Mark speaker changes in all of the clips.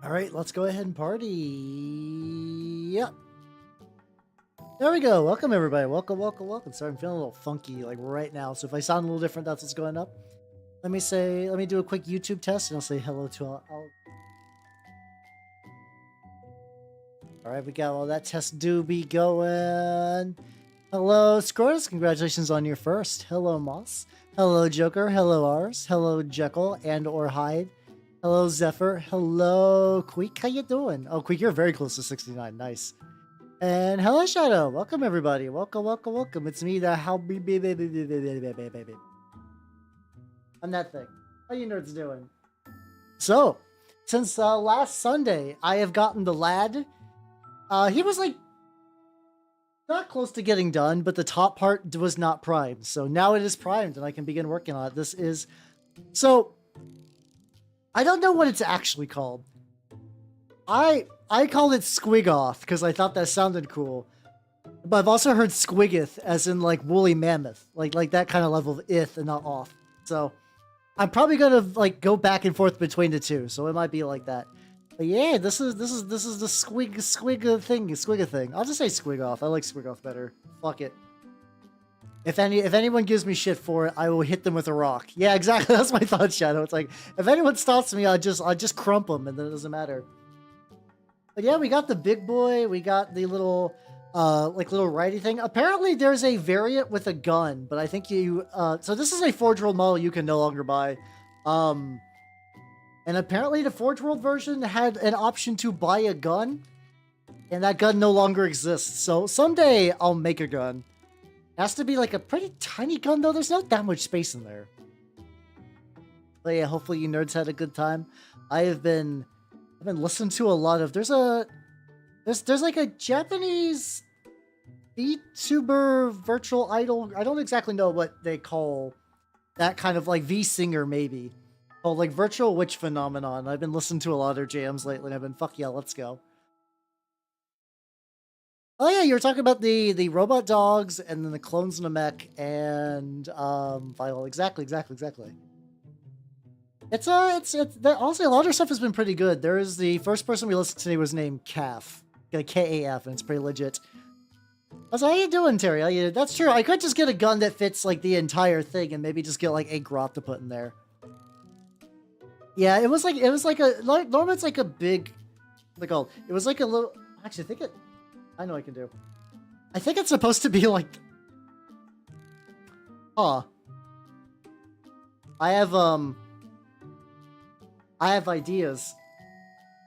Speaker 1: All right, let's go ahead and party. Yep. There we go. Welcome, everybody. Welcome, welcome, welcome. Sorry, I'm feeling a little funky like right now. So if I sound a little different, that's what's going up. Let me do a quick YouTube test and I'll say hello to all. All right, we got all that test doobie going. Hello, Squiggoth. Congratulations on your first. Hello, Moss. Hello, Joker. Hello, Ars. Hello, Jekyll and or Hyde. Hello, Zephyr. Hello, Queek. How you doing? Oh, Queek, you're very close to 69. Nice. And hello, Shadow. Welcome, everybody. Welcome, welcome, welcome. It's me, the how baby. I'm that thing. How you nerds doing? So, since last Sunday, I have gotten the lad. He was like not close to getting done, but the top part was not primed. So now it is primed, and I can begin working on it. This is so. I don't know what it's actually called. I called it Squiggoth because I thought that sounded cool. But I've also heard Squiggoth as in like woolly mammoth, like that kind of level of ith and not off. So I'm probably gonna like go back and forth between the two. So it might be like that. But yeah, this is the Squiggoth thing. I'll just say Squiggoth. I like Squiggoth better. Fuck it. If anyone gives me shit for it, I will hit them with a rock. Yeah, exactly. That's my thought, Shadow. It's like if anyone stops me, I just crump them, and then it doesn't matter. But yeah, we got the big boy. We got the little little righty thing. Apparently, there's a variant with a gun, but I think you so this is a Forge World model you can no longer buy. And apparently, the Forge World version had an option to buy a gun, and that gun no longer exists. So someday I'll make a gun. It has to be like a pretty tiny gun though. There's not that much space in there. But yeah, hopefully you nerds had a good time. I've been listening to a lot of there's like a Japanese Vtuber virtual idol. I don't exactly know what they call that kind of like V singer maybe. Called like Virtual Witch Phenomenon. I've been listening to a lot of their jams lately and I've been fuck yeah, let's go. Oh yeah, you were talking about the robot dogs and then the clones in the mech and Viola. Exactly. It's honestly a lot of their stuff has been pretty good. There is the first person we listened to was named Calf, like K-A-F, and it's pretty legit. I was like, how you doing, Terry? That's true. I could just get a gun that fits like the entire thing and maybe just get like a grot to put in there. Yeah, it was like normally it's like a big, what's it called? It was like a little. Actually, I know I can do. I think it's supposed to be like. I have ideas.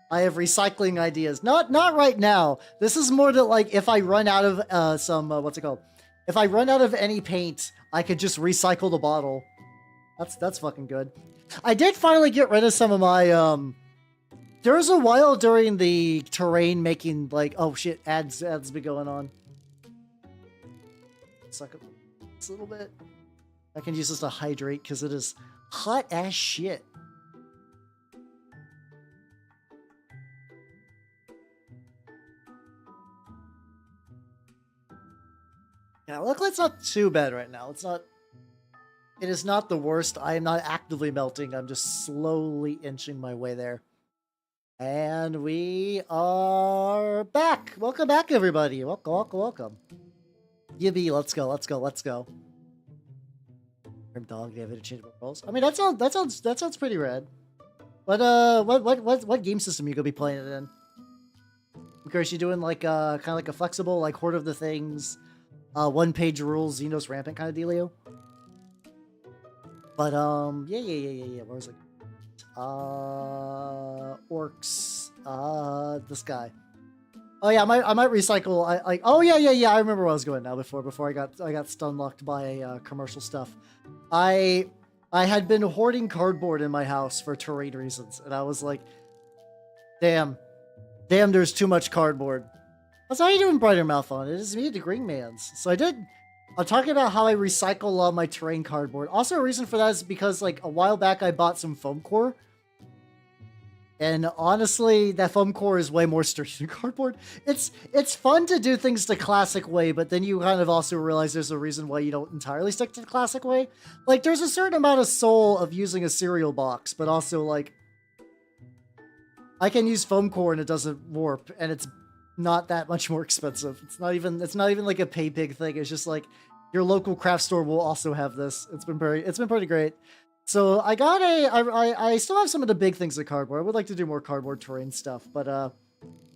Speaker 1: I have recycling ideas. Not right now. This is more to like if I run out of some what's it called? If I run out of any paint, I could just recycle the bottle. That's fucking good. I did finally get rid of some of my there was a while during the terrain making like oh shit ads be going on. Suck up this a little bit. I can use this to hydrate because it is hot as shit. Yeah, luckily it's not too bad right now. It is not the worst. I am not actively melting. I'm just slowly inching my way there. And we are back. Welcome back, everybody. Welcome. Yibby, let's go. Dog, they have interchangeable roles. I mean, that sounds pretty rad. What game system you gonna be playing it in? Of course, you doing like kind of like a flexible like Horde of the Things, one-page rules, Xenos Rampant kind of dealio. But yeah. Where was it? Orks. This guy. Oh yeah, I might recycle. Oh yeah. I remember where I was going now. Before I got stun locked by commercial stuff. I had been hoarding cardboard in my house for terrain reasons, and I was like, damn, there's too much cardboard. That's how you doing, Brighter Mouth on it. It is me, the Green Man's. So I'm talking about how I recycle all my terrain cardboard. Also, a reason for that is because like a while back I bought some foam core. And honestly, that foam core is way more sturdy than cardboard. It's fun to do things the classic way, but then you kind of also realize there's a reason why you don't entirely stick to the classic way. Like, there's a certain amount of soul of using a cereal box, but also, like, I can use foam core and it doesn't warp, and it's not that much more expensive. It's not even like a pay pig thing. It's just like your local craft store will also have this. It's been pretty great. So I got I still have some of the big things of cardboard. I would like to do more cardboard terrain stuff, but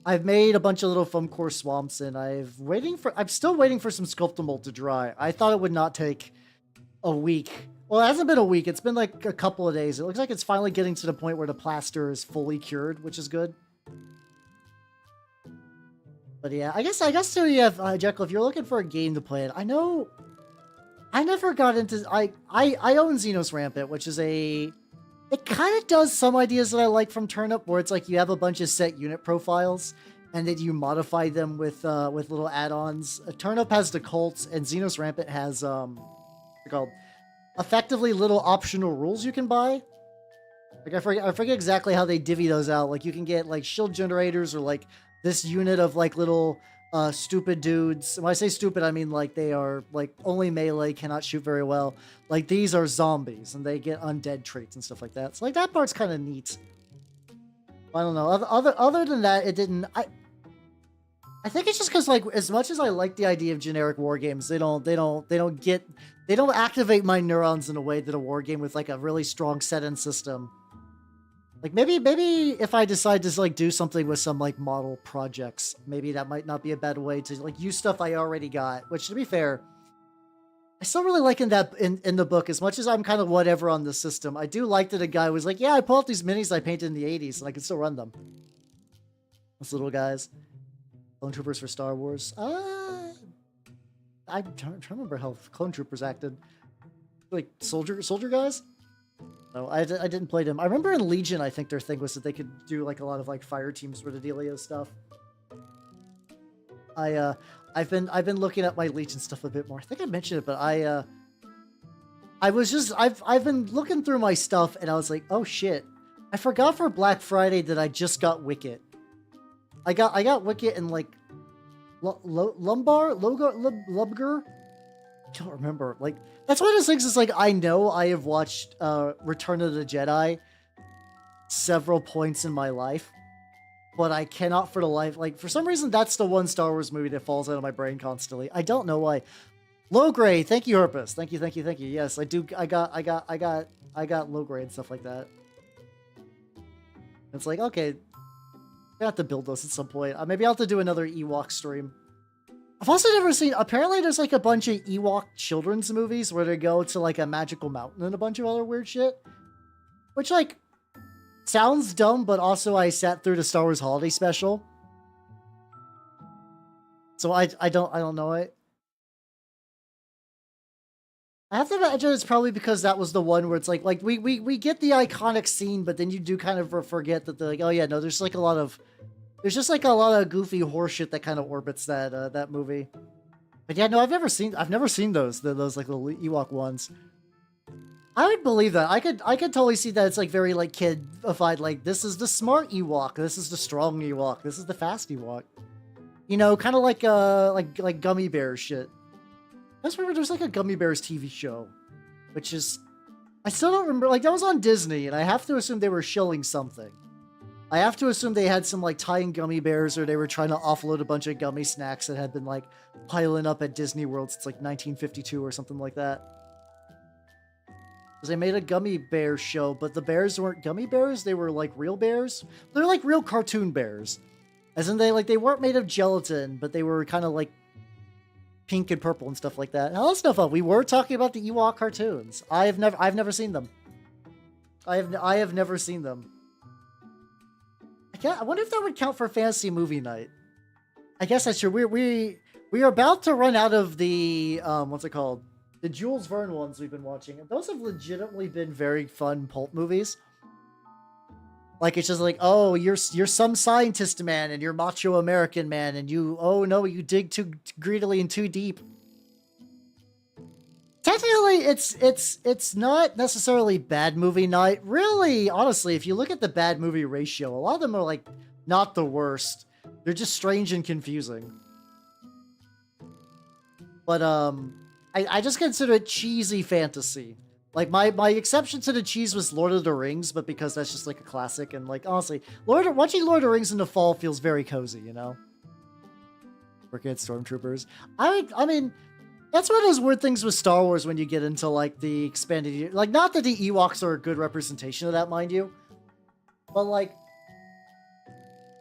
Speaker 1: I've made a bunch of little foam core swamps, and I'm still waiting for some Sculptamold to dry. I thought it would not take a week. Well, it hasn't been a week. It's been like a couple of days. It looks like it's finally getting to the point where the plaster is fully cured, which is good. But yeah, I guess too, you have Jekyll, if you're looking for a game to play it, I know I never got into I own Xenos Rampant, which is it kind of does some ideas that I like from Turnip, where it's like you have a bunch of set unit profiles and then you modify them with little add-ons. Turnip has the cults, and Xenos Rampant has what's it called? Effectively little optional rules you can buy. Like I forget exactly how they divvy those out. Like you can get like shield generators, or like this unit of like little stupid dudes. When I say stupid, I mean like they are like only melee, cannot shoot very well. Like these are zombies and they get undead traits and stuff like that. So like that part's kind of neat. I don't know. Other than that, it didn't. I think it's just because, like, as much as I like the idea of generic war games, they don't activate my neurons in a way that a war game with like a really strong set-in system. Like maybe if I decide to like do something with some like model projects, maybe that might not be a bad way to like use stuff I already got. Which, to be fair, I still really like in the book, as much as I'm kind of whatever on the system. I do like that a guy was like, yeah, I pull out these minis I painted in the 80s and I can still run them. Those little guys. Clone Troopers for Star Wars. I'm trying to remember how Clone Troopers acted. Like soldier guys? No, I didn't play them. I remember in Legion, I think their thing was that they could do like a lot of like fire teams for the Delia stuff. I've been looking at my Legion stuff a bit more. I think I mentioned it, but I've been looking through my stuff and I was like, oh shit. I forgot for Black Friday that I just got Wicket. I got Wicket and like Lubgar? I don't remember. Like that's one of those things. Is like I know I have watched Return of the Jedi several points in my life, but I cannot for the life. Like for some reason, that's the one Star Wars movie that falls out of my brain constantly. I don't know why. Low grade. Thank you, Herpes. Thank you. Yes, I do. I got low grade and stuff like that. It's like okay. I have to build those at some point. Maybe I'll have to do another Ewok stream. I've also never seen... Apparently there's like a bunch of Ewok children's movies where they go to like a magical mountain and a bunch of other weird shit. Which like sounds dumb, but also I sat through the Star Wars Holiday Special. So I don't know it. I have to imagine it's probably because that was the one where it's like we get the iconic scene, but then you do kind of forget that they're like, oh yeah, no, there's just like a lot of goofy horseshit that kind of orbits that movie. But yeah, no, I've never seen those like little Ewok ones. I would believe that. I could totally see that it's like very like kid-ified, like this is the smart Ewok, this is the strong Ewok, this is the fast Ewok. You know, kind of like Gummy Bears shit. I just remember there's like a Gummy Bears TV show, which is, I still don't remember, like that was on Disney, and I have to assume they were shilling something. I have to assume they had some like tie-in gummy bears, or they were trying to offload a bunch of gummy snacks that had been like piling up at Disney World since like 1952 or something like that. Because they made a gummy bear show, but the bears weren't gummy bears, they were like real bears. They're like real cartoon bears. As in they weren't made of gelatin, but they were kind of like pink and purple and stuff like that. Now that's no fun. We were talking about the Ewok cartoons. I've never seen them. I have never seen them. I wonder if that would count for fantasy movie night. I guess that's true. We are about to run out of the what's it called? The Jules Verne ones we've been watching. And those have legitimately been very fun pulp movies. Like it's just like, oh, you're some scientist man and you're macho American man and you, oh no, you dig too greedily and too deep. Technically, it's not necessarily bad movie night. Really, honestly, if you look at the bad movie ratio, a lot of them are like not the worst. They're just strange and confusing. But I just consider it cheesy fantasy. Like my exception to the cheese was Lord of the Rings, but because that's just like a classic, and like honestly, watching Lord of the Rings in the fall feels very cozy, you know. Working at Stormtroopers. I mean, that's one of those weird things with Star Wars when you get into like the expanded, like not that the Ewoks are a good representation of that, mind you, but like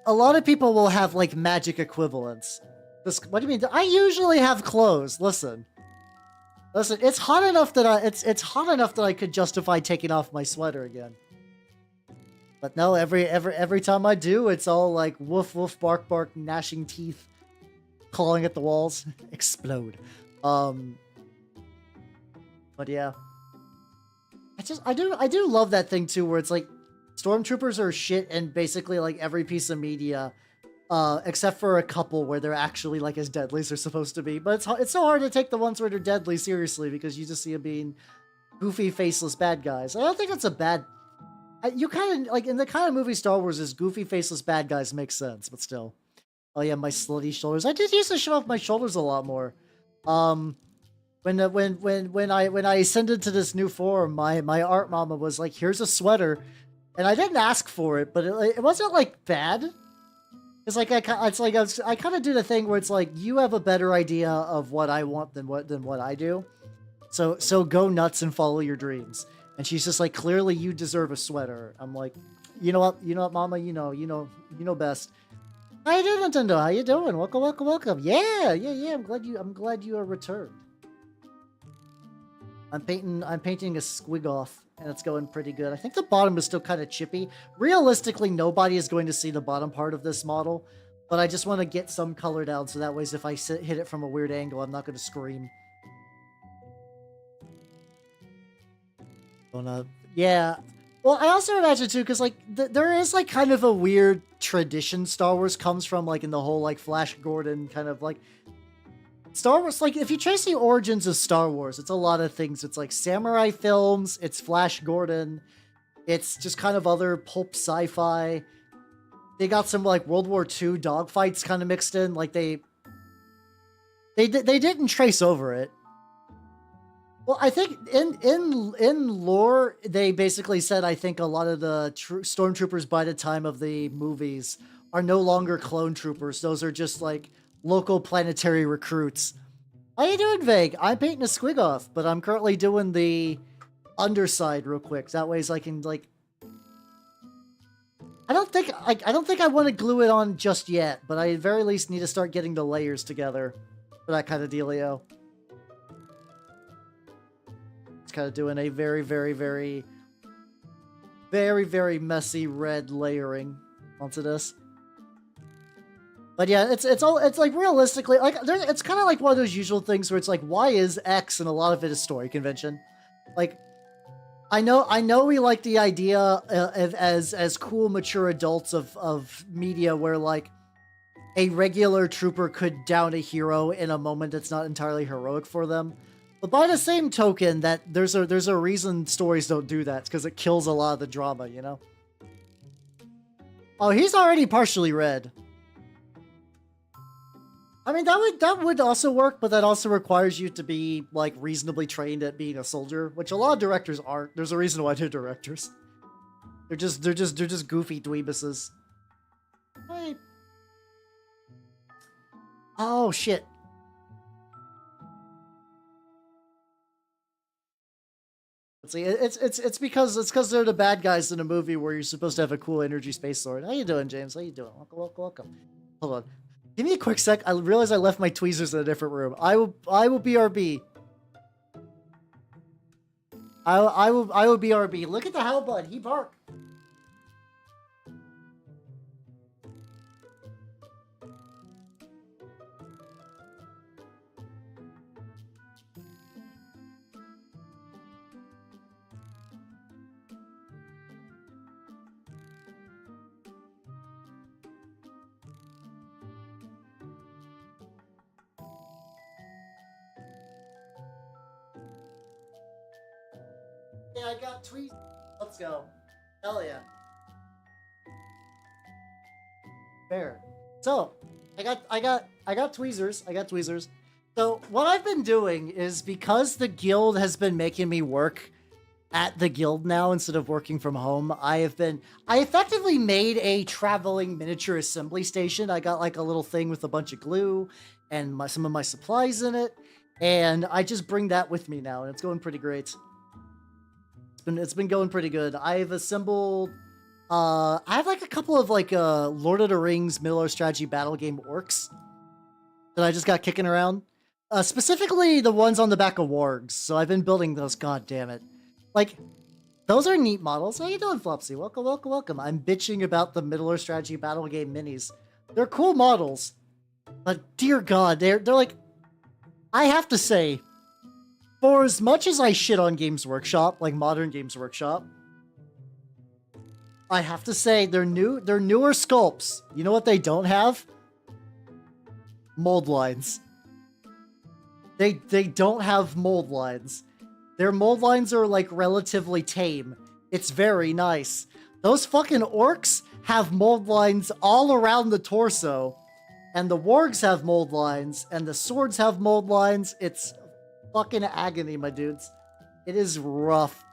Speaker 1: a lot of people will have like magic equivalents. What do you mean? I usually have clothes. Listen, it's hot enough that it's hot enough that I could justify taking off my sweater again. But no, every time I do, it's all like woof woof, bark bark, gnashing teeth, clawing at the walls, explode. But yeah, I do love that thing too, where it's like Stormtroopers are shit in basically like every piece of media, except for a couple where they're actually like as deadly as they're supposed to be. But it's so hard to take the ones where they're deadly seriously because you just see them being goofy, faceless bad guys. I don't think it's a bad. You kind of like in the kind of movie Star Wars is goofy, faceless bad guys make sense, but still. Oh yeah, my slutty shoulders. I did used to show off my shoulders a lot more. When I ascended to this new form, my art mama was like, "Here's a sweater," and I didn't ask for it, but it wasn't like bad. It's like I kind of do the thing where it's like you have a better idea of what I want than what I do, so go nuts and follow your dreams. And she's just like, clearly you deserve a sweater. I'm like, you know what, mama, you know best. How you doing, Nintendo? How you doing? Welcome. Yeah. I'm glad you are returned. I'm painting a Squiggoth, and it's going pretty good. I think the bottom is still kind of chippy. Realistically, nobody is going to see the bottom part of this model, but I just want to get some color down so that way if I hit it from a weird angle, I'm not going to scream. Yeah. Well, I also imagine too, because like there is like kind of a weird tradition Star Wars comes from, like in the whole like Flash Gordon kind of like Star Wars. Like if you trace the origins of Star Wars, it's a lot of things. It's like samurai films, it's Flash Gordon, it's just kind of other pulp sci-fi. They got some like World War II dogfights kind of mixed in. Like they didn't trace over it. Well, I think in lore, they basically said, I think a lot of the stormtroopers by the time of the movies are no longer clone troopers. Those are just like local planetary recruits. How you doing, Vague? I'm painting a Squiggoth, but I'm currently doing the underside real quick. That way, I can like. I don't think I want to glue it on just yet, but I at very least need to start getting the layers together for that kind of dealio. Kind of doing a very messy red layering onto this. But yeah, it's like realistically like it's kind of like one of those usual things where it's like, why is X, and a lot of it is story convention. Like I know we like the idea as cool mature adults of media where like a regular trooper could down a hero in a moment that's not entirely heroic for them. But by the same token, that there's a reason stories don't do that, because it kills a lot of the drama, you know? Oh, he's already partially red. I mean, that would also work, but that also requires you to be like reasonably trained at being a soldier, which a lot of directors aren't. There's a reason why they're directors. They're just goofy dweebuses. Hey. Oh shit. See, it's because they're the bad guys in a movie where you're supposed to have a cool energy space sword. How you doing, James? How you doing? Welcome. Hold on. Give me a quick sec. I realize I left my tweezers in a different room. I will BRB. I will BRB. Look at the hellbud. He bark. Yeah, I got tweezers. Let's go. Hell yeah. Fair. So, I got tweezers. So, what I've been doing is, because the guild has been making me work at the guild now instead of working from home. I effectively made a traveling miniature assembly station. I got like a little thing with a bunch of glue and some of my supplies in it, and I just bring that with me now, and it's going pretty great. It's been going pretty good. I've assembled I have like a couple of like Lord of the Rings Middle Earth strategy battle game orcs that I just got kicking around. Specifically the ones on the back of wargs. So I've been building those, god damn it. Like, those are neat models. How you doing, Flopsy? Welcome, welcome, welcome. I'm bitching about the Middle Earth strategy battle game minis. They're cool models, but dear god, they're like, I have to say, for as much as I shit on Games Workshop, like modern Games Workshop, I have to say they're newer sculpts. You know what they don't have? Mold lines. They don't have mold lines. Their mold lines are like relatively tame. It's very nice. Those fucking orcs have mold lines all around the torso. And the wargs have mold lines. And the swords have mold lines. It's fucking agony, my dudes. It is rough.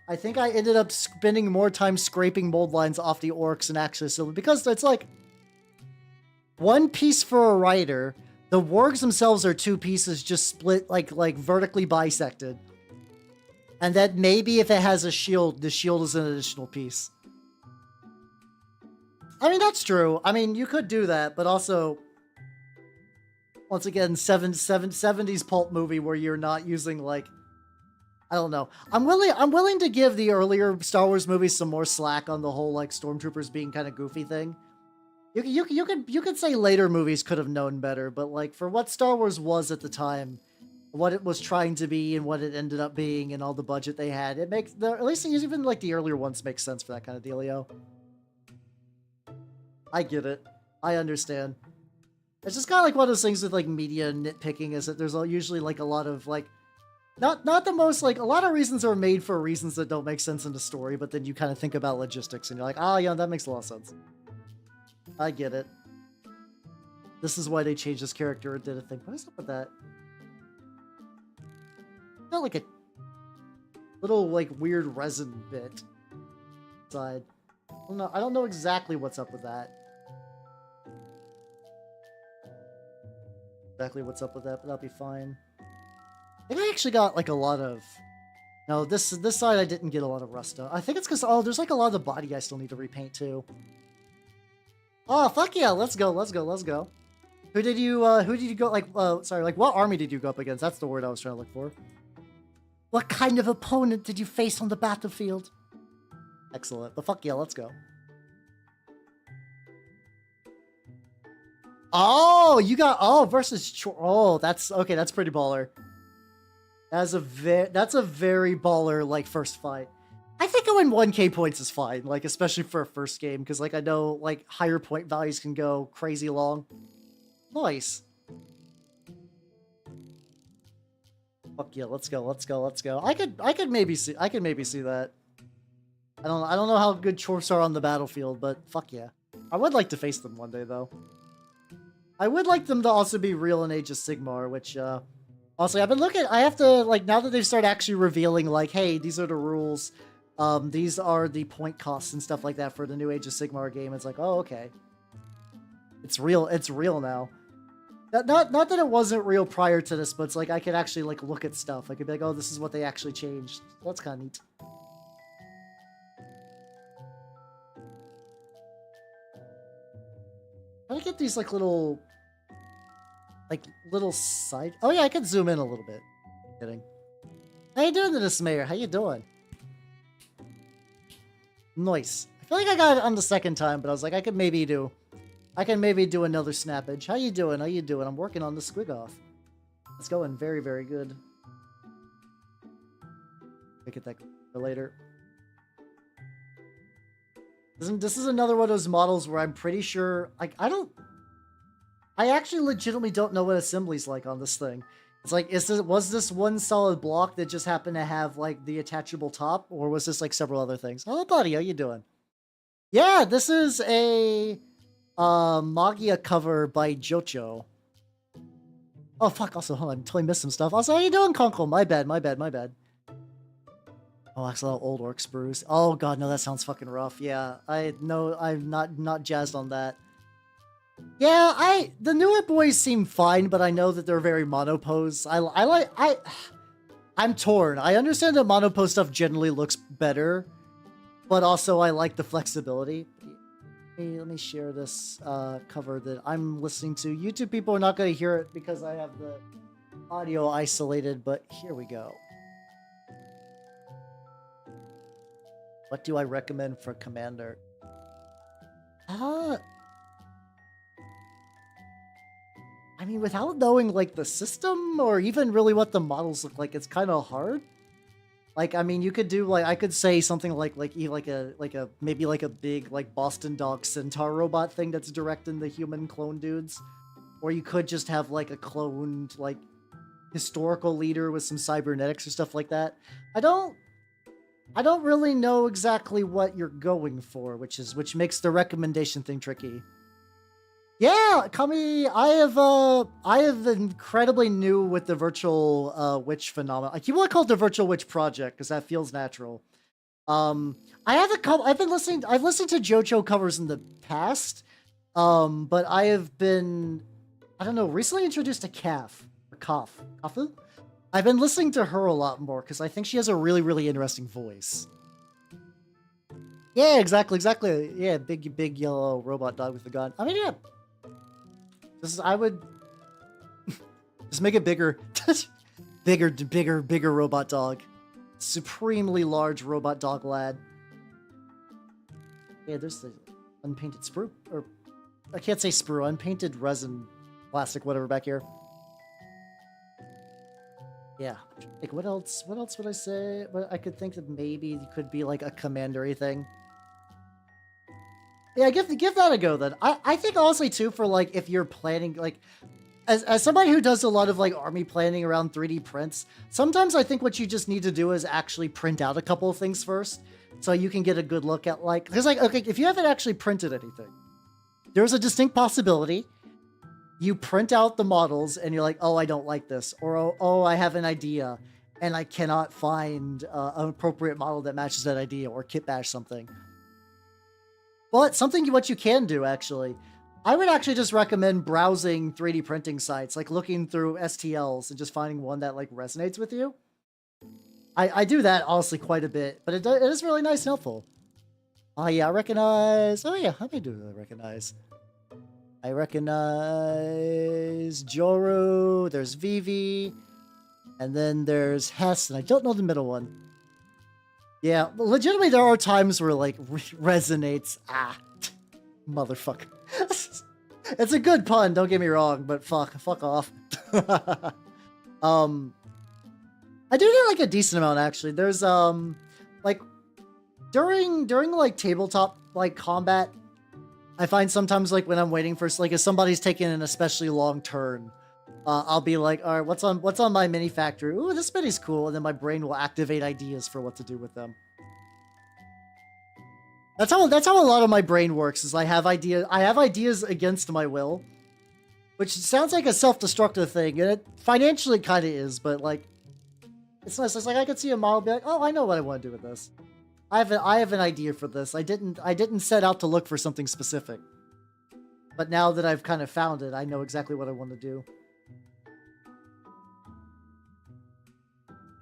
Speaker 1: I think I ended up spending more time scraping mold lines off the orcs and actually silver, because it's like one piece for a rider. The wargs themselves are two pieces just split like vertically bisected. And then maybe if it has a shield, the shield is an additional piece. I mean, that's true. I mean, you could do that, but also, once again, 70s pulp movie where you're not using like, I don't know. I'm willing to give the earlier Star Wars movies some more slack on the whole like stormtroopers being kind of goofy thing. You could say later movies could have known better, but like for what Star Wars was at the time, what it was trying to be and what it ended up being and all the budget they had, it makes at least even like the earlier ones make sense for that kind of dealio. I get it. I understand. It's just kind of like one of those things with like media nitpicking, is that there's usually like a lot of like not the most, like, a lot of reasons are made for reasons that don't make sense in the story, but then you kind of think about logistics and you're like, ah, yeah, that makes a lot of sense. I get it. This is why they changed this character and did a thing. What is up with that? Got like a little like weird resin bit inside. I don't know exactly what's up with that. Exactly what's up with that, but that'll be fine. I think I actually got like a lot of... No, this side I didn't get a lot of rust on. I think it's because, oh, there's like a lot of the body I still need to repaint too. Oh, fuck yeah, let's go, let's go, let's go. Who did you go, like, sorry, like, what army did you go up against? That's the word I was trying to look for. What kind of opponent did you face on the battlefield? Excellent, but fuck yeah, let's go. Oh, you got, oh, versus, oh, that's, okay, that's pretty baller. That's a very baller, like, first fight. I think going 1k points is fine, like, especially for a first game, because, like, I know, like, higher point values can go crazy long. Nice. Fuck yeah, let's go, let's go, let's go. I could maybe see that. I don't know how good chorfs are on the battlefield, but fuck yeah. I would like to face them one day, though. I would like them to also be real in Age of Sigmar, which, also, I've been looking, I have to, like, now that they've started actually revealing, like, hey, these are the rules, these are the point costs and stuff like that for the new Age of Sigmar game, it's like, oh, okay. It's real now. Not that it wasn't real prior to this, but it's like, I could actually, like, look at stuff. I could be like, oh, this is what they actually changed. That's kind of neat. How do I get these, like, little side... Oh, yeah, I could zoom in a little bit. Kidding. How you doing, the Dismayer? How you doing? Nice. I feel like I got it on the second time, but I was like, I can maybe do another snappage. How you doing? How you doing? I'm working on the Squiggoth. It's going very, very good. I'll get that for later. This is another one of those models where I'm pretty sure... Like, I actually legitimately don't know what assembly's like on this thing. It's like, was this one solid block that just happened to have, like, the attachable top? Or was this, like, several other things? Oh, buddy, how you doing? Yeah, this is a... Magia cover by Jocho. Oh, fuck, also, hold on, I totally missed some stuff. Also, how you doing, Conkle? My bad. Oh, actually, old Orks brews. Oh god, no, that sounds fucking rough. Yeah, I'm not jazzed on that. Yeah, the newer boys seem fine, but I know that they're very monopose. I'm torn. I understand that monopose stuff generally looks better, but also I like the flexibility. Hey, let me share this cover that I'm listening to. YouTube people are not going to hear it because I have the audio isolated, but here we go. What do I recommend for Commander? I mean, without knowing like the system or even really what the models look like, it's kind of hard. Like, I mean, you could do like I could say something like a maybe like a big like Boston Dog Centaur robot thing that's directing the human clone dudes, or you could just have like a cloned like historical leader with some cybernetics or stuff like that. I don't really know exactly what you're going for, which makes the recommendation thing tricky. Yeah, Kami, I have incredibly new with the virtual witch phenomenon. I keep want to call it the virtual witch project because that feels natural. I have a couple. I've listened to JoJo covers in the past, but I have been, I don't know, recently introduced to Kafu. I've been listening to her a lot more because I think she has a really, really interesting voice. Yeah, exactly. Yeah, big yellow robot dog with a gun. I mean, yeah. I would just make it bigger. bigger robot dog. Supremely large robot dog lad. Yeah, there's the unpainted sprue, or I can't say sprue, unpainted resin, plastic, whatever back here. Yeah, like what else would I say? Well, I could think that maybe it could be like a commandery thing. Yeah, give that a go then. I think honestly too, for like if you're planning like as somebody who does a lot of like army planning around 3D prints, sometimes I think what you just need to do is actually print out a couple of things first so you can get a good look at like, because like, okay, if you haven't actually printed anything, there's a distinct possibility you print out the models and you're like, oh, I don't like this, or oh, I have an idea and I cannot find an appropriate model that matches that idea, or kit bash something. But what you can do, actually, I would actually just recommend browsing 3D printing sites, like looking through STLs and just finding one that like resonates with you. I do that honestly quite a bit, but it is really nice and helpful. Oh yeah, I recognize. Oh yeah, how many do I recognize? I recognize Joru. There's Vivi, and then there's Hess, and I don't know the middle one. Yeah, legitimately, there are times where like resonates. Ah, motherfucker. It's a good pun. Don't get me wrong, but fuck off. I do get like a decent amount actually. There's like during like tabletop like combat, I find sometimes like when I'm waiting for like if somebody's taking an especially long turn, I'll be like, all right, what's on my mini factory? Ooh, this mini's cool, and then my brain will activate ideas for what to do with them. That's how a lot of my brain works. Is I have ideas against my will, which sounds like a self-destructive thing, and it financially kind of is, but like, it's nice. It's like I could see a model, be like, oh, I know what I want to do with this. I have an idea for this. I didn't set out to look for something specific, but now that I've kind of found it, I know exactly what I want to do.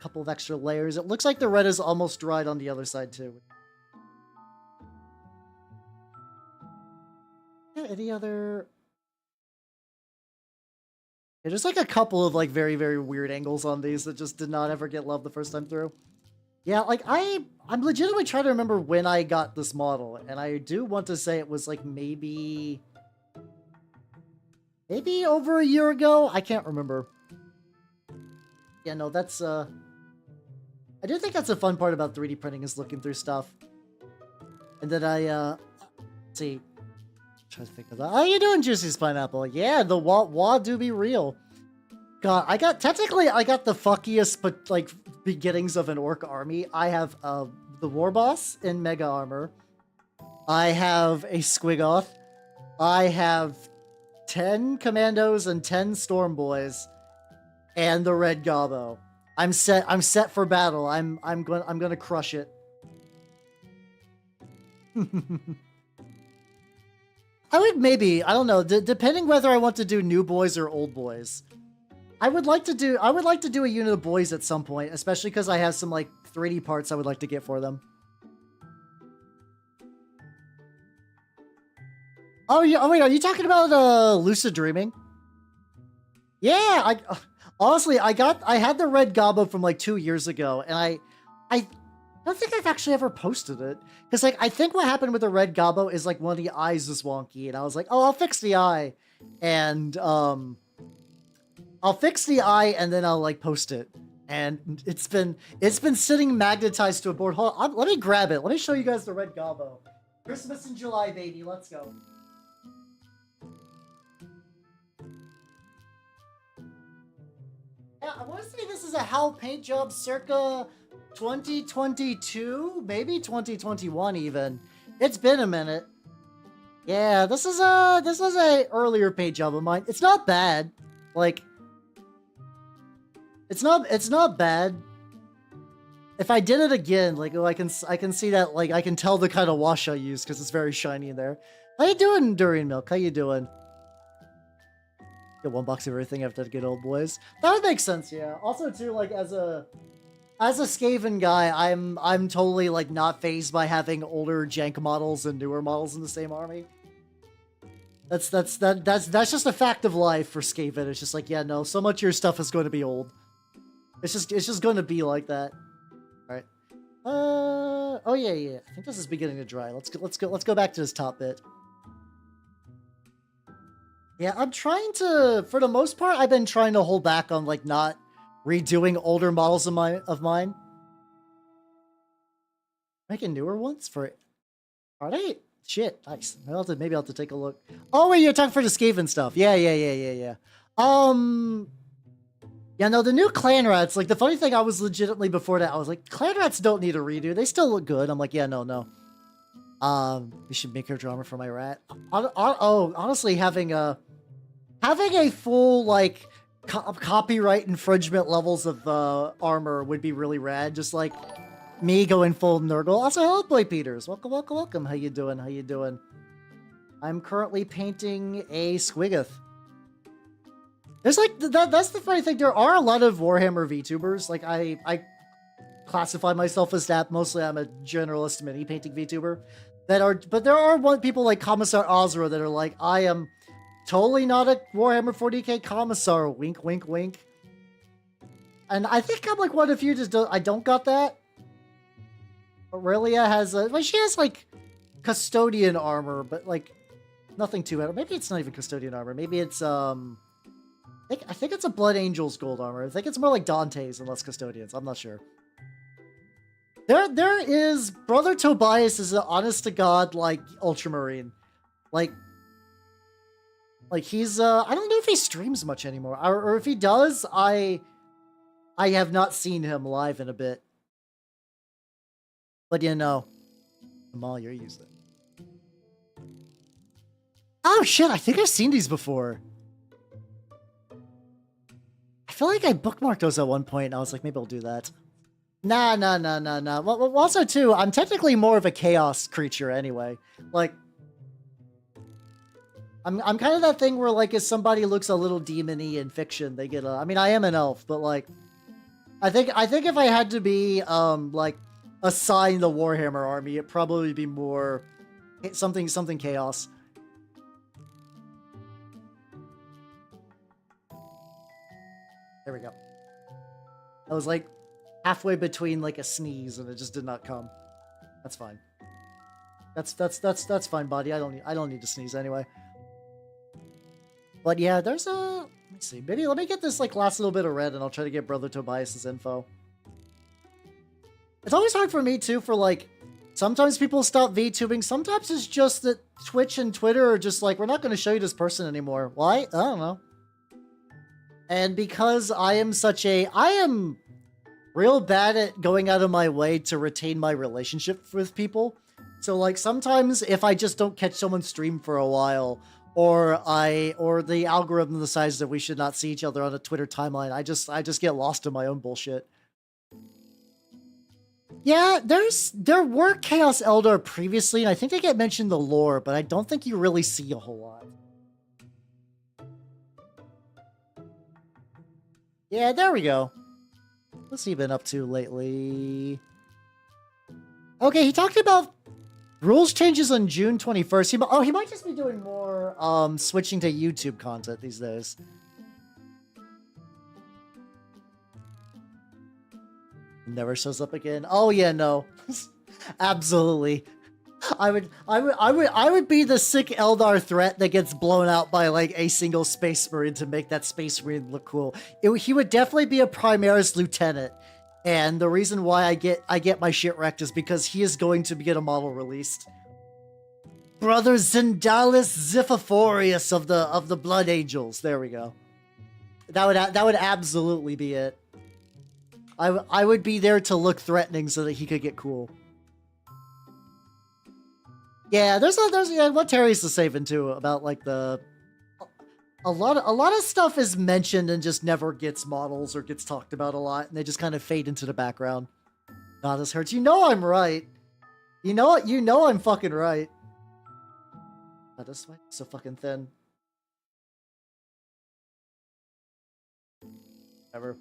Speaker 1: Couple of extra layers. It looks like the red is almost dried on the other side too. Yeah, any other? Yeah, there's like a couple of like very, very weird angles on these that just did not ever get love the first time through. Yeah, like I'm legitimately trying to remember when I got this model, and I do want to say it was like maybe over a year ago. I can't remember. Yeah, no, that's I do think that's a fun part about 3D printing, is looking through stuff. And then let's see. Try to think of that. How you doing, Juicy's Pineapple? Yeah, the wah do be real. God, I got the fuckiest but like beginnings of an orc army. I have the Warboss in Mega Armor. I have a Squiggoth. I have 10 Commandos and 10 Storm Boys, and the Red Gobbo. I'm set for battle. I'm gonna crush it. I would maybe, I don't know, depending whether I want to do new boys or old boys. I would like to do a unit of boys at some point, especially because I have some like 3D parts I would like to get for them. Oh yeah, oh wait, are you talking about lucid dreaming? Yeah, honestly I had the red Gobbo from like 2 years ago, and I don't think I've actually ever posted it. Because, like, I think what happened with the red Gobbo is, like, one of the eyes is wonky. And I was like, oh, I'll fix the eye. And, I'll fix the eye and then I'll, like, post it. And it's been sitting magnetized to a board. Hold on, let me grab it. Let me show you guys the red Gobbo. Christmas in July, baby. Let's go. Yeah, I want to say this is a HAL paint job circa 2022, maybe 2021 even. It's been a minute. Yeah, this is a earlier paint job of mine. It's not bad. Like, it's not bad. If I did it again, like, I can see that, like, I can tell the kind of wash I use because it's very shiny in there. How you doing, Durian Milk? How you doing? Get one box of everything after to get old boys. That would make sense, yeah. Also, too, like, as a Skaven guy, I'm totally like not phased by having older jank models and newer models in the same army. That's just a fact of life for Skaven. It's just like, yeah, no, so much of your stuff is going to be old. It's just going to be like that. All right. Oh yeah. I think this is beginning to dry. Let's go back to this top bit. Yeah, I'm trying to, for the most part, I've been trying to hold back on like not redoing older models of mine. Making newer ones for it. Are they? Shit, nice. Maybe I'll have to take a look. Oh wait, you're talking for the Skaven stuff. Yeah. Yeah, no, the new clan rats, like the funny thing, I was legitimately before that, I was like, clan rats don't need a redo. They still look good. I'm like, yeah, no. We should make her drama for my rat. Honestly, having a full, like, copyright infringement levels of armor would be really rad. Just like me going full Nurgle. Also, hello, Boy Peters. Welcome. How you doing? I'm currently painting a Squiggoth. There's like that's the funny thing. There are a lot of Warhammer VTubers. Like I classify myself as that. Mostly, I'm a generalist mini painting VTuber. But there are people like Commissar Ozra that are like, I am totally not a Warhammer 40k Commissar. Wink, wink, wink. And I think I'm like one of you I don't got that. Aurelia has she has like custodian armor, but like nothing too bad. Maybe it's not even custodian armor. Maybe it's I think it's a Blood Angels gold armor. I think it's more like Dante's and less custodians. I'm not sure. There is Brother Tobias is an honest to God like Ultramarine. Like he's I don't know if he streams much anymore. Or if he does, I have not seen him live in a bit. But you know, Amal, you're using it. Oh shit, I think I've seen these before. I feel like I bookmarked those at one point and I was like, maybe I'll do that. Nah. Well, also, too, I'm technically more of a chaos creature anyway. Like, I'm kind of that thing where, like, if somebody looks a little demon-y in fiction, they get a... I mean, I am an elf, but, like... I think if I had to be, like, assigned the Warhammer army, it'd probably be more... something chaos. There we go. I was, like... halfway between like a sneeze and it just did not come. That's fine. That's fine, buddy. I don't need to sneeze anyway. But yeah, there's a let me see. Maybe let me get this like last little bit of red and I'll try to get Brother Tobias's info. It's always hard for me too for like sometimes people stop VTubing. Sometimes it's just that Twitch and Twitter are just like, we're not going to show you this person anymore. Why? I don't know. And because I am real bad at going out of my way to retain my relationship with people. So like sometimes if I just don't catch someone's stream for a while, or the algorithm decides that we should not see each other on a Twitter timeline. I just get lost in my own bullshit. Yeah, there were Chaos Eldar previously, and I think they get mentioned in the lore, but I don't think you really see a whole lot. Yeah, there we go. What's he been up to lately? Okay, he talked about rules changes on June 21st. He might just be doing more switching to YouTube content these days. Never shows up again. Oh yeah, no. Absolutely. I would be the sick Eldar threat that gets blown out by like a single Space Marine to make that Space Marine look cool. He would definitely be a Primaris lieutenant, and the reason why I get my shit wrecked is because he is going to get a model released. Brother Zendalis Ziphophorius of the Blood Angels. There we go. That would absolutely be it. I would be there to look threatening so that he could get cool. Yeah, there's what Terry's to saving too about like a lot of stuff is mentioned and just never gets models or gets talked about a lot, and they just kind of fade into the background. God, this hurts. You know I'm right. You know I'm fucking right. God, this way so fucking thin. Whatever.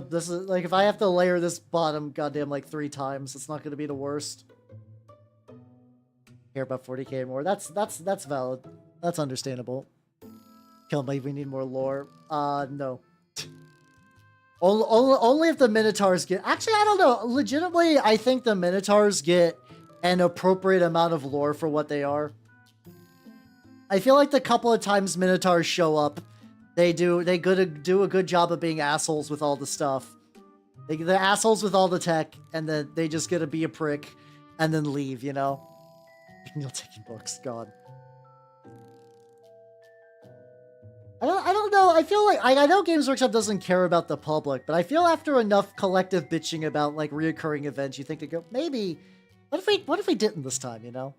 Speaker 1: This is like if I have to layer this bottom goddamn like 3 times, it's not gonna be the worst. Care about 40k more. That's valid. That's understandable. Kill me, we need more lore. No. Only if the Minotaurs get... Actually, I don't know. Legitimately, I think the Minotaurs get an appropriate amount of lore for what they are. I feel like the couple of times Minotaurs show up, they do a good job of being assholes with all the stuff. They're assholes with all the tech, and then they just get to be a prick, and then leave, you know? You're taking books, God. I don't know. I feel like I know Games Workshop doesn't care about the public, but I feel after enough collective bitching about like reoccurring events, you think to go maybe. What if we didn't this time? You know.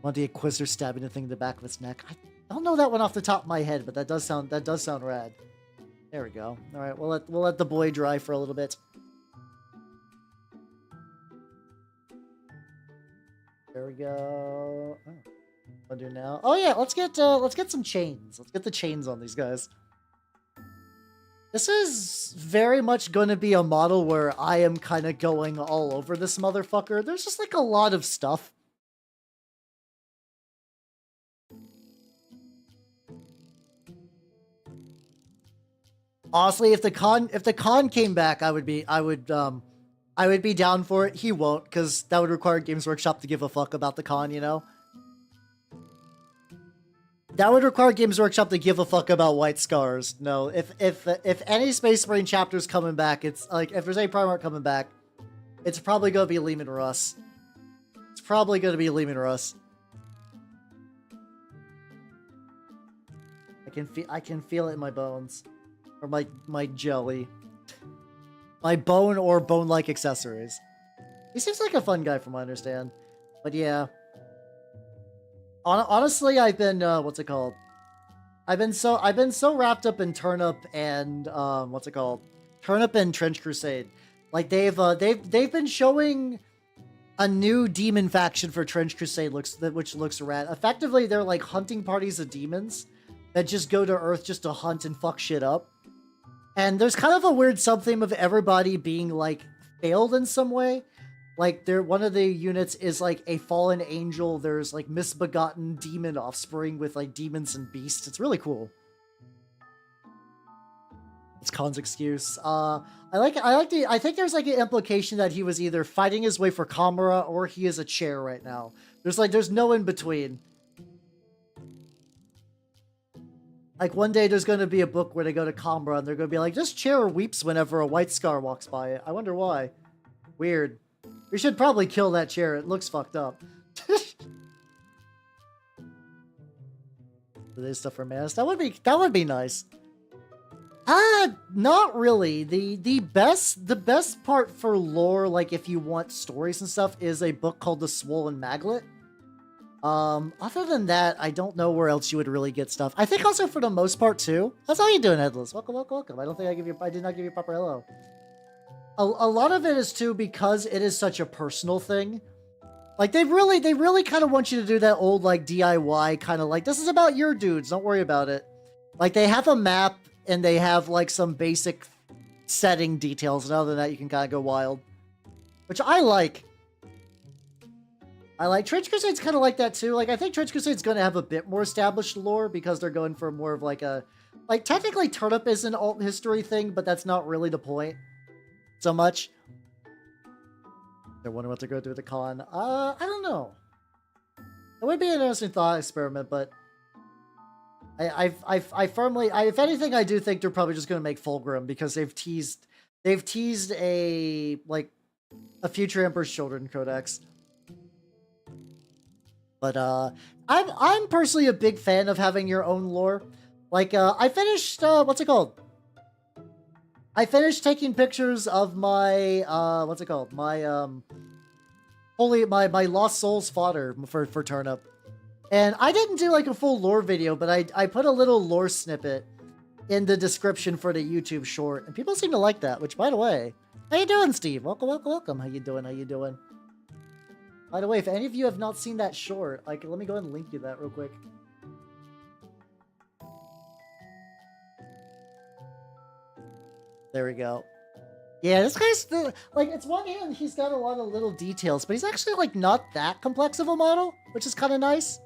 Speaker 1: Want the Inquisitor stabbing the thing in the back of its neck? I don't know that one off the top of my head, but that does sound rad. There we go. All right, we'll let the boy dry for a little bit. There we go. Oh, what do now? Oh yeah, let's get some chains. Let's get the chains on these guys. This is very much going to be a model where I am kind of going all over this motherfucker. There's just like a lot of stuff. Honestly, if the con came back, I would be down for it. He won't, because that would require Games Workshop to give a fuck about the con, you know? That would require Games Workshop to give a fuck about White Scars. No, if any Space Marine chapter's coming back, it's like, if there's any Primarch coming back, it's probably going to be Leman Russ. It's probably going to be Leman Russ. I can feel it in my bones. Or my jelly. My bone or bone-like accessories. He seems like a fun guy from what I understand. But yeah. Honestly, I've been, what's it called? I've been so wrapped up in Turnip and, what's it called? Turnip and Trench Crusade. Like, they've been showing a new demon faction for Trench Crusade which looks rad. Effectively, they're like hunting parties of demons that just go to Earth just to hunt and fuck shit up. And there's kind of a weird sub-theme of everybody being, like, failed in some way. Like, one of the units is, like, a fallen angel. There's, like, misbegotten demon offspring with, like, demons and beasts. It's really cool. It's Khan's excuse. I think there's, like, an implication that he was either fighting his way for Kamara or he is a chair right now. There's no in-between. Like, one day there's going to be a book where they go to Kamra and they're going to be like, this chair weeps whenever a White Scar walks by it. I wonder why. Weird. We should probably kill that chair. It looks fucked up. There's stuff for Mass. That would be nice. Not really. The best part for lore, like if you want stories and stuff, is a book called The Swollen Maglet. Other than that, I don't know where else you would really get stuff. I think also for the most part too. That's how you doing, Headless. Welcome, welcome, welcome. I don't think I did not give you a proper hello. A lot of it is too because it is such a personal thing. Like they really kind of want you to do that old like DIY kind of like, this is about your dudes, don't worry about it. Like they have a map and they have like some basic setting details, and other than that you can kind of go wild. Which I like. Trench Crusade's kind of like that too. Like I think Trench Crusade's going to have a bit more established lore because they're going for more of like a, like technically Turnip is an alt history thing, but that's not really the point so much. I wonder what they're going to do with the con. I don't know. It would be an interesting thought experiment, but I firmly, if anything, I do think they're probably just going to make Fulgrim because they've teased a like a future Emperor's Children codex. But I'm personally a big fan of having your own lore. Like I finished what's it called? I finished taking pictures of my what's it called? My my Lost Souls fodder for Turnip. And I didn't do like a full lore video, but I put a little lore snippet in the description for the YouTube short, and people seem to like that, which by the way, how you doing, Steve? Welcome, welcome, welcome. How you doing? How you doing? By the way, if any of you have not seen that short, like, let me go ahead and link you that real quick. There we go. Yeah, this guy's, like, it's one hand, he's got a lot of little details, but he's actually, like, not that complex of a model, which is kind of nice.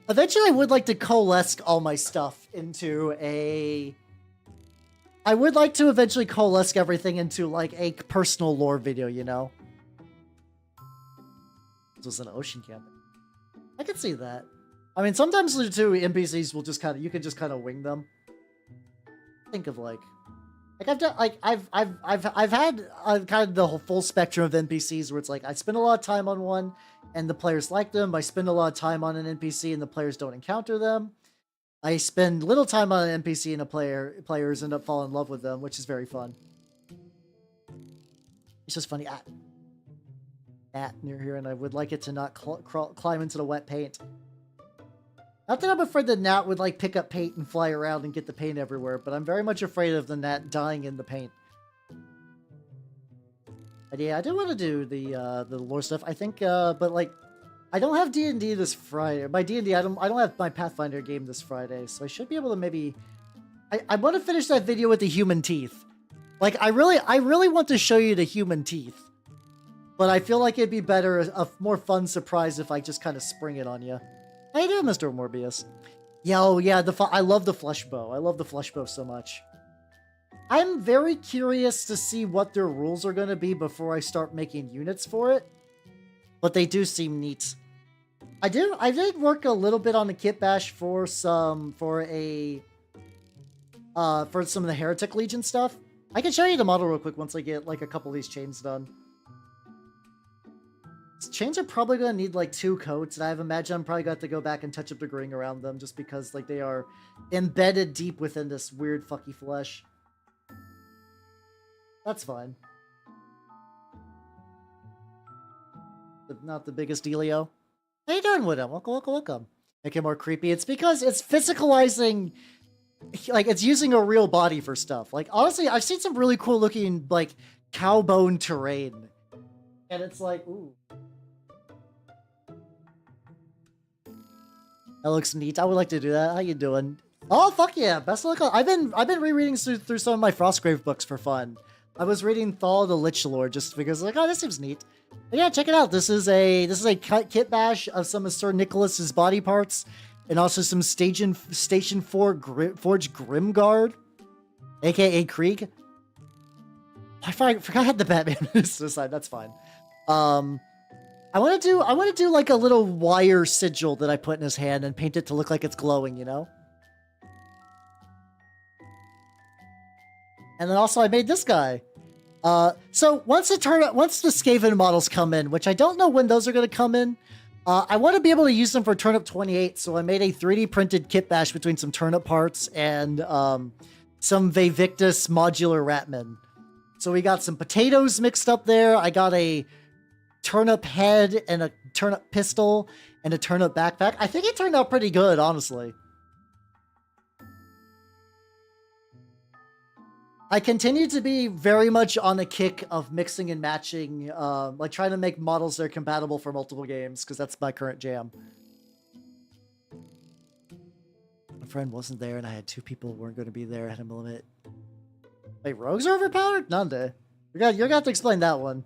Speaker 1: Eventually, I would like to coalesce all my stuff into a... I would like to eventually coalesce everything into, like, a personal lore video, you know? This was an ocean camping. I could see that. I mean, sometimes too, NPCs will just kind of, you can just kind of wing them. Think of like I've done, like I've had kind of the whole full spectrum of NPCs where it's like I spend a lot of time on one and the players like them. I spend a lot of time on an NPC and the players don't encounter them. I spend little time on an NPC and players end up falling in love with them, which is very fun. It's just funny. Near here, and I would like it to not climb into the wet paint. Not that I'm afraid the gnat would like pick up paint and fly around and get the paint everywhere, but I'm very much afraid of the gnat dying in the paint. And yeah, I do want to do the lore stuff. I think, but like, I don't have D&D this Friday. By D&D, I don't have my Pathfinder game this Friday, so I should be able to maybe. I want to finish that video with the human teeth. Like, I really want to show you the human teeth. But I feel like it'd be better, a more fun surprise if I just kind of spring it on you. How you doing, Mr. Morbius? Yo, yeah, I love the flesh bow. I love the flesh bow so much. I'm very curious to see what their rules are going to be before I start making units for it. But they do seem neat. I did work a little bit on the kit bash for some of the Heretic Legion stuff. I can show you the model real quick once I get like a couple of these chains done. These chains are probably going to need like 2 coats, and I imagine I'm probably going to have to go back and touch up the green around them just because like they are embedded deep within this weird fucky flesh. That's fine. Not the biggest dealio. How you doing, Woodham? Welcome, welcome, welcome. Make it more creepy. It's because it's physicalizing, like it's using a real body for stuff. Like honestly, I've seen some really cool looking like cowbone terrain. And it's like, ooh. That looks neat. I would like to do that. How you doing? Oh, fuck yeah. Best of luck. I've been rereading through some of my Frostgrave books for fun. I was reading Thaw the Lich Lord just because like, oh, this seems neat. But yeah, check it out. This is a kit bash of some of Sir Nicholas's body parts and also some Station 4 Forge Grimguard, aka Krieg. I forgot I had the Batman this side. That's fine. I want to do like a little wire sigil that I put in his hand and paint it to look like it's glowing, you know? And then also I made this guy. So once the Skaven models come in, which I don't know when those are going to come in, I want to be able to use them for Turnip 28. So I made a 3D printed kit bash between some Turnip parts and some Vevictus modular Ratman. So we got some potatoes mixed up there. I got a turnip head and a turnip pistol and a turnip backpack. I think it turned out pretty good, honestly. I continue to be very much on a kick of mixing and matching, like trying to make models that are compatible for multiple games, because that's my current jam. My friend wasn't there, and I had 2 people who weren't going to be there. I had him limit. Wait, rogues are overpowered? Nande. You're gonna have to explain that one.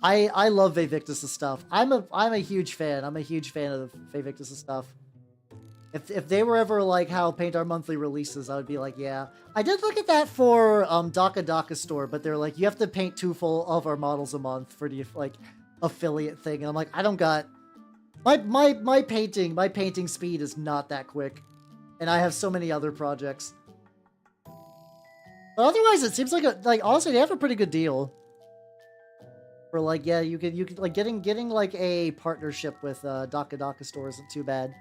Speaker 1: I love Vtuber's stuff. I'm a huge fan. I'm a huge fan of Vtuber's stuff. If they were ever like how Paint Our Monthly releases, I would be like, yeah. I did look at that for Daka Store, but they're like, you have to paint 2 full of our models a month for the like affiliate thing. And I'm like, I don't got my painting speed is not that quick. And I have so many other projects. But otherwise it seems like honestly they have a pretty good deal. For like, yeah, you could like getting like a partnership with Daka Store isn't too bad.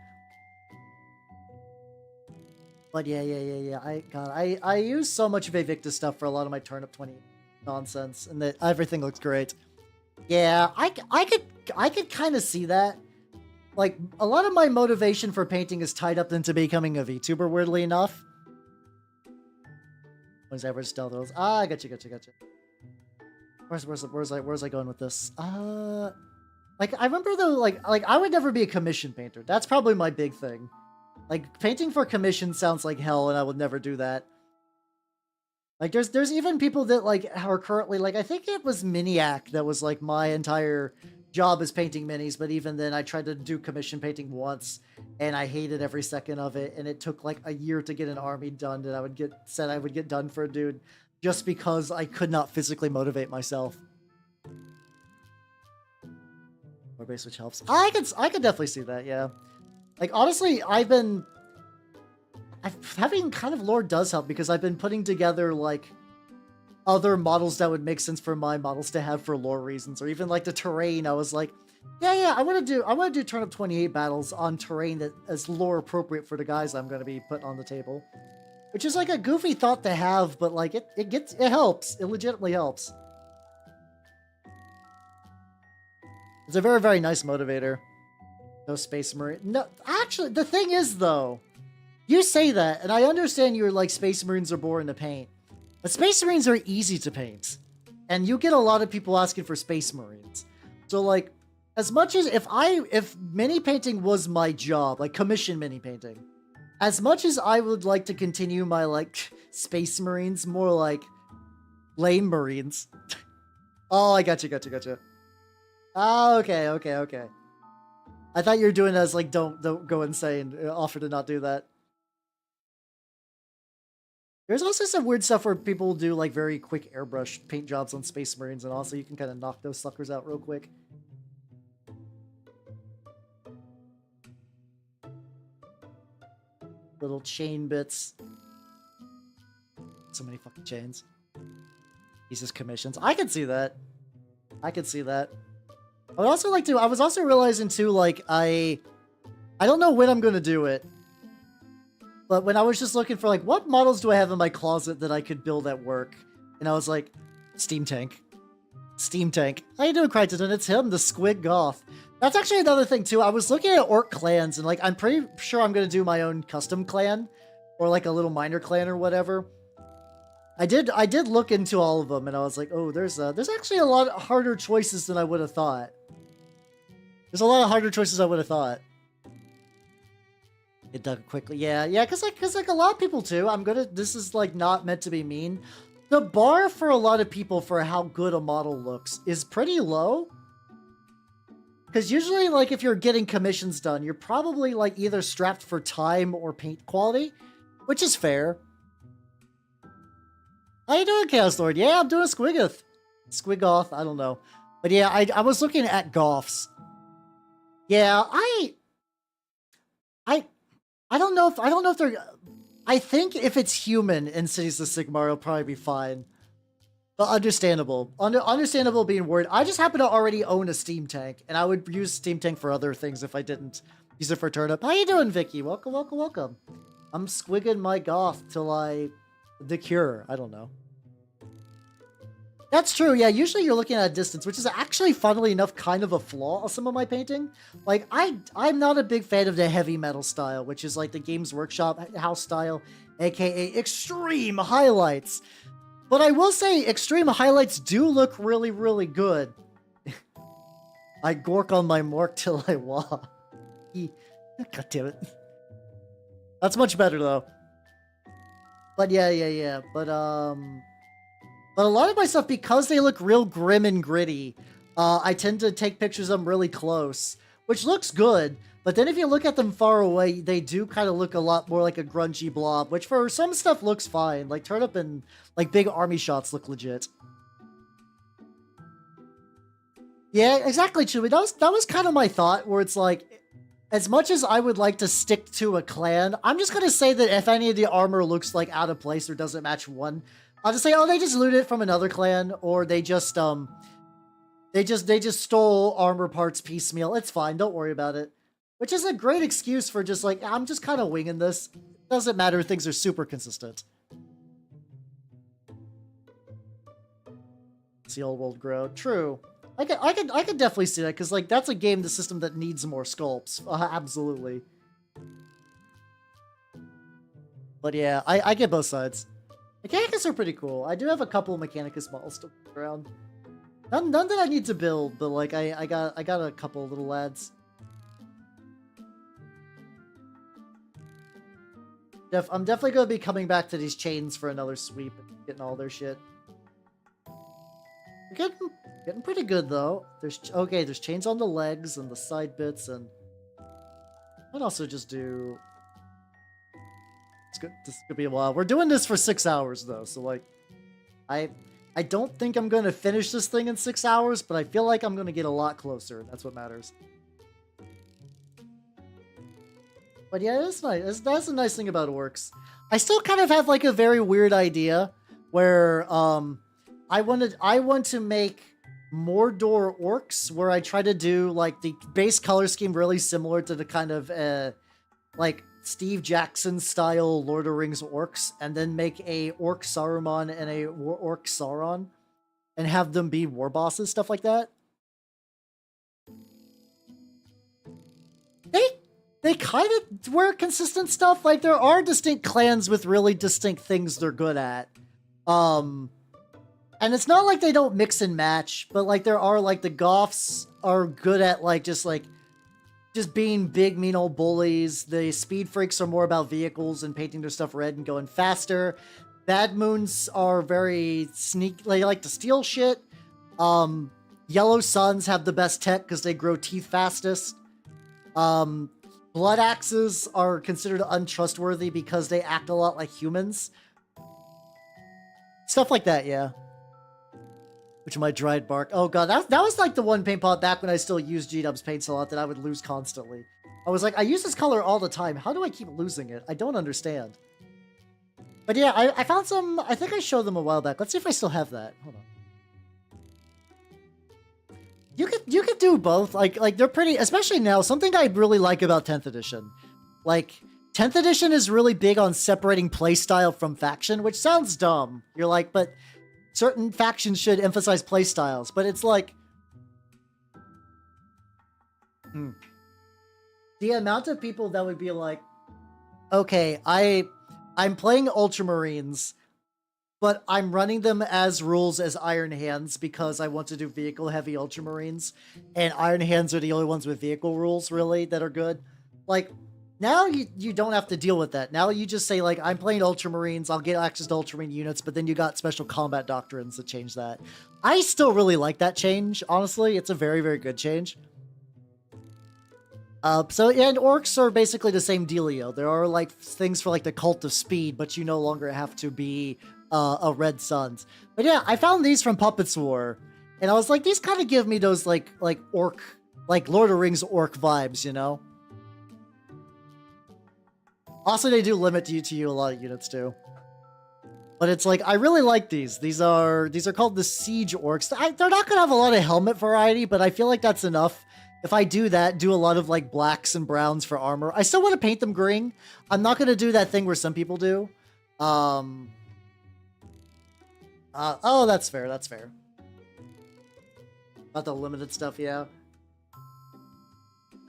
Speaker 1: But yeah. I use so much Vtuber stuff for a lot of my Turnip 20 nonsense, and that everything looks great. Yeah, I could kind of see that. Like, a lot of my motivation for painting is tied up into becoming a VTuber, weirdly enough. When's ever stealth those? Ah, gotcha. Where's I going with this? Like, I remember though, like I would never be a commission painter. That's probably my big thing. Like, painting for commission sounds like hell, and I would never do that. Like, there's even people that, like, are currently, like, I think it was Miniac that was, like, my entire job is painting minis, but even then, I tried to do commission painting once, and I hated every second of it, and it took, like, a year to get an army done that I would get done for a dude, just because I could not physically motivate myself. More base, which helps. I could definitely see that, yeah. Like, honestly, having kind of lore does help, because I've been putting together, like, other models that would make sense for my models to have for lore reasons, or even, like, the terrain. I was like, yeah, I want to do Turnip 28 battles on terrain that is lore appropriate for the guys I'm going to be putting on the table. Which is, like, a goofy thought to have, but, like, it helps. It legitimately helps. It's a very, very nice motivator. No Space Marine. No, actually, the thing is, though, you say that, and I understand you're like, Space Marines are boring to paint. But Space Marines are easy to paint. And you get a lot of people asking for Space Marines. So, like, as much as if mini painting was my job, like commission mini painting, as much as I would like to continue my, like, Space Marines, more like lame Marines. Oh, I gotcha. Ah, okay. I thought you were doing it as, like, don't go insane. Offer to not do that. There's also some weird stuff where people do, like, very quick airbrush paint jobs on Space Marines, and also you can kind of knock those suckers out real quick. Little chain bits. So many fucking chains. Jesus commissions. I can see that. I would also like to, I was also realizing too, like, I don't know when I'm going to do it, but when I was just looking for, like, what models do I have in my closet that I could build at work? And I was like, Steam Tank. How you doing, Crichton? It's him, the Squiggoth. That's actually another thing too. I was looking at Orc clans, and, like, I'm pretty sure I'm going to do my own custom clan, or, like, a little minor clan or whatever. I did look into all of them, and I was like, oh, there's actually a lot of harder choices than I would have thought. It dug quickly. Yeah, cause like a lot of people too. This is, like, not meant to be mean. The bar for a lot of people for how good a model looks is pretty low. Cause usually, like, if you're getting commissions done, you're probably, like, either strapped for time or paint quality, which is fair. How you doing, Chaos Lord? Yeah, I'm doing Squiggoth, I don't know. But yeah, I was looking at Goths. Yeah, I don't know if they're, I think if it's human in Cities of Sigmar, it'll probably be fine. But understandable. Understandable being worried. I just happen to already own a Steam Tank, and I would use Steam Tank for other things if I didn't use it for Turnip. How you doing, Vicky? Welcome. I'm squigging my goth till the cure. I don't know. That's true, yeah. Usually you're looking at a distance, which is actually, funnily enough, kind of a flaw of some of my painting. Like, I'm not a big fan of the heavy metal style, which is like the Games Workshop house style, aka extreme highlights. But I will say, extreme highlights do look really, really good. I gork on my mark till I walk. God damn it. That's much better, though. But yeah. But a lot of my stuff, because they look real grim and gritty, I tend to take pictures of them really close, which looks good. But then if you look at them far away, they do kind of look a lot more like a grungy blob, which for some stuff looks fine. Like Turnip and like big army shots look legit. Yeah, exactly, Chewie. That was kind of my thought, where it's like, as much as I would like to stick to a clan, I'm just gonna say that if any of the armor looks like out of place or doesn't match one, I'll just say, oh, they just looted it from another clan, or they just stole armor parts piecemeal. It's fine, don't worry about it. Which is a great excuse for just like, I'm just kind of winging this. Doesn't matter if things are super consistent. See old world grow. True. I could definitely see that, because like that's a game, the system that needs more sculpts. Absolutely. But yeah, I get both sides. Mechanicus are pretty cool. I do have a couple of Mechanicus models to put around. None that I need to build, but like I got a couple of little lads. I'm definitely gonna be coming back to these chains for another sweep and getting all their shit. We're getting pretty good though. There's chains on the legs and the side bits, and I'd also just do. It's good. This could be a while. We're doing this for 6 hours though, so like, I don't think I'm gonna finish this thing in 6 hours, but I feel like I'm gonna get a lot closer. That's what matters. But yeah, it's nice. That's a nice thing about Orks. I still kind of have like a very weird idea where I want to make Mordor Orks, where I try to do like the base color scheme really similar to the kind of like Steve Jackson style Lord of the Rings Orks, and then make a Orc Saruman and a Orc Sauron, and have them be war bosses, stuff like that. They kind of were consistent stuff. Like, there are distinct clans with really distinct things they're good at. And it's not like they don't mix and match, but like there are like the Goths are good at like just being big, mean old bullies. The Speed Freaks are more about vehicles and painting their stuff red and going faster. Bad Moons are very sneaky. They like to steal shit. Yellow Suns have the best tech because they grow teeth fastest. Blood Axes are considered untrustworthy because they act a lot like humans. Stuff like that, yeah. Which of my dried bark. Oh god, that was like the one paint pot back when I still used G-Dub's paints a lot that I would lose constantly. I was like, I use this color all the time. How do I keep losing it? I don't understand. But yeah, I found some. I think I showed them a while back. Let's see if I still have that. Hold on. You could do both. Like they're pretty, especially now. Something I really like about 10th edition, like 10th edition is really big on separating playstyle from faction, which sounds dumb. You're like, but certain factions should emphasize playstyles. But it's like, the amount of people that would be like, okay, I'm playing Ultramarines, but I'm running them as rules as Iron Hands because I want to do vehicle-heavy Ultramarines, and Iron Hands are the only ones with vehicle rules, really, that are good. Like, now you don't have to deal with that. Now you just say, like, I'm playing Ultramarines, I'll get access to Ultramarine units, but then you got special combat doctrines that change that. I still really like that change, honestly. It's a very, very good change. So, and Orcs are basically the same dealio. There are, like, things for, like, the Cult of Speed, but you no longer have to be a Red Suns. But yeah, I found these from Puppets War, and I was like, these kind of give me those, like Orc, like Lord of the Rings Orc vibes, you know? Also, they do limit you a lot of units, too. But it's like, I really like these. These are called the Siege Orcs. They're not gonna have a lot of helmet variety, but I feel like that's enough. If I do that, do a lot of like blacks and browns for armor. I still want to paint them green. I'm not going to do that thing where some people do. Oh, that's fair. That's fair. About the limited stuff, yeah.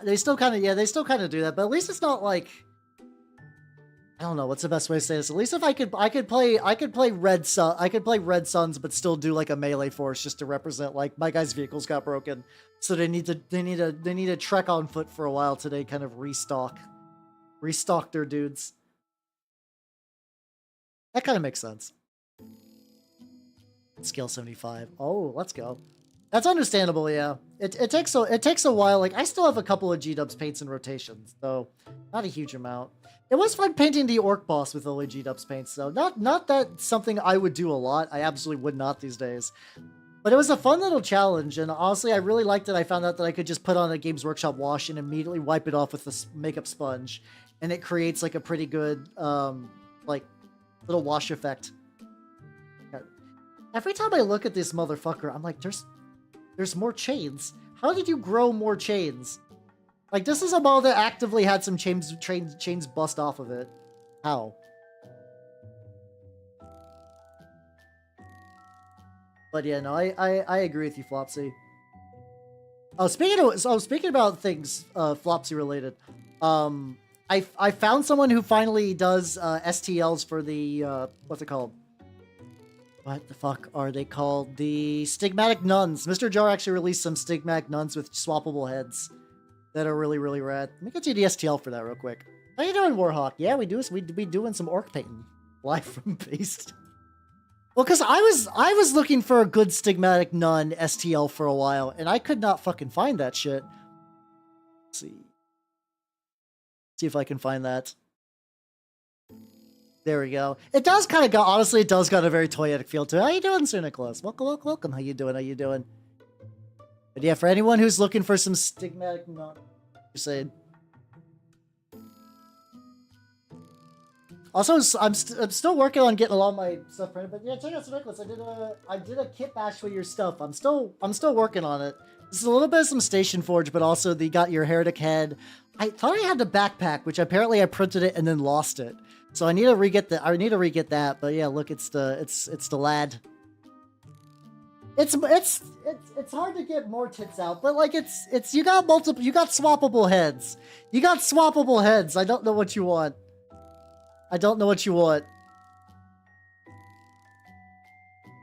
Speaker 1: They still kind of, they still kind of do that, but at least it's not like, I don't know what's the best way to say this. At least if I could play Red Suns, but still do like a melee force just to represent like my guy's vehicles got broken, so they need to trek on foot for a while till they kind of restock their dudes. That kind of makes sense. Skill 75. Oh, let's go. That's understandable, yeah. It takes a while. Like, I still have a couple of G-dubs paints in rotations, though not a huge amount. It was fun painting the Orc boss with only G-dubs paints, though. Not that something I would do a lot. I absolutely would not these days. But it was a fun little challenge, and honestly, I really liked it. I found out that I could just put on a Games Workshop wash and immediately wipe it off with a makeup sponge, and it creates like a pretty good like little wash effect. Every time I look at this motherfucker, I'm like, there's more chains. How did you grow more chains? Like, this is a model that actively had some chains bust off of it. How? But yeah, no, I agree with you, Flopsy. Oh, speaking about things Flopsy related, I found someone who finally does STLs for the what's it called? What the fuck are they called? The Stigmatic Nuns. Mr. Jar actually released some Stigmatic Nuns with swappable heads that are really, really rad. Let me get you the STL for that real quick. How you doing, Warhawk? Yeah, we be doing some orc painting live from Beast. Well, because I was looking for a good Stigmatic Nun STL for a while, and I could not fucking find that shit. Let's see if I can find that. There we go. It does kind of go, honestly, it does got a very toyetic feel to it. How you doing, Sir Nicholas? Welcome. How you doing? But yeah, for anyone who's looking for some Stigmatic Nun, you're saying. Also, I'm still working on getting a lot of my stuff printed, but yeah, check out Sir Nicholas. I did a kit bash with your stuff. I'm still working on it. This is a little bit of some Station Forge, but also they got your Heretic head. I thought I had the backpack, which apparently I printed it and then lost it. So I need to re-get that. But yeah, look, it's the lad. It's hard to get more tits out, but like it's you got swappable heads. I don't know what you want.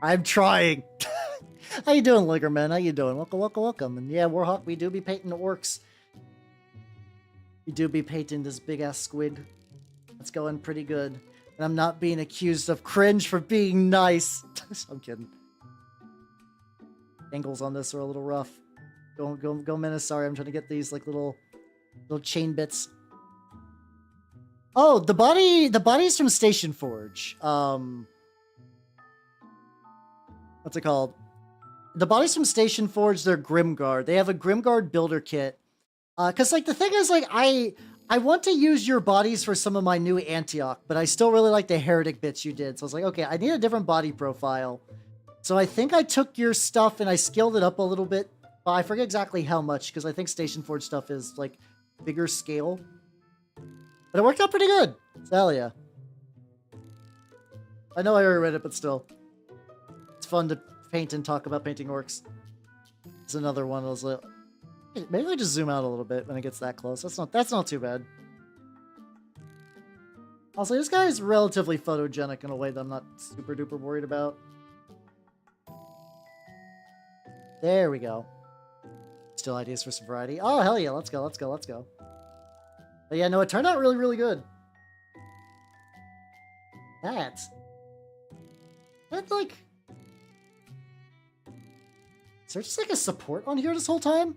Speaker 1: I'm trying. How you doing, Liggerman? How you doing? Welcome. And yeah, Warhawk, we do be painting the orcs. We do be painting this big-ass squig. It's going pretty good. And I'm not being accused of cringe for being nice. I'm kidding. Angles on this are a little rough. Go Menace. Sorry, I'm trying to get these like little chain bits. Oh, the body's from Station Forge. What's it called? The body's from Station Forge. They're Grimguard. They have a Grimguard builder kit. Cause like the thing is like I want to use your bodies for some of my new Antioch, but I still really like the Heretic bits you did. So I was like, okay, I need a different body profile. So I think I took your stuff and I scaled it up a little bit. But I forget exactly how much, because I think Station Forge stuff is like bigger scale. But it worked out pretty good. So hell yeah. I know I already read it, but still. It's fun to paint and talk about painting orcs. It's another one of those little... Maybe I just zoom out a little bit when it gets that close. That's not too bad. Also, this guy is relatively photogenic in a way that I'm not super duper worried about. There we go. Still ideas for some variety. Oh, hell yeah. Let's go. But yeah, no, it turned out really, really good. That's like... Is there just like a support on here this whole time?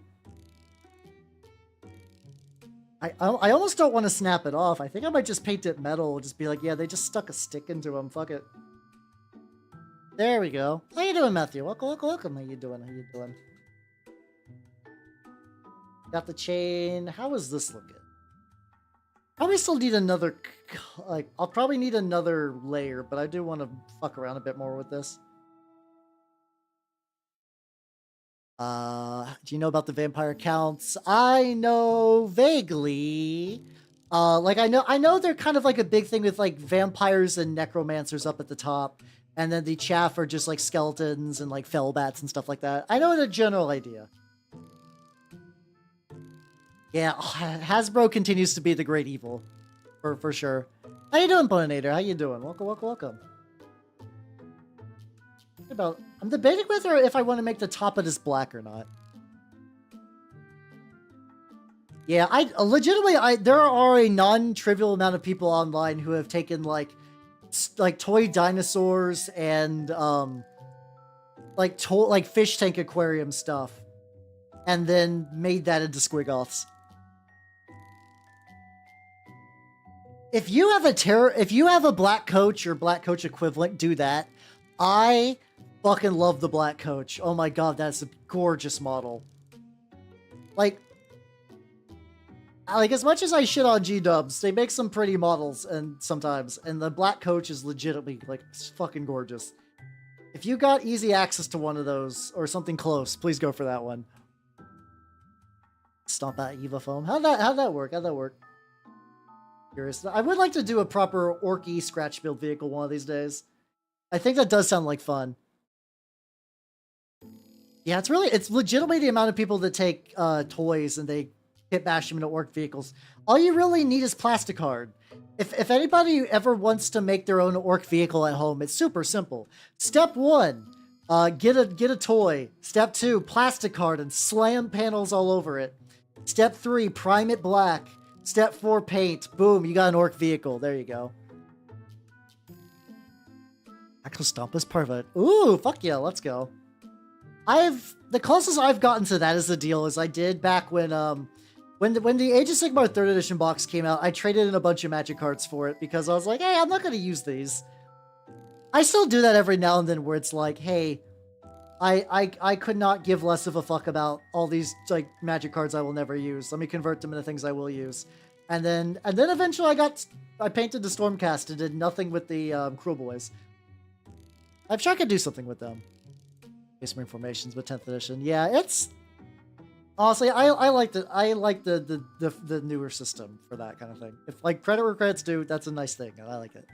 Speaker 1: I almost don't want to snap it off. I think I might just paint it metal. Just be like, yeah, they just stuck a stick into them. Fuck it. There we go. How you doing, Matthew? Welcome. How you doing? Got the chain. How is this looking? Probably still need another... Like, I'll probably need another layer, but I do want to fuck around a bit more with this. Do you know about the vampire counts? I know vaguely. Like I know they're kind of like a big thing with like vampires and necromancers up at the top. and then the chaff are just like skeletons and like fell bats and stuff like that. I know the general idea. Yeah, Hasbro continues to be the great evil, for sure. How you doing, Boninator? How you doing? Welcome, welcome, welcome. I'm debating whether if I want to make the top of this black or not. Yeah, there are a non-trivial amount of people online who have taken like toy dinosaurs and like fish tank aquarium stuff, and then made that into Squiggoths. If you have a black coach or black coach equivalent, do that. I fucking love the black coach. Oh my god, that's a gorgeous model. Like as much as I shit on G-dubs, they make some pretty models and sometimes, and the black coach is legitimately like fucking gorgeous. If you got easy access to one of those or something close, please go for that one. Stomp out Eva foam. How'd that work? Curious. I would like to do a proper Orky scratch build vehicle one of these days. I think that does sound like fun. Yeah, it's legitimately the amount of people that take toys and they hit bash them into Ork vehicles. All you really need is plasticard. If anybody ever wants to make their own Ork vehicle at home, it's super simple. Step 1, get a toy. Step 2, plasticard and slam panels all over it. Step 3, prime it black. Step 4, paint. Boom, you got an Ork vehicle. There you go. Axel Stomp is part of it. Ooh, fuck yeah, let's go. The closest I've gotten to that as a deal as I did back when the Age of Sigmar 3rd edition box came out. I traded in a bunch of magic cards for it because I was like, hey, I'm not going to use these. I still do that every now and then where it's like, hey, I could not give less of a fuck about all these like magic cards I will never use. Let me convert them into things I will use. And then eventually I painted the Stormcast and did nothing with the Cruel Boys. I'm sure I could do something with them. Space Marine Formations with 10th edition. Yeah, it's honestly I like the newer system for that kind of thing. If like credit where credit's due, that's a nice thing. I like it.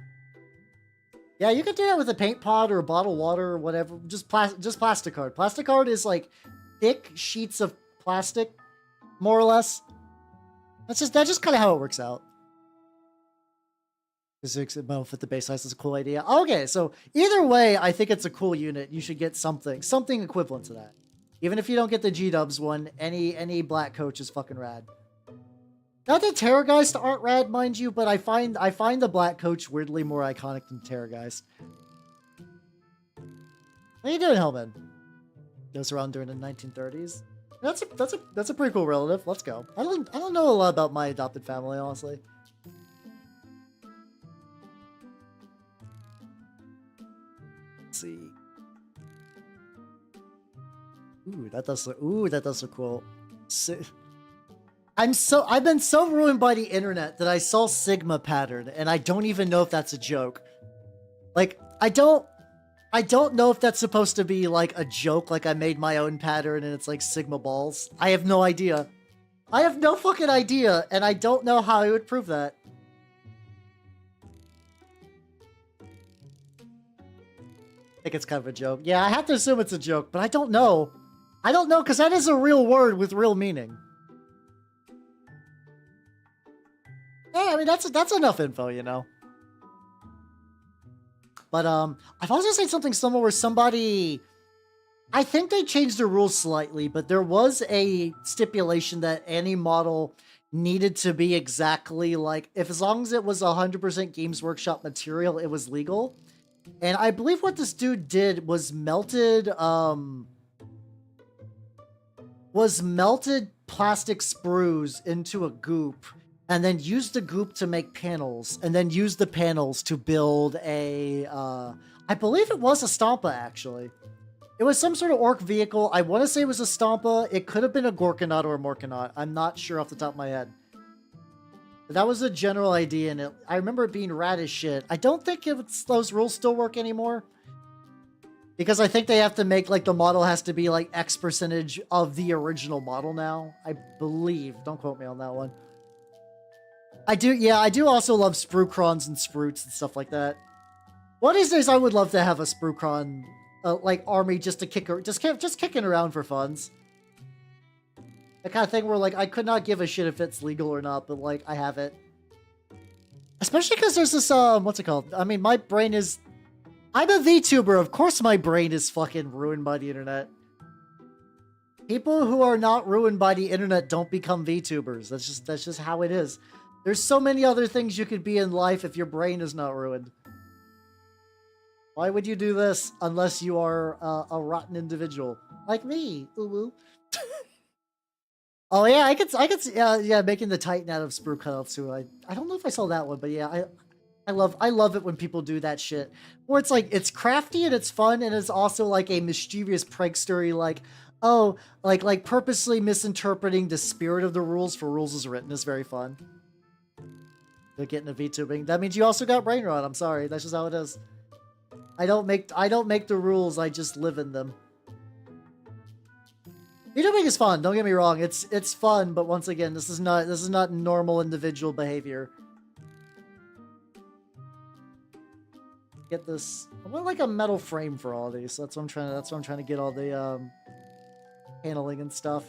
Speaker 1: Yeah, you could do that with a paint pot or a bottle of water or whatever. Just plasticard. Plasticard is like thick sheets of plastic, more or less. That's just kind of how it works out. Physics metal fit the base size is a cool idea. Okay, so either way, I think it's a cool unit. You should get something equivalent to that. Even if you don't get the G-dubs one, any black coach is fucking rad. Not that Terrorgeist aren't rad, mind you, but I find the black coach weirdly more iconic than Terrorgeist. How you doing, Hellman? Goes around during the 1930s. That's a pretty cool relative. Let's go. I don't know a lot about my adopted family, honestly. Let's see. Ooh, that does look cool. I've been so ruined by the internet that I saw Sigma pattern and I don't even know if that's a joke. Like, I don't know if that's supposed to be like a joke, like I made my own pattern and it's like Sigma balls. I have no idea. I have no fucking idea, and I don't know how I would prove that. I think it's kind of a joke. Yeah, I have to assume it's a joke, but I don't know. I don't know, because that is a real word with real meaning. Yeah, I mean, that's enough info, you know? But, I've also seen something similar where somebody... I think they changed the rules slightly, but there was a stipulation that any model needed to be exactly like... as long as it was 100% Games Workshop material, it was legal. And I believe what this dude did was melted plastic sprues into a goop, and then used the goop to make panels, and then used the panels to build a, I believe it was a Stompa, actually. It was some sort of Ork vehicle. I want to say it was a Stompa. It could have been a Gorkanaut or a Morkanaut. I'm not sure off the top of my head. But that was the general idea, and I remember it being rad as shit. I don't think those rules still work anymore. Because I think they have to make, like, the model has to be, like, X percentage of the original model now. I believe. Don't quote me on that one. I do also love Sprucrons and Sprutes and stuff like that. One of these days, I would love to have a Sprucron, like, army just to just kicking around for funs. The kind of thing where, like, I could not give a shit if it's legal or not, but, like, I have it. Especially because there's this, what's it called? I mean, my brain is... I'm a VTuber. Of course my brain is fucking ruined by the internet. People who are not ruined by the internet don't become VTubers. That's just how it is. There's so many other things you could be in life if your brain is not ruined. Why would you do this unless you are a rotten individual like me? Ooh. Oh yeah, I could yeah, making the Titan out of sprue cutouts too. I don't know if I saw that one, but yeah, I love it when people do that shit. Where it's like it's crafty and it's fun and it's also like a mischievous prankstery, like, oh, like purposely misinterpreting the spirit of the rules for rules as written is very fun. They're getting a VTubing. That means you also got brain rot. I'm sorry, that's just how it is. I don't make the rules, I just live in them. VTubing is fun, don't get me wrong. It's fun, but once again, this is not normal individual behavior. Get this. I want like a metal frame for all these. So that's what I'm trying to get all the paneling and stuff.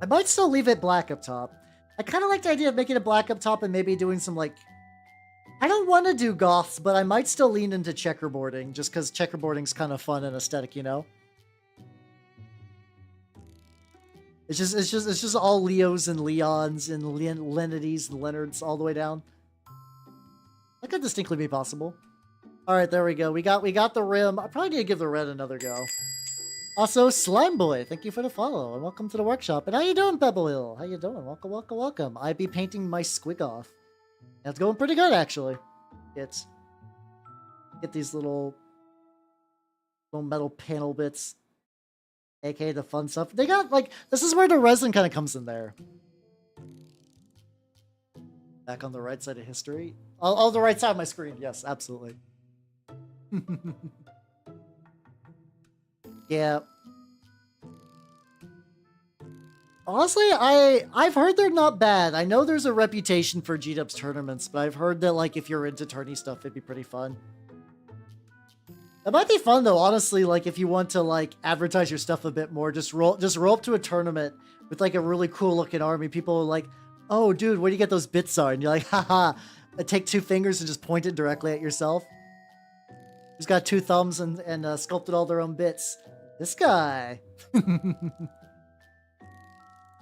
Speaker 1: I might still leave it black up top. I kind of like the idea of making it black up top and maybe doing some like... I don't want to do goths, but I might still lean into checkerboarding just because checkerboarding's kind of fun and aesthetic, you know? It's just all Leos and Leons and Lennities and Leonards all the way down. That could distinctly be possible. All right, there we go. We got the rim. I probably need to give the red another go. Also, Slime Boy, thank you for the follow and welcome to the workshop. And how you doing, Pebble Hill? How you doing? Welcome, welcome, welcome. I be painting my Squiggoth. That's going pretty good, actually. Get these little metal panel bits. AKA the fun stuff. They got, like, this is where the resin kind of comes in there. Back on the right side of history. Oh, the right side of my screen. Yes, absolutely. Yeah. Honestly, I've heard they're not bad. I know there's a reputation for G-Dubs tournaments, but I've heard that, like, if you're into tourney stuff, it'd be pretty fun. It might be fun though, honestly, like if you want to like advertise your stuff a bit more, just roll up to a tournament with like a really cool looking army. People are like, oh dude, where do you get those bits are? And you're like, haha, take 2 fingers and just point it directly at yourself. Who's got 2 thumbs and sculpted all their own bits? This guy.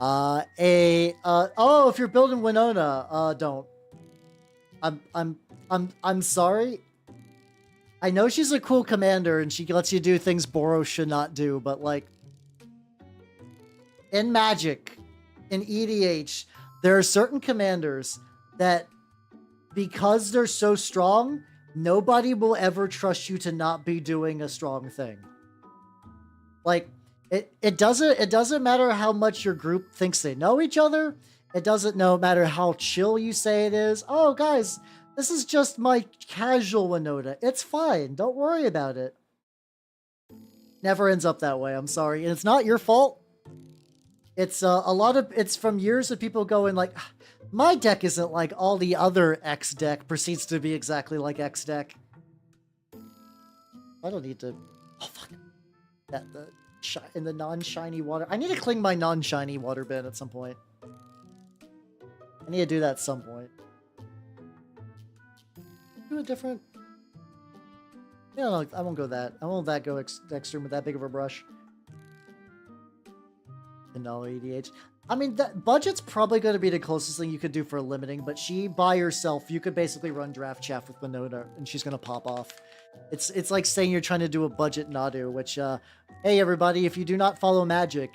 Speaker 1: Oh, if you're building Winona, don't. I'm sorry. I know she's a cool commander and she lets you do things Boros should not do, but like in Magic, in EDH, there are certain commanders that because they're so strong, nobody will ever trust you to not be doing a strong thing. Like it doesn't matter how much your group thinks they know each other. It doesn't matter how chill you say it is. Oh guys, this is just my casual Winota. It's fine. Don't worry about it. Never ends up that way. I'm sorry. And it's not your fault. It's it's from years of people going like, my deck isn't like all the other X deck proceeds to be exactly like X deck. I don't need to... Oh, fuck. In the non-shiny water. I need to clean my non-shiny water bin at some point. I need to do that at some point. Do a different... Yeah, no, I won't go that. I won't go extreme with that big of a brush. And no EDH. I mean, that budget's probably going to be the closest thing you could do for limiting, but she, by herself, you could basically run Draft Chaff with Winona, and she's going to pop off. It's like saying you're trying to do a budget Nadu, which, hey, everybody, if you do not follow Magic,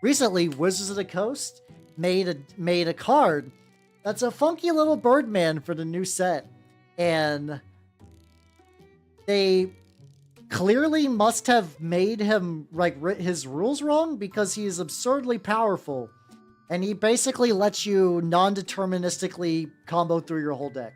Speaker 1: recently, Wizards of the Coast made a card that's a funky little Birdman for the new set. And they clearly must have made him like his rules wrong because he is absurdly powerful. And he basically lets you non-deterministically combo through your whole deck.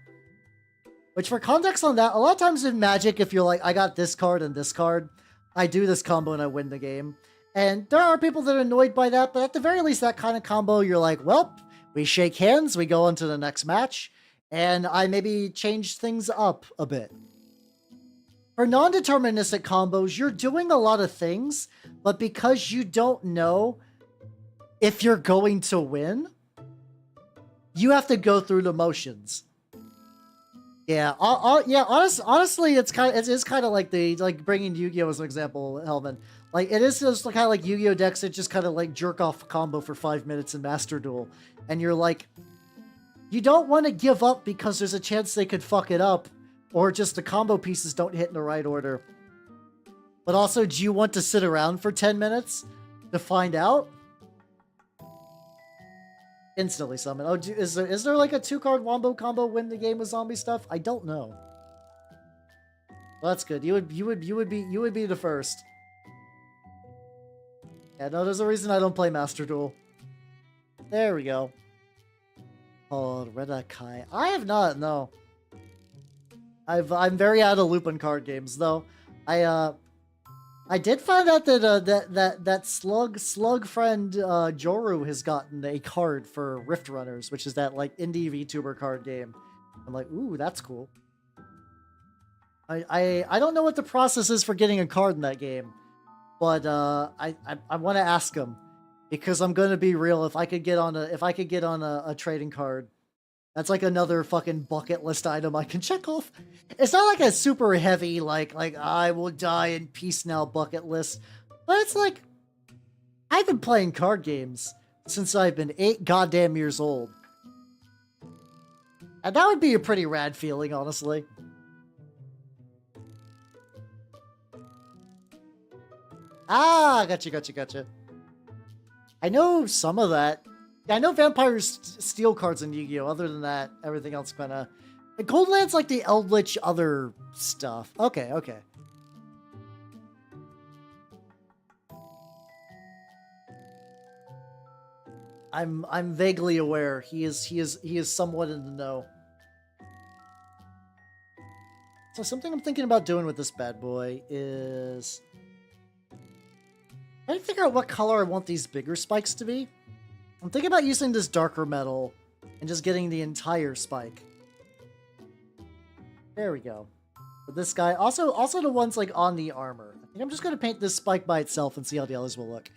Speaker 1: Which for context on that, a lot of times in Magic, if you're like, I got this card and this card, I do this combo and I win the game. And there are people that are annoyed by that, but at the very least, that kind of combo, you're like, well, we shake hands, we go on to the next match. and I maybe changed things up a bit. For non-deterministic combos, you're doing a lot of things, but because you don't know if you're going to win, you have to go through the motions. Yeah, honestly, it's kind of like bringing Yu-Gi-Oh as an example, Helman. Like it is just kind of like Yu-Gi-Oh decks that just kind of like jerk off combo for 5 minutes in Master Duel, and you're like, you don't want to give up because there's a chance they could fuck it up, or just the combo pieces don't hit in the right order. But also, do you want to sit around for 10 minutes to find out? Instantly summon. Oh, is there like a 2-card wombo combo win the game with zombie stuff? I don't know. Well, that's good. You would be the first. Yeah, no, there's a reason I don't play Master Duel. There we go. Oh, Redakai. I have not, no. I'm very out of loop on card games though. I did find out that that slug friend Joru has gotten a card for Rift Runners, which is that like indie VTuber card game. I'm like, ooh, that's cool. I don't know what the process is for getting a card in that game, but I want to ask him, because I'm gonna be real. If I could get on a trading card, that's like another fucking bucket list item I can check off. It's not like a super heavy, like I will die in peace now bucket list. But it's like, I've been playing card games since I've been 8 goddamn years old. And that would be a pretty rad feeling, honestly. Ah, gotcha. I know some of that. Yeah, I know vampires steal cards in Yu-Gi-Oh! Other than that, everything else kind of... Goldland's like the Eldritch other stuff. Okay. I'm vaguely aware. He is somewhat in the know. So something I'm thinking about doing with this bad boy is... I need to figure out what color I want these bigger spikes to be. I'm thinking about using this darker metal and just getting the entire spike. There we go. But this guy, also the ones like on the armor. I think I'm just gonna paint this spike by itself and see how the others will look.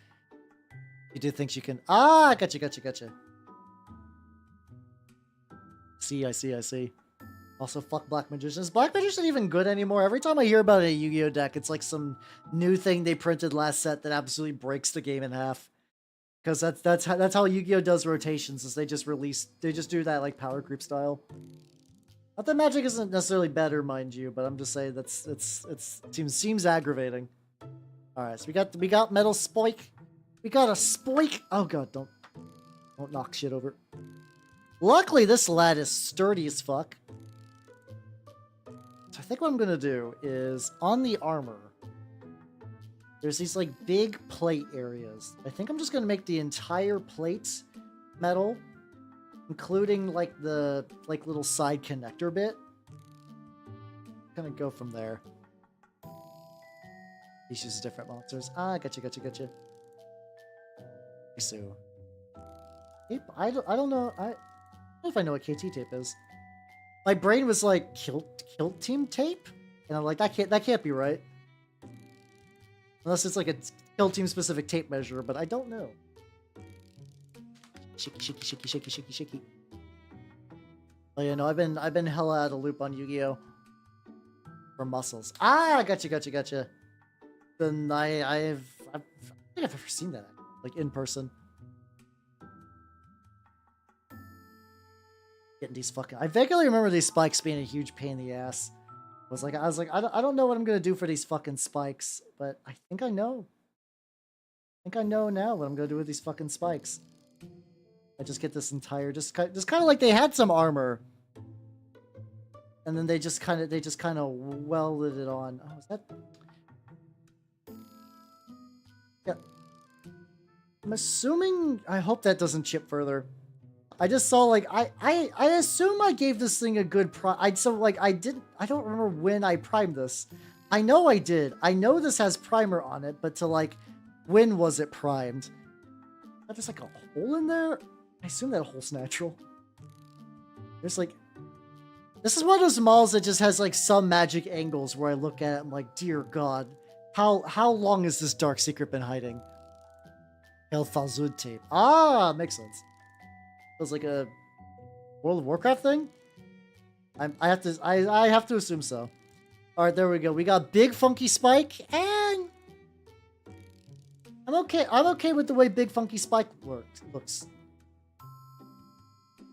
Speaker 1: You do think you can? Ah, gotcha. I see. Also, fuck Black Magician. Is Black Magician even good anymore? Every time I hear about a Yu-Gi-Oh deck, it's like some new thing they printed last set that absolutely breaks the game in half. Because that's how Yu-Gi-Oh does rotations, is they just do that like power creep style. Not that Magic isn't necessarily better, mind you, but I'm just saying it seems aggravating. All right, so we got metal spike. We got a spike. Oh god, don't knock shit over. Luckily, this lad is sturdy as fuck. So I think what I'm gonna do is on the armor, there's these like big plate areas. I think I'm just gonna make the entire plate metal, including like the little side connector bit. Gonna go from there. These use different monsters. Ah, gotcha. So, tape? I don't know. I don't know if I know what KT tape is. My brain was like kilt team tape, and I'm like, that can't be right. Unless it's like a kill team specific tape measure, but I don't know. Shaky. Oh yeah, no, I've been hella out of loop on Yu-Gi-Oh! For muscles. Ah, gotcha. Then I think I've ever seen that, like in person. Getting these fucking... I vaguely remember these spikes being a huge pain in the ass. I was like, I don't know what I'm gonna do for these fucking spikes, but I think I know. I think I know now what I'm gonna do with these fucking spikes. I just get this entire, just kind of like they had some armor, and then they just kind of welded it on. Oh, is that? Yeah. I'm assuming. I hope that doesn't chip further. I just saw like I assume I gave this thing a good I don't remember when I primed this. I know I did. I know this has primer on it, but to like, when was it primed? There's like a hole in there. I assume that hole's natural. There's like, This is one of those malls that just has like some magic angles where I look at it, I'm like, dear God, how long has this dark secret been hiding? El Fazud tape. Ah, makes sense. It was like a World of Warcraft thing? I have to assume so. Alright, there we go. We got Big Funky Spike, and I'm okay with the way Big Funky Spike looks. In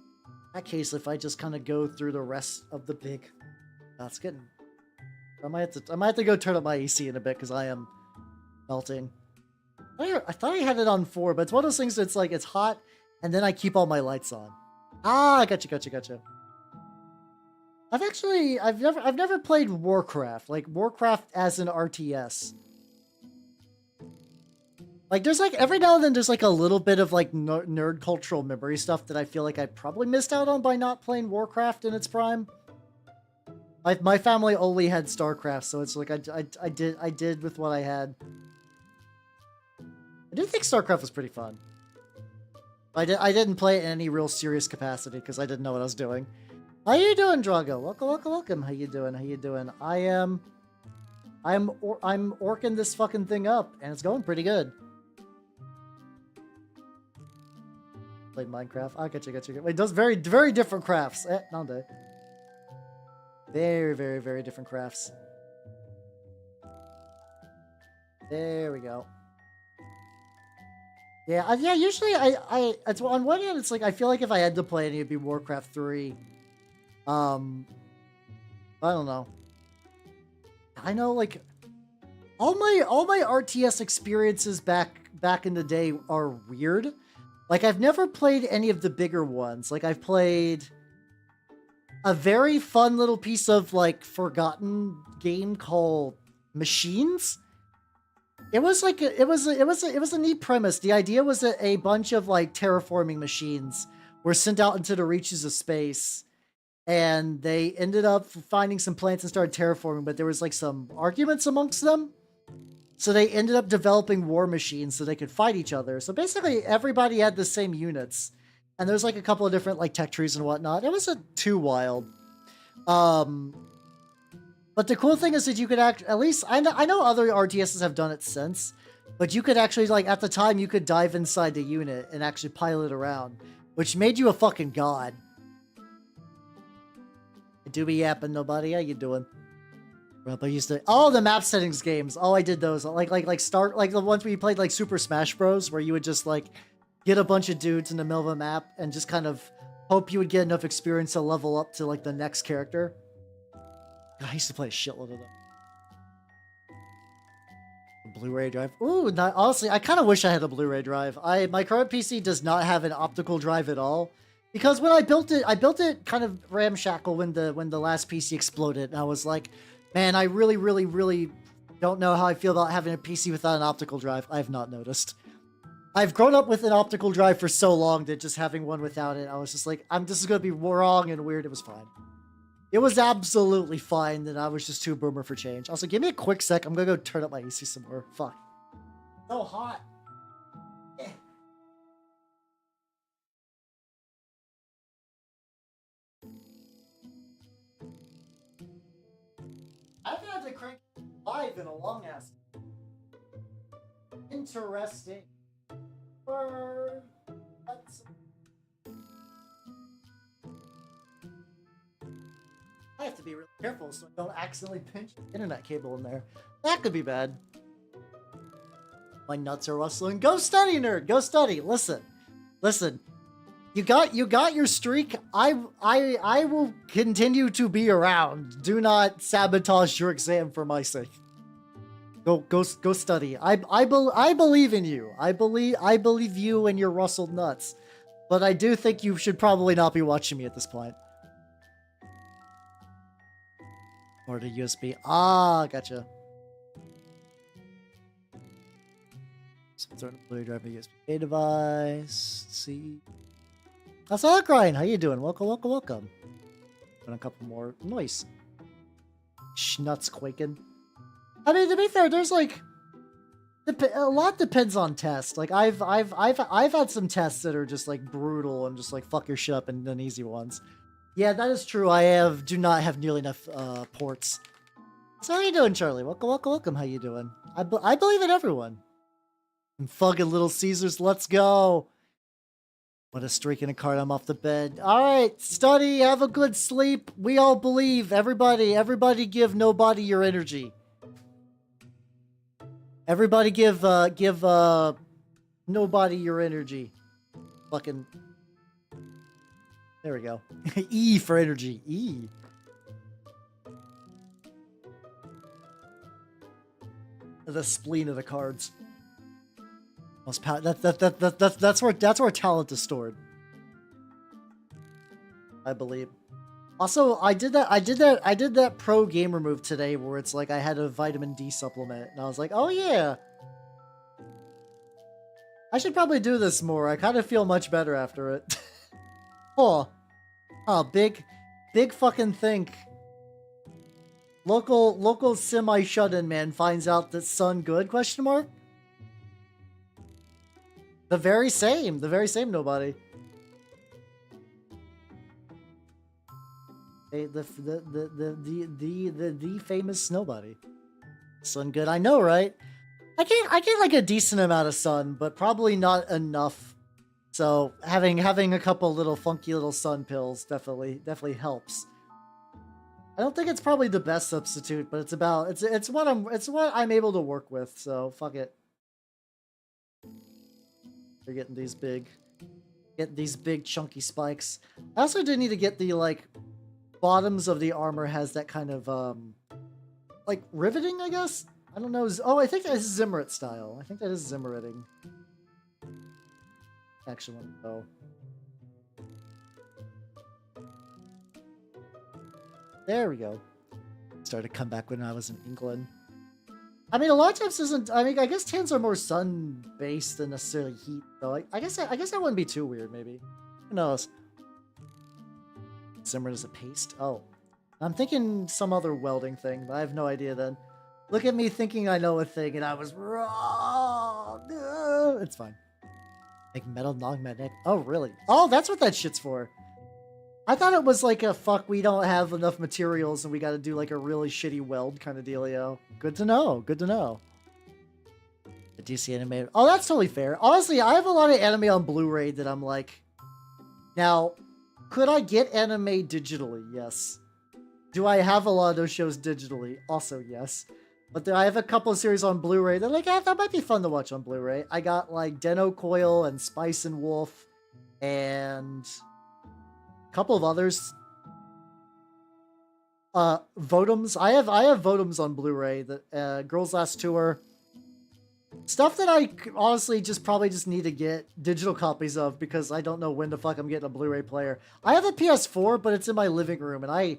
Speaker 1: that case, if I just kind of go through the rest of the big, that's getting. I might have to go turn up my AC in a bit because I am melting. I thought I had it on 4, but it's one of those things that's like it's hot, and then I keep all my lights on. Ah, gotcha. I've never played Warcraft, like Warcraft as an RTS. Like, there's like, every now and then there's like a little bit of like nerd cultural memory stuff that I feel like I probably missed out on by not playing Warcraft in its prime. My family only had StarCraft, so it's like I did with what I had. I did think StarCraft was pretty fun. I didn't play it in any real serious capacity because I didn't know what I was doing. How you doing, Drago? Welcome. How you doing? I'm orking this fucking thing up, and it's going pretty good. Played Minecraft. I got you. Wait, those very different crafts. No. Very different crafts. There we go. Yeah, usually it's on one hand, it's like, I feel like if I had to play any, it'd be Warcraft 3. I don't know. I know, like, all my RTS experiences back in the day are weird. Like, I've never played any of the bigger ones. Like, I've played a very fun little piece of, like, forgotten game called Machines. It was like it was a neat premise. The idea was that a bunch of like terraforming machines were sent out into the reaches of space, and they ended up finding some planets and started terraforming, but there was like some arguments amongst them. So they ended up developing war machines so they could fight each other. So basically everybody had the same units. And there's like a couple of different like tech trees and whatnot. It wasn't too wild. But the cool thing is that you could at least, I know other RTSs have done it since, but you could actually, like, at the time, you could dive inside the unit and actually pilot around, which made you a fucking god. Do be yapping, nobody. How you doing? I used to, the map settings games. Oh, I did those. Like the ones where you played like Super Smash Bros, where you would just like get a bunch of dudes in the middle of a map and just kind of hope you would get enough experience to level up to like the next character. I used to play a shitload of them. Blu-ray drive. Ooh, honestly, I kind of wish I had a Blu-ray drive. My current PC does not have an optical drive at all. Because when I built it kind of ramshackle when the last PC exploded. And I was like, man, I really don't know how I feel about having a PC without an optical drive. I have not noticed. I've grown up with an optical drive for so long that just having one without it, I was just like, this is going to be wrong and weird. It was fine. It was absolutely fine, and I was just too boomer for change. Also, give me a quick sec. I'm gonna go turn up my AC some more. Fuck. So hot. Yeah. I haven't had to crank live in a long ass. Interesting. I have to be really careful so I don't accidentally pinch the internet cable in there. That could be bad. My nuts are rustling. Go study, nerd. Go study. Listen. You got your streak. I will continue to be around. Do not sabotage your exam for my sake. Go study. I believe in you. I believe you and your rustled nuts. But I do think you should probably not be watching me at this point. Or the USB. Ah, gotcha. So throw the Blu-ray drive, USB device. Let's see. That's all, Ryan. How you doing? Welcome. And a couple more. Nice. Schnuts quaking. I mean, to be fair, there's like a lot depends on test. Like I've had some tests that are just like brutal and just like fuck your shit up and then easy ones. Yeah, that is true. Do not have nearly enough ports. So how you doing, Charlie? Welcome, welcome, welcome. How you doing? I believe in everyone. And fucking Little Caesars, let's go. What a streak in a card. I'm off the bed. All right, study. Have a good sleep. We all believe. Everybody give nobody your energy. Everybody give nobody your energy. Fucking. There we go. E for energy. E. The spleen of the cards. Most power. That's where talent is stored. I believe. Also, I did that pro gamer move today where it's like I had a vitamin D supplement, and I was like, oh yeah. I should probably do this more. I kind of feel much better after it. Oh, big fucking think. Local semi shut-in man finds out that son good? Question mark. The very same nobody. Hey, the famous nobody. Sun good, I know, right? I get like a decent amount of sun, but probably not enough. So having a couple little funky little sun pills definitely helps. I don't think it's probably the best substitute, but it's what I'm able to work with. So fuck it. We're getting these big chunky spikes. I also do need to get the like bottoms of the armor has that kind of like riveting, I guess. I don't know. Oh, I think that is Zimmerit style. I think that is Zimmeriting. Actually, no. There we go. Started to come back when I was in England. I mean, a lot of times isn't. I mean, I guess tans are more sun-based than necessarily heat. So I guess that wouldn't be too weird. Maybe. Who knows? Simmered as a paste. Oh, I'm thinking some other welding thing, but I have no idea. Then, look at me thinking I know a thing, and I was wrong. It's fine. Like metal non-magnetic. Oh, really? Oh, that's what that shit's for. I thought it was like a fuck, we don't have enough materials and we gotta do like a really shitty weld kind of dealio. Good to know. Good to know. The DC animated. Oh, that's totally fair. Honestly, I have a lot of anime on Blu-ray that I'm like... Now, could I get anime digitally? Yes. Do I have a lot of those shows digitally? Also, yes. But I have a couple of series on Blu-ray that like, that might be fun to watch on Blu-ray. I got like Den-O Coil and Spice and Wolf and... couple of others. Votums. I have Votums on Blu-ray. The Girls Last Tour. Stuff that I honestly probably just need to get digital copies of because I don't know when the fuck I'm getting a Blu-ray player. I have a PS4, but it's in my living room, and I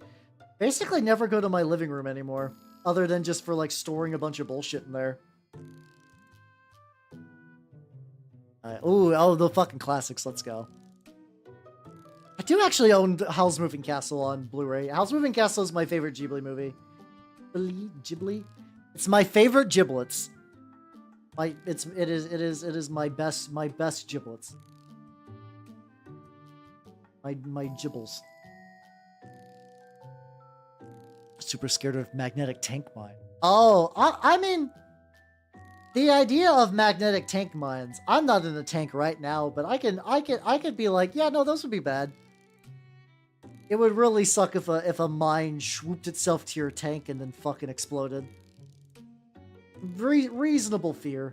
Speaker 1: basically never go to my living room anymore, other than just for like storing a bunch of bullshit in there. Oh, the fucking classics. Let's go. I do actually own Howl's Moving Castle on Blu-ray. Howl's Moving Castle is my favorite Ghibli movie. Ghibli? It's my favorite giblets. It is my best giblets. My gibbles. Super scared of magnetic tank mine. Oh, I mean, the idea of magnetic tank mines. I'm not in a tank right now, but I could be like, yeah, no, those would be bad. It would really suck if a mine swooped itself to your tank and then fucking exploded. Reasonable fear.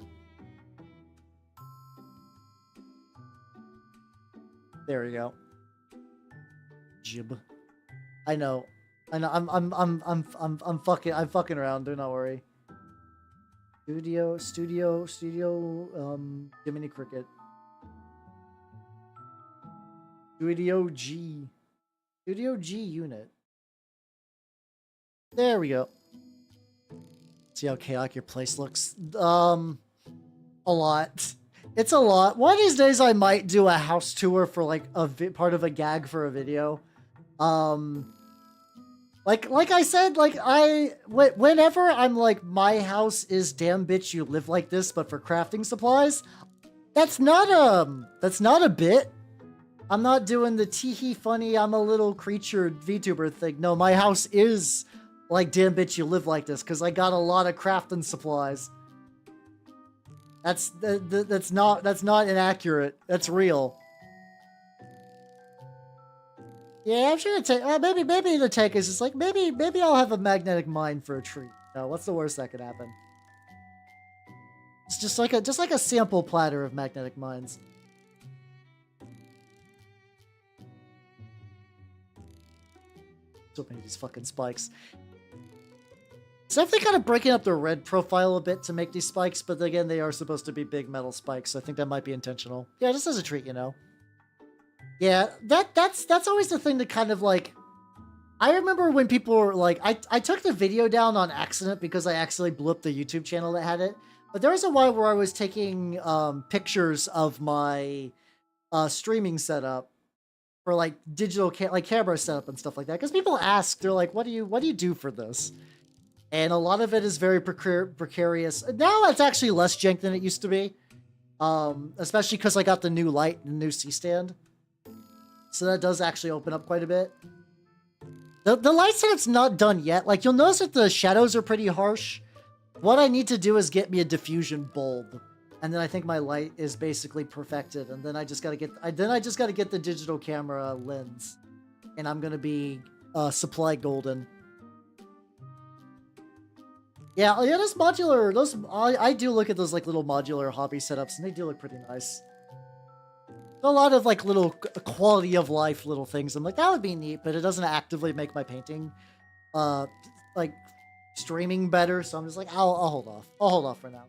Speaker 1: There we go. Jib. I know. I'm fucking around. Do not worry. Studio. Jiminy Cricket. Studio G unit. There we go. See how chaotic your place looks? A lot. It's a lot. One of these days I might do a house tour for like part of a gag for a video. Like I said, like whenever I'm like, my house is damn bitch, you live like this, but for crafting supplies, that's not a bit. I'm not doing the teehee funny, I'm a little creature VTuber thing. No, my house is like, damn bitch, you live like this, because I got a lot of crafting supplies. That's not inaccurate. That's real. Yeah, I'm sure maybe the take is just like maybe I'll have a magnetic mine for a treat. No, what's the worst that could happen? It's just like a sample platter of magnetic mines. So many of these fucking spikes. So if they kind of breaking up the red profile a bit to make these spikes, but again, they are supposed to be big metal spikes, so I think that might be intentional. Yeah, just as a treat, you know. Yeah, that's always the thing that kind of like... I remember when people were like... I took the video down on accident because I accidentally blew up the YouTube channel that had it. But there was a while where I was taking pictures of my streaming setup for like digital camera setup and stuff like that. Because people ask, they're like, what do you do for this? And a lot of it is very precarious. Now it's actually less jank than it used to be. Especially because I got the new light and the new C-stand. So that does actually open up quite a bit. The light setup's not done yet. Like, you'll notice that the shadows are pretty harsh. What I need to do is get me a diffusion bulb. And then I think my light is basically perfected. And then I just gotta get the digital camera lens. And I'm gonna be supply golden. Yeah, those modular, I do look at those like little modular hobby setups, and they do look pretty nice. A lot of like little quality of life little things. I'm like, that would be neat, but it doesn't actively make my painting like streaming better. So I'm just like, I'll hold off. I'll hold off for now.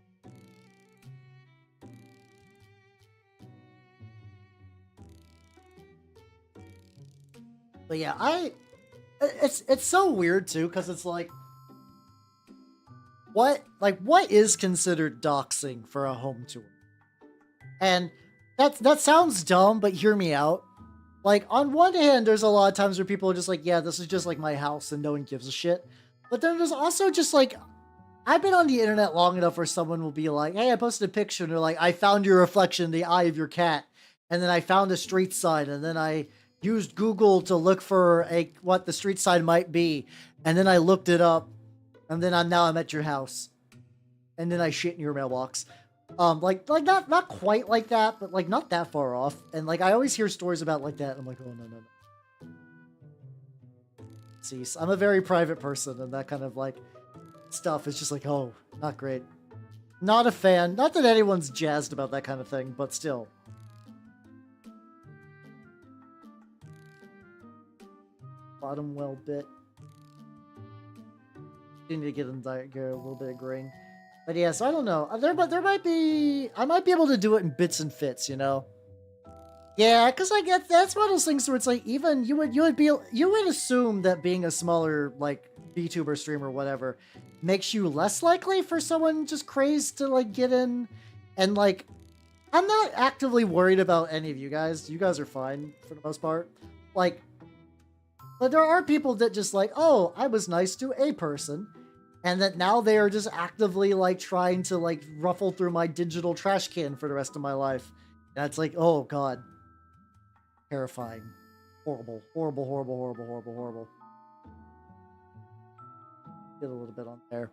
Speaker 1: But yeah, it's so weird too, because it's like, what is considered doxing for a home tour? And that sounds dumb, but hear me out. Like, on one hand, there's a lot of times where people are just like, yeah, this is just like my house and no one gives a shit. But then there's also just like, I've been on the internet long enough where someone will be like, hey, I posted a picture and they're like, I found your reflection in the eye of your cat. And then I found a street sign, and then I used Google to look for what the street sign might be. And then I looked it up. And then now I'm at your house. And then I shit in your mailbox. Like not quite like that, but like not that far off. And like I always hear stories about like that. And I'm like, oh no. See, I'm a very private person, and that kind of like stuff is just like, oh, not great. Not a fan. Not that anyone's jazzed about that kind of thing, but still. Bottom well bit. You need to get a little bit of green. But yeah, so I don't know. I might be able to do it in bits and fits, you know? Yeah, because like that's one of those things where it's like, even you would assume that being a smaller like VTuber streamer or whatever makes you less likely for someone just crazed to like get in. And like, I'm not actively worried about any of you guys. You guys are fine for the most part. Like, but there are people that just like, oh, I was nice to a person, and that now they are just actively like trying to like ruffle through my digital trash can for the rest of my life. And it's like, oh god. Terrifying. Horrible. Horrible, horrible, horrible, horrible, horrible. Get a little bit on there.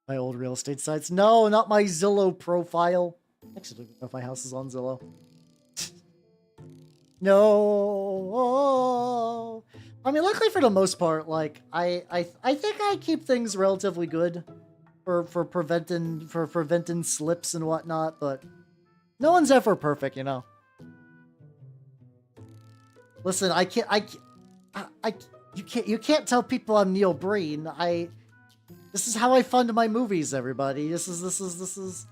Speaker 1: My old real estate sites. No, not my Zillow profile. Actually, I don't know if my house is on Zillow. No. I mean, luckily for the most part, like I think I keep things relatively good for preventing slips and whatnot, but no one's ever perfect, you know. Listen, you can't tell people I'm Neil Breen. This is how I fund my movies, everybody. This is.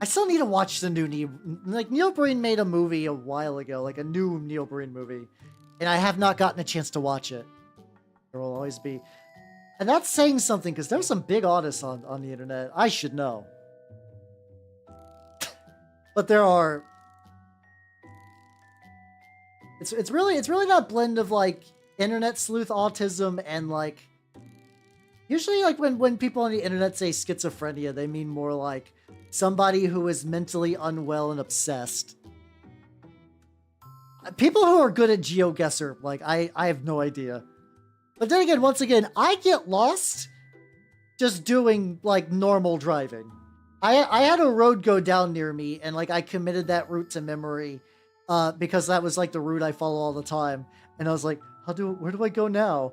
Speaker 1: I still need to watch the new Neil Breen made a movie a while ago, like a new Neil Breen movie, and I have not gotten a chance to watch it. There will always be, and that's saying something because there's some big artists on the internet. I should know, but there are. It's really that blend of like internet sleuth autism and like usually like when people on the internet say schizophrenia, they mean more like somebody who is mentally unwell and obsessed. People who are good at GeoGuessr, like, I have no idea. But then again, once again, I get lost just doing, like, normal driving. I had a road go down near me, and, like, I committed that route to memory, because that was, like, the route I follow all the time. And I was like, where do I go now?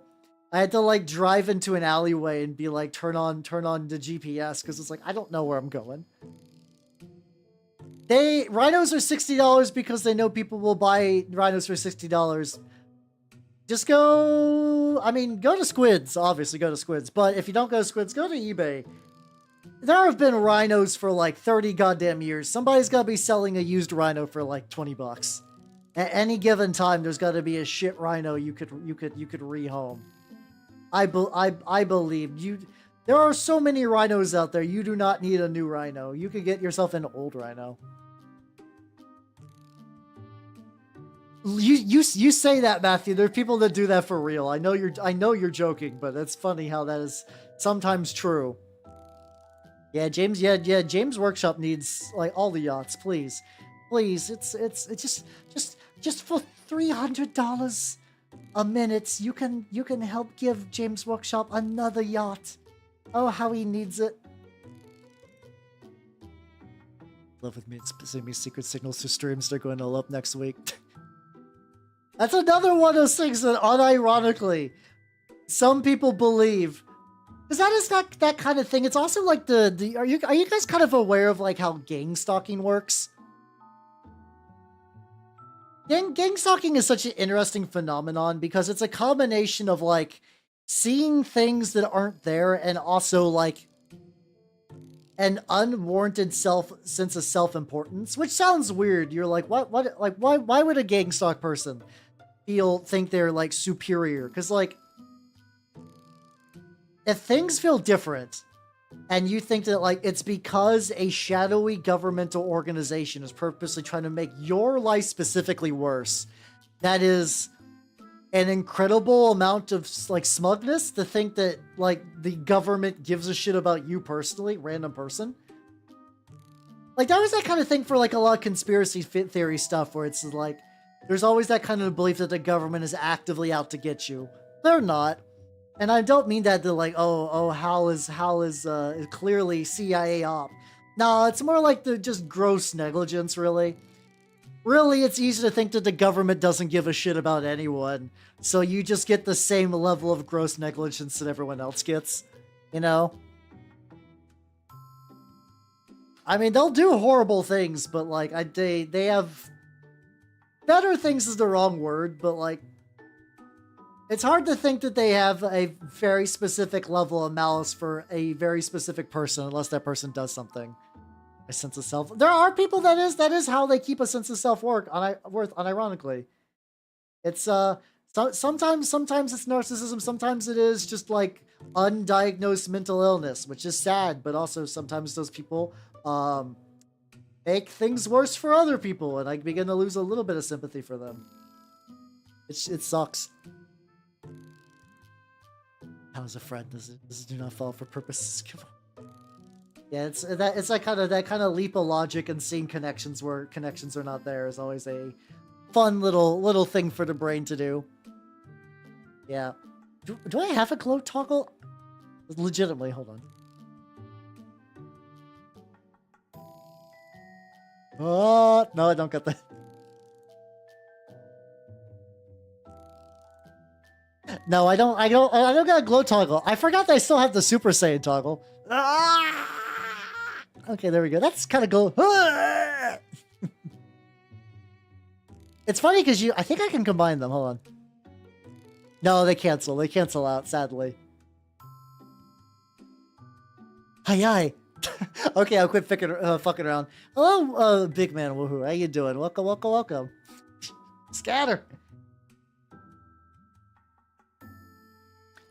Speaker 1: I had to, like, drive into an alleyway and be like, turn on the GPS, because it's like, I don't know where I'm going. Rhinos are $60 because they know people will buy rhinos for $60. Just go to Squids, obviously go to Squids, but if you don't go to Squids, go to eBay. There have been rhinos for like 30 goddamn years. Somebody's got to be selling a used rhino for like 20 bucks. At any given time, there's got to be a shit rhino you could rehome. I believe you. There are so many rhinos out there. You do not need a new rhino. You could get yourself an old rhino. You say that, Matthew. There are people that do that for real. I know you're joking, but it's funny how that is sometimes true. Yeah, James. Yeah. James Workshop needs like all the yachts, please. It's just for $300 a minute. You can help give James Workshop another yacht. Oh, how he needs it. Love with me. It's sending me secret signals to streams. They're going to up next week. That's another one of those things that, unironically, some people believe, because that is not that kind of thing. It's also like are you guys kind of aware of like how gang stalking works? Gang stalking is such an interesting phenomenon because it's a combination of like seeing things that aren't there and also like an unwarranted sense of self-importance, which sounds weird. You're like, why would a gang stalk person think they're like superior? Because like, if things feel different and you think that like it's because a shadowy governmental organization is purposely trying to make your life specifically worse, that is an incredible amount of like smugness to think that like the government gives a shit about you personally, random person. Like that was that kind of thing for like a lot of conspiracy theory stuff where it's like there's always that kind of belief that the government is actively out to get you. They're not. And I don't mean that to like, Hal is clearly CIA op. No, it's more like the just gross negligence, really. Really, it's easy to think that the government doesn't give a shit about anyone. So you just get the same level of gross negligence that everyone else gets, you know? I mean, they'll do horrible things, but like, they have... Better things is the wrong word, but like... It's hard to think that they have a very specific level of malice for a very specific person unless that person does something. A sense of self. There are people that is how they keep a sense of self-worth, unironically. It's sometimes it's narcissism, sometimes it is just like undiagnosed mental illness, which is sad, but also sometimes those people make things worse for other people, and I begin to lose a little bit of sympathy for them. It sucks. How is a friend? Does it do not fall for purposes? Yeah, it's that kind of leap of logic and seeing connections where connections are not there is always a fun little thing for the brain to do. Yeah. Do I have a glow toggle? Legitimately, hold on. Oh no, I don't get that. No, I don't got a glow toggle. I forgot that I still have the Super Saiyan toggle. Ah! Okay, there we go. That's kind of glow. Ah! It's funny because I think I can combine them. Hold on. No, they cancel. They cancel out, sadly. Hi. Okay, I'll quit fucking around. Hello, big man. Woohoo. How you doing? Welcome. Scatter.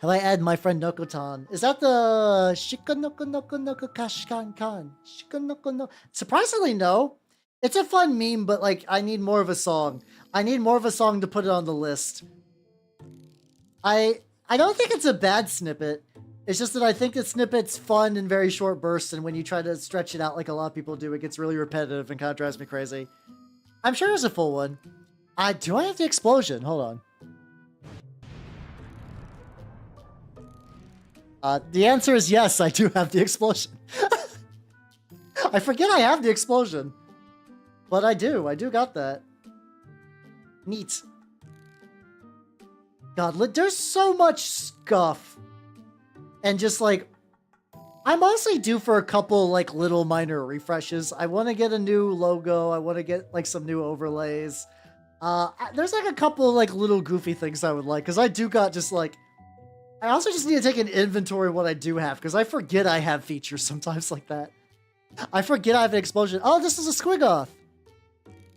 Speaker 1: Have I add my friend Nokotan? Is that the Shikanoko Kashkan? Shikanoko. Surprisingly, no. It's a fun meme, but like I need more of a song. I need more of a song to put it on the list. I don't think it's a bad snippet. It's just that I think that snippet's fun in very short bursts, and when you try to stretch it out like a lot of people do, it gets really repetitive and kind of drives me crazy. I'm sure there's a full one. Do I have the explosion? Hold on. The answer is yes, I do have the explosion. I forget I have the explosion. But I do got that. Neat. God, there's so much scuff. And just like, I'm honestly due for a couple like little minor refreshes. I want to get a new logo. I want to get like some new overlays. There's like a couple like little goofy things I would like, because I do got just like, I also just need to take an inventory of what I do have, because I forget I have features sometimes like that. I forget I have an explosion. Oh, this is a Squiggoth.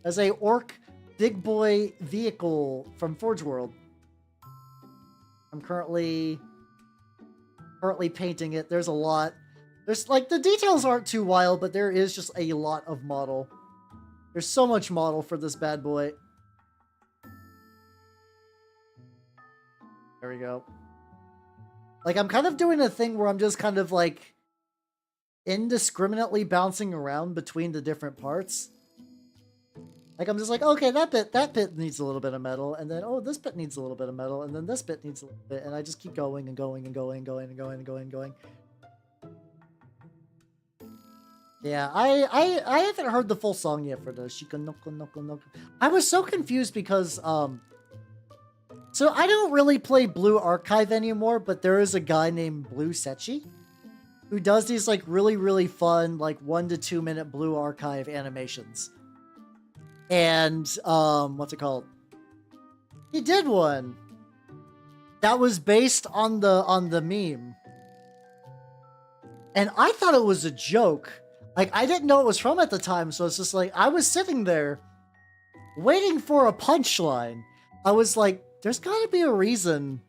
Speaker 1: As a orc big boy vehicle from Forge World. I'm currently painting it. There's a lot. There's like, the details aren't too wild, but there is just a lot of model. There's so much model for this bad boy. There we go. Like, I'm kind of doing a thing where I'm just kind of like indiscriminately bouncing around between the different parts. Like, I'm just like, okay, that bit needs a little bit of metal, and then, oh, this bit needs a little bit of metal, and then this bit needs a little bit, and I just keep going and going and going and going and going and going and going. Yeah, I haven't heard the full song yet for the Shikanoko Noko Noko. I was so confused because, so I don't really play Blue Archive anymore, but there is a guy named Blue Sechi who does these, like, really, really fun, like, 1 to 2 minute Blue Archive animations. And, what's it called? He did one that was based on the meme. And I thought it was a joke. Like, I didn't know it was from at the time, so it's just like, I was sitting there waiting for a punchline. I was like, there's gotta be a reason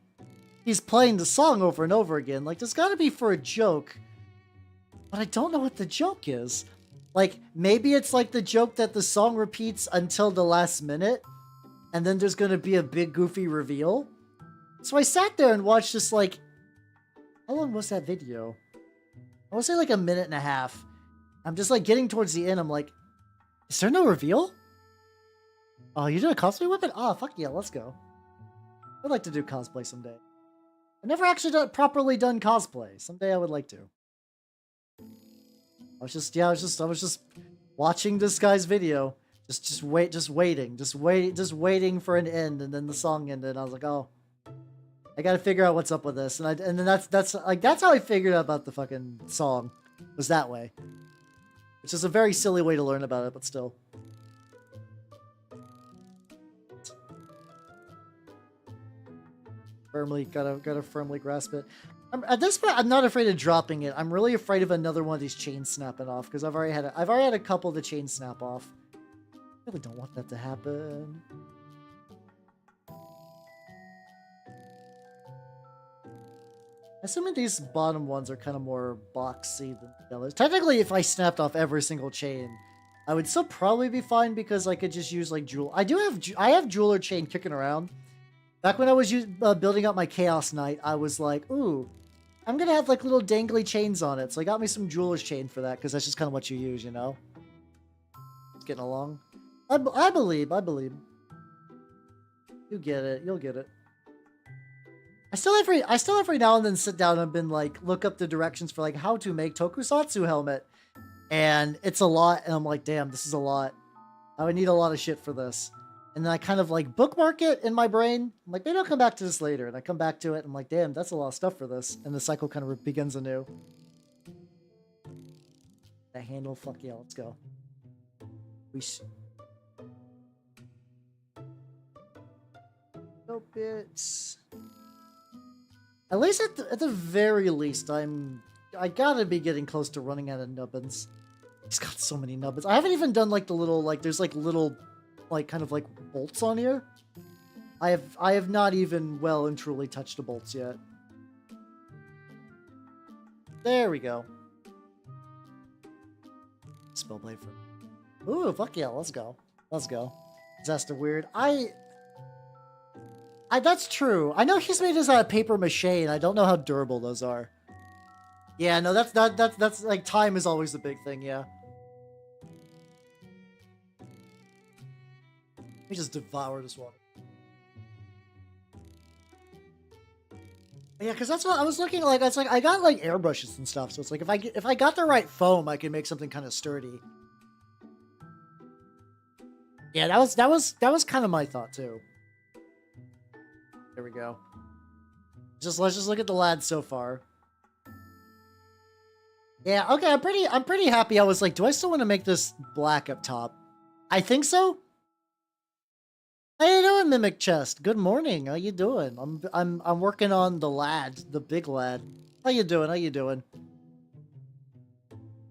Speaker 1: he's playing the song over and over again. Like, there's gotta be for a joke. But I don't know what the joke is. Like, maybe it's like the joke that the song repeats until the last minute, and then there's gonna be a big goofy reveal. So I sat there and watched this, like, how long was that video? I would say like 1.5 minutes. I'm just like getting towards the end. I'm like, is there no reveal? Oh, you doing a cosplay weapon? Oh, fuck yeah, let's go. I'd like to do cosplay someday. I've never actually properly done cosplay. Someday I would like to. I was just watching this guy's video, just waiting for an end, and then the song ended. And I was like, oh, I got to figure out what's up with this, and then that's how I figured out about the fucking song, was that way, which is a very silly way to learn about it, but still. Firmly gotta firmly grasp it. At this point, I'm not afraid of dropping it. I'm really afraid of another one of these chains snapping off, because I've already had a couple of the chains snap off. I really don't want that to happen. Assuming these bottom ones are kind of more boxy than the others. Technically, if I snapped off every single chain, I would still probably be fine, because I could just use like jewel. I have jeweler chain kicking around. Back when I was building up my Chaos Knight, I was like, ooh, I'm going to have like little dangly chains on it. So I got me some jeweler's chain for that, because that's just kind of what you use, you know? It's getting along. I believe. You get it. You'll get it. I still every now and then sit down and been like, look up the directions for like how to make Tokusatsu helmet. And it's a lot. And I'm like, damn, this is a lot. I would need a lot of shit for this. And then I kind of like bookmark it in my brain. I'm like, maybe I'll come back to this later. And I come back to it. And I'm like, damn, that's a lot of stuff for this. And the cycle kind of begins anew. That handle, fuck yeah, let's go. No bits. At least at the very least, I gotta be getting close to running out of nubbins. He's got so many nubbins. I haven't even done like the little, like, there's like little, like, kind of like bolts on here. I have not even well and truly touched the bolts yet. There we go. Spellblade for. Ooh, fuck yeah, let's go. Let's go. Disaster weird. That's true. I know he's made his out of paper mache, and I don't know how durable those are. Yeah, no, that's like, time is always the big thing, yeah. Let me just devour this water. Yeah, because that's what I was looking like. It's like I got like airbrushes and stuff, so it's like if I got the right foam, I can make something kind of sturdy. Yeah, that was kind of my thought too. There we go. Let's just look at the lads so far. Yeah, okay, I'm pretty happy. I was like, do I still want to make this black up top? I think so. How you doing, Mimic Chest? Good morning. How you doing? I'm working on the lad, the big lad. How you doing? How you doing?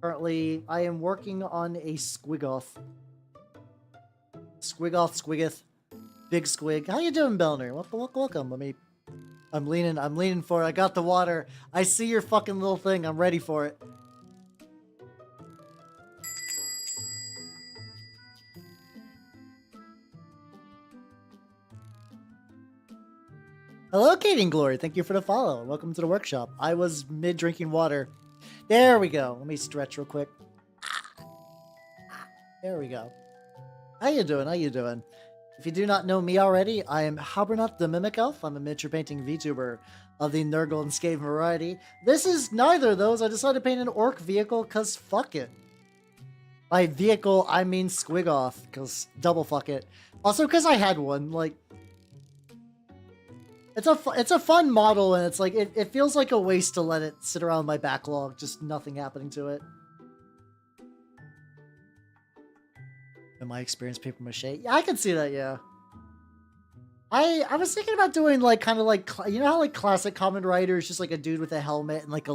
Speaker 1: Currently, I am working on a Squiggoth. Squiggoth. Big Squig. How you doing, Belner? Welcome. I'm leaning for it. I got the water. I see your fucking little thing. I'm ready for it. Hello, Katie Glory. Thank you for the follow. Welcome to the workshop. I was mid drinking water. There we go. Let me stretch real quick. There we go. How you doing? How you doing? If you do not know me already, I am Habernut the Mimic Elf. I'm a miniature painting VTuber of the Nurgle and Skaven variety. This is neither of those. I decided to paint an orc vehicle because fuck it. By vehicle, I mean Squiggoth, because double fuck it. Also, because I had one, like... It's a fun model, and it's like, it feels like a waste to let it sit around my backlog, just nothing happening to it. In my experience, paper mache. Yeah, I can see that, yeah. I was thinking about doing like, kind of like, you know how like classic Common Rider is just like a dude with a helmet and like a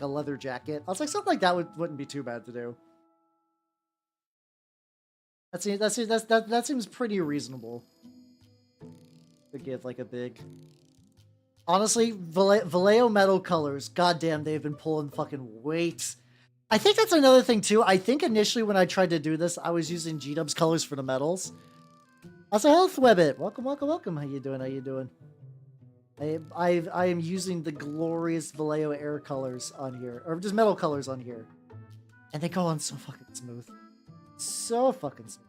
Speaker 1: leather jacket? I was like, something like that wouldn't be too bad to do. That seems pretty reasonable. To give like a big... Honestly, Vallejo metal colors, goddamn, they've been pulling fucking weight. I think that's another thing too. I think initially when I tried to do this, I was using G-Dub's colors for the metals. That's a health webbit. Welcome. How you doing? I am using the glorious Vallejo air colors on here, or just metal colors on here, and they go on so fucking smooth, so fucking smooth.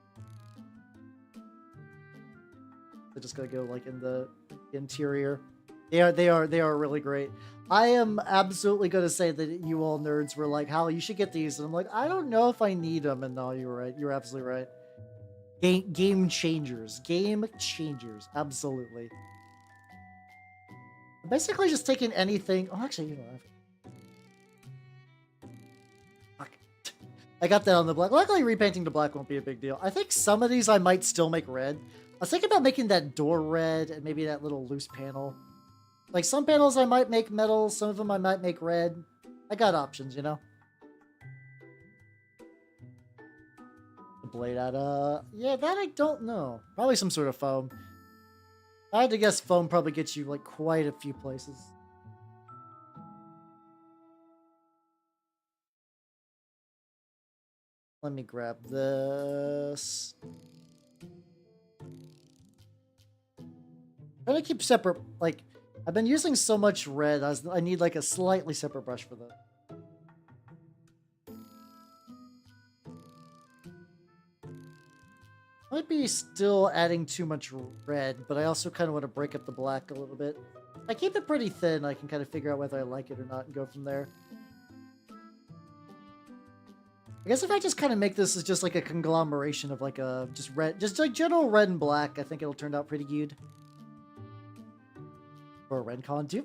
Speaker 1: They're just gonna go like in the interior. They are really great. I am absolutely gonna say that you all nerds were like, "Hal, you should get these," and I'm like, I don't know if I need them. And no, you're right. You're absolutely right. Game changers, absolutely. I'm basically just taking anything. Oh, actually, you know, I got that on the black. Luckily, repainting the black won't be a big deal. I think some of these I might still make red. I was thinking about making that door red and maybe that little loose panel. Like some panels I might make metal, some of them I might make red. I got options, you know? The blade out, yeah, that I don't know. Probably some sort of foam. I had to guess foam probably gets you like quite a few places. Let me grab this. Try to keep separate, like, I've been using so much red, I need like a slightly separate brush for that. Might be still adding too much red, but I also kind of want to break up the black a little bit. I keep it pretty thin, I can kind of figure out whether I like it or not and go from there. I guess if I just kind of make this as just like a conglomeration of like a, just like general red and black, I think it'll turn out pretty good. For a RenCon, do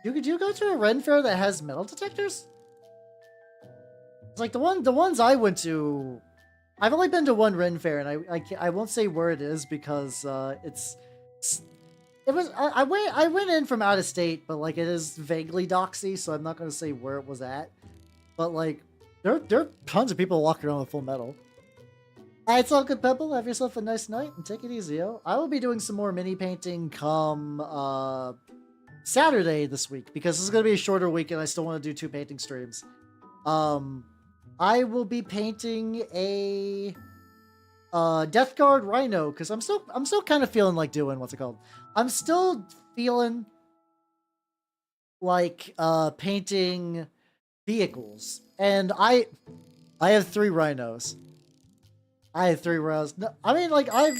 Speaker 1: you go to a Ren fair that has metal detectors? It's like the ones I went to. I've only been to one Ren fair, and I won't say where it is because I went in from out of state, but like it is vaguely doxy, so I'm not gonna say where it was at. But like there are tons of people walking around with full metal. It's all good, Pebble. Have yourself a nice night and take it easy, yo. I will be doing some more mini painting come Saturday this week because this is gonna be a shorter week and I still want to do 2 painting streams. I will be painting a Death Guard Rhino because I'm still kind of feeling like doing what's it called? I'm still feeling like painting vehicles, and I have 3 rhinos. I had 3 rounds. No, I mean, like, I've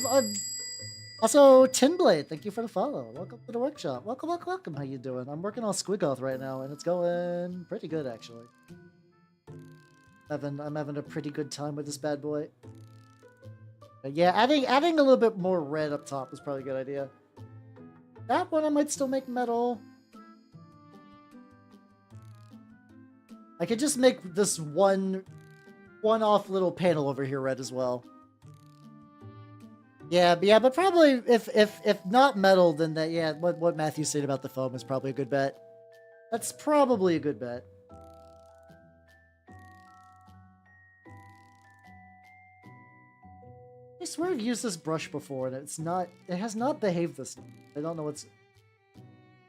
Speaker 1: also, Tinblade, thank you for the follow. Welcome to the workshop. Welcome, welcome, welcome. How you doing? I'm working on Squiggoth right now, and it's going pretty good, actually. I'm having a pretty good time with this bad boy. But yeah, adding a little bit more red up top was probably a good idea. That one I might still make metal. I could just make this one-off little panel over here red as well. Yeah, but probably if not metal, then that, yeah, what Matthew said about the foam is probably a good bet. That's probably a good bet. I swear I've used this brush before, and it has not behaved this time. I don't know what's...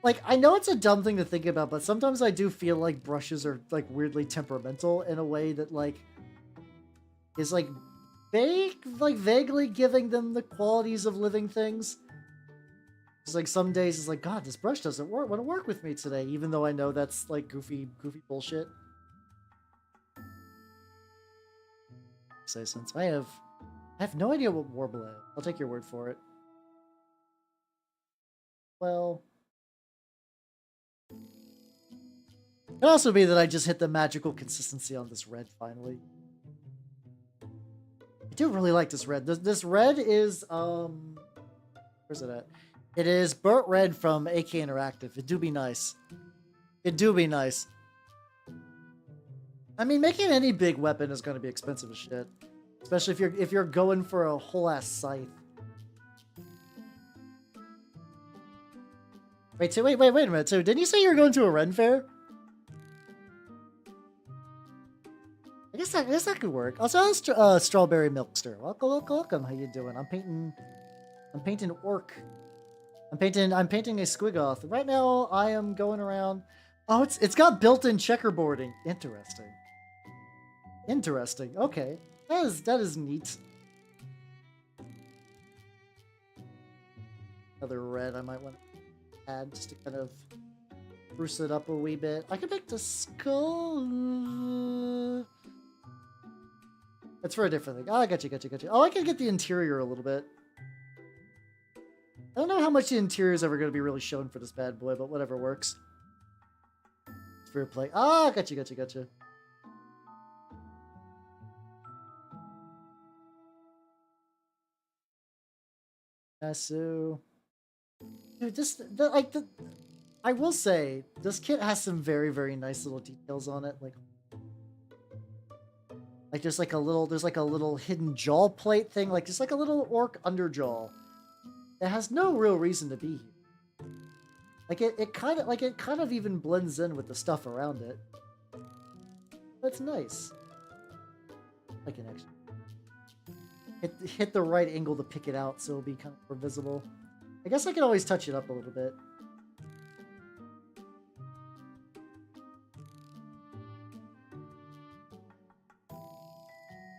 Speaker 1: Like, I know it's a dumb thing to think about, but sometimes I do feel like brushes are, like, weirdly temperamental in a way that, like, is, like, vaguely giving them the qualities of living things. It's like some days it's like, God, this brush doesn't want to work with me today, even though I know that's like goofy bullshit. Say since I have no idea what Warble is. I'll take your word for it. Well, it could also be that I just hit the magical consistency on this red finally. I do really like this red. This red is, where's it at? It is burnt red from AK Interactive. It do be nice. It do be nice. I mean, making any big weapon is going to be expensive as shit. Especially if you're going for a whole ass scythe. Wait a minute. So didn't you say you were going to a Ren fair? I guess that could work. Also, Strawberry Milkster. Welcome. How you doing? I'm painting Ork. I'm painting a Squiggoth. Right now, I am going around. Oh, it's got built-in checkerboarding. Interesting. Okay, that is neat. Another red I might want to add just to kind of spruce it up a wee bit. I could make the skull. It's for a different thing. Oh, I got you. Oh, I can get the interior a little bit. I don't know how much the interior is ever going to be really shown for this bad boy, but whatever works. It's fair play. Ah, got you. So, dude, I will say this kit has some very, very nice little details on it, like there's like a little hidden jaw plate thing, like just like a little orc underjaw that has no real reason to be here. Like it kind of even blends in with the stuff around it. That's nice. I can actually hit the right angle to pick it out so it'll be kind of more visible. I guess I can always touch it up a little bit.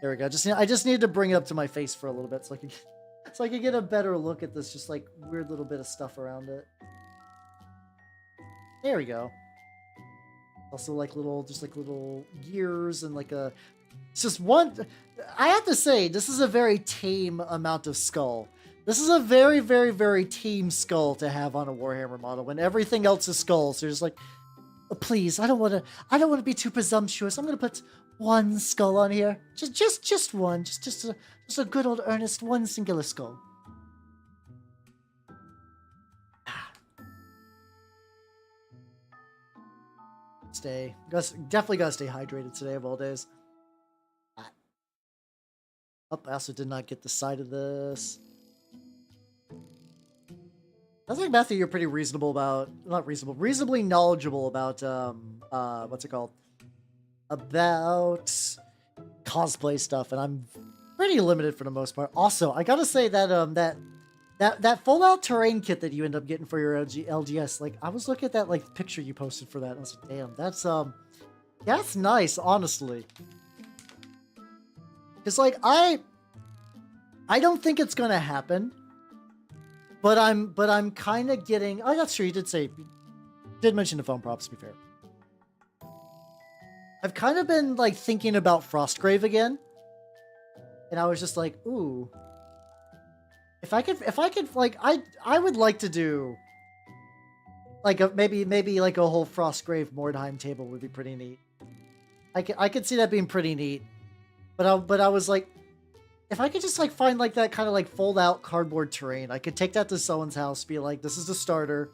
Speaker 1: There we go. I just needed to bring it up to my face for a little bit so I could get a better look at this just like weird little bit of stuff around it. There we go. Also like little gears and like a... It's just one... I have to say, this is a very tame amount of skull. This is a very, very, very tame skull to have on a Warhammer model when everything else is skulls. So there's like, oh, please, I don't want to be too presumptuous. I'm going to put one skull on here. Just one. Just a good old earnest one singular skull. Definitely gotta stay hydrated today of all days. Oh, I also did not get the side of this. I think, Matthew, you're pretty reasonably knowledgeable about, what's it called? About cosplay stuff, and I'm pretty limited for the most part. Also, I gotta say that, that full-out terrain kit that you end up getting for your LGS, like, I was looking at that, like, picture you posted for that, and I was like, damn, that's nice, honestly. Because, like, I don't think it's gonna happen, but I'm kind of getting... Oh, that's true, you did mention the foam props, to be fair. I've kind of been, like, thinking about Frostgrave again. And I was just like, ooh. If I could, like, I would like to do, like, maybe like a whole Frostgrave Mordheim table would be pretty neat. I could see that being pretty neat. But I was like, if I could just, like, find, like, that kind of, like, fold-out cardboard terrain, I could take that to someone's house, be like, this is the starter.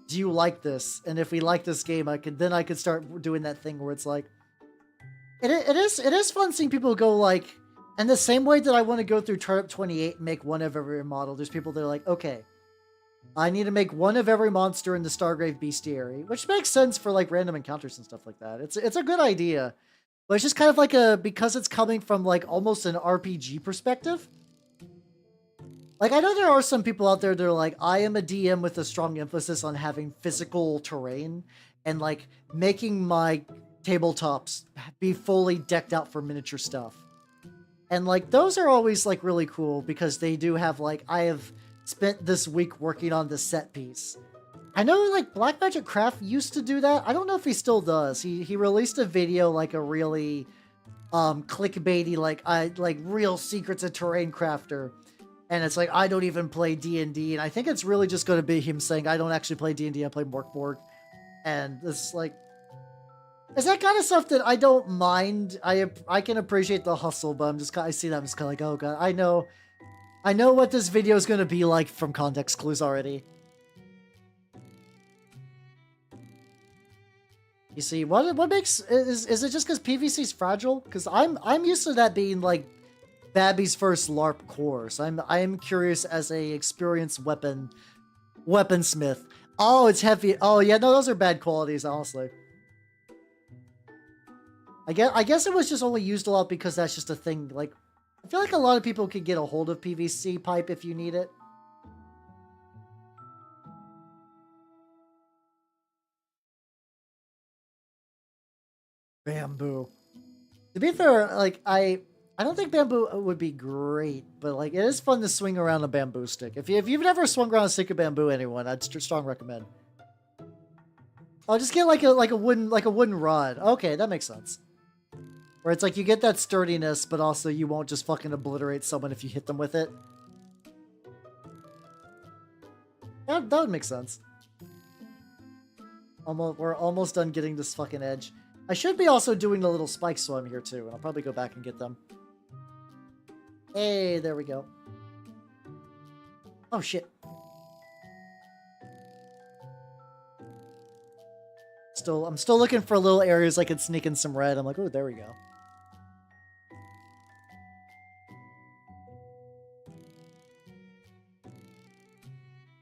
Speaker 1: Do you like this? And if we like this game, I could start doing that thing where it's like, it is fun seeing people go, like, in the same way that I want to go through Turnip 28 and make one of every model. There's people that are like, okay, I need to make one of every monster in the Stargrave Bestiary, which makes sense for, like, random encounters and stuff like that. It's a good idea. But it's just kind of like because it's coming from, like, almost an RPG perspective. Like, I know there are some people out there that are like, I am a DM with a strong emphasis on having physical terrain and, like, making my tabletops be fully decked out for miniature stuff. And, like, those are always, like, really cool because they do have, like, I have spent this week working on this set piece. I know, like, Black Magic Craft used to do that. I don't know if he still does. He released a video, like, a really clickbaity, like real secrets of terrain crafter. And it's like, I don't even play D&D. And I think it's really just going to be him saying, I don't actually play D&D, I play Morkborg. And it's like, it's that kind of stuff that I don't mind. I can appreciate the hustle, but I see that, I'm just kind of like, oh god, I know what this video is going to be like from context clues already. You see, what makes, is it just because PvC's fragile? Because I'm used to that being like Babby's first LARP course. I am curious as a experienced weaponsmith. Oh, it's heavy. Oh yeah, no, those are bad qualities, honestly. I guess it was just only used a lot because that's just a thing. Like, I feel like a lot of people could get a hold of PvC pipe if you need it. Bamboo. To be fair, like, I don't think bamboo would be great, but, like, it is fun to swing around a bamboo stick. If you've never swung around a stick of bamboo, anyone, I'd strong recommend. I'll just get like a wooden rod. Okay, that makes sense. Where it's like you get that sturdiness, but also you won't just fucking obliterate someone if you hit them with it. Yeah, that would make sense. We're almost done getting this fucking edge. I should be also doing the little spike swim here too, and I'll probably go back and get them. Hey, there we go. Oh shit. I'm still looking for little areas I could sneak in some red. I'm like, oh, there we go.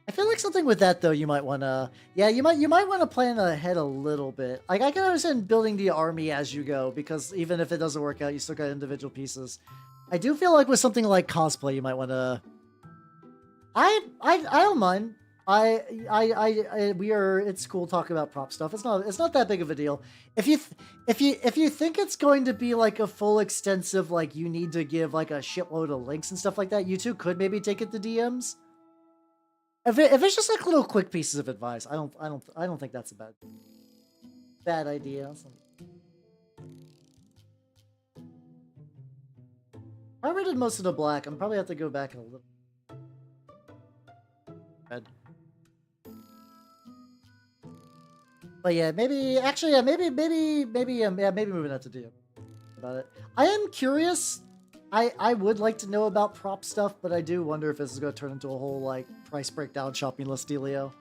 Speaker 1: I feel like something with that though, you might want to, yeah, you might want to plan ahead a little bit. Like, I can understand building the army as you go, because even if it doesn't work out, you still got individual pieces. I do feel like with something like cosplay, you might want to. I don't mind. It's cool talking about prop stuff. It's not that big of a deal. If you think it's going to be like a full extensive, like, you need to give like a shitload of links and stuff like that, you two could maybe take it to DMs. If it's just like little quick pieces of advice, I don't think that's a bad idea. I already did most of the black. I'm probably have to go back a little. Red. But yeah, maybe actually, yeah, maybe moving that to DM about it. I am curious. I would like to know about prop stuff, but I do wonder if this is going to turn into a whole, like, price breakdown shopping list dealio.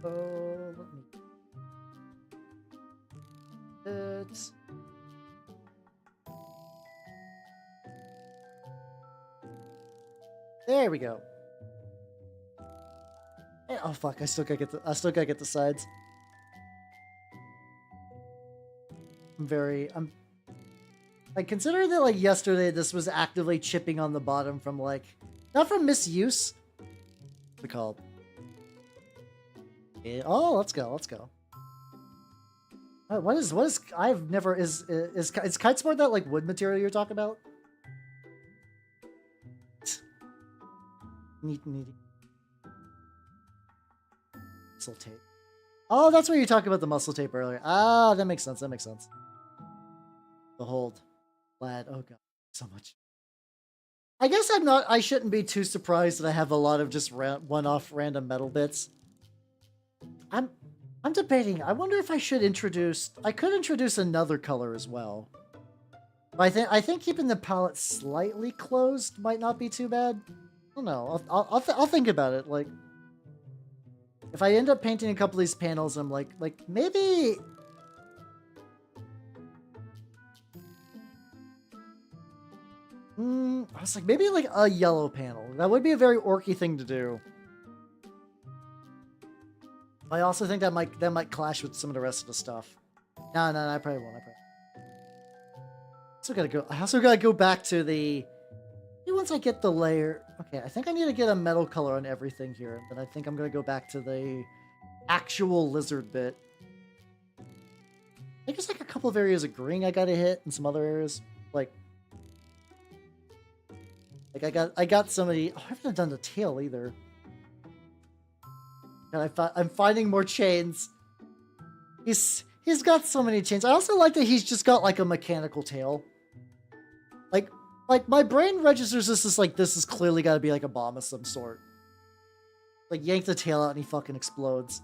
Speaker 1: Oh, let me... There we go. Oh fuck! I still gotta get the sides. I'm like, considering that, like, yesterday this was actively chipping on the bottom from, like, not from misuse. What's it called? Yeah, oh, let's go. What is I've never is kitesport that, like, wood material you're talking about? Neat. Muscle tape. Oh, that's what you were talking about, the muscle tape earlier. Ah, that makes sense. Behold. Lad. Oh god. So much. I guess I shouldn't be too surprised that I have a lot of just one-off random metal bits. I'm debating. I wonder if I should I could introduce another color as well. But I think keeping the palette slightly closed might not be too bad. I don't know. I'll think about it. Like, if I end up painting a couple of these panels, I'm like maybe. I was like, maybe like a yellow panel. That would be a very orky thing to do. I also think that might clash with some of the rest of the stuff. No, I probably won't. I also gotta go back to the. Once I get the layer. Okay, I think I need to get a metal color on everything here. But I think I'm gonna go back to the actual lizard bit. I think there's like a couple of areas of green I gotta hit, and some other areas like I got somebody. Oh, I haven't done the tail either. And I'm finding more chains. He's got so many chains. I also like that he's just got like a mechanical tail. Like my brain registers this as like this is clearly got to be like a bomb of some sort. Like yank the tail out and he fucking explodes.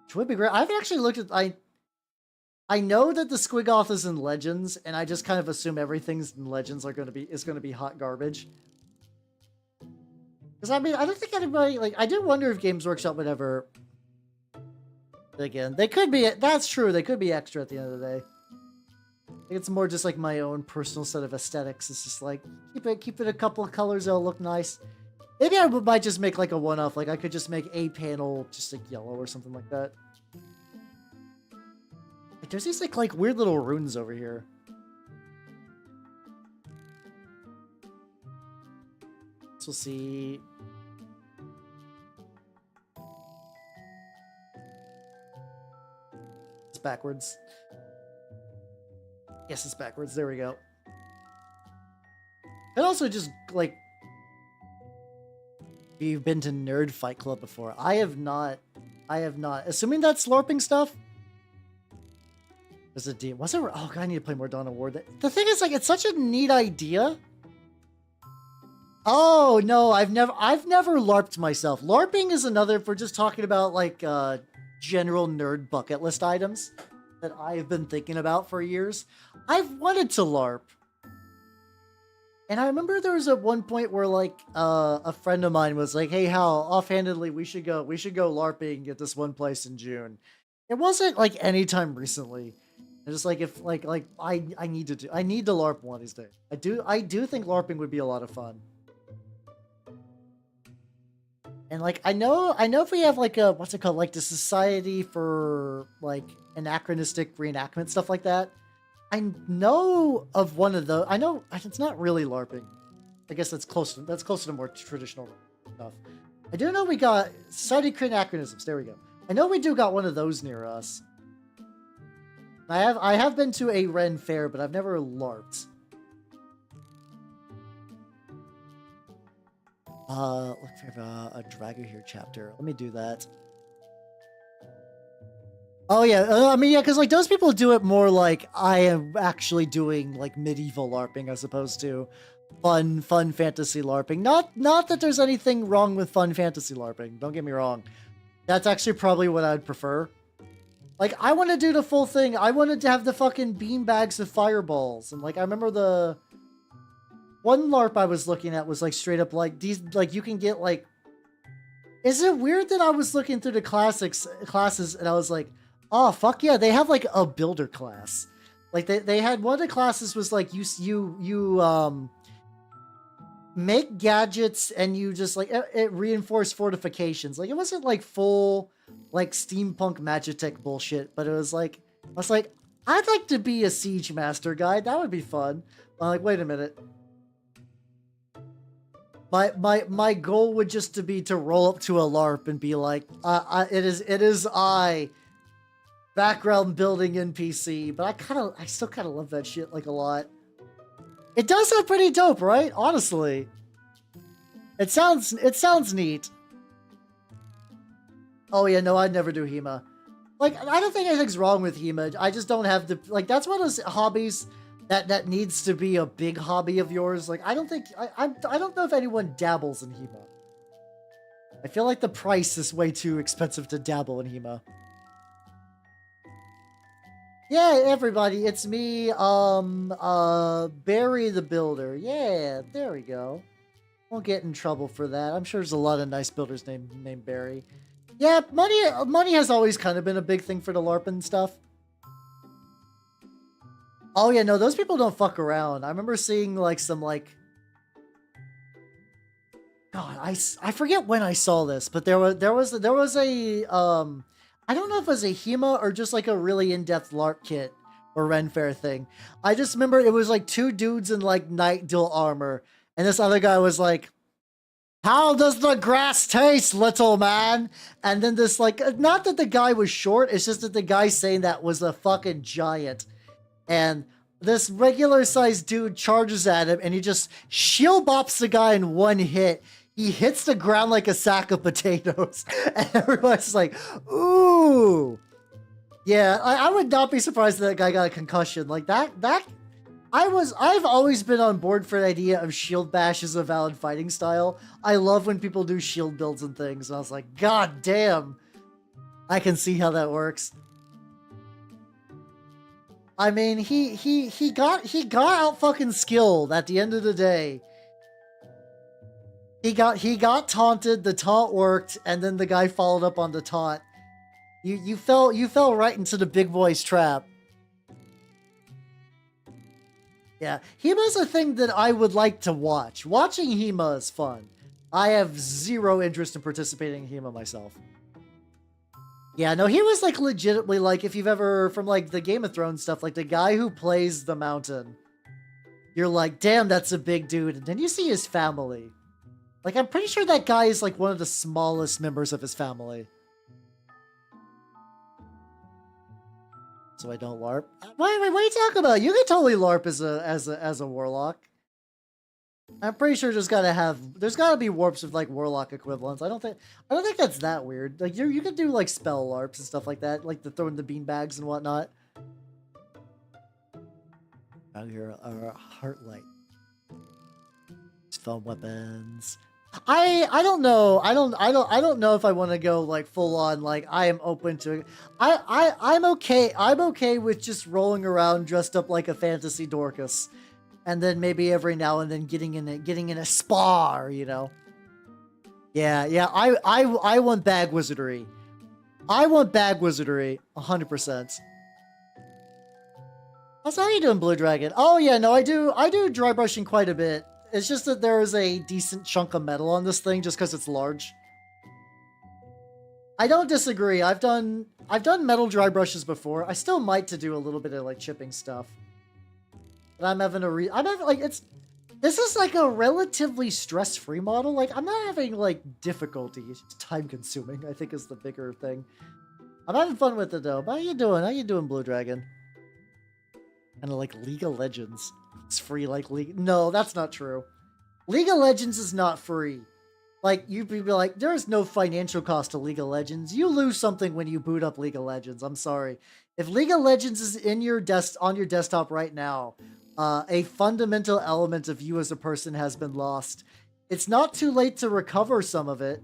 Speaker 1: Which would be great. I haven't actually looked at I know that the Squiggoth is in Legends, and I just kind of assume everything's in Legends is gonna be hot garbage. Because I mean, I don't think anybody like. I do wonder if Games Workshop would ever. Again, they could be. That's true. They could be extra at the end of the day. I think it's more just like my own personal set of aesthetics. It's just like keep it a couple of colors that'll look nice. Maybe I might just make like a one-off. Like I could just make a panel just like yellow or something like that. Like, there's these like weird little runes over here. So we'll see. It's backwards. Yes, it's backwards. There we go. And also just like, you've been to Nerd Fight Club before. I have not. Assuming that's LARPing stuff. Was it what's it? Oh god, I need to play more Dawn of War. The thing is, like, it's such a neat idea. Oh no, I've never LARPed myself. LARPing is another, if we're just talking about like general nerd bucket list items that I've been thinking about for years. I've wanted to LARP. And I remember there was at one point where like a friend of mine was like, "Hey Hal, offhandedly, we should go LARPing at this one place in June." It wasn't like anytime recently. It's just like if I need to LARP one of these days. I do think LARPing would be a lot of fun. And like I know if we have like a what's it called, like the Society for like Anachronistic Reenactment, stuff like that. I know of one of those. I know it's not really LARPing. I guess that's close to more traditional stuff. I do know we got Society for Anachronisms. There we go. I know we do got one of those near us. I have been to a Ren fair, but I've never LARPed. Look for a Dragon here chapter. Let me do that. Oh yeah, I mean, yeah, because like those people do it more like I am actually doing like medieval LARPing as opposed to fun fantasy LARPing. Not that there's anything wrong with fun fantasy LARPing. Don't get me wrong. That's actually probably what I'd prefer. Like I want to do the full thing. I wanted to have the fucking beanbags of fireballs, and like I remember the one LARP I was looking at was like straight up like these, like you can get like. Is it weird that I was looking through the classes and I was like, oh fuck yeah, they have like a builder class. Like they had one of the classes was like you make gadgets and you just like it reinforced fortifications. Like it wasn't like full like steampunk Magitech bullshit, but it was like I was like, I'd like to be a siege master guy. That would be fun. I'm like, wait a minute. My goal would just to be to roll up to a LARP and be like, it is I, background building NPC. But I still kind of love that shit like a lot. It does sound pretty dope, right? Honestly, it sounds neat. Oh yeah, no, I'd never do HEMA. Like, I don't think anything's wrong with HEMA. I just don't have the, like, that's one of those hobbies that needs to be a big hobby of yours. Like, I don't think, I don't know if anyone dabbles in HEMA. I feel like the price is way too expensive to dabble in HEMA. Yeah, everybody, it's me, Barry the Builder. Yeah, there we go. Won't get in trouble for that. I'm sure there's a lot of nice builders named Barry. Yeah, money has always kind of been a big thing for the LARP and stuff. Oh yeah, no, those people don't fuck around. I remember seeing like some like, God, I forget when I saw this, but there was a I don't know if it was a HEMA or just like a really in-depth LARP kit or Ren Fair thing. I just remember it was like two dudes in like night dual armor, and this other guy was like, "How does the grass taste, little man?" And then this like, not that the guy was short, it's just that the guy saying that was a fucking giant. And this regular sized dude charges at him and he just shield bops the guy in one hit. He hits the ground like a sack of potatoes. And everybody's like, ooh. Yeah, I would not be surprised that guy got a concussion. Like that I've always been on board for the idea of shield bash as a valid fighting style. I love when people do shield builds and things. And I was like, God damn. I can see how that works. I mean, he got out fucking skilled at the end of the day. He got taunted, the taunt worked, and then the guy followed up on the taunt. You fell right into the big boy's trap. Yeah, HEMA's a thing that I would like to watch. Watching HEMA is fun. I have zero interest in participating in HEMA myself. Yeah, no, he was like legitimately like, if you've ever, from like the Game of Thrones stuff, like the guy who plays the mountain, you're like, damn, that's a big dude. And then you see his family. Like, I'm pretty sure that guy is like one of the smallest members of his family. So I don't LARP. Wait, what are you talking about? You can totally LARP as a warlock. I'm pretty sure there's gotta be warps with like warlock equivalents. I don't think that's that weird. Like you could do like spell LARPs and stuff like that, like the throwing the beanbags and whatnot. Out here, Heartlight. Spell weapons. I don't know. I don't know if I want to go like full on. Like I am open to. I'm okay. I'm okay with just rolling around dressed up like a fantasy Dorcas. And then maybe every now and then getting in a spar, you know. Yeah. I want bag wizardry. I want bag wizardry, 100%. How are you doing, Blue Dragon? Oh yeah, no, I do dry brushing quite a bit. It's just that there is a decent chunk of metal on this thing just because it's large. I don't disagree. I've done metal dry brushes before. I still might to do a little bit of like chipping stuff. But this is like a relatively stress-free model. Like, I'm not having like difficulty. It's just time-consuming, I think, is the bigger thing. I'm having fun with it though. But how you doing? How you doing, Blue Dragon? Kind of like League of Legends. It's free like League. No, that's not true. League of Legends is not free. Like, you'd be like, there's no financial cost to League of Legends. You lose something when you boot up League of Legends. I'm sorry. If League of Legends is in your on your desktop right now, a fundamental element of you as a person has been lost. It's not too late to recover some of it.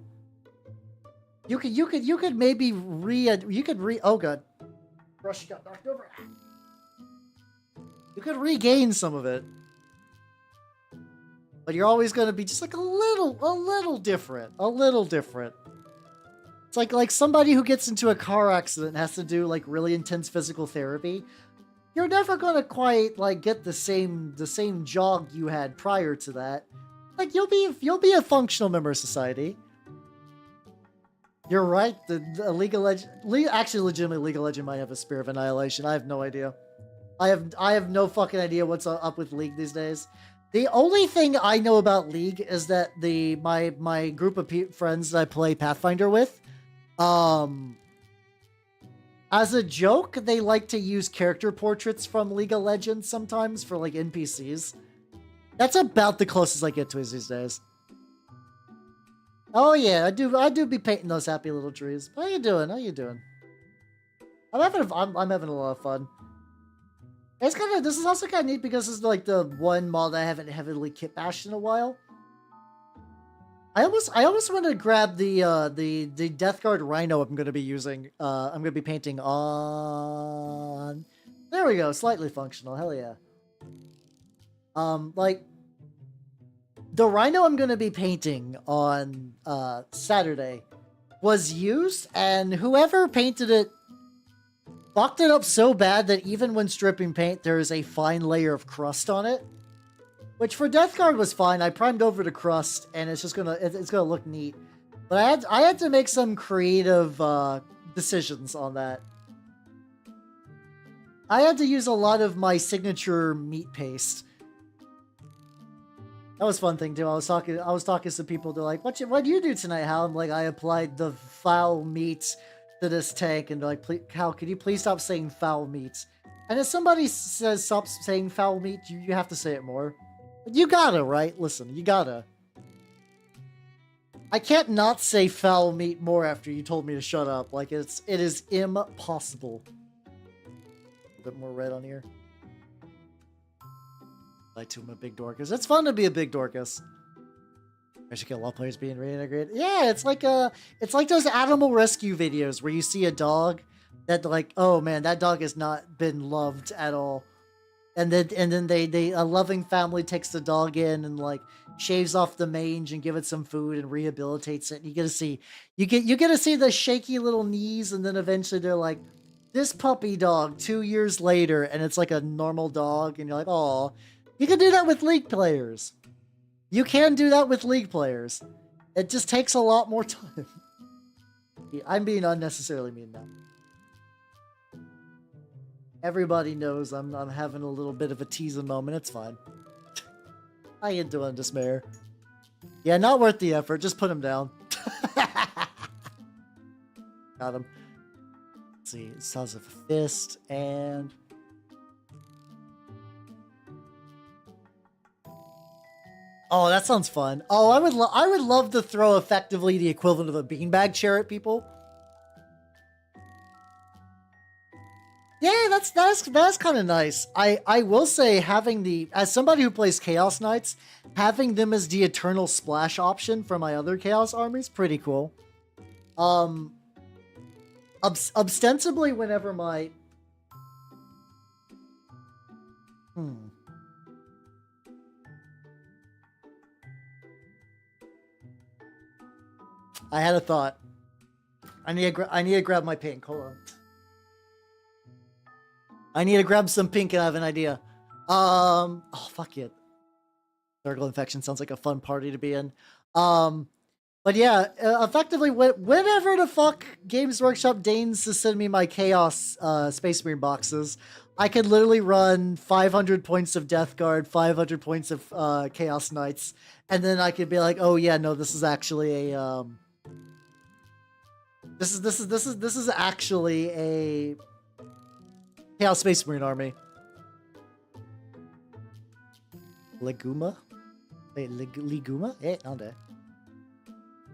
Speaker 1: You could maybe oh god. Brush got knocked over. You could regain some of it. But you're always going to be just like a little different. A little different. It's like somebody who gets into a car accident and has to do like really intense physical therapy. You're never gonna quite like get the same jog you had prior to that. Like you'll be a functional member of society. You're right. The League of Legends, actually, legitimately, League of Legends might have a Spear of Annihilation. I have no idea. I have no fucking idea what's up with League these days. The only thing I know about League is that my group of friends that I play Pathfinder with, as a joke, they like to use character portraits from League of Legends sometimes for like NPCs. That's about the closest I get to it these days. Oh yeah, I do be painting those happy little trees. How you doing? How you doing? I'm having a lot of fun. It's kind of, this is also kind of neat because it's like the one mod I haven't heavily kit bashed in a while. I almost want to grab the Death Guard Rhino I'm going to be using. I'm going to be painting on. There we go, slightly functional. Hell yeah. Like the Rhino I'm going to be painting on Saturday was used, and whoever painted it fucked it up so bad that even when stripping paint, there is a fine layer of crust on it. Which for Death Guard was fine. I primed over the crust, and it's just it's gonna look neat. But I had to make some creative decisions on that. I had to use a lot of my signature meat paste. That was a fun thing too. I was talking to some people. They're like, "What do you do tonight, Hal?" I'm like, "I applied the foul meat to this tank," and they're like, "Hal, could you please stop saying foul meat?" And if somebody says stop saying foul meat, you have to say it more. You gotta, right? Listen, you gotta. I can't not say foul meat more after you told me to shut up. Like, it is impossible. A bit more red on here. I too am a big Dorcas. It's fun to be a big Dorcas. I should get a lot of players being reintegrated. Yeah, it's like those animal rescue videos where you see a dog that like, oh man, that dog has not been loved at all. And then a loving family takes the dog in and like shaves off the mange and give it some food and rehabilitates it. And you get to see the shaky little knees, and then eventually they're like, this puppy dog 2 years later, and it's like a normal dog, and you're like, oh, you can do that with League players. You can do that with League players. It just takes a lot more time. I'm being unnecessarily mean now. Everybody knows I'm having a little bit of a teasing moment. It's fine. I ain't doing despair. Yeah, not worth the effort. Just put him down. Got him. Let's see. Size of a fist and... Oh, that sounds fun. Oh, I would love to throw effectively the equivalent of a beanbag chair at people. Yeah, that's kind of nice. I will say, having as somebody who plays Chaos Knights, having them as the eternal splash option for my other Chaos armies, pretty cool. Ostensibly whenever my I had a thought. I need to grab my pink. Hold on. I need to grab some pink and I have an idea. Oh, fuck it. Circle Infection sounds like a fun party to be in. But yeah, effectively, whenever the fuck Games Workshop deigns to send me my Chaos Space Marine boxes, I could literally run 500 points of Death Guard, 500 points of Chaos Knights, and then I could be like, oh yeah, no, this is actually a this is actually a Chaos Space Marine army. Leguma? Wait, Leguma? Eh, on there.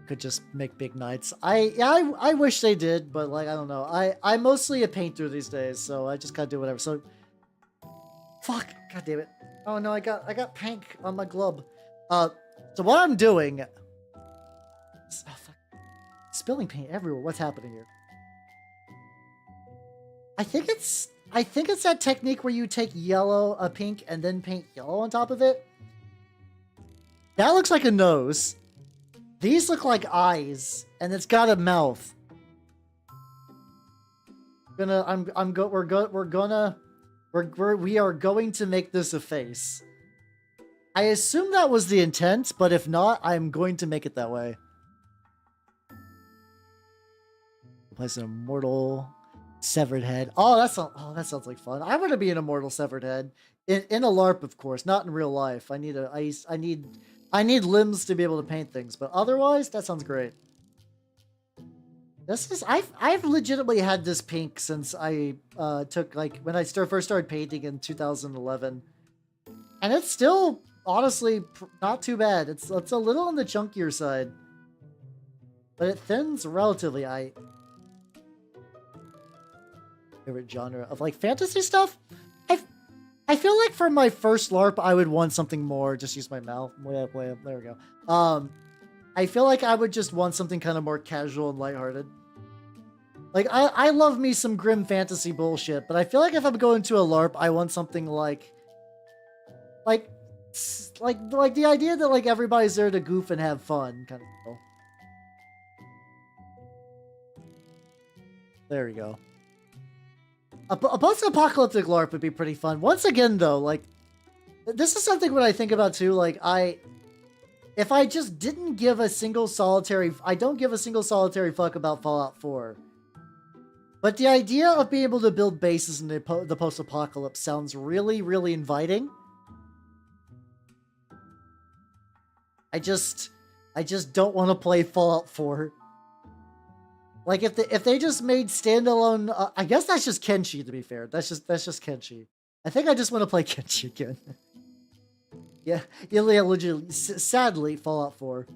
Speaker 1: Could just make big knights. I wish they did, but like, I don't know. I'm mostly a painter these days, so I just gotta do whatever. So, fuck, god damn it. Oh no, I got pink on my glove. So what I'm doing... Oh, fuck. Spilling paint everywhere. What's happening here? I think it's that technique where you take a pink, and then paint yellow on top of it. That looks like a nose. These look like eyes, and it's got a mouth. We are going to make this a face. I assume that was the intent, but if not, I'm going to make it that way. Place an immortal severed head. Oh, that sounds like fun. I want to be an immortal severed head in a LARP, of course, not in real life. I need limbs to be able to paint things, but otherwise, that sounds great. I've legitimately had this pink since I took, like, when I first started painting in 2011, and it's still honestly not too bad. It's a little on the chunkier side, but it thins relatively. Favorite genre of like fantasy stuff? I feel like for my first LARP, I would want something more. Just use my mouth. Way up, way up. There we go. I feel like I would just want something kind of more casual and lighthearted. Like, I love me some grim fantasy bullshit, but I feel like if I'm going to a LARP, I want something like the idea that like everybody's there to goof and have fun, kind of deal. There we go. A post-apocalyptic LARP would be pretty fun. Once again, though, like, this is something when I think about too. Like, if I just didn't give a single solitary, I don't give a single solitary fuck about Fallout 4. But the idea of being able to build bases in the post-apocalypse sounds really, really inviting. I just don't want to play Fallout 4. Like if they just made standalone, I guess that's just Kenshi. To be fair, that's just Kenshi. I think I just want to play Kenshi again. yeah, legitimately. Sadly, Fallout 4.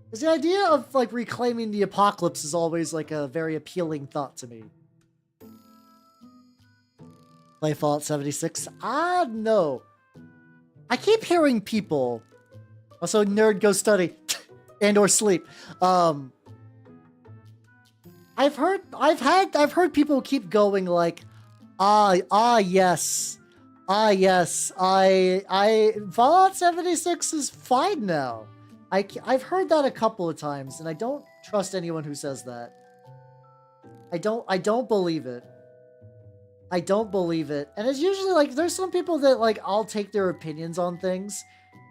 Speaker 1: Because the idea of like reclaiming the apocalypse is always like a very appealing thought to me. Play Fallout 76? No. I keep hearing people. Also, nerd, go study. And or sleep. I've heard people keep going like, yes. Fallout 76 is fine now. I've heard that a couple of times, and I don't trust anyone who says that. I don't believe it. I don't believe it. And it's usually like, there's some people that like, I'll take their opinions on things.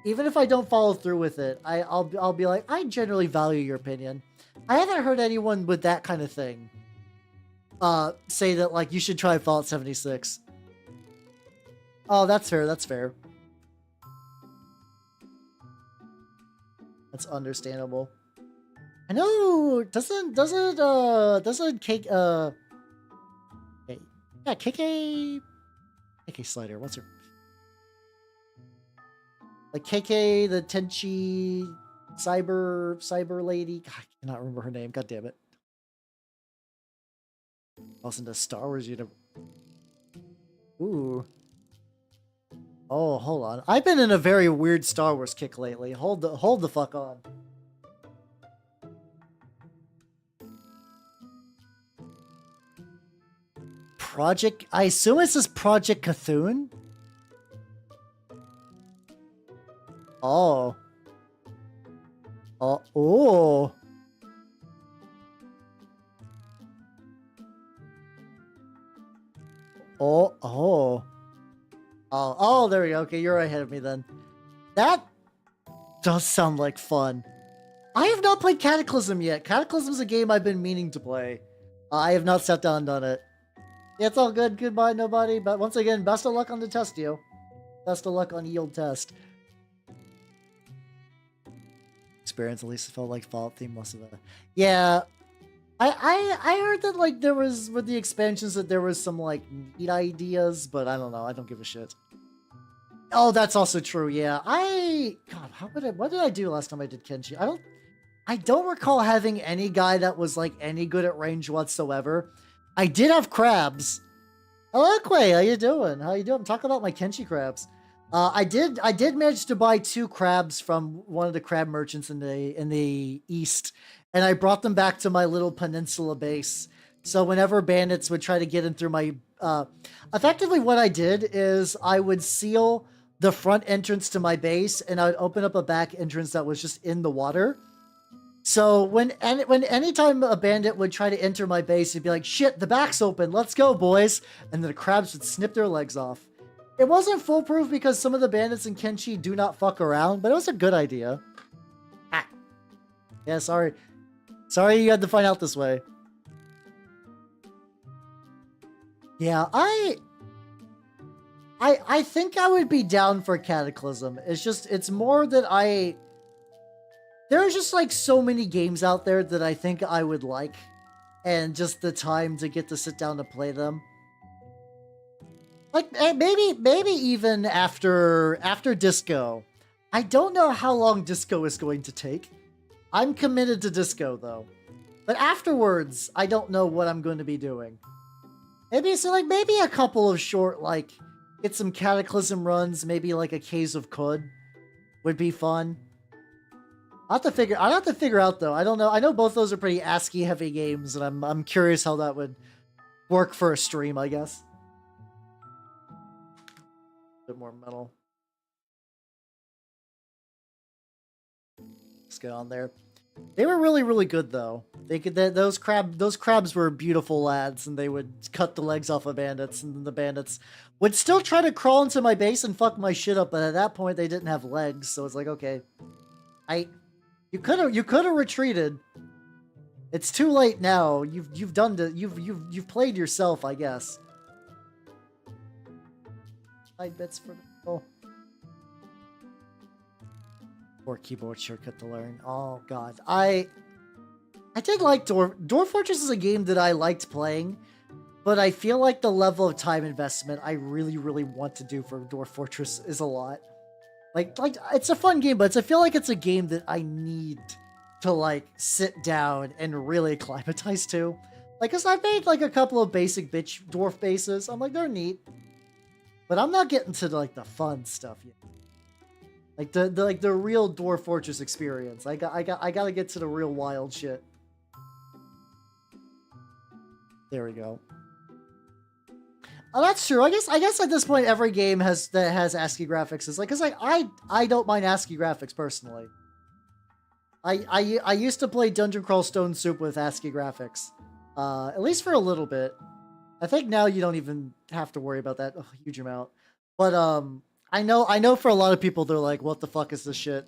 Speaker 1: Even if I don't follow through with it, I'll be like, I generally value your opinion. I haven't heard anyone with that kind of thing say that like you should try Fallout 76. Oh, that's fair. That's fair. That's understandable. I know. Doesn't Cake yeah, KK Slider. What's her? Like KK, the Tenchi cyber lady. God, I cannot remember her name. God damn it. Also into Star Wars universe. Ooh. Oh, hold on. I've been in a very weird Star Wars kick lately. Hold the fuck on. Project. I assume this is Project Cthulhu. Oh. Oh. Oh. Oh. Oh. Oh, there we go. Okay, you're ahead of me then. That does sound like fun. I have not played Cataclysm yet. Cataclysm is a game I've been meaning to play. I have not sat down and done it. Yeah, it's all good. Goodbye, nobody. But once again, best of luck on the test, yo. Best of luck on yield test. Experience at least it felt like Fallout theme most of it. Yeah. I heard that like there was with the expansions that there was some like neat ideas, but I don't know. I don't give a shit. Oh, that's also true. Yeah. God, what did I do last time I did Kenshi? I don't recall having any guy that was like any good at range whatsoever. I did have crabs. Hello, Quay. How you doing? How you doing? Talk about my Kenshi crabs. I did manage to buy 2 crabs from one of the crab merchants in the east, and I brought them back to my little peninsula base. So whenever bandits would try to get in through my, effectively what I did is I would seal the front entrance to my base, and I would open up a back entrance that was just in the water. So when anytime a bandit would try to enter my base, he'd be like, "Shit, the back's open. Let's go, boys!" And then the crabs would snip their legs off. It wasn't foolproof because some of the bandits in Kenshi do not fuck around, but it was a good idea. Ah. Yeah, sorry. Sorry you had to find out this way. Yeah, I think I would be down for Cataclysm. It's more that there's just like so many games out there that I think I would like, and just the time to get to sit down to play them. Like maybe even after Disco. I don't know how long Disco is going to take. I'm committed to Disco though. But afterwards, I don't know what I'm going to be doing. Maybe so, like maybe a couple of short, like get some Cataclysm runs. Maybe like a Caves of Khud would be fun. I'll have to figure out though. I don't know. I know both those are pretty ASCII heavy games, and I'm curious how that would work for a stream, I guess. A bit more metal. Let's get on there. They were really, really good though. Those crabs were beautiful lads, and they would cut the legs off of bandits, and then the bandits would still try to crawl into my base and fuck my shit up. But at that point, they didn't have legs, so it's like, okay, you could have retreated. It's too late now. You've played yourself, I guess. 5 bits for the or keyboard shortcut to learn. Oh god, I did like Dwarf Fortress is a game that I liked playing, but I feel like the level of time investment I really, really want to do for Dwarf Fortress is a lot. Like it's a fun game, but I feel like it's a game that I need to like sit down and really acclimatize to. Like, cause I've made like a couple of basic dwarf bases. I'm like, they're neat, but I'm not getting to like the fun stuff yet. Like the real Dwarf Fortress experience. I gotta get to the real wild shit. There we go. Oh, that's true. I guess at this point every game that has ASCII graphics is like, cause like I don't mind ASCII graphics personally. I used to play Dungeon Crawl Stone Soup with ASCII graphics, at least for a little bit. I think now you don't even have to worry about that a huge amount. But I know for a lot of people they're like, what the fuck is this shit?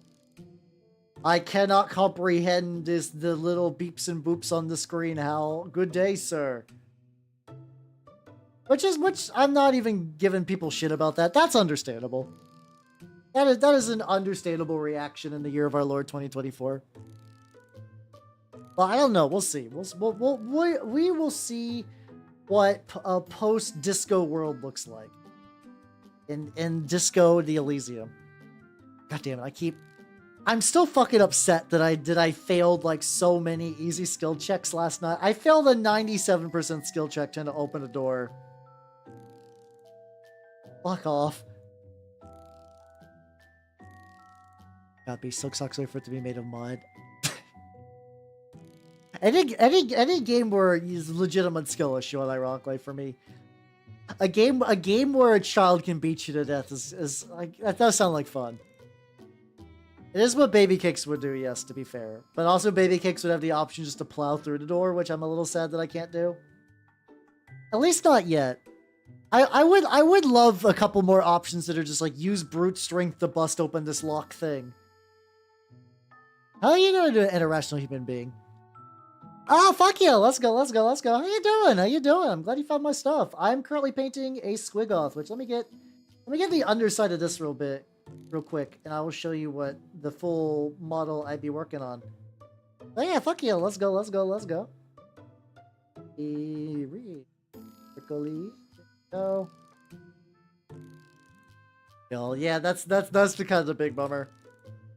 Speaker 1: I cannot comprehend the little beeps and boops on the screen. How good day, sir. Which I'm not even giving people shit about that. That's understandable. That is an understandable reaction in the year of our Lord 2024. Well, I don't know. We'll see. We will see what a post-disco world looks like in Disco the Elysium. God damn it! I'm still fucking upset that I failed like so many easy skill checks last night. I failed a 97% skill check trying to open a door. Fuck off. God, be so sucks for it to be made of mud. any game where it's legitimate skill issue, ironically for me. A game where a child can beat you to death is like, that does sound like fun. It is what Baby Kicks would do, yes, to be fair. But also Baby Kicks would have the option just to plow through the door, which I'm a little sad that I can't do. At least not yet. I would love a couple more options that are just like, use brute strength to bust open this lock thing. How are you doing to an irrational human being? Oh, fuck yeah, let's go. How you doing? I'm glad you found my stuff. I'm currently painting a Squiggoth, which let me get the underside of this real quick, and I will show you what the full model I'd be working on. Oh yeah, fuck yeah, let's go. Quickly go. Yeah, that's the kind of the big bummer.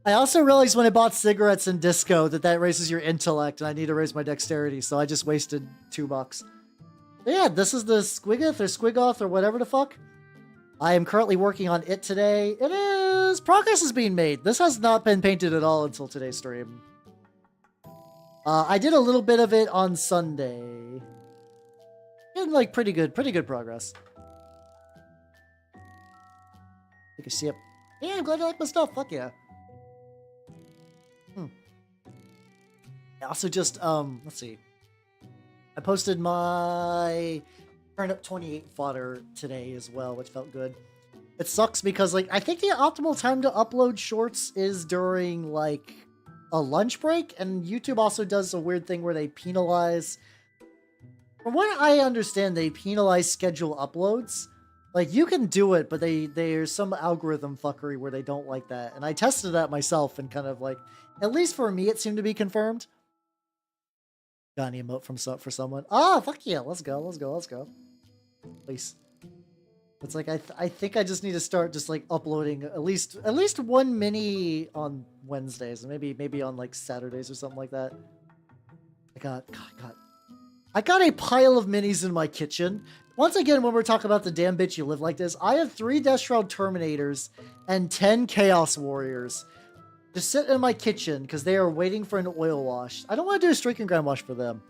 Speaker 1: I also realized when I bought cigarettes in Disco that raises your intellect, and I need to raise my dexterity, so I just wasted $2. But yeah, this is the Squiggoth or whatever the fuck. I am currently working on it today. Progress is being made. This has not been painted at all until today's stream. I did a little bit of it on Sunday. And like pretty good progress. Take a sip. Yeah, I'm glad you like my stuff. Fuck yeah. I also just, let's see. I posted my Turnip 28 fodder today as well, which felt good. It sucks because, like, I think the optimal time to upload shorts is during, like, a lunch break, and YouTube also does a weird thing where they penalize... From what I understand, they penalize schedule uploads. Like, you can do it, but there's some algorithm fuckery where they don't like that. And I tested that myself and kind of, like... At least for me, it seemed to be confirmed. Got any emote for someone? Ah, fuck yeah, let's go. Please. It's like, I think I just need to start just like uploading at least one mini on Wednesdays, and maybe on like Saturdays or something like that. I got a pile of minis in my kitchen. Once again, when we're talking about the damn bitch you live like this, I have 3 Death Shroud Terminators and 10 Chaos Warriors just sitting in my kitchen because they are waiting for an oil wash. I don't want to do a Stricken Ground wash for them.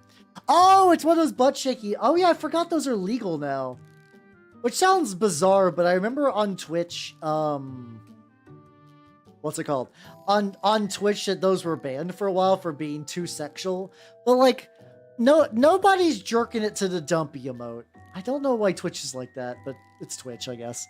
Speaker 1: Oh, it's one of those butt shaky. Oh yeah, I forgot those are legal now. Which sounds bizarre, but I remember on Twitch, what's it called? On Twitch that those were banned for a while for being too sexual. But like, nobody's jerking it to the dumpy emote. I don't know why Twitch is like that, but it's Twitch, I guess.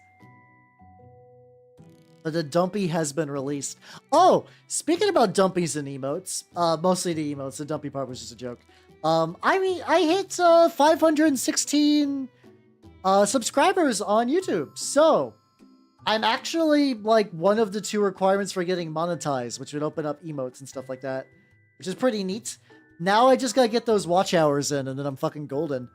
Speaker 1: But the dumpy has been released. Oh, speaking about dumpies and emotes, mostly the emotes, the dumpy part was just a joke. I mean, I hit 516 subscribers on YouTube, so I'm actually like one of the 2 requirements for getting monetized, which would open up emotes and stuff like that, which is pretty neat. Now I just gotta get those watch hours in, and then I'm fucking golden.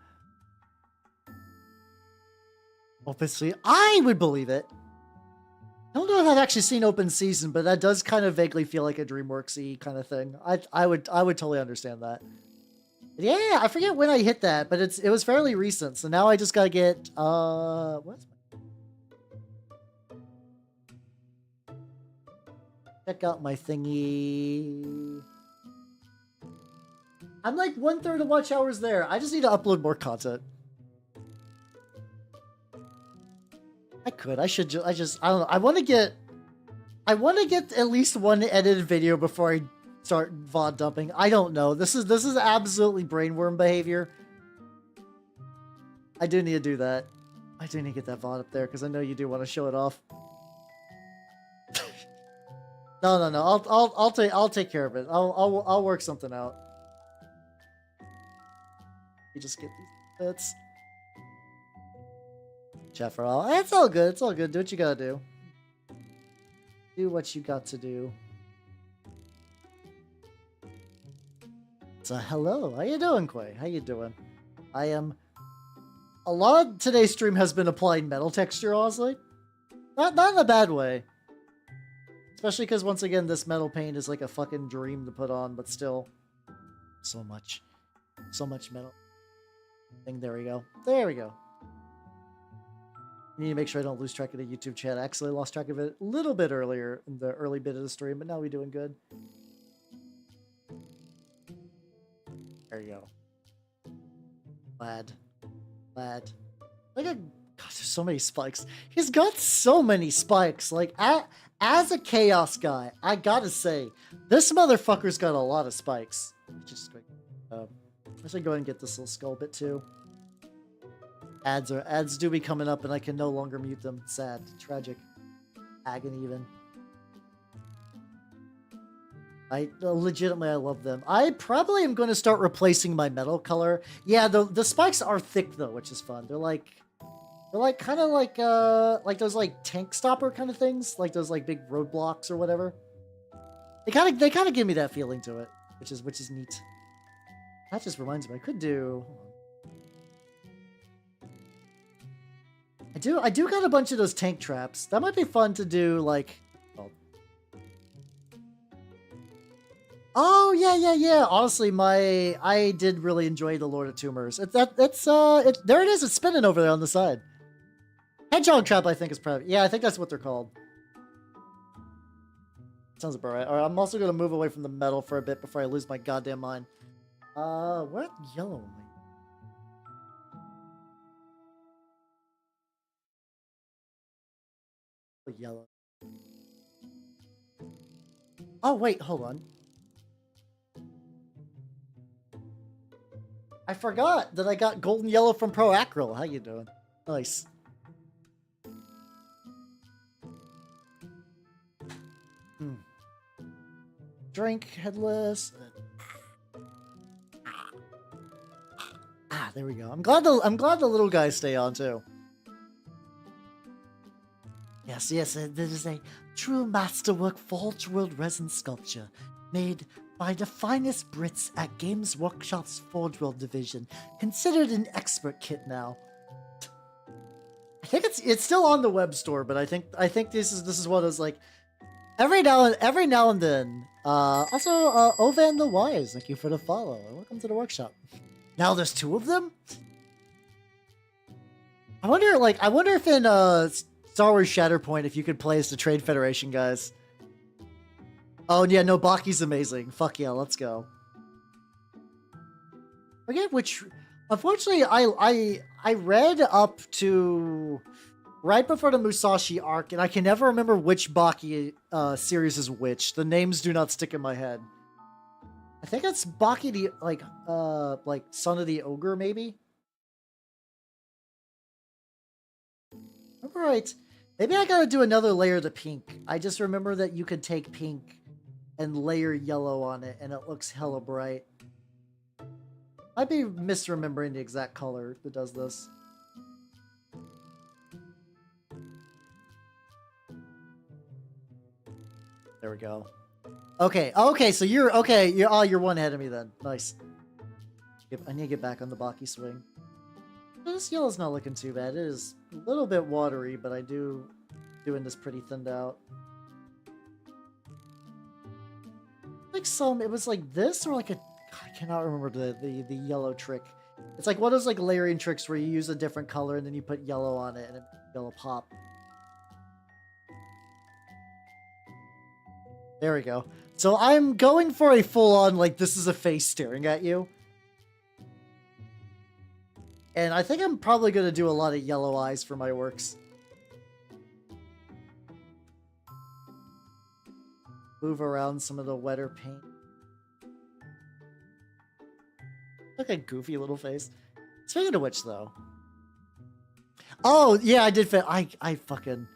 Speaker 1: Obviously, I would believe it. I don't know if I've actually seen open season, but that does kind of vaguely feel like a DreamWorks-y kind of thing. I would totally understand that. Yeah, I forget when I hit that, but it was fairly recent. So now I just gotta get what's my... Check out my thingy. I'm like 1/3 of watch hours there. I just need to upload more content. I should I don't know. I want to get at least one edited video before I start VOD dumping. I don't know. This is absolutely brainworm behavior. I do need to do that. I do need to get that VOD up there because I know you do want to show it off. No. I'll take care of it. I'll work something out. You just get these bits. Chat for all. It's all good. It's all good. Do what you gotta do. Do what you got to do. So hello. How you doing, Quay? How you doing? I am... A lot of today's stream has been applying metal texture, honestly. Not in a bad way. Especially because, once again, this metal paint is like a fucking dream to put on, but still. So much metal. There we go. There we go. I need to make sure I don't lose track of the YouTube chat. I actually lost track of it a little bit earlier in the early bit of the stream, but now we're doing good. There you go. Lad. Look at... God, there's so many spikes. He's got so many spikes. Like, as a Chaos guy, I gotta say, this motherfucker's got a lot of spikes. Just quick. I should go ahead and get this little skull bit too. Ads do be coming up and I can no longer mute them. Sad. Tragic. Agony even. Legitimately, I love them. I probably am going to start replacing my metal color. Yeah, the spikes are thick though, which is fun. They're like kind of like those like tank stopper kind of things, like those like big roadblocks or whatever. They kind of give me that feeling to it, which is neat. That just reminds me, I could do... I do got a bunch of those tank traps. That might be fun to do, like... Oh, yeah. Honestly, I did really enjoy the Lord of Tumors. There it is. It's spinning over there on the side. Hedgehog trap, I think, is probably... Yeah, I think that's what they're called. Sounds about right. All right, I'm also going to move away from the metal for a bit before I lose my goddamn mind. What yellow? Yellow. Oh, wait, hold on. I forgot that I got golden yellow from Pro Acryl. How you doing? Nice. Drink, headless. There we go. I'm glad the little guys stay on too. Yes, this is a true masterwork Forge World resin sculpture made by the finest Brits at Games Workshop's Forge World division, considered an expert kit now. I think it's still on the web store, but I think this is one of those like every now and then. Also, Ovan the Wise, thank you for the follow. Welcome to the workshop. Now there's 2 of them? I wonder if in Star Wars Shatterpoint if you could play as the Trade Federation guys. Oh yeah, no, Baki's amazing. Fuck yeah, let's go. Forget which. Unfortunately, I read up to right before the Musashi arc, and I can never remember which Baki series is which. The names do not stick in my head. I think it's Baki the like Son of the Ogre, maybe. Remember right? Maybe I gotta do another layer to pink. I just remember that you could take pink and layer yellow on it, and it looks hella bright. I'd be misremembering the exact color that does this. There we go. Okay, so you're okay. You're 1 ahead of me then. Nice. I need to get back on the Baki swing. This yellow's not looking too bad. It is a little bit watery, but I doing this pretty thinned out. Like it was like this or like a. I cannot remember the yellow trick. It's like one of those like layering tricks where you use a different color and then you put yellow on it and it makes yellow pop. There we go. So I'm going for a full-on like this is a face staring at you. And I think I'm probably going to do a lot of yellow eyes for my works. Move around some of the wetter paint. Look at goofy little face. Speaking of which, though. Oh, yeah, I did fit. I fucking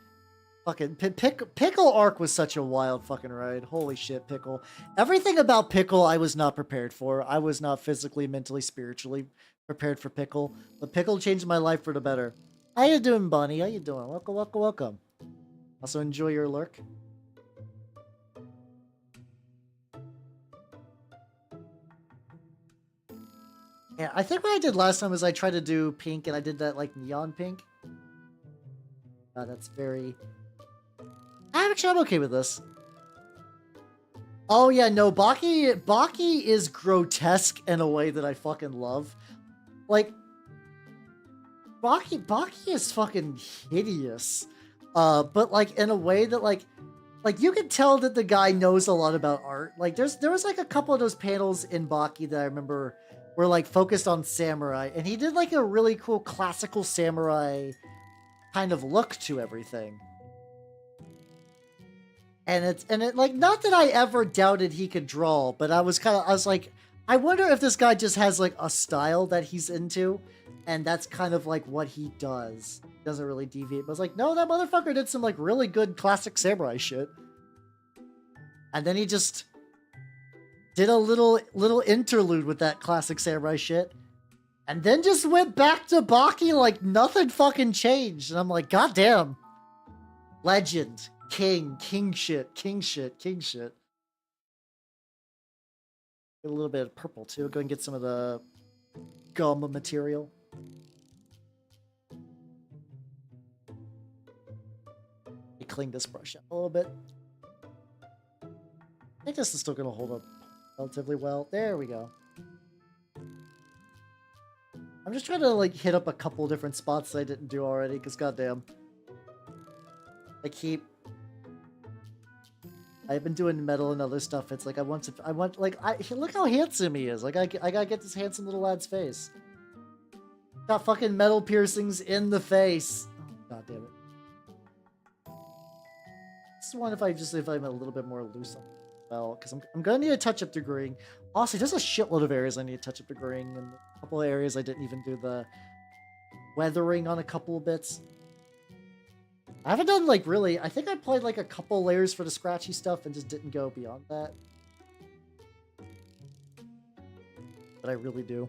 Speaker 1: Pickle arc was such a wild fucking ride. Holy shit, Pickle. Everything about Pickle I was not prepared for. I was not physically, mentally, spiritually prepared for Pickle. But Pickle changed my life for the better. How you doing, Bunny? How you doing? Welcome, welcome, welcome. Also enjoy your lurk. Yeah, I think what I did last time was I tried to do pink and I did that like neon pink. That's very... Actually, I'm okay with this. Oh yeah, no, Baki is grotesque in a way that I fucking love. Like, Baki is fucking hideous. But like in a way that like you can tell that the guy knows a lot about art. Like there was like a couple of those panels in Baki that I remember were like focused on samurai, and he did like a really cool classical samurai kind of look to everything. And it like, not that I ever doubted he could draw, but I was like, I wonder if this guy just has like a style that he's into, and that's kind of like what he does. He doesn't really deviate, but I was like, no, that motherfucker did some like really good classic samurai shit. And then he just did a little interlude with that classic samurai shit, and then just went back to Baki like nothing fucking changed. And I'm like, goddamn. Legend. King shit. Get a little bit of purple too. Go and get some of the gum material. Clean this brush out a little bit. I think this is still going to hold up relatively well. There we go. I'm just trying to like hit up a couple different spots that I didn't do already, because goddamn. I've been doing metal and other stuff. It's like look how handsome he is. Like I gotta get this handsome little lad's face. Got fucking metal piercings in the face. Oh, god damn it. Just one if I'm a little bit more loose on well, because I'm gonna need a touch up degreeing. Also, there's a shitload of areas I need to touch up degreeing, and a couple of areas I didn't even do the weathering on a couple of bits. I haven't done like really. I think I played like a couple layers for the scratchy stuff and just didn't go beyond that. But I really do.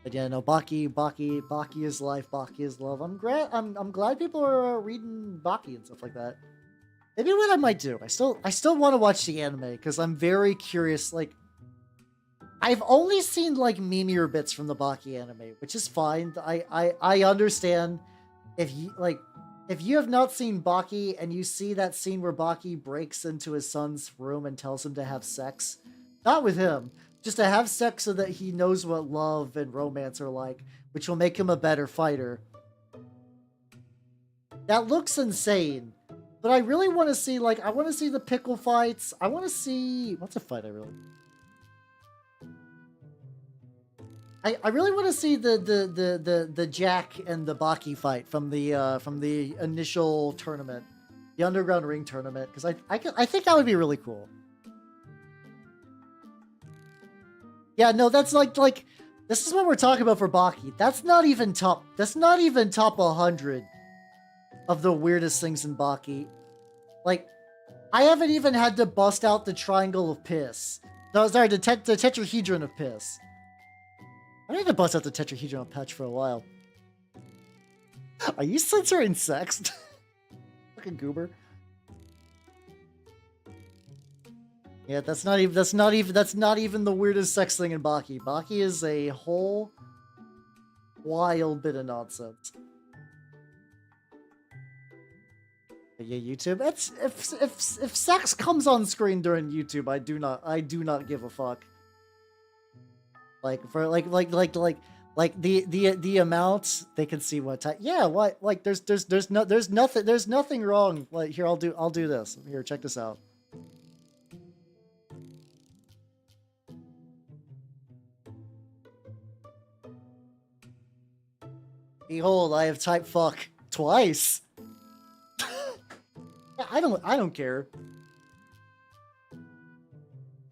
Speaker 1: But yeah, no, Baki is life. Baki is love. I'm glad people are reading Baki and stuff like that. Maybe what I might do. I still want to watch the anime because I'm very curious. Like, I've only seen like memeier bits from the Baki anime, which is fine. I understand if you like. If you have not seen Baki and you see that scene where Baki breaks into his son's room and tells him to have sex, not with him, just to have sex so that he knows what love and romance are like, which will make him a better fighter. That looks insane. But I really want to see, like, I want to see the pickle fights. I want to see... What's a fight I really... I really want to see the Jack and the Baki fight from the initial tournament, the Underground Ring tournament, because I think that would be really cool. Yeah, no, that's like this is what we're talking about for Baki. That's not even top 100 of the weirdest things in Baki. Like, I haven't even had to bust out the triangle of piss. No, sorry, the tetrahedron of piss. I need to bust out the tetrahedron of patch for a while. Are you censoring sex? Fucking goober. Yeah, that's not even the weirdest sex thing in Baki. Baki is a whole wild bit of nonsense. Yeah, YouTube. It's if sex comes on screen during YouTube, I do not give a fuck. Like for like the amount they can see what type. Yeah, what like there's nothing wrong. Like here, I'll do this. Here, check this out. Behold, I have typed fuck twice. I don't care.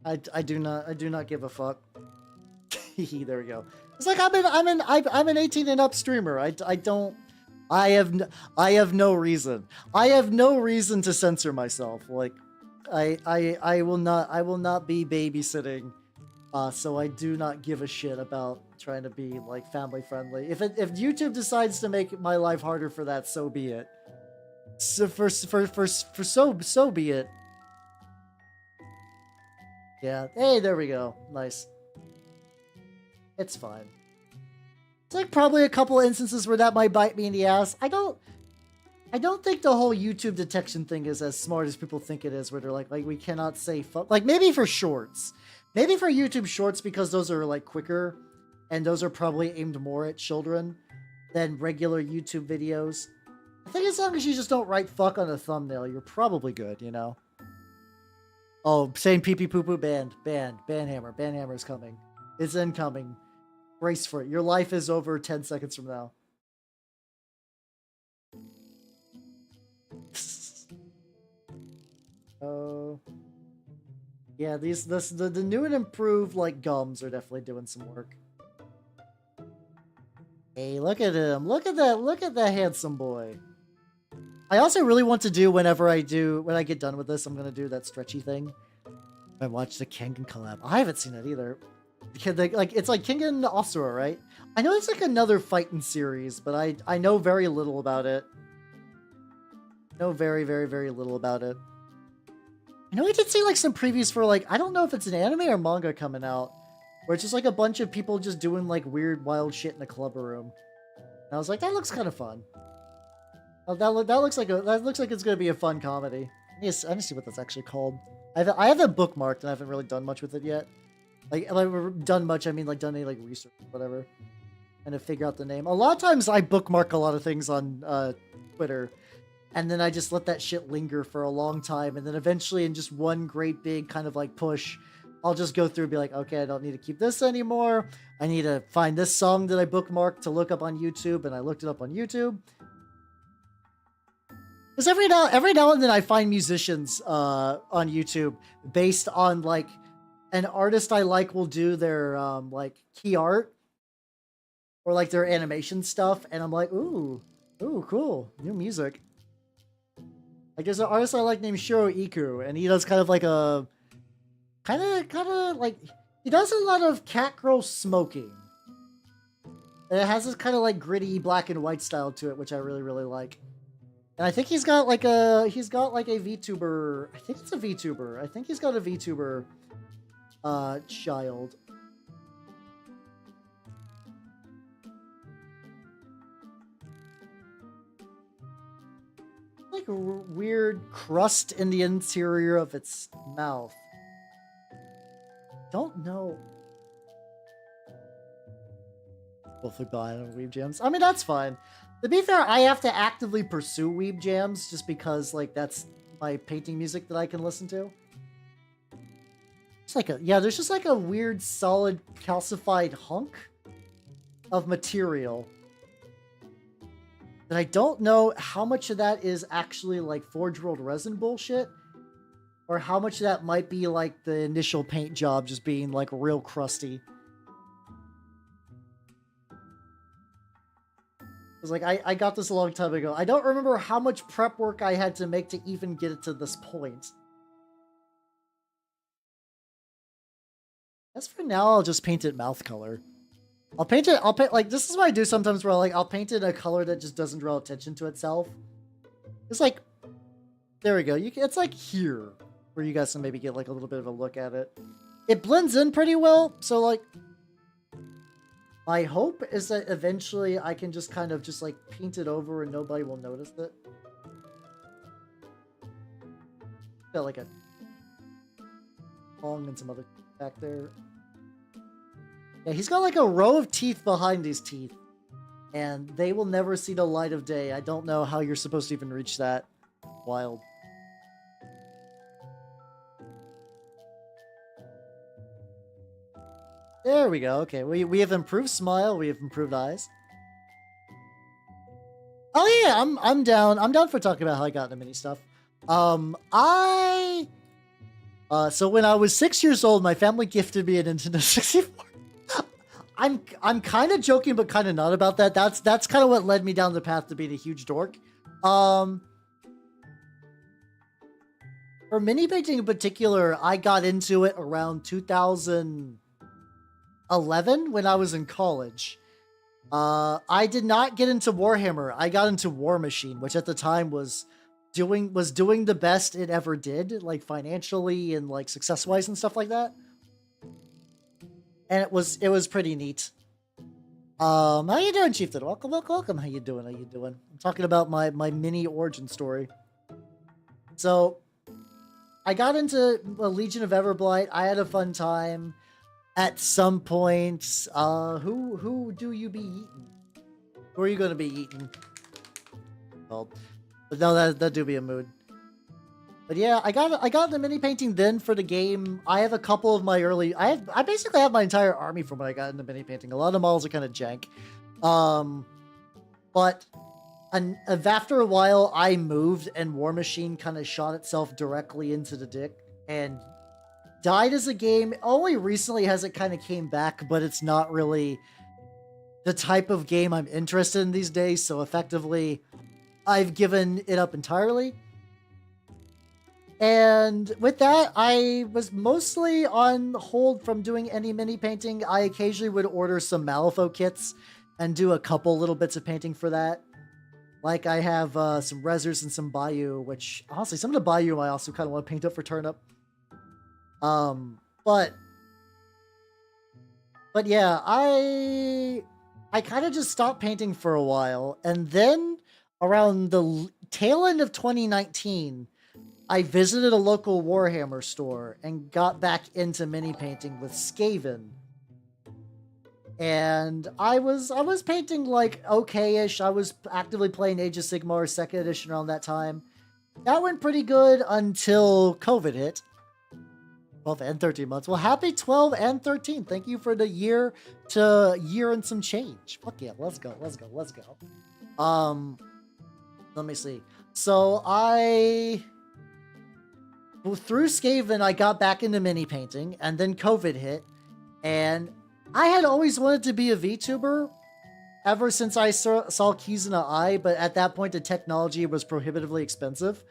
Speaker 1: I do not give a fuck. There we go. It's like I'm an 18 and up streamer. I have no reason. I have no reason to censor myself. Like I will not be babysitting. So I do not give a shit about trying to be like family friendly. If YouTube decides to make my life harder for that, so be it. So so be it. Yeah. Hey, there we go. Nice. It's fine. It's like probably a couple instances where that might bite me in the ass. I don't think the whole YouTube detection thing is as smart as people think it is, where they're like we cannot say fuck. Like maybe for shorts. Maybe for YouTube shorts, because those are like quicker and those are probably aimed more at children than regular YouTube videos. I think as long as you just don't write fuck on a thumbnail, you're probably good, you know? Oh, saying pee pee poo poo banned. Banhammer. Banhammer is coming. It's incoming. Brace for it. Your life is over 10 seconds from now. Oh. Yeah, the new and improved like gums are definitely doing some work. Hey, look at him. Look at that handsome boy. I also really want to do when I get done with this, I'm gonna do that stretchy thing. I watched the Kengan collab. I haven't seen it either. Because it's like Kengan Asura, right? I know it's like another fighting series, but I know very little about it. I know very little about it. I know I did see like some previews for like, I don't know if it's an anime or manga coming out, where it's just like a bunch of people just doing like weird wild shit in a club room. And I was like, that looks kind of fun. Oh, that looks like it's gonna be a fun comedy. I need to see what that's actually called. I have it bookmarked and I haven't really done much with it yet. Like done much, I mean like done any like research or whatever, and to figure out the name. A lot of times I bookmark a lot of things on Twitter, and then I just let that shit linger for a long time, and then eventually in just one great big kind of like push, I'll just go through and be like, okay, I don't need to keep this anymore. I need to find this song that I bookmarked to look up on YouTube, and I looked it up on YouTube. Because every now and then I find musicians on YouTube based on like an artist I like will do their like key art or like their animation stuff, and I'm like, ooh, cool, new music. Like there's an artist I like named Shiro Iku, and he does kind of like a kind of like he does a lot of cat girl smoking. And it has this kind of like gritty black and white style to it, which I really like. And I think he's got like a VTuber. I think it's a VTuber. I think he's got a VTuber child. like a weird crust in the interior of its mouth. Don't know. Both look behind on weeb jams. I mean, that's fine. To be fair, I have to actively pursue weeb jams just because, like, that's my painting music that I can listen to. It's like there's just like a weird, solid, calcified hunk of material that I don't know how much of that is actually like Forge World resin bullshit, or how much of that might be like the initial paint job just being like real crusty. Because like I got this a long time ago. I don't remember how much prep work I had to make to even get it to this point. As for now, I'll just paint it mouth color. I'll paint like, this is what I do sometimes where like, I'll paint it a color that just doesn't draw attention to itself. It's like, there we go. It's like here, where you guys can maybe get like a little bit of a look at it. It blends in pretty well, so like, my hope is that eventually I can just kind of just like paint it over and nobody will notice it. Got like a long and some other back there. Yeah, he's got like a row of teeth behind his teeth, and they will never see the light of day. I don't know how you're supposed to even reach that. Wild. There we go. Okay, we have improved smile. We have improved eyes. Oh yeah, I'm down. I'm down for talking about how I got into mini stuff. So when I was 6 years old, my family gifted me a Nintendo 64. I'm kind of joking, but kind of not about that. That's kind of what led me down the path to being a huge dork. For mini painting in particular, I got into it around 2011 when I was in college. I did not get into Warhammer. I got into War Machine, which at the time was doing the best it ever did, like financially and like success-wise and stuff like that. And it was pretty neat. How you doing, Chieftain? Welcome. How you doing? I'm talking about my mini origin story. So, I got into a Legion of Everblight. I had a fun time. At some point, who do you be eating? Who are you going to be eating? Well, but no, that do be a mood. But yeah, I got the mini painting then for the game. I have a couple of my early. I basically have my entire army from when I got into mini painting. A lot of the models are kind of jank, but after a while, I moved and War Machine kind of shot itself directly into the dick and died as a game. Only recently has it kind of came back, but it's not really the type of game I'm interested in these days. So effectively, I've given it up entirely. And with that, I was mostly on hold from doing any mini painting. I occasionally would order some Malifaux kits and do a couple little bits of painting for that. Like I have some Rezzers and some Bayou, which honestly, some of the Bayou I also kind of want to paint up for Turnip. But yeah, I kind of just stopped painting for a while, and then around the tail end of 2019, I visited a local Warhammer store and got back into mini painting with Skaven. And I was painting like okay-ish. I was actively playing Age of Sigmar 2nd edition around that time. That went pretty good until COVID hit. 12 and 13 months. Well, happy 12 and 13. Thank you for the year and some change. Fuck yeah, let's go. Let me see. So through Skaven, I got back into mini painting, and then COVID hit, and I had always wanted to be a VTuber ever since I saw Keys in the Eye, but at that point, the technology was prohibitively expensive.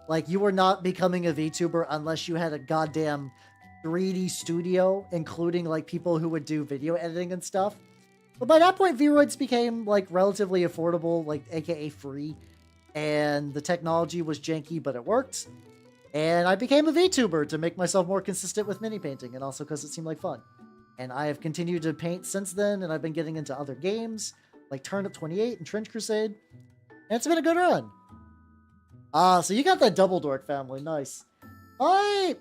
Speaker 1: Like, you were not becoming a VTuber unless you had a goddamn 3D studio, including, like, people who would do video editing and stuff. But by that point, VRoids became, like, relatively affordable, like, aka free, and the technology was janky, but it worked. And I became a VTuber to make myself more consistent with mini painting, and also because it seemed like fun. And I have continued to paint since then, and I've been getting into other games, like Turnip 28 and Trench Crusade. And it's been a good run. Ah, so you got that double dork family. Nice. My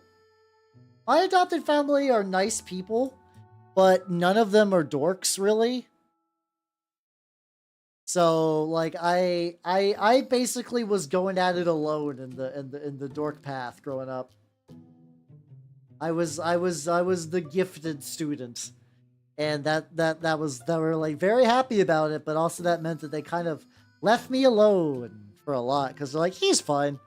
Speaker 1: my adopted family are nice people, but none of them are dorks really. So like I basically was going at it alone in the dork path growing up. I was the gifted student. And that were like very happy about it, but also that meant that they kind of left me alone for a lot because they're like, he's fine.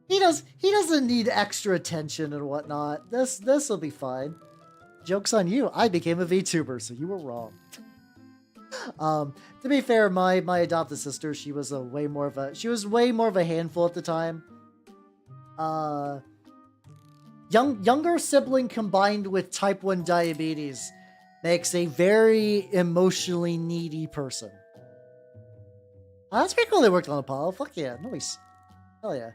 Speaker 1: He doesn't need extra attention and whatnot. This will be fine. Joke's on you. I became a VTuber, so you were wrong. To be fair, my adopted sister, she was way more of a handful at the time. Younger sibling combined with type 1 diabetes makes a very emotionally needy person. That's pretty cool they worked on Apollo. Fuck yeah, nice. Hell yeah.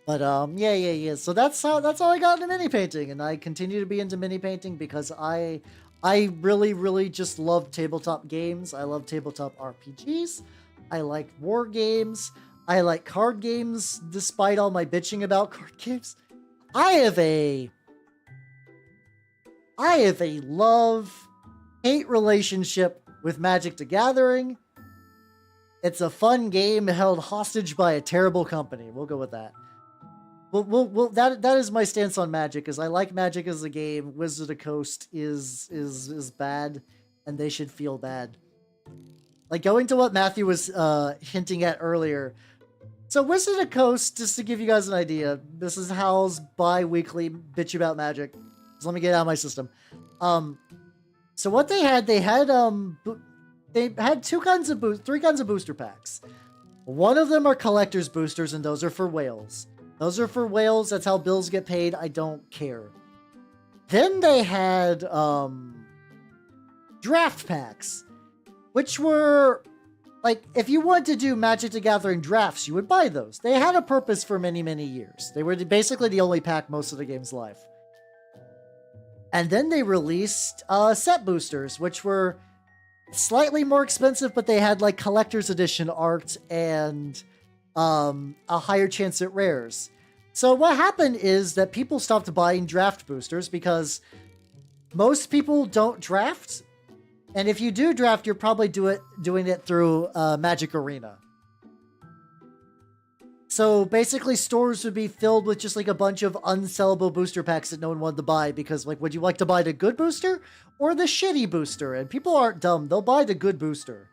Speaker 1: But yeah. So that's all I got into mini painting, and I continue to be into mini painting because I really just love tabletop games. I love tabletop RPGs. I like war games. I like card games, despite all my bitching about card games. I have a love-hate relationship with Magic the Gathering. It's a fun game held hostage by a terrible company. We'll go with that. That is my stance on Magic. Is I like Magic as a game. Wizard of the Coast is bad, and they should feel bad. Like going to what Matthew was hinting at earlier. So Wizard of the Coast, just to give you guys an idea, this is Hal's bi-weekly bitch about Magic. So let me get it out of my system. So what they had three kinds of booster packs. One of them are collector's boosters, and those are for whales. Those are for whales. That's how bills get paid. I don't care. Then they had draft packs, which were like, if you wanted to do Magic the Gathering drafts, you would buy those. They had a purpose for many years. They were basically the only pack most of the game's life. And then they released set boosters, which were slightly more expensive, but they had like collector's edition art and a higher chance at rares. So what happened is that people stopped buying draft boosters because most people don't draft. And if you do draft, you're probably doing it through Magic Arena. So basically stores would be filled with just like a bunch of unsellable booster packs that no one wanted to buy because like, would you like to buy the good booster or the shitty booster? And people aren't dumb. They'll buy the good booster.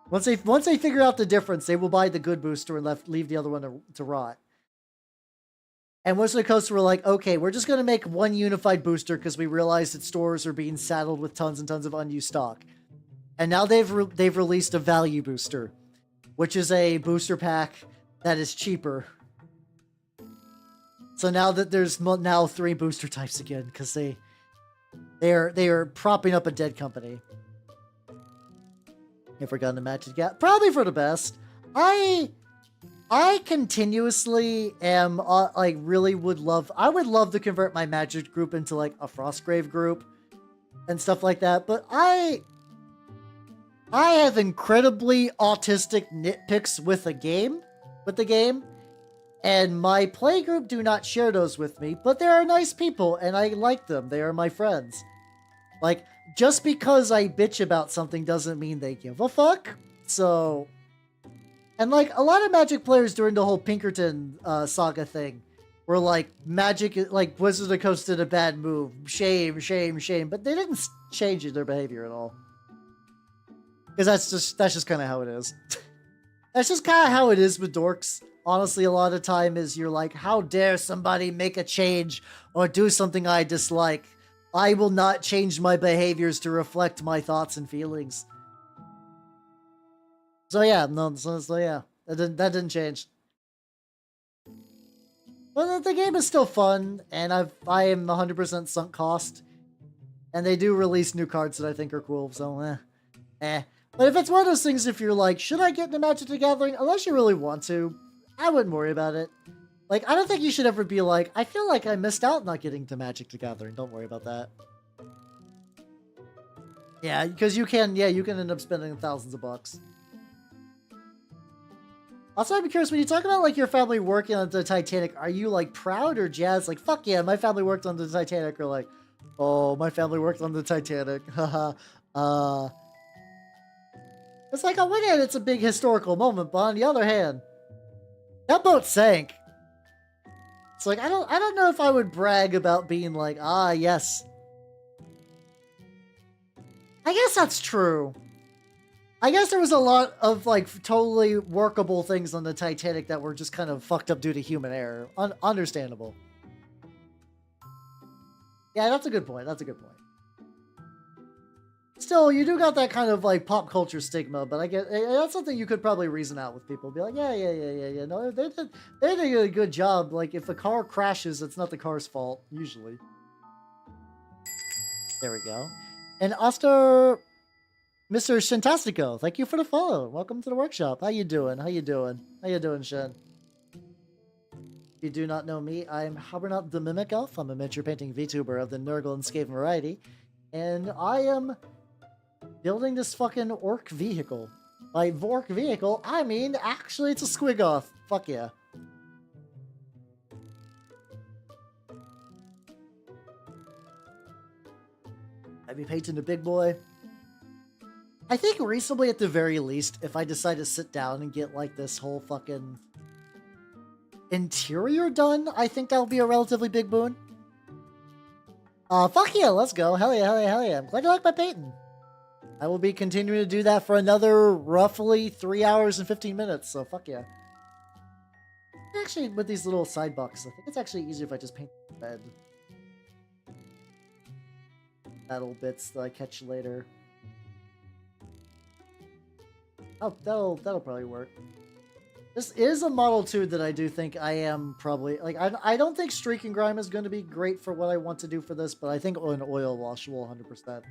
Speaker 1: Once they figure out the difference, they will buy the good booster and leave the other one to rot. And Wizard of the Coast were like, okay, we're just going to make one unified booster because we realized that stores are being saddled with tons and tons of unused stock. And now they've released a value booster, which is a booster pack that is cheaper. So now that there's now 3 booster types again because they are propping up a dead company. If we're gonna match it, probably for the best. I continuously am like really would love to convert my Magic group into like a Frostgrave group and stuff like that, but I have incredibly autistic nitpicks with the game, and my play group do not share those with me, but they are nice people and I like them. They are my friends. Like, just because I bitch about something doesn't mean they give a fuck. So, and like a lot of Magic players during the whole Pinkerton saga thing were like, Magic, like Wizard of the Coast did a bad move. Shame. But they didn't change their behavior at all. Because that's just kind of how it is. That's just kind of how it is with dorks. Honestly, a lot of time is you're like, how dare somebody make a change or do something I dislike? I will not change my behaviors to reflect my thoughts and feelings. So yeah, that didn't change. But the game is still fun, and I am 100% sunk cost. And they do release new cards that I think are cool, so But if it's one of those things, if you're like, should I get into Magic the Gathering? Unless you really want to, I wouldn't worry about it. Like, I don't think you should ever be like, I feel like I missed out not getting to Magic the Gathering. Don't worry about that. Yeah, because you can end up spending thousands of bucks. Also, I'm curious, when you talk about, like, your family working on the Titanic, are you, like, proud or jazzed? Like, fuck yeah, my family worked on the Titanic, or like, oh, my family worked on the Titanic. Haha. It's like, on one hand, it's a big historical moment, but on the other hand, that boat sank. It's like, I don't know if I would brag about being like, ah, yes. I guess that's true. I guess there was a lot of, like, totally workable things on the Titanic that were just kind of fucked up due to human error. Understandable. Yeah, that's a good point. That's a good point. Still, you do got that kind of, like, pop culture stigma, but I get that's something you could probably reason out with people. Be like, yeah. No, they did a good job. Like, if a car crashes, it's not the car's fault, usually. There we go. And Mr. Shintastico, thank you for the follow. Welcome to the workshop. How you doing? How you doing? How you doing, Shin? If you do not know me, I'm Habernot the Mimic Elf. I'm a miniature painting VTuber of the Nurgle and Skaven variety. And I am building this fucking orc vehicle. By orc vehicle, I mean, actually, it's a Squiggoth. Fuck yeah. I'd be painting the big boy. I think reasonably, at the very least, if I decide to sit down and get, like, this whole fucking interior done, I think that would be a relatively big boon. Fuck yeah, let's go. Hell yeah, hell yeah, hell yeah. I'm glad you like my painting. I will be continuing to do that for another roughly 3 hours and 15 minutes, so fuck yeah. Actually, with these little side boxes, I think it's actually easier if I just paint the bed. Metal bits that I catch later. Oh, that'll probably work. This is a Model 2 that I do think I am probably... Like, I don't think Streak and Grime is going to be great for what I want to do for this, but I think an oil wash will 100%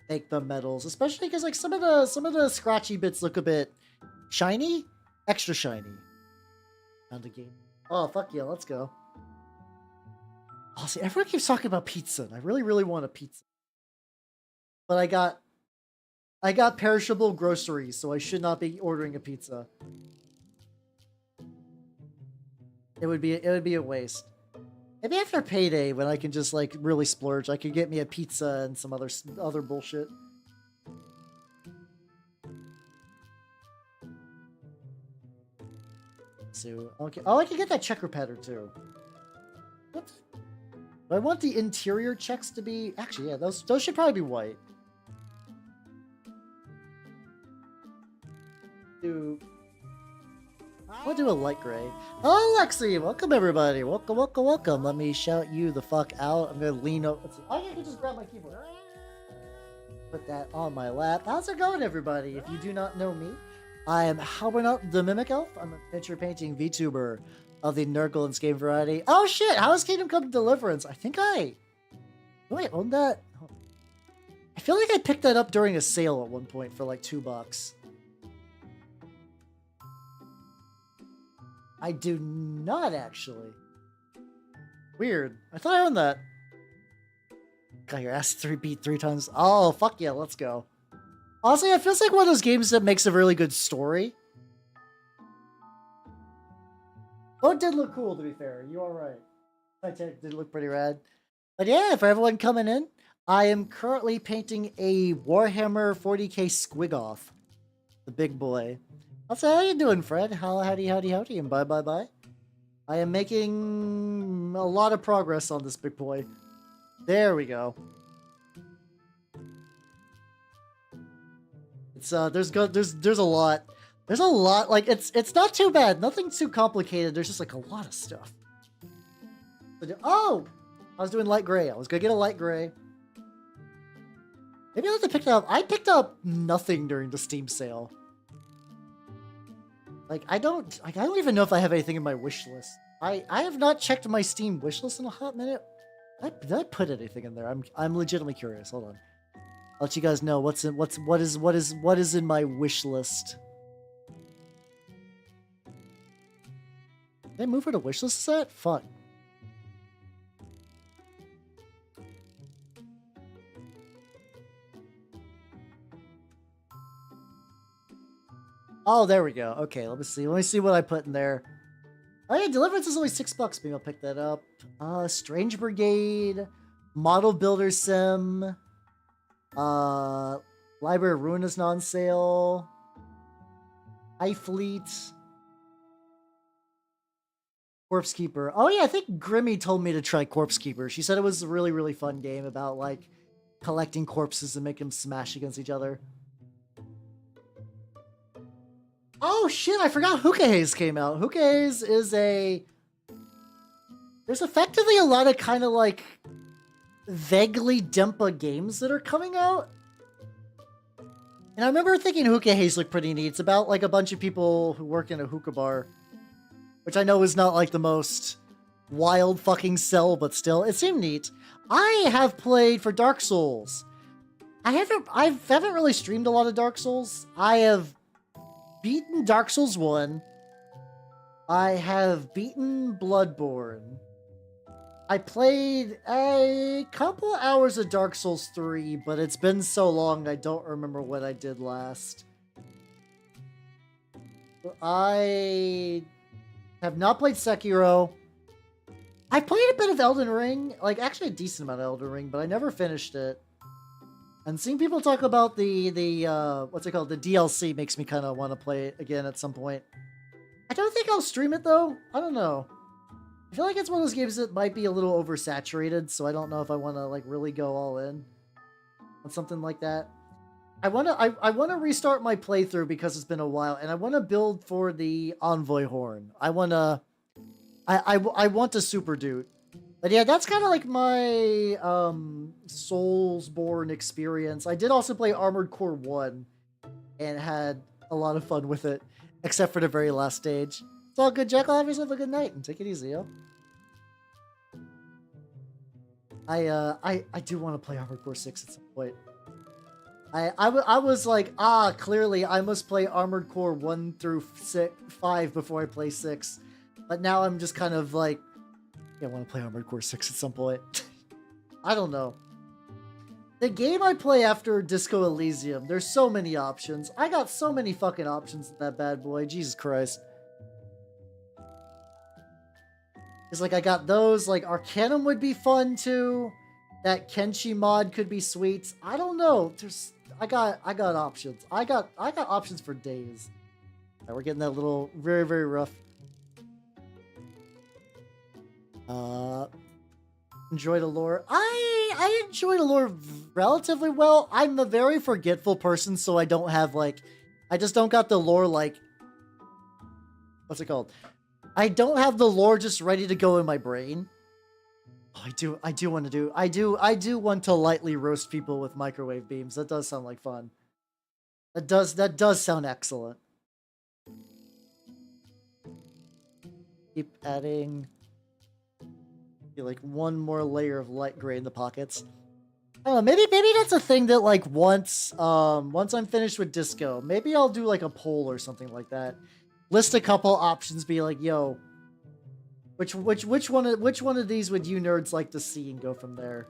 Speaker 1: make the metals. Especially because, like, some of the scratchy bits look a bit shiny. Extra shiny. Found a game. Oh, fuck yeah, let's go. Oh, see, everyone keeps talking about pizza, and I really, really want a pizza. But I got perishable groceries, so I should not be ordering a pizza. It would be a waste. Maybe after payday, when I can just, like, really splurge, I could get me a pizza and some other bullshit. So, okay. Oh, I can get that checker pattern too. What? I want the interior checks to be... Actually, yeah, those should probably be white. I'll do a light gray. Oh, Lexi! Welcome, everybody. Welcome, welcome, welcome. Let me shout you the fuck out. I'm gonna lean over. I can just grab my keyboard. Put that on my lap. How's it going, everybody? If you do not know me, I am Habernot the Mimic Elf. I'm a picture painting VTuber of the Nurgle and Skaven variety. Oh shit! How is Kingdom Come Deliverance? I think I... Do I own that? I feel like I picked that up during a sale at one point for like $2. I do not, actually. Weird. I thought I owned that. Got your ass beat 3 times. Oh, fuck yeah, let's go. Honestly, it feels like one of those games that makes a really good story. Oh, it did look cool, to be fair. You are right. Titanic did look pretty rad. But yeah, for everyone coming in, I am currently painting a Warhammer 40k Squiggoth. The big boy. I'll say, how you doing, Fred? Howdy, and bye. I am making a lot of progress on this big boy. There we go. It's there's a lot. There's a lot. Like it's not too bad. Nothing too complicated. There's just like a lot of stuff. Oh, I was doing light gray. I was gonna get a light gray. Maybe I'll have to pick that up. I picked up nothing during the Steam sale. Like, I don't even know if I have anything in my wish list. I have not checked my Steam wish list in a hot minute. Did I put anything in there? I'm legitimately curious. Hold on. I'll let you guys know what is in my wish list. Did I move her to wish list set? Fuck. Oh, there we go. Okay, let me see. Let me see what I put in there. Oh yeah, Deliverance is only $6. Maybe I'll pick that up. Strange Brigade, Model Builder Sim, Library of Ruin is on sale. High Fleet. Corpse Keeper. Oh yeah, I think Grimmy told me to try Corpse Keeper. She said it was a really, really fun game about like collecting corpses and make them smash against each other. Oh shit, I forgot Hookah Haze came out. Hookah Haze is there's effectively a lot of kind of like vaguely Dempa games that are coming out. And I remember thinking Hookah Haze looked pretty neat. It's about like a bunch of people who work in a hookah bar. Which I know is not like the most wild fucking sell, but still, it seemed neat. I have played for Dark Souls. I haven't really streamed a lot of Dark Souls. I have beaten Dark Souls 1. I have beaten Bloodborne. I played a couple hours of Dark Souls 3, but it's been so long I don't remember what I did last. I have not played Sekiro. I played a bit of Elden Ring, like actually a decent amount of Elden Ring, but I never finished it. And seeing people talk about the what's it called, the DLC makes me kind of want to play it again at some point. I don't think I'll stream it though. I don't know. I feel like it's one of those games that might be a little oversaturated, so I don't know if I want to like really go all in on something like that. I want to restart my playthrough because it's been a while, and I want to build for the Envoy Horn. I want to super dude. But yeah, that's kind of like my Soulsborne experience. I did also play Armored Core 1 and had a lot of fun with it, except for the very last stage. It's all good, Jack. Have yourself a good night and take it easy, yo. I do want to play Armored Core 6 at some point. I was like, clearly I must play Armored Core 1 through 5 before I play 6. But now I'm just kind of like, yeah, I want to play Armored Core 6 at some point. I don't know. The game I play after Disco Elysium, there's so many options. I got so many fucking options in that bad boy. Jesus Christ. It's like I got those, like Arcanum would be fun too. That Kenshi mod could be sweet. I don't know. I got options. I got options for days. Right, we're getting that little very, very rough. Enjoy the lore. I enjoy the lore relatively well. I'm a very forgetful person, so I don't have like, I just don't got the lore like, what's it called? I don't have the lore just ready to go in my brain. Oh, I do want to lightly roast people with microwave beams. That does sound like fun. That does sound excellent. Keep adding like one more layer of light gray in the pockets. I don't know, maybe that's a thing that like once I'm finished with Disco, maybe I'll do like a poll or something like that. List a couple options, be like, yo, which one of these would you nerds like to see, and go from there.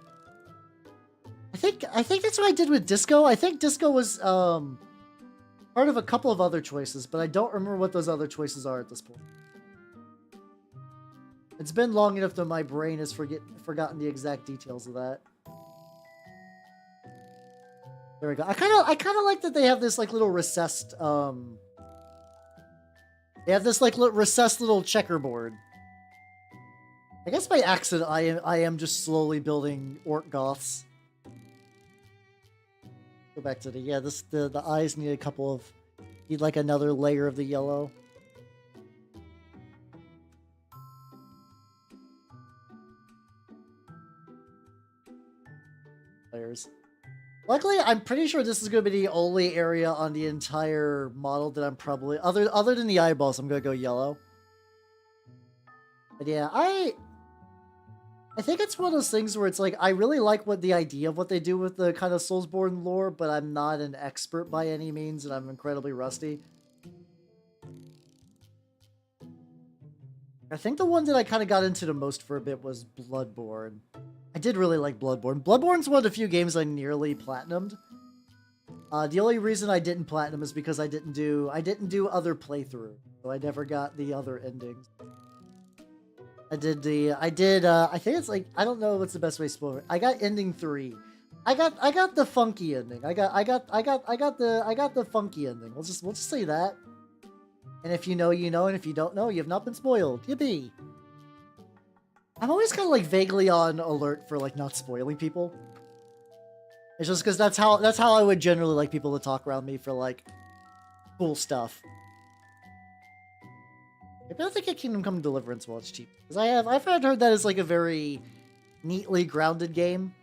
Speaker 1: I think that's what I did with Disco. I think Disco was part of a couple of other choices, but I don't remember what those other choices are at this point. It's been long enough that my brain has forgotten the exact details of that. There we go. I kind of like that they have this like little recessed they have this like recessed little checkerboard. I guess by accident I am just slowly building orc goths. Go back to the eyes need need like another layer of the yellow. Layers. Luckily, I'm pretty sure this is going to be the only area on the entire model that I'm probably, other than the eyeballs, I'm going to go yellow. But yeah, I think it's one of those things where it's like, I really like the idea of what they do with the kind of Soulsborne lore, but I'm not an expert by any means, and I'm incredibly rusty. I think the one that I kind of got into the most for a bit was Bloodborne. I did really like Bloodborne. Bloodborne's one of the few games I nearly platinumed. The only reason I didn't platinum is because I didn't do other playthrough, so I never got the other endings. I think it's like, I don't know what's the best way to spoil it. I got ending 3. I got the funky ending. I got the funky ending. We'll just say that. And if you know, you know, and if you don't know, you have not been spoiled. Yippee! I'm always kind of like vaguely on alert for like not spoiling people. It's just because that's how I would generally like people to talk around me for like cool stuff. Maybe I'll think of Kingdom Come Deliverance while it's cheap. Because I've heard that is like a very neatly grounded game.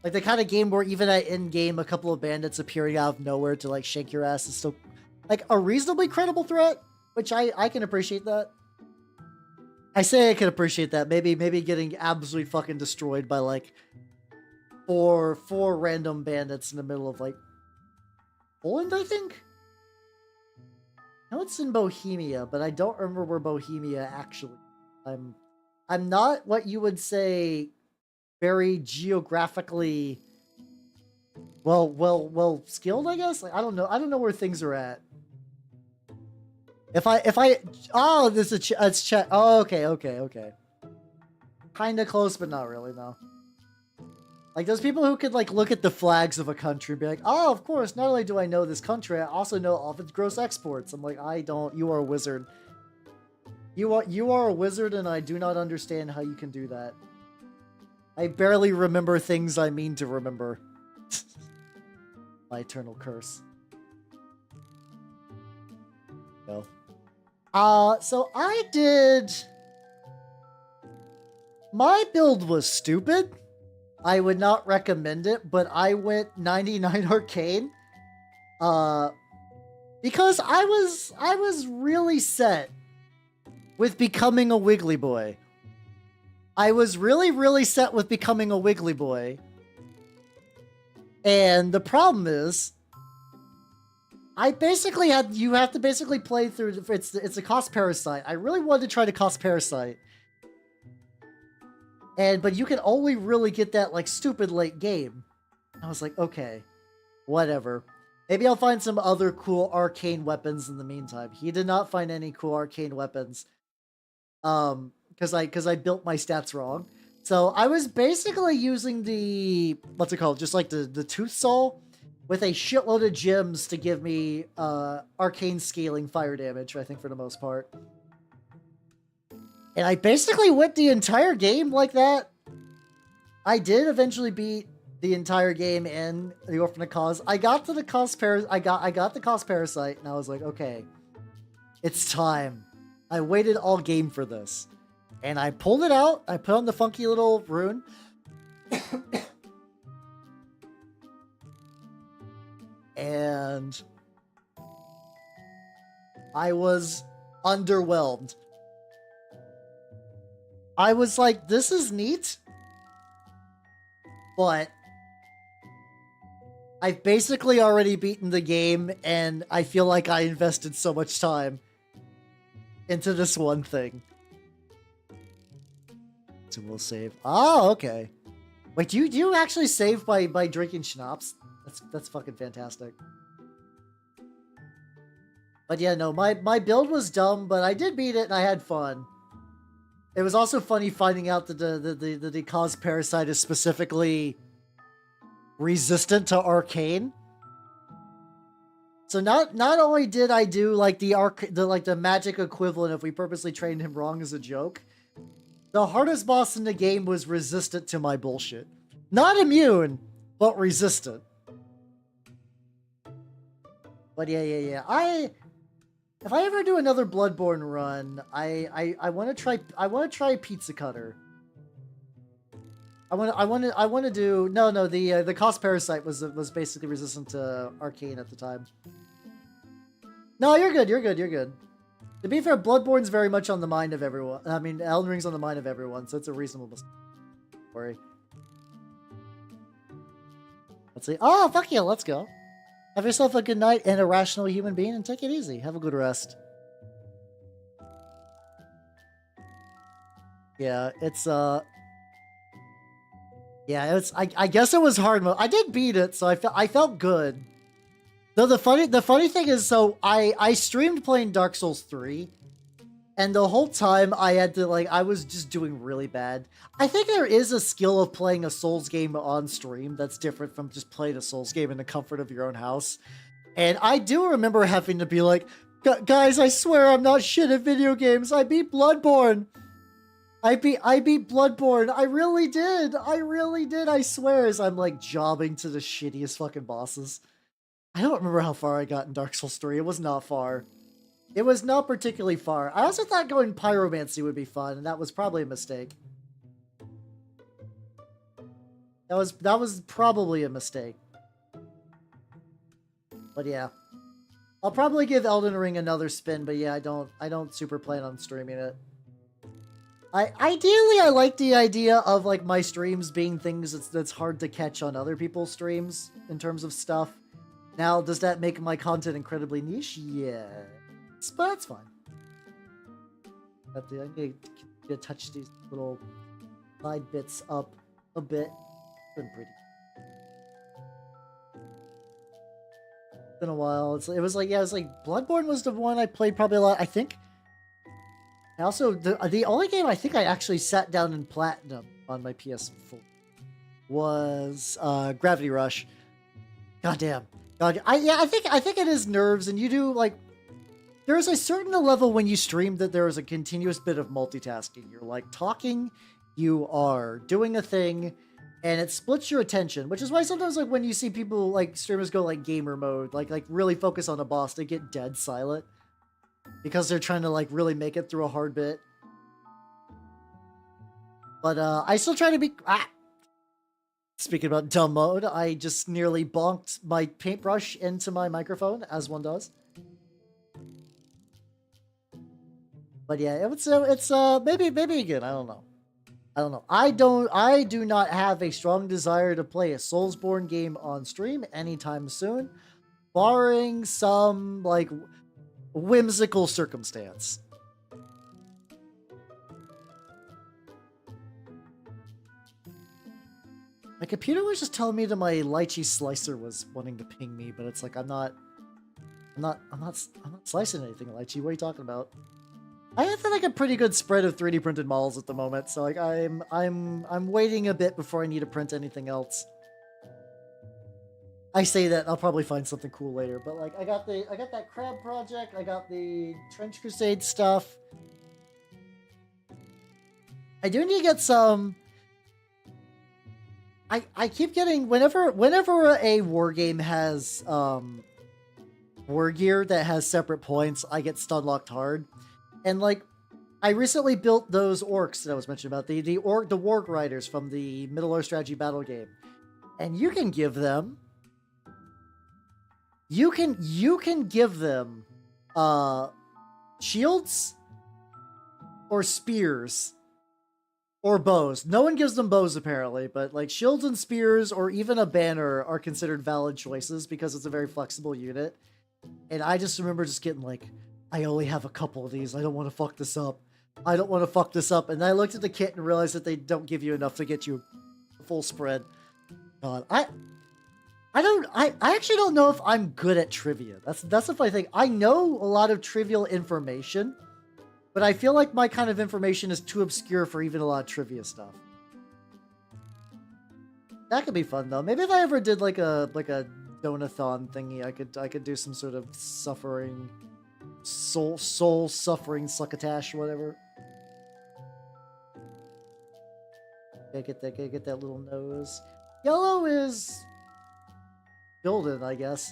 Speaker 1: Like the kind of game where even at end game, a couple of bandits appearing out of nowhere to like shake your ass is still like a reasonably credible threat, which I can appreciate that. I say I can appreciate that. Maybe getting absolutely fucking destroyed by like four random bandits in the middle of like Poland, I think. I know it's in Bohemia, but I don't remember where Bohemia actually. I'm not what you would say very geographically well skilled, I guess. Like, I don't know where things are at. If I oh, this is it's chat. Oh, okay. Kind of close, but not really, no. Like, those people who could, like, look at the flags of a country and be like, oh, of course, not only do I know this country, I also know all of its gross exports. I'm like, I don't, you are a wizard. You are a wizard, and I do not understand how you can do that. I barely remember things I mean to remember. My eternal curse. No. So I did... My build was stupid. I would not recommend it, but I went 99 arcane. Because I was really set with becoming a Wiggly Boy. I was really set with becoming a Wiggly Boy. And the problem is, I basically you have to basically play through, it's a cost parasite. I really wanted to try to cost parasite. But you can only really get that, like, stupid late game. I was like, okay, whatever. Maybe I'll find some other cool arcane weapons in the meantime. He did not find any cool arcane weapons. Because I built my stats wrong. So I was basically using the, what's it called? Just like the Tooth Saw with a shitload of gems to give me arcane scaling fire damage, I think, for the most part. And I basically went the entire game like that. I did eventually beat the entire game in the Orphan of Cause. I got to the cost I got the cost parasite, and I was like, okay, it's time. I waited all game for this. And I pulled it out. I put on the funky little rune. And I was underwhelmed. I was like, this is neat, but I've basically already beaten the game, and I feel like I invested so much time into this one thing. So we'll save. Oh, okay. Wait, do you actually save by drinking schnapps? That's fucking fantastic. But yeah, no, my build was dumb, but I did beat it and I had fun. It was also funny finding out that the cause parasite is specifically resistant to arcane. So not only did I do like the magic equivalent if we purposely trained him wrong as a joke, the hardest boss in the game was resistant to my bullshit. Not immune, but resistant. But yeah. If I ever do another Bloodborne run, I want to try Pizza Cutter. I want to do the cost parasite was basically resistant to arcane at the time. No, you're good. To be fair, Bloodborne's very much on the mind of everyone. I mean, Elden Ring's on the mind of everyone, so it's a reasonable mistake. Don't worry. Let's see. Oh, fuck yeah, let's go. Have yourself a good night and a rational human being, and take it easy. Have a good rest. Yeah, it's Yeah, I guess it was hard mode. I did beat it, so I felt good. Though the funny thing is, so I streamed playing Dark Souls 3, and the whole time I had to like I was just doing really bad. I think there is a skill of playing a Souls game on stream that's different from just playing a Souls game in the comfort of your own house. And I do remember having to be like, guys, I swear I'm not shit at video games. I beat Bloodborne. I beat Bloodborne. I really did. I really did. I swear, as I'm like jobbing to the shittiest fucking bosses. I don't remember how far I got in Dark Souls 3. It was not far. It was not particularly far. I also thought going pyromancy would be fun, and that was probably a mistake. That was probably a mistake. But yeah. I'll probably give Elden Ring another spin, but yeah, I don't super plan on streaming it. Ideally, I like the idea of like my streams being things that's hard to catch on other people's streams in terms of stuff. Now, does that make my content incredibly niche? Yeah. But that's fine. I need to touch these little side bits up a bit. Been pretty. Been a while. It was like Bloodborne was the one I played probably a lot. I think. And also, the only game I think I actually sat down in platinum on my PS4 was Gravity Rush. Goddamn. God, I think it is nerves, and you do like. There's a certain level when you stream that there is a continuous bit of multitasking. You're like talking, you are doing a thing, and it splits your attention, which is why sometimes like when you see people like streamers go like gamer mode, like really focus on a boss, they get dead silent because they're trying to like really make it through a hard bit. But I still try to be speaking about dumb mode, I just nearly bonked my paintbrush into my microphone, as one does. But yeah, it's maybe again, I don't know. I do not have a strong desire to play a Soulsborne game on stream anytime soon, barring some like whimsical circumstance. My computer was just telling me that my lychee slicer was wanting to ping me, but it's like I'm not slicing anything, lychee. What are you talking about? I have like a pretty good spread of 3D printed models at the moment, so like I'm waiting a bit before I need to print anything else. I say that I'll probably find something cool later, but like I got that crab project, I got the Trench Crusade stuff. I do need to get some. I keep getting whenever a war game has war gear that has separate points, I get stun locked hard. And like, I recently built those orcs that I was mentioning about, the warg riders from the Middle Earth strategy battle game, and you can give them shields or spears or bows. No one gives them bows apparently, but like shields and spears or even a banner are considered valid choices because it's a very flexible unit. And I just remember just getting like, I only have a couple of these. I don't want to fuck this up. I don't want to fuck this up. And I looked at the kit and realized that they don't give you enough to get you a full spread. God, I actually don't know if I'm good at trivia. That's the funny thing. I know a lot of trivial information, but I feel like my kind of information is too obscure for even a lot of trivia stuff. That could be fun though. Maybe if I ever did like a donathon thingy, I could do some sort of suffering. Soul suffering succotash, whatever. Get that little nose. Yellow is golden, I guess.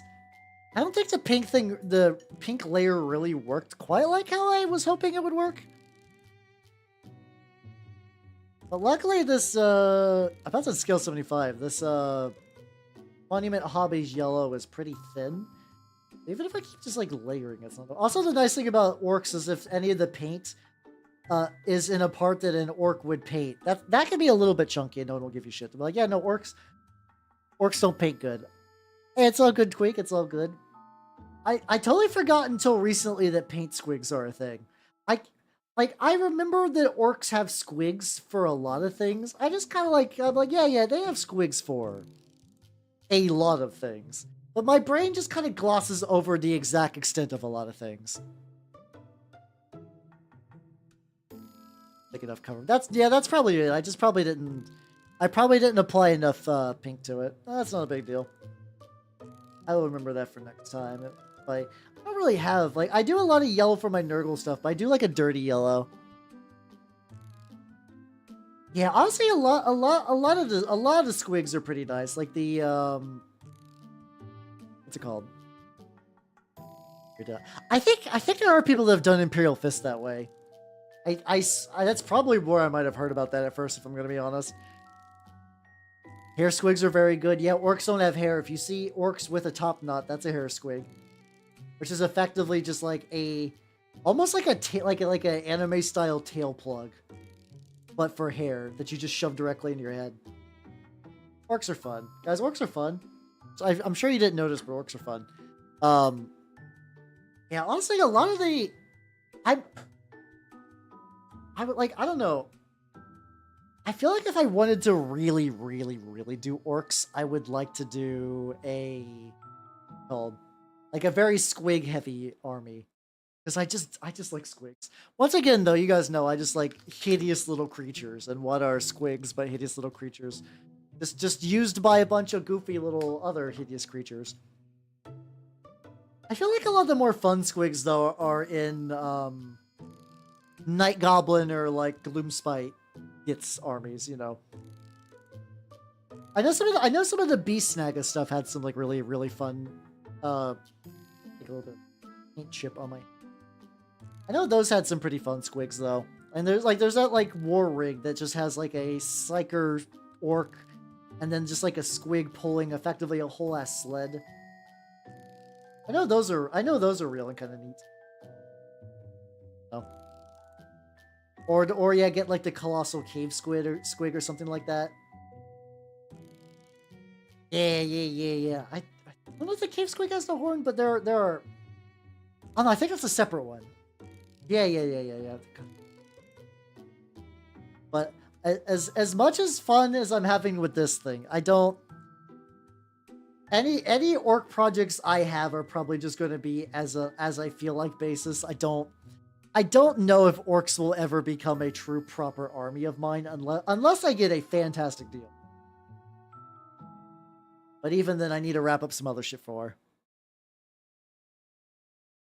Speaker 1: I don't think the pink layer really worked quite like how I was hoping it would work. But luckily this I'm about to scale 75. This Monument Hobbies yellow is pretty thin. Even if I keep just like layering it. Also, the nice thing about orcs is if any of the paint is in a part that an orc would paint, that can be a little bit chunky and no one will give you shit. They'll be like, yeah, no, orcs don't paint good. Hey, it's all good, Tweak. It's all good. I totally forgot until recently that paint squigs are a thing. Like, I remember that orcs have squigs for a lot of things. I just kind of like, I'm like, yeah, they have squigs for a lot of things. But my brain just kind of glosses over the exact extent of a lot of things. Big enough cover. That's probably it. I probably didn't apply enough pink to it. That's not a big deal. I will remember that for next time. Like, I don't really have, like, I do a lot of yellow for my Nurgle stuff, but I do like a dirty yellow. Yeah, honestly, a lot of the squigs are pretty nice. Like the what's it called? I think there are people that have done Imperial Fist that way. I that's probably where I might have heard about that at first, if I'm gonna be honest. Hair squigs are very good. Yeah, orcs don't have hair. If you see orcs with a top knot, that's a hair squig, which is effectively just like almost like like an anime style tail plug, but for hair that you just shove directly into your head. Orcs are fun, guys. Orcs are fun. So I'm sure you didn't notice, but orcs are fun. Yeah, honestly, a lot of the I would like, I don't know. I feel like if I wanted to really do orcs, I would like to do like a very squig heavy army. Because I just like squigs. Once again, though, you guys know I just like hideous little creatures. And what are squigs but hideous little creatures? Just used by a bunch of goofy little other hideous creatures. I feel like a lot of the more fun squigs, though, are in Night Goblin or like Gloomspite Gits armies, you know. I know some of the Beast Snagga stuff had some like really fun like a little bit of paint chip on my. I know those had some pretty fun squigs though. And there's that like war rig that just has like a psyker orc and then just like a squig pulling effectively a whole ass sled. I know those are real and kind of neat. Oh. Or yeah, get like the colossal cave squig or something like that. Yeah. I don't know if the cave squig has the horn, but there are. Oh no, I think it's a separate one. Yeah. But as much as fun as I'm having with this thing, I don't. Any orc projects I have are probably just going to be as I feel like basis. I don't know if orcs will ever become a true proper army of mine unless I get a fantastic deal. But even then, I need to wrap up some other shit for.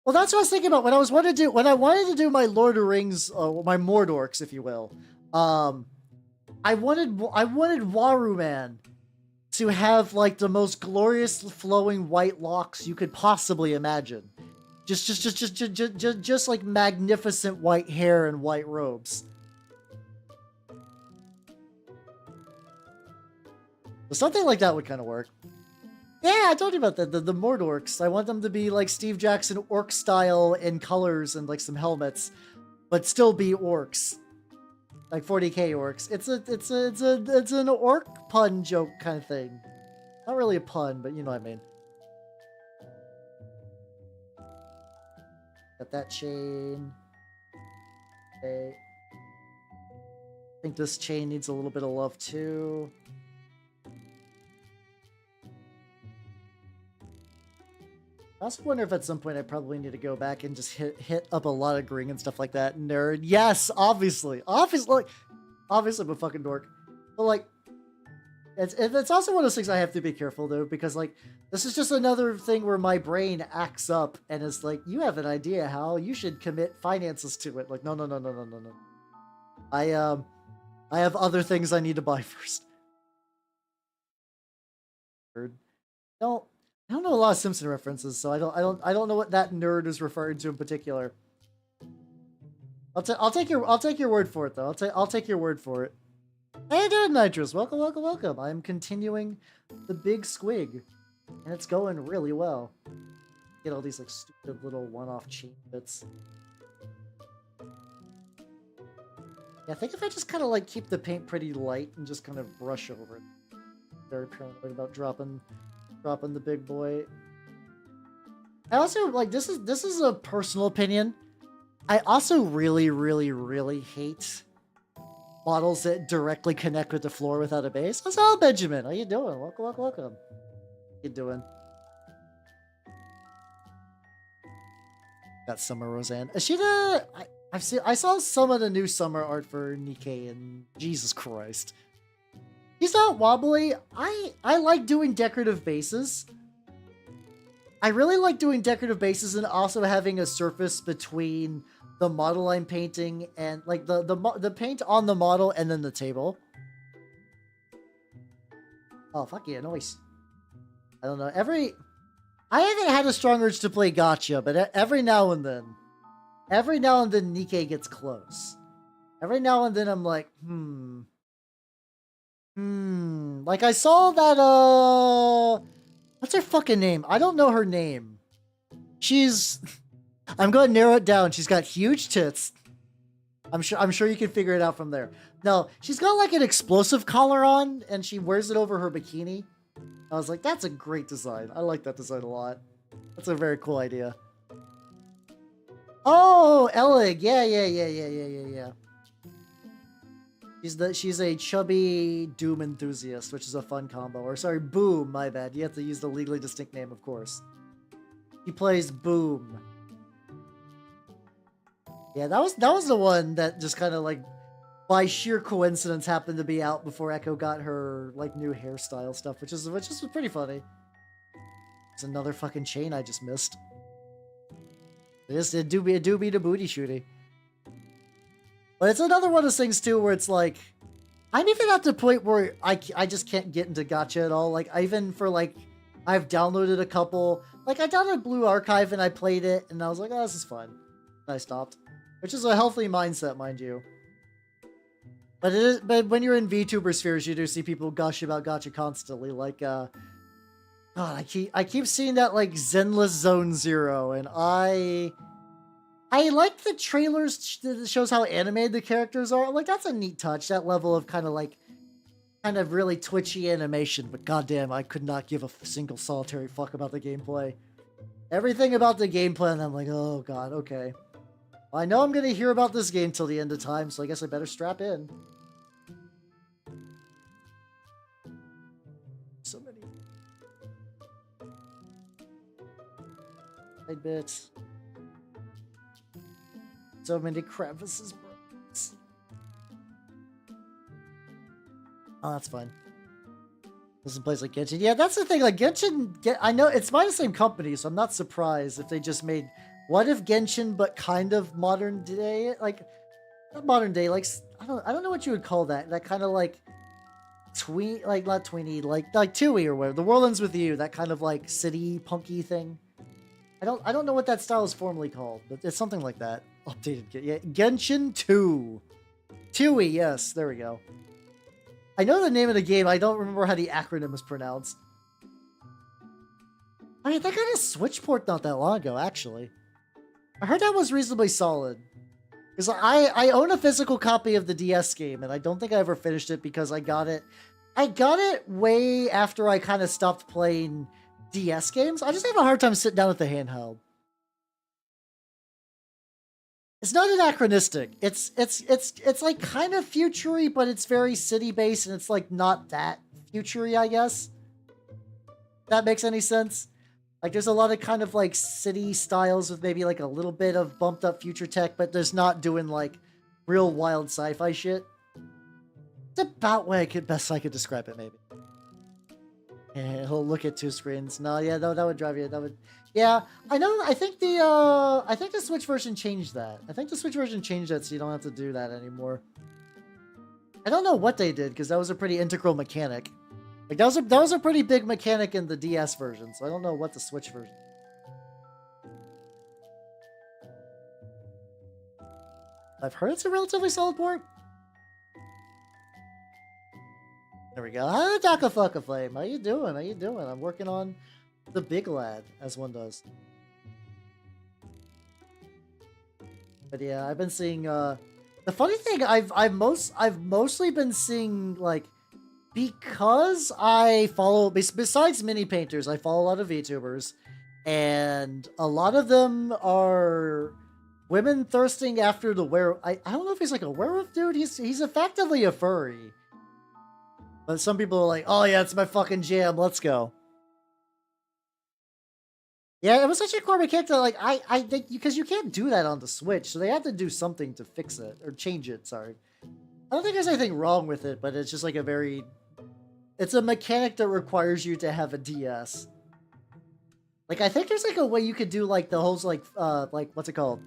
Speaker 1: Well, that's what I was thinking about when I wanted to do my Lord of the Rings, my Mordorks, if you will. I wanted Waruman to have like the most glorious flowing white locks you could possibly imagine. Just like magnificent white hair and white robes. So something like that would kind of work. Yeah, I told you about that. The Mordorks. I want them to be like Steve Jackson orc style in colors and like some helmets, but still be orcs, like 40k orcs. It's an orc pun joke kind of thing. Not really a pun, but you know what I mean. Got that chain. Okay. I think this chain needs a little bit of love too. I also wonder if at some point I probably need to go back and just hit up a lot of green and stuff like that. Nerd. Yes, obviously. Obviously I'm a fucking dork. But like, it's also one of those things I have to be careful though, because like, this is just another thing where my brain acts up and is like, you have an idea how you should commit finances to it. Like, no. I have other things I need to buy first. Nerd. I don't know a lot of Simpson references, so I don't know what that nerd is referring to in particular. I'll take your word for it though. I'll take your word for it. Hey, dude, Nitrous, welcome. I'm continuing the big squig, and it's going really well. Get all these like stupid little one-off chain bits. Yeah, I think if I just kind of like keep the paint pretty light and just kind of brush over it. Very paranoid about dropping the big boy. I also like this is a personal opinion. I also really hate models that directly connect with the floor without a base. What's up, Benjamin? How you doing? Welcome. How you doing? Got Summer Roseanne. Ashita, I saw some of the new summer art for Nikkei, and Jesus Christ. He's not wobbly. I like doing decorative bases. I really like doing decorative bases and also having a surface between the model I'm painting and like the paint on the model and then the table. Oh, fuck yeah, noise. I don't know. I haven't had a strong urge to play Gotcha, but every now and then Nikkei gets close. Every now and then I'm like, like I saw that, what's her fucking name? I don't know her name. I'm going to narrow it down. She's got huge tits. I'm sure you can figure it out from there. No, she's got like an explosive collar on, and she wears it over her bikini. I was like, that's a great design. I like that design a lot. That's a very cool idea. Oh, Elig. Yeah. She's a chubby Doom enthusiast, which is a fun combo. Or sorry, Boom, my bad. You have to use the legally distinct name, of course. He plays Boom. Yeah, that was the one that just kind of like by sheer coincidence happened to be out before Echo got her like new hairstyle stuff, which is pretty funny. It's another fucking chain I just missed. It do be the booty shooty. But it's another one of those things too where it's like I'm even at the point where I just can't get into Gotcha at all. Like I've downloaded a couple. Like I downloaded Blue Archive and I played it and I was like, oh, this is fun. And I stopped. Which is a healthy mindset, mind you. But when you're in VTuber spheres, you do see people gush about Gotcha constantly. Like, God, I keep seeing that like Zenless Zone Zero, and I like the trailers that shows how animated the characters are. Like that's a neat touch. That level of kind of really twitchy animation. But goddamn, I could not give a single solitary fuck about the gameplay. Everything about the gameplay, and I'm like, oh god, okay. I know I'm going to hear about this game till the end of time, so I guess I better strap in. So many. Side bits. So many crevices, bro. Oh, that's fine. Doesn't play like Genshin. Yeah, that's the thing. Like Genshin, I know it's by the same company, so I'm not surprised if they just made What If Genshin, but kind of modern day, like not modern day, like I don't know what you would call that. That kind of like like not tweeny, like Tui or whatever. The World Ends With You, that kind of like city punky thing. I don't know what that style is formally called, but it's something like that. Updated, yeah, Genshin 2. Tui, yes, there we go. I know the name of the game. I don't remember how the acronym is pronounced. I mean, they got a Switch port not that long ago, actually. I heard that was reasonably solid. Because I own a physical copy of the DS game, and I don't think I ever finished it because I got it way after I kind of stopped playing DS games. I just have a hard time sitting down with the handheld. It's not anachronistic. It's like kind of future-y, but it's very city-based, and it's like not that future-y, I guess. If that makes any sense? Like there's a lot of kind of like city styles with maybe like a little bit of bumped up future tech, but there's not doing like real wild sci-fi shit. It's about way best I could describe it, maybe. Yeah, he'll look at two screens. No, yeah, that would drive you. That would. Yeah, I know. I think the Switch version changed that. I think the Switch version changed that, so you don't have to do that anymore. I don't know what they did because that was a pretty integral mechanic. Like that was a pretty big mechanic in the DS version, so I don't know what the Switch version. I've heard it's a relatively solid port. There we go. Hi, Dakafucka Flame. How you doing? How you doing? I'm working on the big lad, as one does. But yeah, I've been seeing. The funny thing, I've mostly been seeing like, because I follow besides mini painters, I follow a lot of VTubers, and a lot of them are women thirsting after the I don't know if he's like a werewolf dude. He's effectively a furry. But some people are like, oh yeah, it's my fucking jam. Let's go. Yeah, it was such a core mechanic. Like I think because you can't do that on the Switch, so they had to do something to fix it or change it. Sorry, I don't think there's anything wrong with it, but it's just like it's a mechanic that requires you to have a DS. Like I think there's like a way you could do like the whole like what's it called?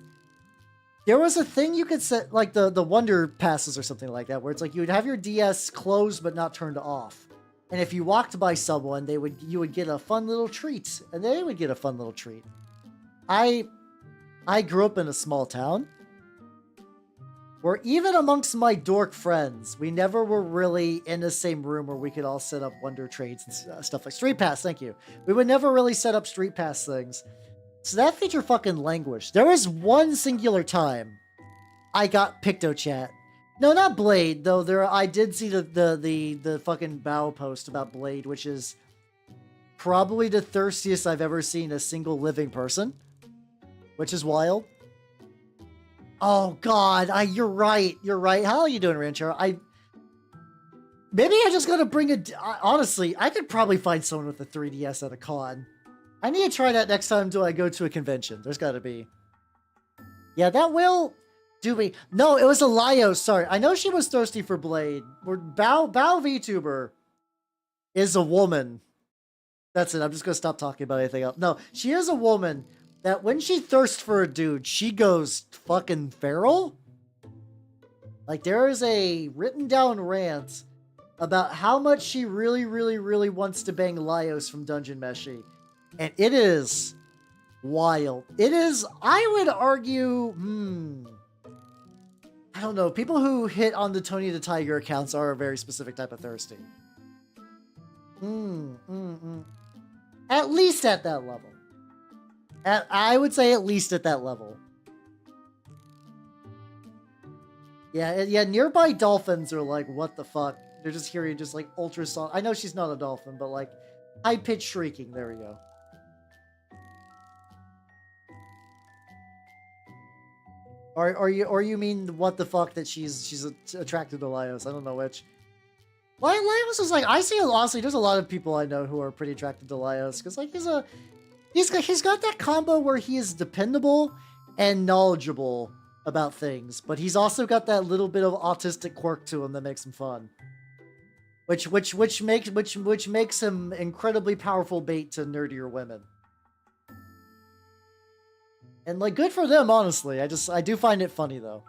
Speaker 1: There was a thing you could set like the Wonder Passes or something like that, where it's like you would have your DS closed but not turned off. And if you walked by someone, you would get a fun little treat, and they would get a fun little treat. I grew up in a small town where even amongst my dork friends, we never were really in the same room where we could all set up Wonder Trades and stuff like Street Pass. Thank you. We would never really set up Street Pass things, so that feature fucking languished. There was one singular time I got PictoChat. No, not Blade, though. I did see the fucking bow post about Blade, which is probably the thirstiest I've ever seen a single living person, which is wild. Oh God, you're right. You're right. How are you doing, Rancho? Maybe I just gotta bring honestly, I could probably find someone with a 3DS at a con. I need to try that next time I go to a convention. There's gotta be. Yeah, that will. Do we? No, it was a Lyo. Sorry, I know she was thirsty for Blade. Bao Vtuber is a woman. That's it. I'm just gonna stop talking about anything else. No, she is a woman that when she thirsts for a dude, she goes fucking feral. Like there is a written down rant about how much she really, really, really wants to bang Lyos from Dungeon Meshi, and it is wild. It is. I would argue. I don't know. People who hit on the Tony the Tiger accounts are a very specific type of thirsty. At least at that level. I would say at least at that level. Yeah, nearby dolphins are like, what the fuck? They're just hearing just like ultrasound. I know she's not a dolphin, but like high-pitched shrieking. There we go. Or you mean what the fuck that she's attracted to Lyos? I don't know which. Lyos is like, I see honestly. There's a lot of people I know who are pretty attracted to Lyos because like he's got that combo where he is dependable and knowledgeable about things, but he's also got that little bit of autistic quirk to him that makes him fun. Which makes him incredibly powerful bait to nerdier women. And like, good for them, honestly. I do find it funny though.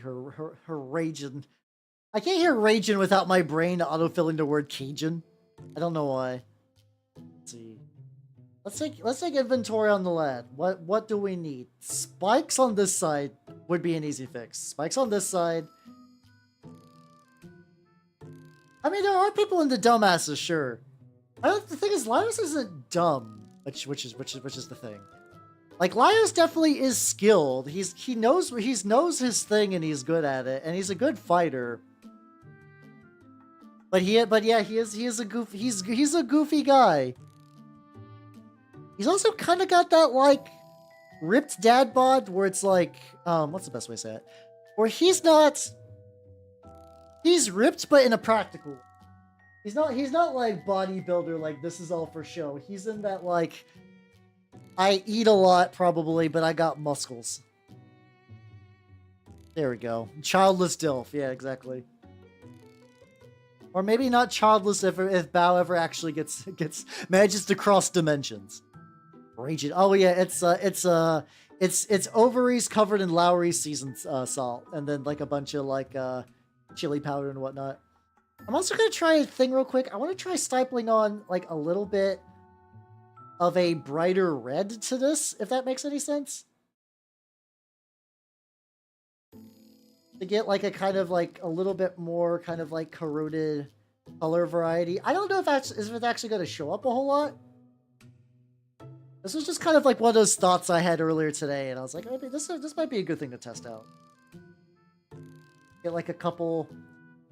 Speaker 1: Her raging. I can't hear raging without my brain autofilling the word Cajun. I don't know why. Let's see. Let's take inventory on the lad. What do we need? Spikes on this side would be an easy fix. Spikes on this side. I mean, there are people in the dumbasses, sure. The thing is, Lyos isn't dumb, which is the thing. Like, Lyos definitely is skilled. He knows his thing and he's good at it, and he's a good fighter. But yeah, he is a goofy. He's a goofy guy. He's also kind of got that like ripped dad bod where it's like, what's the best way to say it? Where he's ripped, but in a practical way. He's not like bodybuilder, like this is all for show. He's in that like, I eat a lot probably, but I got muscles. There we go. Childless DILF. Yeah, exactly. Or maybe not childless if Bao ever actually manages to cross dimensions. Raging. Oh yeah, it's ovaries covered in Lowry seasoned salt, and then like a bunch of like chili powder and whatnot. I'm also gonna try a thing real quick. I want to try stipling on like a little bit of a brighter red to this, if that makes any sense. To get like a kind of like a little bit more kind of like corroded color variety. I don't know if it's actually going to show up a whole lot. This was just kind of like one of those thoughts I had earlier today, and I was like, maybe this might be a good thing to test out. Get like a couple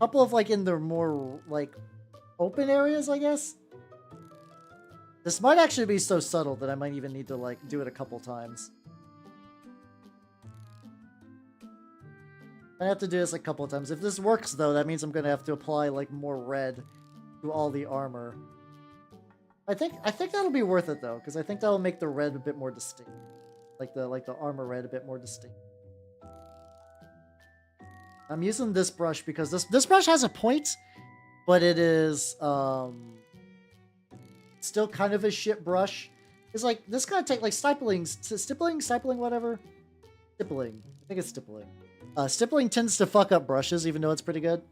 Speaker 1: of like in the more like open areas, I guess. This might actually be so subtle that I might even need to, like, do it a couple times. I have to do this a couple times. If this works, though, that means I'm going to have to apply, like, more red to all the armor. I think that'll be worth it, though, because I think that'll make the red a bit more distinct. Like the armor red a bit more distinct. I'm using this brush because this brush has a point, but it is still kind of a shit brush. It's like this gotta take like stippling, whatever. Stippling. I think it's stippling. Stippling tends to fuck up brushes, even though it's pretty good.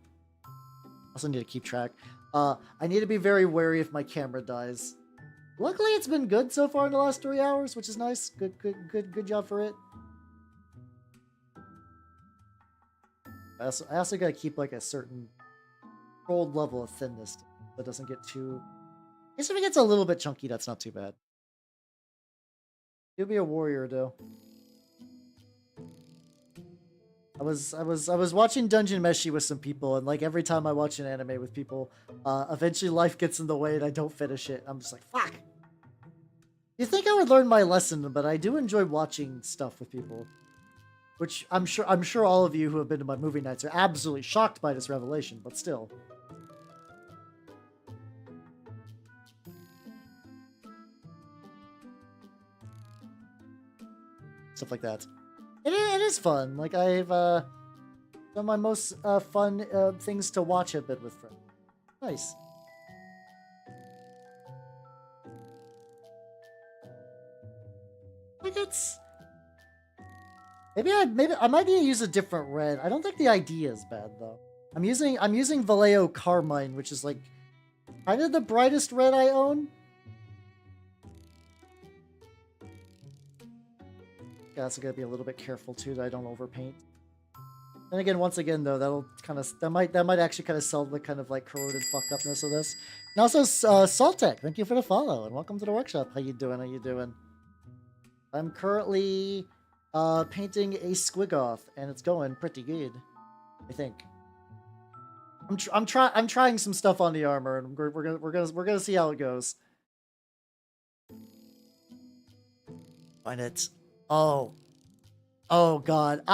Speaker 1: Also need to keep track. I need to be very wary if my camera dies. Luckily, it's been good so far in the last 3 hours, which is nice. Good job for it. I also gotta keep like a certain controlled level of thinness so it doesn't get too. I guess if it gets a little bit chunky, that's not too bad. You'll be a warrior, though. I was watching Dungeon Meshi with some people, and like every time I watch an anime with people, eventually life gets in the way and I don't finish it. I'm just like, fuck. You think I would learn my lesson, but I do enjoy watching stuff with people. Which I'm sure all of you who have been to my movie nights are absolutely shocked by this revelation, but still. Stuff like that. It is fun. Like, I've done my most fun things to watch a bit with friends. Nice. Like, it's... Maybe I might need to use a different red. I don't think the idea is bad, though. I'm using Vallejo Carmine, which is, like, kind of the brightest red I own. Also gotta be a little bit careful too that I don't overpaint. And again, once again though, that might actually kind of sell the kind of like corroded fucked upness of this. And also, Saltec, thank you for the follow and welcome to the workshop. How you doing? How you doing? I'm currently painting a Squiggoth and it's going pretty good, I think. I'm trying some stuff on the armor and we're gonna see how it goes. Find it. Oh god.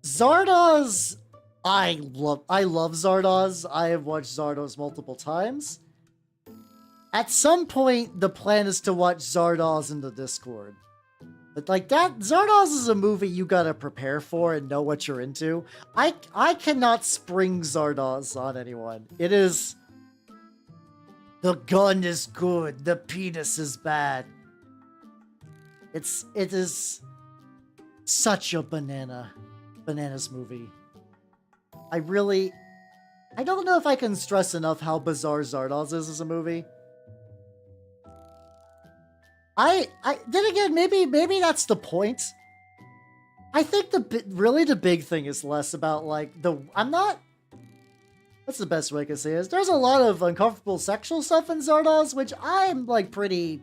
Speaker 1: Zardoz, I love Zardoz. I have watched Zardoz multiple times. At some point, the plan is to watch Zardoz in the Discord. But like that, Zardoz is a movie you gotta prepare for and know what you're into. I cannot spring Zardoz on anyone. It is... The gun is good, the penis is bad. It is such a bananas movie. I don't know if I can stress enough how bizarre Zardoz is as a movie. Then again, maybe that's the point. I think the big thing is less about like what's the best way I can say is there's a lot of uncomfortable sexual stuff in Zardoz, which I'm like pretty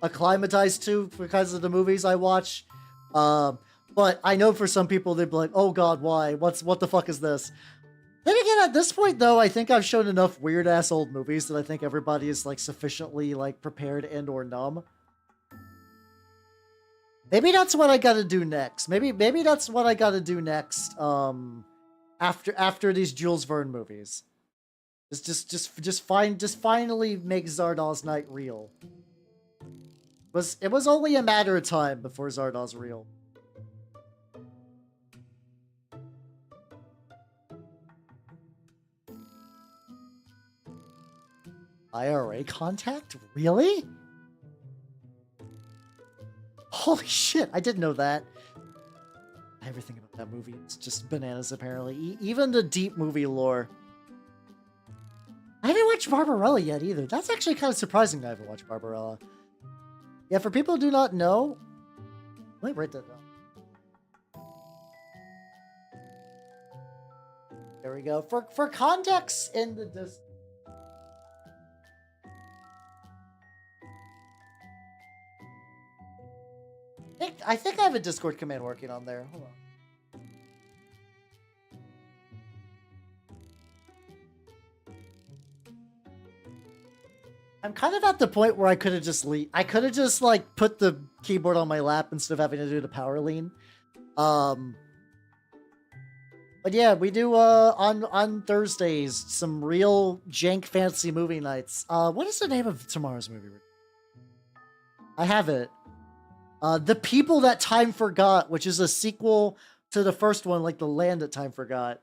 Speaker 1: acclimatized to because of the movies I watch. But I know for some people they'd be like, oh god, why? What the fuck is this? Then again, at this point though, I think I've shown enough weird ass old movies that I think everybody is like sufficiently like prepared and or numb. Maybe that's what I gotta do next. Maybe that's what I gotta do next. After these Jules Verne movies, just finally make Zardoz Night real. It was only a matter of time before Zardoz real. IRA contact? Really? Holy shit, I didn't know that. Everything about that movie is just bananas, apparently. Even the deep movie lore. I haven't watched Barbarella yet, either. That's actually kind of surprising that I haven't watched Barbarella. Yeah, for people who do not know... Let me write that down. There we go. For context in the... I think I have a Discord command working on there. Hold on. I'm kind of at the point where I could have just like put the keyboard on my lap instead of having to do the power lean. But yeah, we do on Thursdays some real jank fancy movie nights. What is the name of tomorrow's movie? I have it. The People That Time Forgot, which is a sequel to the first one, like The Land That Time Forgot.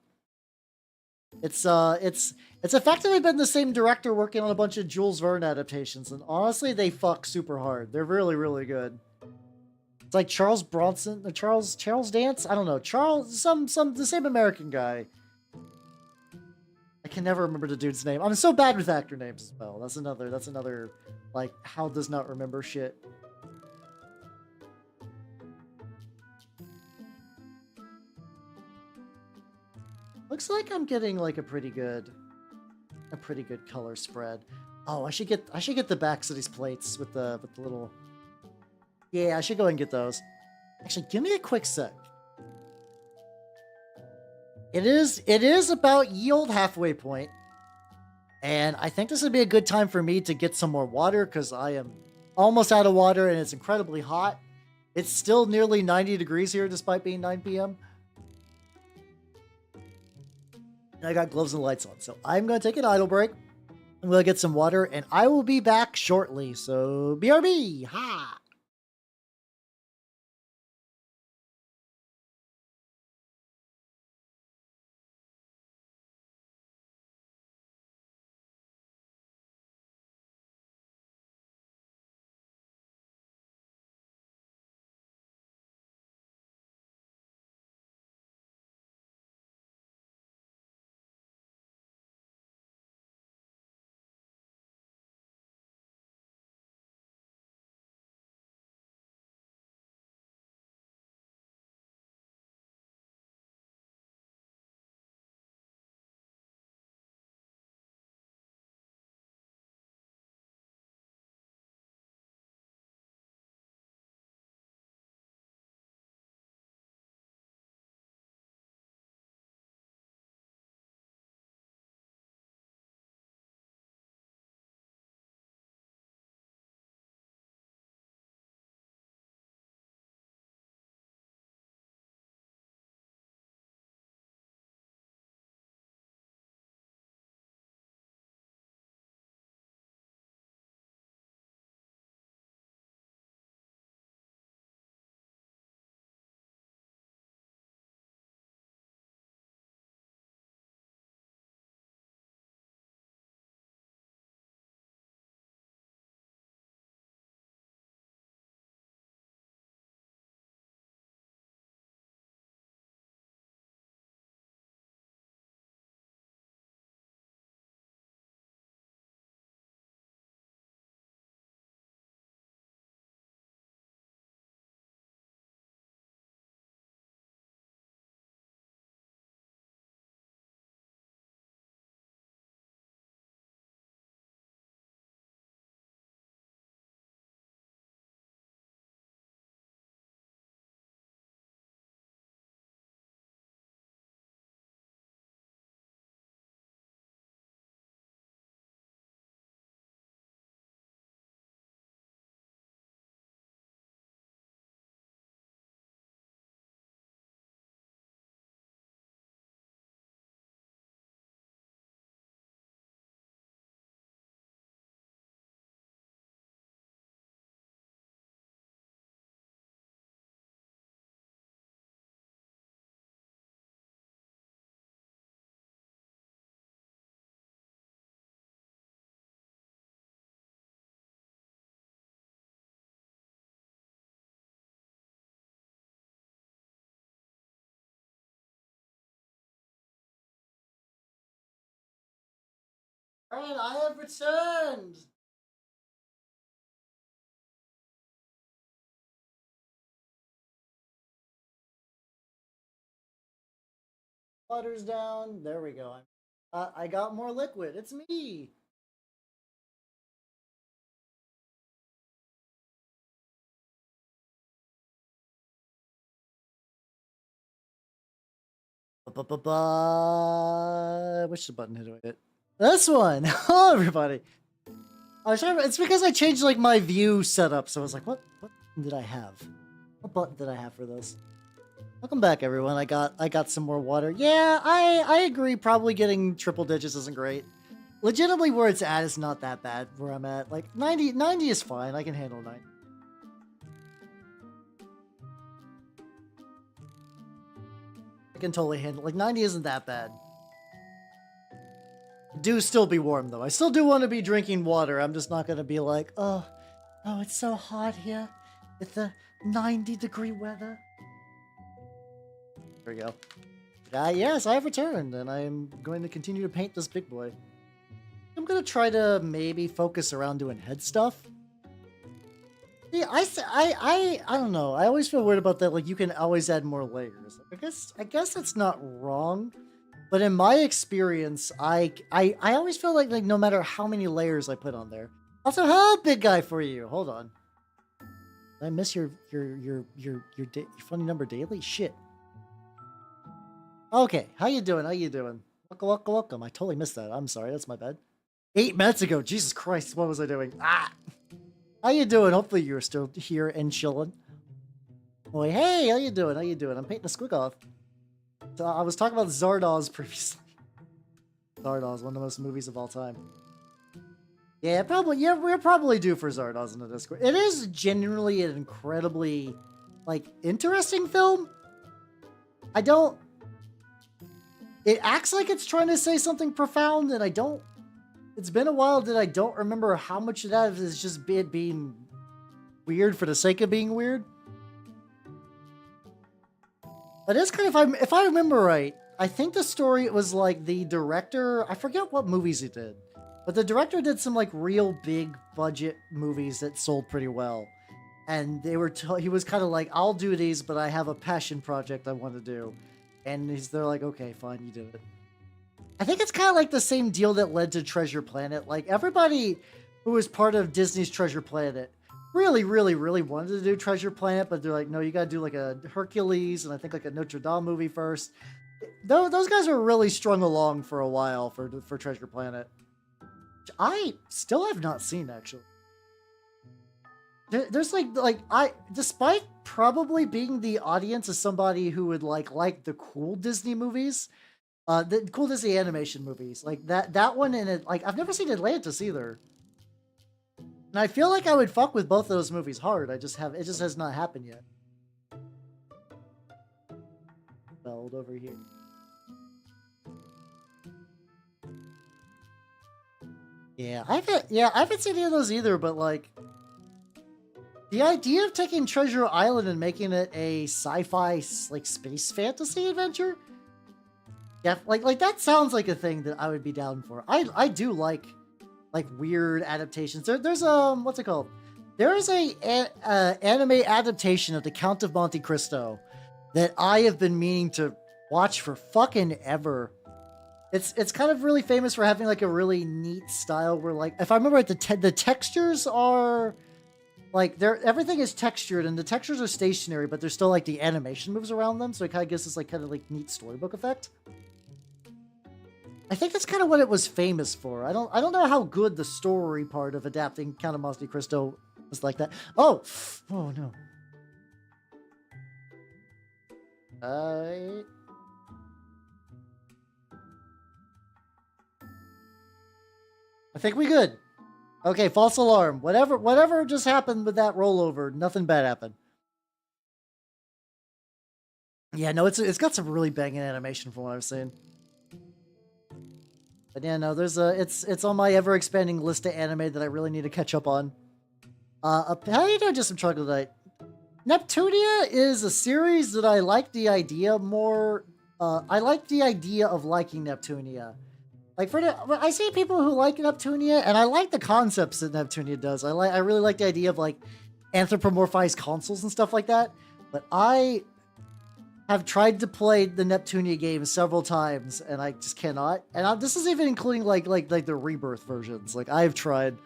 Speaker 1: It's effectively been the same director working on a bunch of Jules Verne adaptations, and honestly, they fuck super hard. They're really, really good. It's like Charles Bronson, Charles Dance. I don't know, the same American guy. I can never remember the dude's name. I'm so bad with actor names as well. That's another like how does not remember shit. Looks like I'm getting like a pretty good color spread. Oh, I should get the backs of these plates with the little. Yeah, I should go ahead and get those. Actually, give me a quick sec. It is about ye old halfway point, and I think this would be a good time for me to get some more water because I am almost out of water and it's incredibly hot. It's still nearly 90 degrees here despite being 9 p.m. I got gloves and lights on, so I'm going to take an idle break. I'm going to get some water, and I will be back shortly. So, BRB! Ha! Alright, I have returned! Water's down. There we go. I got more liquid. It's me! Which button did I hit? This one! Hello, everybody! It's because I changed like my view setup, so I was like, what did I have? What button did I have for this? Welcome back, everyone. I got some more water. Yeah, I agree. Probably getting triple digits isn't great. Legitimately, where it's at is not that bad. Where I'm at, like 90 is fine. I can handle 90. I can totally handle, like 90 isn't that bad. Do still be warm though. I still do want to be drinking water. I'm just not gonna be like, oh, it's so hot here with the 90-degree weather. There we go. Yes, I have returned, and I'm going to continue to paint this big boy. I'm gonna try to maybe focus around doing head stuff. Yeah, I don't know. I always feel weird about that. Like, you can always add more layers. I guess that's not wrong. But in my experience, I always feel like no matter how many layers I put on there. Also, hello, big guy for you. Hold on. Did I miss your funny number daily? Shit. Okay, how you doing? Welcome. I totally missed that. I'm sorry, that's my bad. 8 minutes ago. Jesus Christ, what was I doing? How you doing? Hopefully you're still here and chilling. Boy, hey, how you doing? I'm painting a Squiggoth. So I was talking about Zardoz previously. Zardoz, one of the most movies of all time. Yeah, probably. Yeah, we're probably due for Zardoz in the Discord. It is genuinely an incredibly, like, interesting film. It acts like it's trying to say something profound, and I don't. It's been a while that I don't remember how much of that is just it being weird for the sake of being weird. But it's kind of, if I remember right, I think the story was like the director, I forget what movies he did, but the director did some like real big budget movies that sold pretty well. And he was kind of like, I'll do these, but I have a passion project I want to do. And they're like, okay, fine, you do it. I think it's kind of like the same deal that led to Treasure Planet. Like, everybody who was part of Disney's Treasure Planet really, really, really wanted to do Treasure Planet, but they're like, no, you gotta do like a Hercules and I think like a Notre Dame movie first. Those guys were really strung along for a while for Treasure Planet, which I still have not seen, actually. There's despite probably being the audience as somebody who would like the cool Disney movies, the cool Disney animation movies, like that one, and it, like, I've never seen Atlantis either. And I feel like I would fuck with both of those movies hard. It just has not happened yet. Spelled over here. Yeah, I haven't seen any of those either, but like, the idea of taking Treasure Island and making it a sci-fi, like, space fantasy adventure, yeah, like that sounds like a thing that I would be down for. I do like weird adaptations. There's what's it called? There is a anime adaptation of the Count of Monte Cristo that I have been meaning to watch for fucking ever. It's kind of really famous for having like a really neat style where, like, if I remember right, the textures are like, everything is textured and the textures are stationary, but there's still like the animation moves around them, so it kind of gives this like kind of like neat storybook effect. I think that's kind of what it was famous for. I don't know how good the story part of adapting Count of Monte Cristo was like that. Oh no. I think we good. Okay, false alarm. Whatever just happened with that rollover, nothing bad happened. Yeah, no, it's got some really banging animation from what I've seen. But yeah, no, it's on my ever-expanding list of anime that I really need to catch up on. How are you doing, Just Some Troglodyte? Neptunia is a series that I like the idea more. I like the idea of liking Neptunia. Like, I see people who like Neptunia, and I like the concepts that Neptunia does. I really like the idea of like anthropomorphized consoles and stuff like that. But I have tried to play the Neptunia game several times, and I just cannot. And this is even including like the Rebirth versions. Like, I have tried.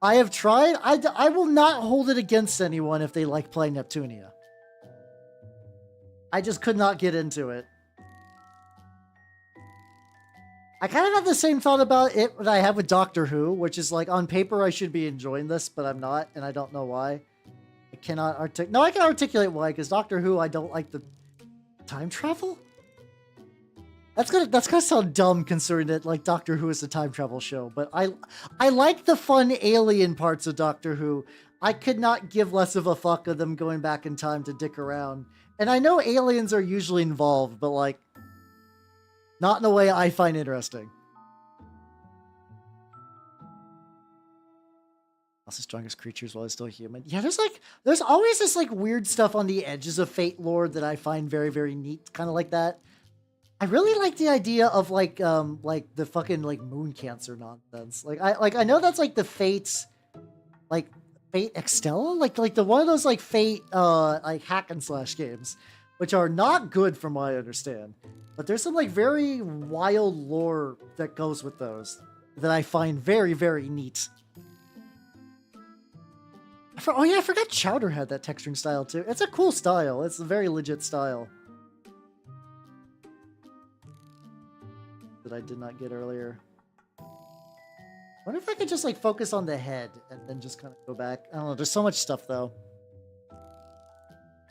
Speaker 1: I will not hold it against anyone if they like playing Neptunia. I just could not get into it. I kind of have the same thought about it that I have with Doctor Who, which is like on paper I should be enjoying this, but I'm not, and I don't know why. I cannot articulate. No, I can articulate why, because Doctor Who, I don't like the time travel. That's gonna sound dumb considering that like Doctor Who is a time travel show, but I like the fun alien parts of Doctor Who. I could not give less of a fuck of them going back in time to dick around. And I know aliens are usually involved, but like not in a way I find interesting. Also strongest creatures while it's still human. Yeah, there's always this like weird stuff on the edges of Fate lore that I find very, very neat, kind of like that. I really like the idea of like the fucking like moon cancer nonsense. I know that's like the Fates, like Fate Extella, like the one of those like Fate like hack and slash games, which are not good from what I understand. But there's some like very wild lore that goes with those that I find very, very neat. Oh yeah, I forgot Chowder had that texturing style too. It's a cool style. It's a very legit style. That I did not get earlier. I wonder if I could just like focus on the head and then just kind of go back. I don't know. There's so much stuff though.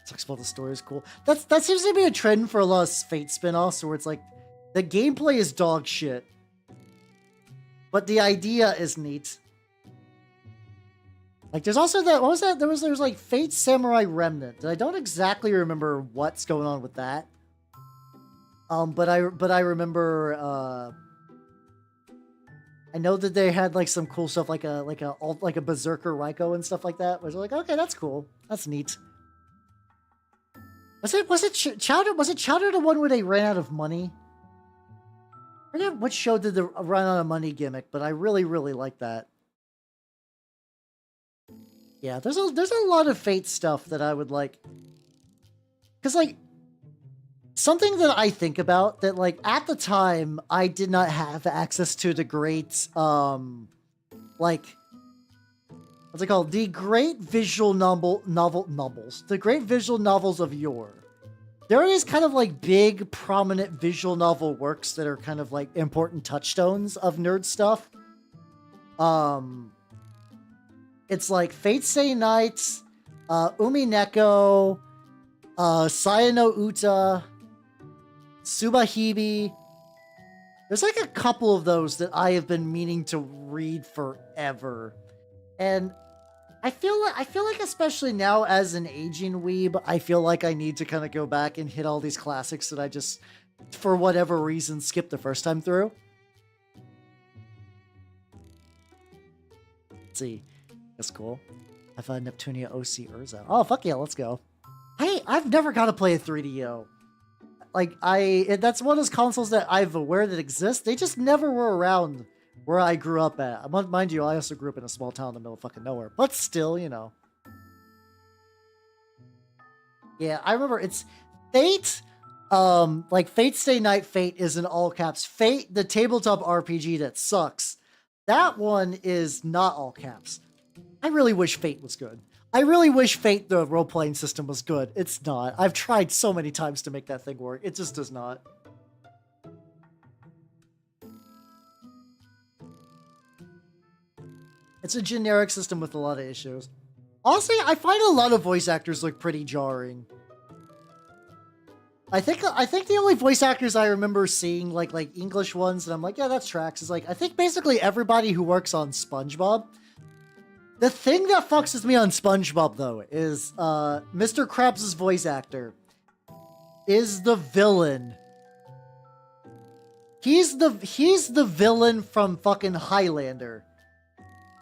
Speaker 1: Talks about the story is cool. That seems to be a trend for a lot of Fate spin-offs where it's like the gameplay is dog shit, but the idea is neat. Like there's also that, what was that? There's like Fate Samurai Remnant. And I don't exactly remember what's going on with that. But I remember I know that they had like some cool stuff like a Berserker Raiko and stuff like that. Where it's like, okay, that's cool. That's neat. Was it Chowder? Was it Chowder the one where they ran out of money? I forget what show did the run out of money gimmick, but I really, really like that. Yeah, there's a lot of Fate stuff that I would like. Because like something that I think about that like at the time I did not have access to the great like what's it called? The great visual novels. The great visual novels of yore. There are these kind of like big prominent visual novel works that are kind of like important touchstones of nerd stuff. It's like Fate Stay Night, Umineko, Sayano Uta, Tsubahibi. There's like a couple of those that I have been meaning to read forever. And I feel like especially now as an aging weeb, I feel like I need to kind of go back and hit all these classics that I just, for whatever reason, skipped the first time through. Let's see. That's cool. I've had Neptunia OC Urza. Oh, fuck yeah, let's go. Hey, I've never got to play a 3DO. Like, that's one of those consoles that I'm aware that exist. They just never were around where I grew up at. Mind you, I also grew up in a small town in the middle of fucking nowhere. But still, you know. Yeah, I remember it's Fate. Like Fate Stay Night Fate is in all caps. Fate, the tabletop RPG that sucks. That one is not all caps. I really wish Fate was good. I really wish Fate, the role-playing system, was good. It's not. I've tried so many times to make that thing work. It just does not. It's a generic system with a lot of issues. Honestly, I find a lot of voice actors look pretty jarring. I think the only voice actors I remember seeing, like English ones, and I'm like, yeah, that's tracks, is like, I think basically everybody who works on SpongeBob. The thing that fucks with me on SpongeBob, though, is Mr. Krabs' voice actor is the villain. He's the villain from fucking Highlander.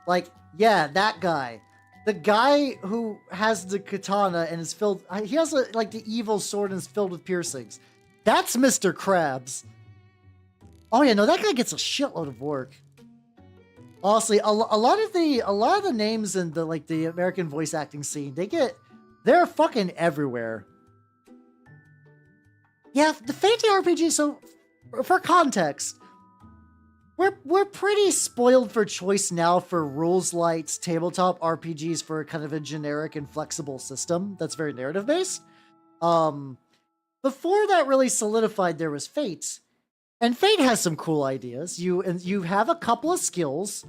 Speaker 1: Like, yeah, that guy. The guy who has the katana and is filled... He has, like, the evil sword and is filled with piercings. That's Mr. Krabs. Oh, yeah, no, that guy gets a shitload of work. Honestly, a lot of the names in the American voice acting scene, they're fucking everywhere. Yeah, the Fate RPG. So, for context, we're pretty spoiled for choice now for rules light tabletop RPGs for kind of a generic and flexible system that's very narrative based. Before that really solidified, there was Fate. And Fate has some cool ideas. You have a couple of skills.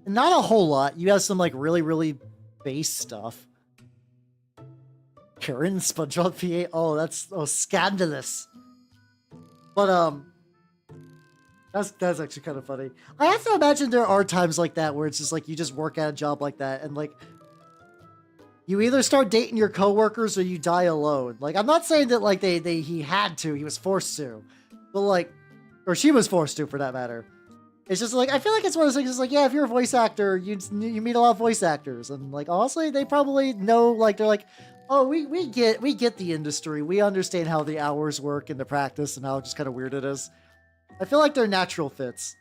Speaker 1: Not a whole lot. You have some like really base stuff. Karen SpongeBob PA. Oh, that's scandalous. But that's actually kind of funny. I have to imagine there are times like that where it's just like you just work at a job like that and like you either start dating your coworkers or you die alone. Like I'm not saying that like he had to, he was forced to, but like, or she was forced to for that matter. It's just like I feel like it's one of those things. It's like, yeah, if you're a voice actor, you meet a lot of voice actors, and like honestly, they probably know. Like they're like, oh, we get the industry. We understand how the hours work in the practice and how just kind of weird it is. I feel like they're natural fits.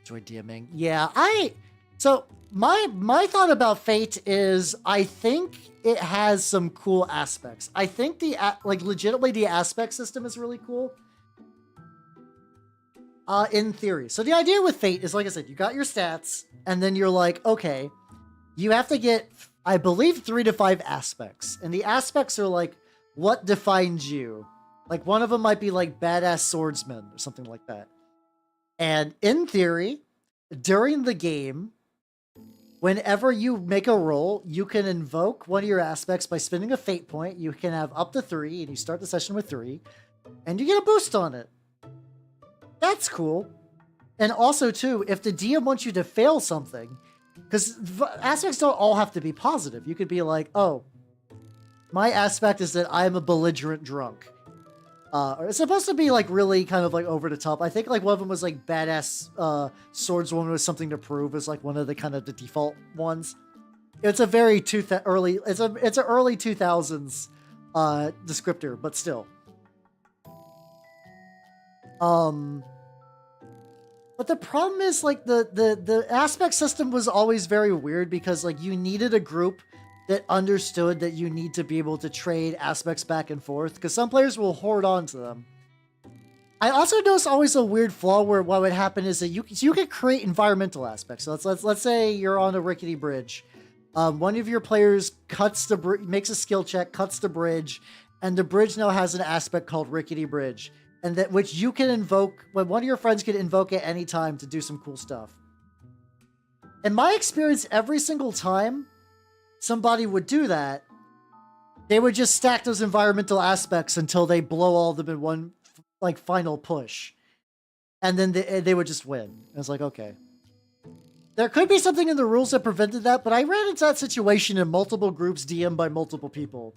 Speaker 1: Enjoy DMing. Yeah, so my thought about Fate is I think it has some cool aspects. I think legitimately the aspect system is really cool. In theory. So the idea with Fate is, like I said, you got your stats, and then you're like, okay, you have to get, I believe, 3 to 5 aspects. And the aspects are like, what defines you? Like, one of them might be like badass swordsman or something like that. And in theory, during the game, whenever you make a roll, you can invoke one of your aspects by spending a fate point. You can have up to 3, and you start the session with 3, and you get a boost on it. That's cool. And also, too, if the DM wants you to fail something, because aspects don't all have to be positive. You could be like, oh, my aspect is that I'm a belligerent drunk. Or it's supposed to be like really kind of like over the top. I think like one of them was like badass swordswoman with something to prove is like one of the kind of the default ones. It's a very early 2000s descriptor, but still. But the problem is like the aspect system was always very weird because like you needed a group that understood that you need to be able to trade aspects back and forth because some players will hoard onto them. I also noticed always a weird flaw where what would happen is that you could create environmental aspects. So let's say you're on a rickety bridge. One of your players makes a skill check, cuts the bridge, and the bridge now has an aspect called rickety bridge. And that which you can invoke, when one of your friends can invoke at any time to do some cool stuff. In my experience, every single time somebody would do that, they would just stack those environmental aspects until they blow all of them in one like final push. And then they would just win. I was like, okay. There could be something in the rules that prevented that, but I ran into that situation in multiple groups DM'd by multiple people.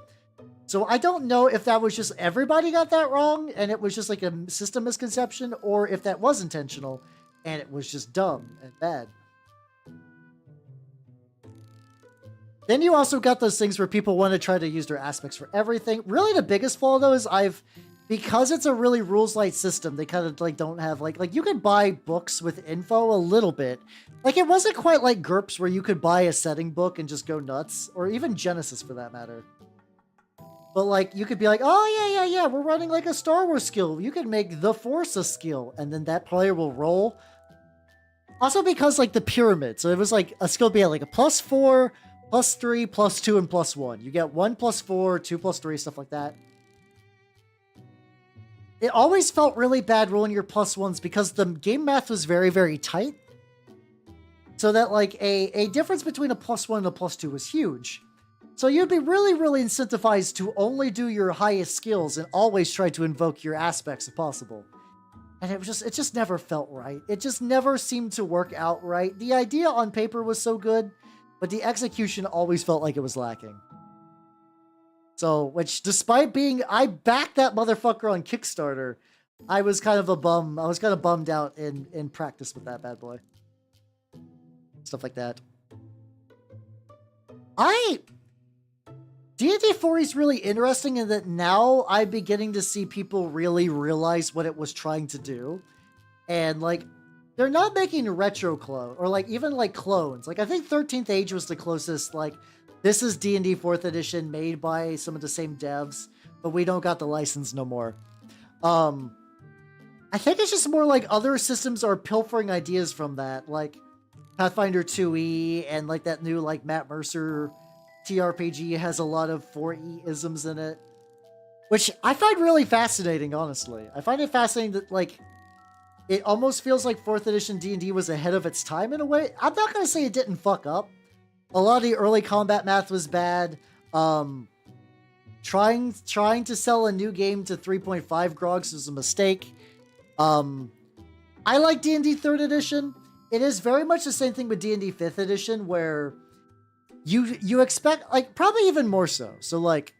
Speaker 1: So I don't know if that was just everybody got that wrong and it was just like a system misconception, or if that was intentional and it was just dumb and bad. Then you also got those things where people want to try to use their aspects for everything. Really the biggest flaw though is because it's a really rules light system, they kind of like don't have like you could buy books with info a little bit. Like it wasn't quite like GURPS where you could buy a setting book and just go nuts, or even Genesis for that matter. But like you could be like, oh yeah, we're running like a Star Wars skill. You could make the Force a skill, and then that player will roll. Also because like the pyramid, so it was like a skill be like a +4, +3, +2, and +1. You get 1 +4, 2 +3, stuff like that. It always felt really bad rolling your +1s because the game math was very, very tight. So that like a difference between a +1 and a +2 was huge. So you'd be really, really incentivized to only do your highest skills and always try to invoke your aspects if possible. And it just never felt right. It just never seemed to work out right. The idea on paper was so good, but the execution always felt like it was lacking. So, which despite I backed that motherfucker on Kickstarter, I was kind of a bum. I was kind of bummed out in practice with that bad boy. Stuff like that. D&D 4 is really interesting in that now I'm beginning to see people really realize what it was trying to do. And like, they're not making retro clone or like even like clones. Like I think 13th Age was the closest, like this is D&D 4th edition made by some of the same devs, but we don't got the license no more. I think it's just more like other systems are pilfering ideas from that, like Pathfinder 2e and like that new like Matt Mercer TRPG has a lot of 4E isms in it, which I find really fascinating, honestly. I find it fascinating that, like, it almost feels like 4th edition D&D was ahead of its time in a way. I'm not going to say it didn't fuck up. A lot of the early combat math was bad. Trying to sell a new game to 3.5 grogs was a mistake. I like D&D 3rd edition. It is very much the same thing with D&D 5th edition, where you expect, like, probably even more so. So, like,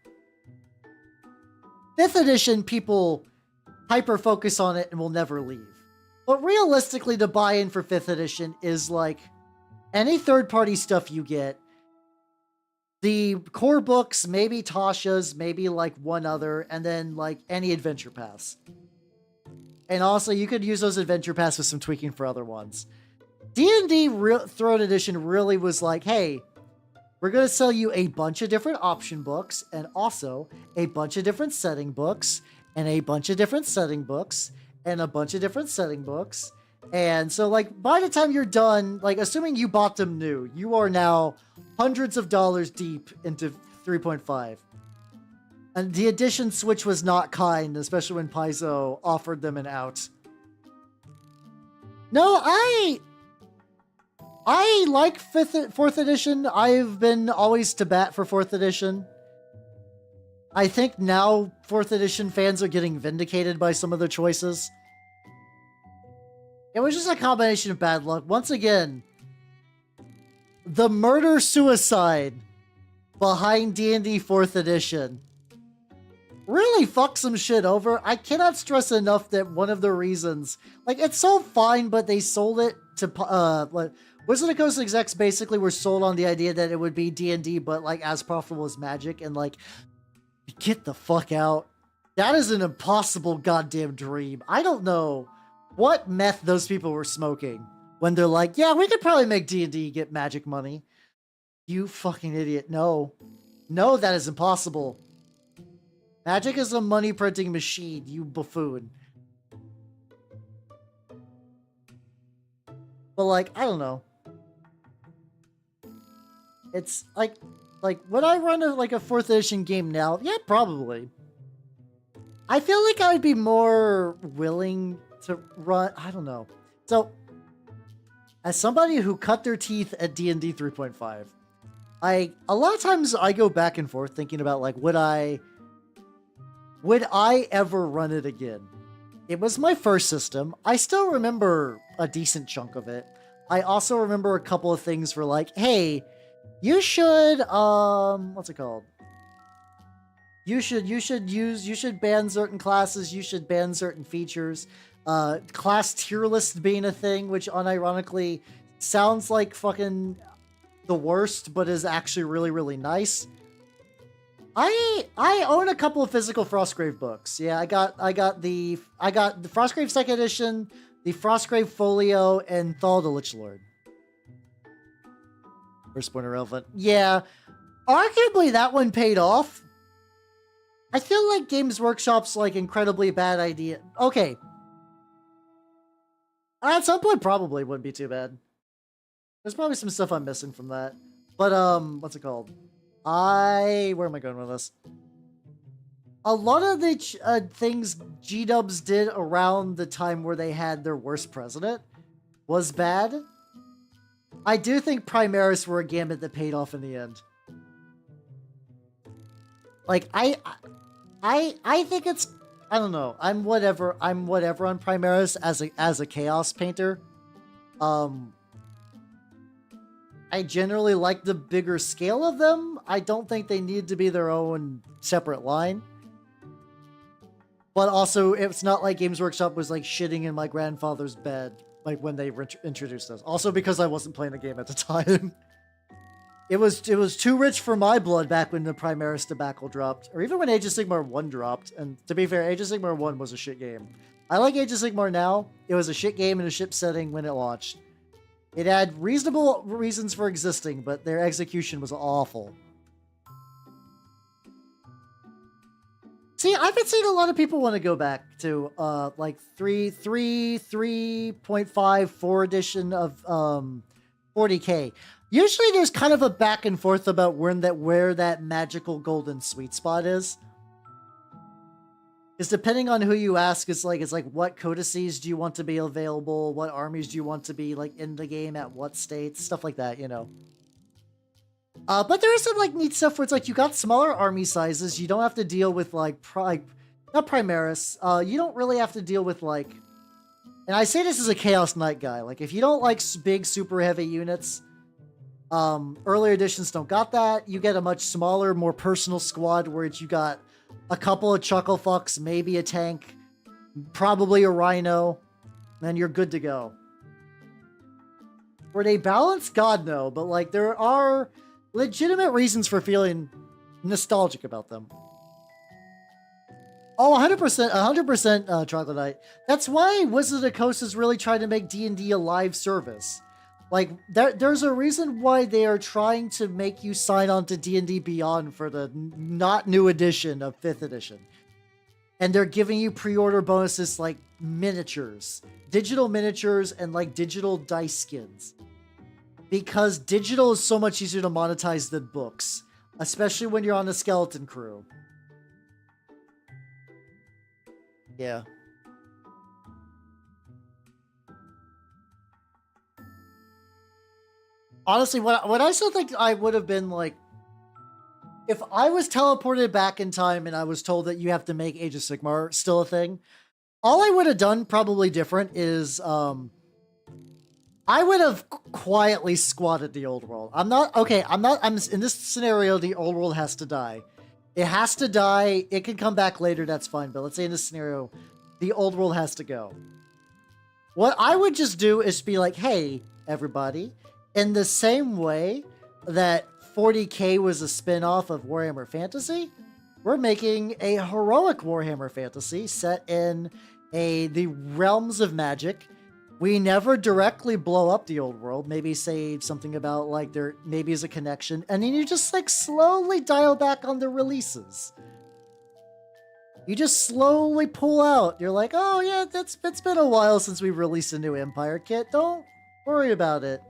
Speaker 1: 5th edition, people hyper-focus on it and will never leave. But realistically, the buy-in for 5th edition is, like, any third-party stuff you get, the core books, maybe Tasha's, maybe, like, one other, and then, like, any adventure pass. And also, you could use those adventure pass with some tweaking for other ones. D&D 3rd edition really was like, hey, we're going to sell you a bunch of different option books, and also a bunch of different setting books, and a bunch of different setting books, and a bunch of different setting books. And so, like, by the time you're done, like, assuming you bought them new, you are now hundreds of dollars deep into 3.5. And the edition switch was not kind, especially when Paizo offered them an out. No, I like 4th edition. I've been always to bat for 4th edition. I think now 4th edition fans are getting vindicated by some of their choices. It was just a combination of bad luck. Once again, the murder-suicide behind D&D 4th edition really fucked some shit over. I cannot stress enough that one of the reasons, like, it's sold fine, but they sold it to, like, Wizard of the Coast execs basically were sold on the idea that it would be D&D, but, like, as profitable as Magic, and, like, get the fuck out. That is an impossible goddamn dream. I don't know what meth those people were smoking when they're like, yeah, we could probably make D&D get Magic money. You fucking idiot. No. No, that is impossible. Magic is a money printing machine, you buffoon. But, like, I don't know. It's like would I run a 4th edition game now? Yeah, probably. I feel like I would be more willing to run, I don't know. So, as somebody who cut their teeth at D&D 3.5, a lot of times I go back and forth thinking about, like, would I ever run it again? It was my first system. I still remember a decent chunk of it. I also remember a couple of things for, like, hey, you should, what's it called? You should ban certain classes, you should ban certain features. Class tier list being a thing, which unironically sounds like fucking the worst, but is actually really, really nice. I own a couple of physical Frostgrave books. Yeah, I got the Frostgrave 2nd edition, the Frostgrave Folio, and Thal the Lich Lord. First point irrelevant. Yeah, arguably that one paid off. I feel like Games Workshop's, like, incredibly bad idea. Okay. At some point, probably wouldn't be too bad. There's probably some stuff I'm missing from that. But, what's it called? Where am I going with this? A lot of the things G-dubs did around the time where they had their worst president was bad. I do think Primaris were a gambit that paid off in the end. Like, I think it's, I don't know. I'm whatever on Primaris as a chaos painter. I generally like the bigger scale of them. I don't think they need to be their own separate line. But also, it's not like Games Workshop was, like, shitting in my grandfather's bed, like, when they introduced us. Also because I wasn't playing the game at the time. It was too rich for my blood back when the Primaris debacle dropped, or even when Age of Sigmar 1 dropped. And to be fair, Age of Sigmar 1 was a shit game. I like Age of Sigmar now. It was a shit game in a ship setting when it launched. It had reasonable reasons for existing, but their execution was awful. See, I've been seeing a lot of people want to go back to, like, 3.5, 4 edition of, 40K. Usually there's kind of a back and forth about where that magical golden sweet spot is. Because depending on who you ask, it's like what codices do you want to be available? What armies do you want to be like in the game at what states? Stuff like that, you know. But there is some like neat stuff where it's like you got smaller army sizes. You don't have to deal with like not Primaris. You don't really have to deal with like, and I say this as a Chaos Knight guy. Like if you don't like big super heavy units, earlier editions don't got that. You get a much smaller, more personal squad where you got a couple of chuckle fucks, maybe a tank, probably a rhino, and you're good to go. Were they balanced? God, no. But, like, there are legitimate reasons for feeling nostalgic about them. Oh, 100% Troglodyte. That's why Wizards of the Coast is really trying to make D&D a live service. Like, there's a reason why they are trying to make you sign on to D&D Beyond for the not new edition of 5th edition. And they're giving you pre-order bonuses like miniatures, digital miniatures, and like digital dice skins. Because digital is so much easier to monetize than books, especially when you're on a skeleton crew. Yeah. Honestly, what I still think I would have been like, if I was teleported back in time and I was told that you have to make Age of Sigmar still a thing, all I would have done probably different is, I would have quietly squatted the old world. I'm in this scenario, the old world has to die. It has to die. It can come back later. That's fine. But let's say in this scenario, the old world has to go. What I would just do is be like, hey, everybody, in the same way that 40K was a spin-off of Warhammer Fantasy, we're making a heroic Warhammer Fantasy set in the realms of magic. We never directly blow up the old world. Maybe say something about like there maybe is a connection, and then you just like slowly dial back on the releases. You just slowly pull out. You're like, oh yeah, it's been a while since we released a new Empire kit. Don't worry about it.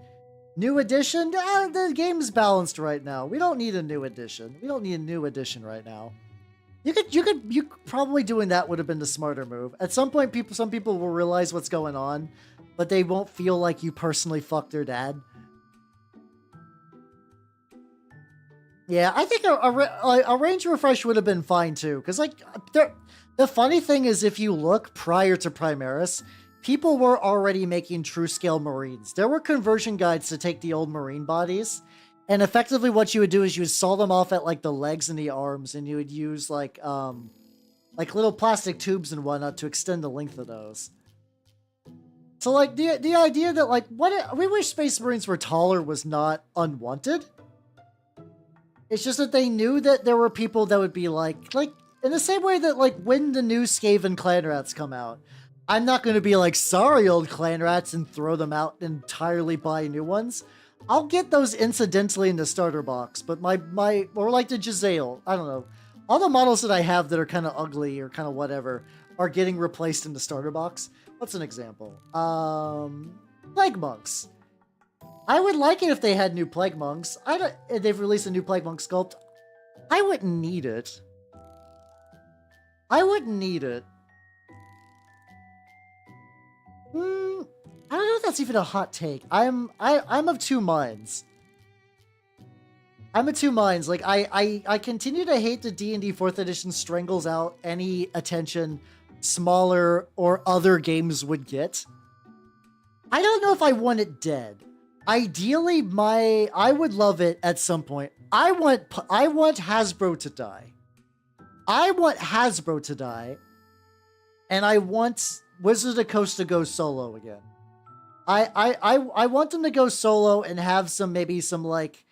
Speaker 1: New edition? The game's balanced right now. We don't need a new edition. We don't need a new edition right now. You probably doing that would have been the smarter move. At some point, some people will realize what's going on, but they won't feel like you personally fucked their dad. Yeah, I think a range refresh would have been fine too, because like the funny thing is, if you look prior to Primaris, people were already making true scale Marines. There were conversion guides to take the old Marine bodies, and effectively what you would do is you would saw them off at like the legs and the arms, and you would use like little plastic tubes and whatnot to extend the length of those. So like the idea that like we wish Space Marines were taller was not unwanted. It's just that they knew that there were people that would be like in the same way that like when the new Skaven clan rats come out, I'm not going to be like, sorry, old clan rats, and throw them out and entirely buy new ones. I'll get those incidentally in the starter box, but or like the Jezzail, I don't know. All the models that I have that are kind of ugly or kind of whatever are getting replaced in the starter box. What's an example? Plague Monks. I would like it if they had new Plague Monks. They've released a new Plague Monk sculpt. I wouldn't need it. I wouldn't need it. I don't know if that's even a hot take. I'm of two minds. I'm of two minds. Like I continue to hate that D&D 4th edition strangles out any attention smaller or other games would get. I don't know if I want it dead. Ideally, I would love it at some point. I want Hasbro to die. I want Hasbro to die, and I want Wizards of the Coast to go solo again. I want them to go solo and have maybe some like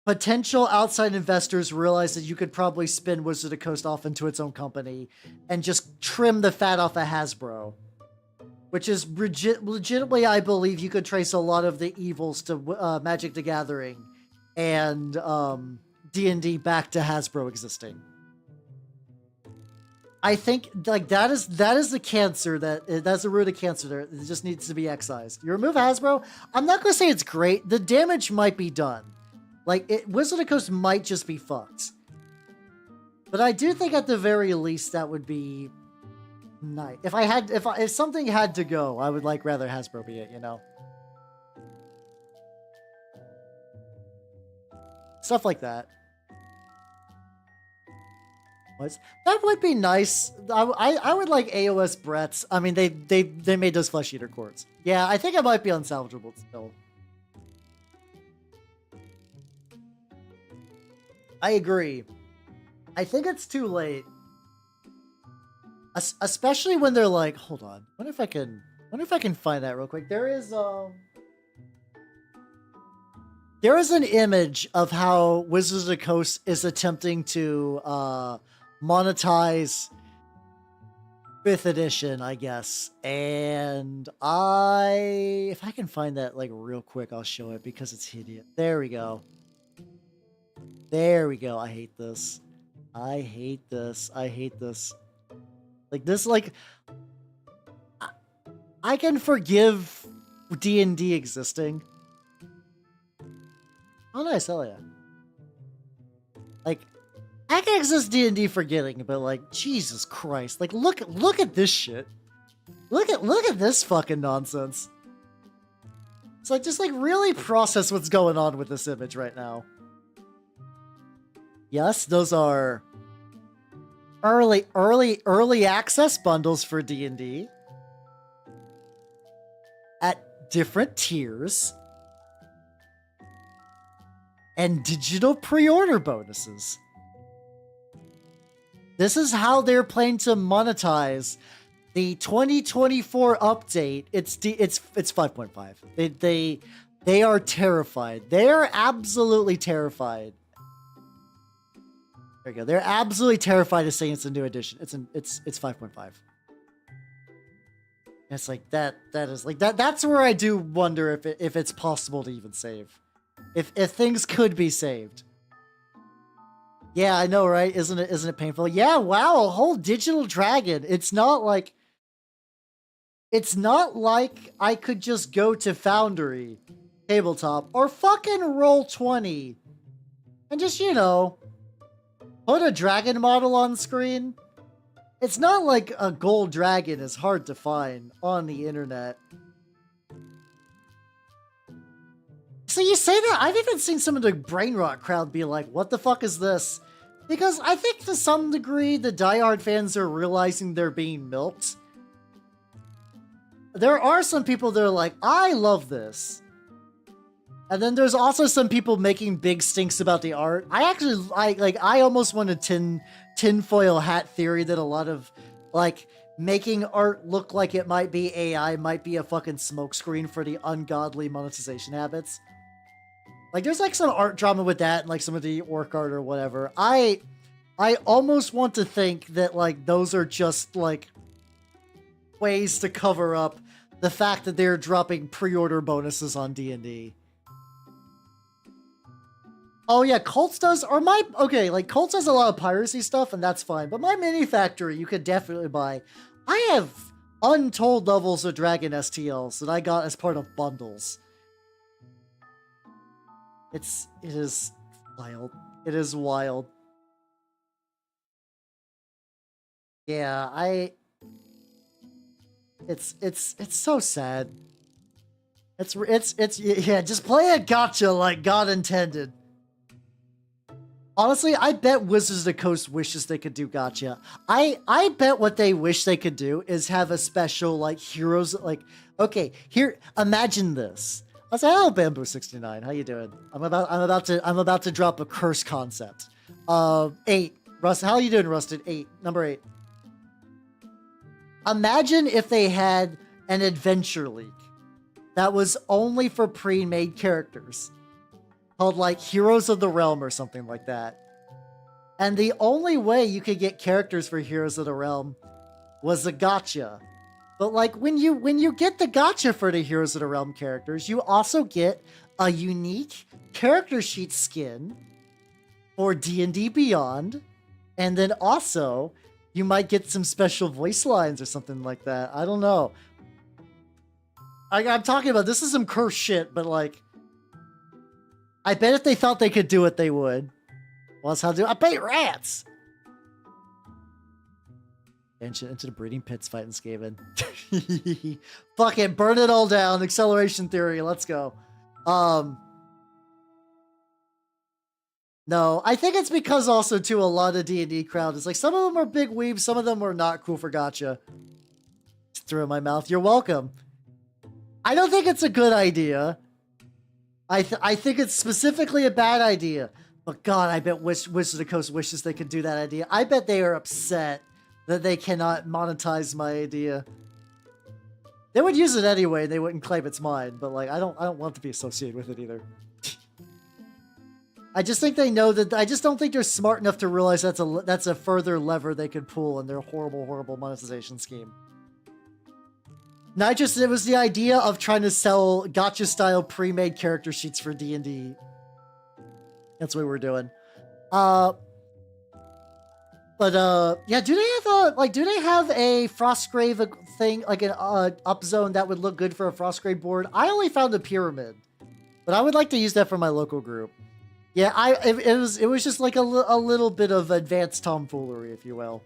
Speaker 1: potential outside investors realize that you could probably spin Wizards of the Coast off into its own company and just trim the fat off of Hasbro. Which is legitimately, I believe, you could trace a lot of the evils to Magic the Gathering and D&D back to Hasbro existing. I think like that is the cancer that's the root of cancer there. It just needs to be excised. You remove Hasbro, I'm not gonna say it's great. The damage might be done. Like Wizard of the Coast might just be fucked. But I do think at the very least that would be nice. If something had to go, I would like rather Hasbro be it, you know? Stuff like that. That would be nice. I would like AOS Bretts. I mean, they made those Flesh Eater cords. Yeah, I think it might be unsalvageable still. I agree. I think it's too late. Especially when they're like, hold on. Wonder if I can find that real quick. There is an image of how Wizards of the Coast is attempting to monetize 5th edition, I guess. And if I can find that like real quick, I'll show it because it's hideous. There we go. There we go. I hate this. I hate this. I hate this. Like this, like I can forgive D&D existing. Oh nice, hell yeah. Like I can exist D&D forgetting, but like Jesus Christ, like look at this shit. Look at this fucking nonsense. It's like just like really process what's going on with this image right now. Yes, those are early access bundles for D&D at different tiers and digital pre-order bonuses. This is how they're planning to monetize the 2024 update. It's 5.5. They are terrified. They are absolutely terrified. There you go. They're absolutely terrified of saying it's a new edition. It's 5.5. It's like that is like that's where I do wonder if it's possible to even save. If things could be saved. Yeah, I know, right? Isn't it painful? Yeah, wow, a whole digital dragon. It's not like I could just go to Foundry, Tabletop, or fucking Roll20 and just, you know, put a dragon model on screen. It's not like a gold dragon is hard to find on the internet. So you say that, I've even seen some of the Brain Rot crowd be like, what the fuck is this? Because I think to some degree, the diehard fans are realizing they're being milked. There are some people that are like, I love this. And then there's also some people making big stinks about the art. I almost want a tinfoil hat theory that a lot of, like, making art look like it might be AI might be a fucking smokescreen for the ungodly monetization habits. Like, there's, like, some art drama with that and, like, some of the orc art or whatever. I almost want to think that, like, those are just, like, ways to cover up the fact that they're dropping pre-order bonuses on D&D. Oh, yeah, Cults does, or like, Cults has a lot of piracy stuff, and that's fine. But my mini factory, you could definitely buy. I have untold levels of Dragon STLs that I got as part of bundles. It is wild. It is wild. Yeah, it's so sad. Yeah, just play a gacha like God intended. Honestly, I bet Wizards of the Coast wishes they could do gacha. I bet what they wish they could do is have a special, like, heroes, like, okay, here, imagine this. I say, oh, Bamboo69, how you doing? I'm about to drop a curse concept. 8. Rust, how you doing, Rusted? 8. Number 8. Imagine if they had an adventure league that was only for pre-made characters. Called, like, Heroes of the Realm or something like that. And the only way you could get characters for Heroes of the Realm was a gacha. But, like, when you get the gacha for the Heroes of the Realm characters, you also get a unique character sheet skin for D&D Beyond, and then also you might get some special voice lines or something like that. I don't know. I'm talking about, this is some cursed shit, but like, I bet if they thought they could do it, they would. Well, that's how to do it. I bait rats! Into the breeding pits fighting Skaven. Fuck it, burn it all down. Acceleration theory, let's go. No, I think it's because also too a lot of D&D crowd is like, some of them are big weebs, some of them are not cool for gotcha. Just threw in my mouth. You're welcome. I don't think it's a good idea. I think it's specifically a bad idea. But God, I bet Wizards of the Coast wishes they could do that idea. I bet they are upset that they cannot monetize my idea. They would use it anyway. They wouldn't claim it's mine. But like, I don't want to be associated with it either. I just think they know that. I just don't think they're smart enough to realize that's a further lever they could pull in their horrible monetization scheme. Not just, it was the idea of trying to sell gotcha style pre-made character sheets for D&D. That's what we're doing. Yeah, do they have a Frostgrave thing, like an up zone that would look good for a Frostgrave board? I only found a pyramid, but I would like to use that for my local group. Yeah, it was just like a little bit of advanced tomfoolery, if you will.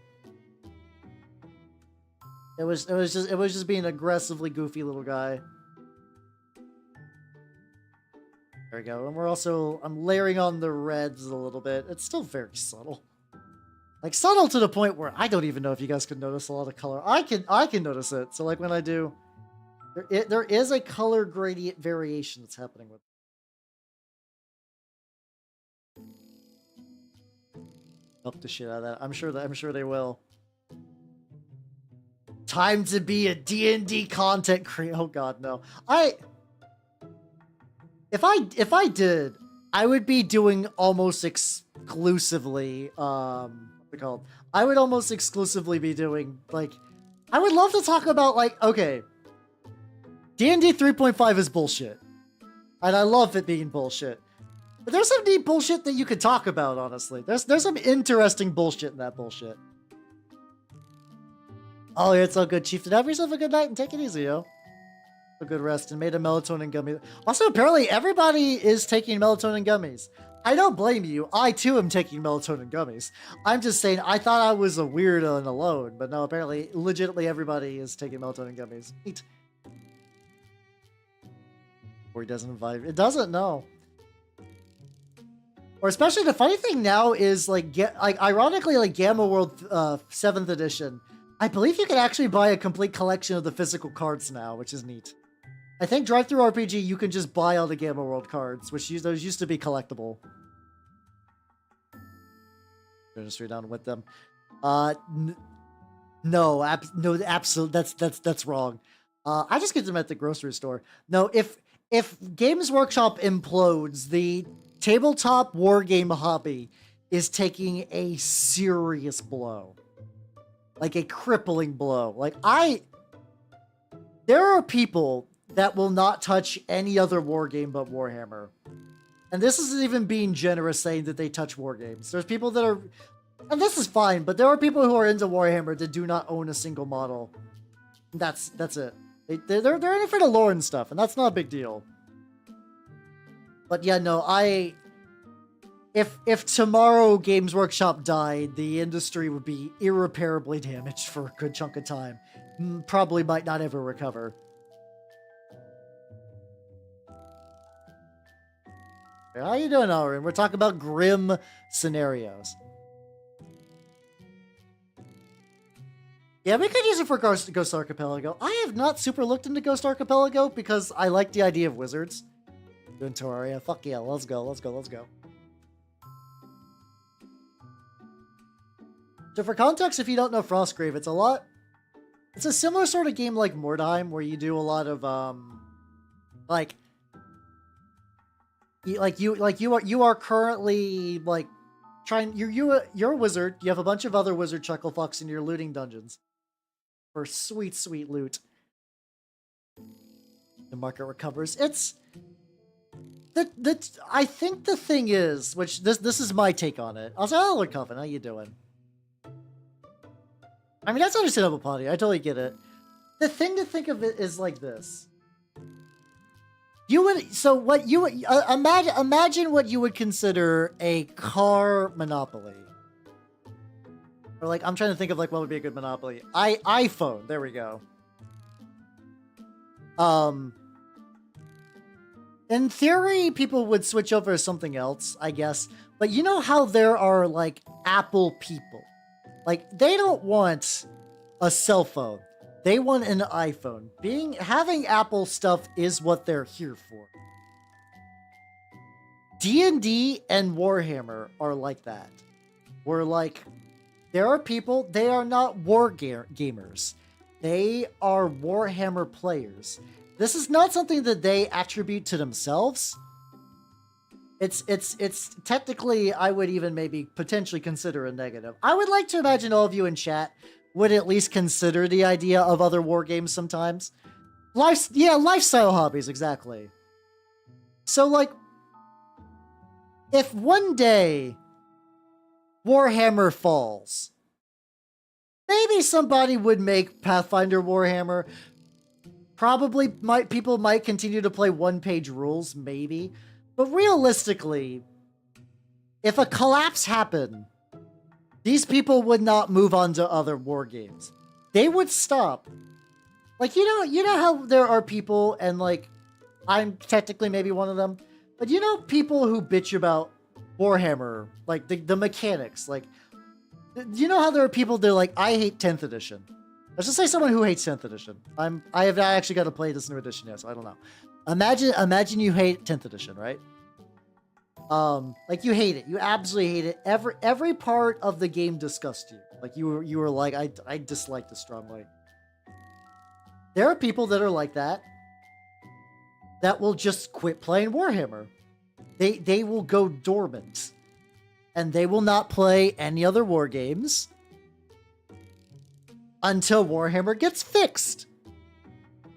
Speaker 1: It was just being an aggressively goofy little guy. There we go. And I'm layering on the reds a little bit. It's still very subtle. Like subtle to the point where I don't even know if you guys can notice a lot of color. I can notice it. So like when I do, there is a color gradient variation that's happening with. Milk the shit out of that. I'm sure they will. Time to be a D&D content creator. Oh God, no. If I did, I would be doing almost exclusively, what's it called? I would almost exclusively be doing, like, I would love to talk about, like, okay, D&D 3.5 is bullshit. And I love it being bullshit. But there's some neat bullshit that you could talk about, honestly. There's some interesting bullshit in that bullshit. Oh, it's all good, Chieftain. Have yourself a good night and take it easy, yo. A good rest and made a melatonin gummy. Also, apparently everybody is taking melatonin gummies. I don't blame you. I too am taking melatonin gummies. I'm just saying, I thought I was a weirdo and alone, but no, apparently, legitimately everybody is taking melatonin gummies. Eat. Or he doesn't vibe. It doesn't, no. Or especially the funny thing now is like ironically, like Gamma World 7th edition. I believe you can actually buy a complete collection of the physical cards now, which is neat. I think Drive-Thru RPG, you can just buy all the Gamma World cards, which those used to be collectible. Go straight down with them. No, absolutely, that's wrong. I just get them at the grocery store. No, if Games Workshop implodes, the tabletop wargame hobby is taking a serious blow. Like a crippling blow. Like there are people that will not touch any other wargame but Warhammer. And this isn't even being generous saying that they touch wargames. There's people that are, and this is fine, but there are people who are into Warhammer that do not own a single model. That's it. They're in it for the lore and stuff, and that's not a big deal. But yeah, no, If tomorrow Games Workshop died, the industry would be irreparably damaged for a good chunk of time. Probably might not ever recover. How you doing, Alrin? We're talking about grim scenarios. Yeah, we could use it for Ghost Archipelago. I have not super looked into Ghost Archipelago because I like the idea of wizards. Doing Terraria. Fuck yeah, let's go. So for context, if you don't know Frostgrave, it's a similar sort of game like Mordheim, where you do a lot of you are currently like trying. You're a wizard. You have a bunch of other wizard chucklefucks, and you're looting dungeons for sweet loot. The market recovers. It's I think the thing is, which this is my take on it. I'll say, hello, Coven, how you doing? I mean, that's understandable, Potty. I totally get it. The thing to think of it is like this. You would, so what you would, imagine what you would consider a car monopoly. Or like, I'm trying to think of like what would be a good monopoly. iPhone, there we go. In theory, people would switch over to something else, I guess. But you know how there are like Apple people? Like, they don't want a cell phone. They want an iPhone. Having Apple stuff is what they're here for. D&D and Warhammer are like that. Where like, there are people, they are not gamers. They are Warhammer players. This is not something that they attribute to themselves. It's technically, I would even maybe potentially consider a negative. I would like to imagine all of you in chat would at least consider the idea of other war games sometimes. Lifestyle hobbies, exactly. So, like, if one day Warhammer falls, maybe somebody would make Pathfinder Warhammer. Probably people might continue to play one-page rules, maybe. But realistically, if a collapse happened, these people would not move on to other war games. They would stop. Like, you know how there are people, and like, I'm technically maybe one of them, but you know people who bitch about Warhammer, like the mechanics, like, you know how there are people that are like, I hate 10th edition. Let's just say someone who hates 10th edition. I have not actually got to play this new edition yet, so I don't know. Imagine you hate 10th edition, right? Like, you hate it. You absolutely hate it. Every part of the game disgusts you. Like, you were like, I dislike this strongly. There are people that are like that will just quit playing Warhammer. They will go dormant. And they will not play any other war games until Warhammer gets fixed.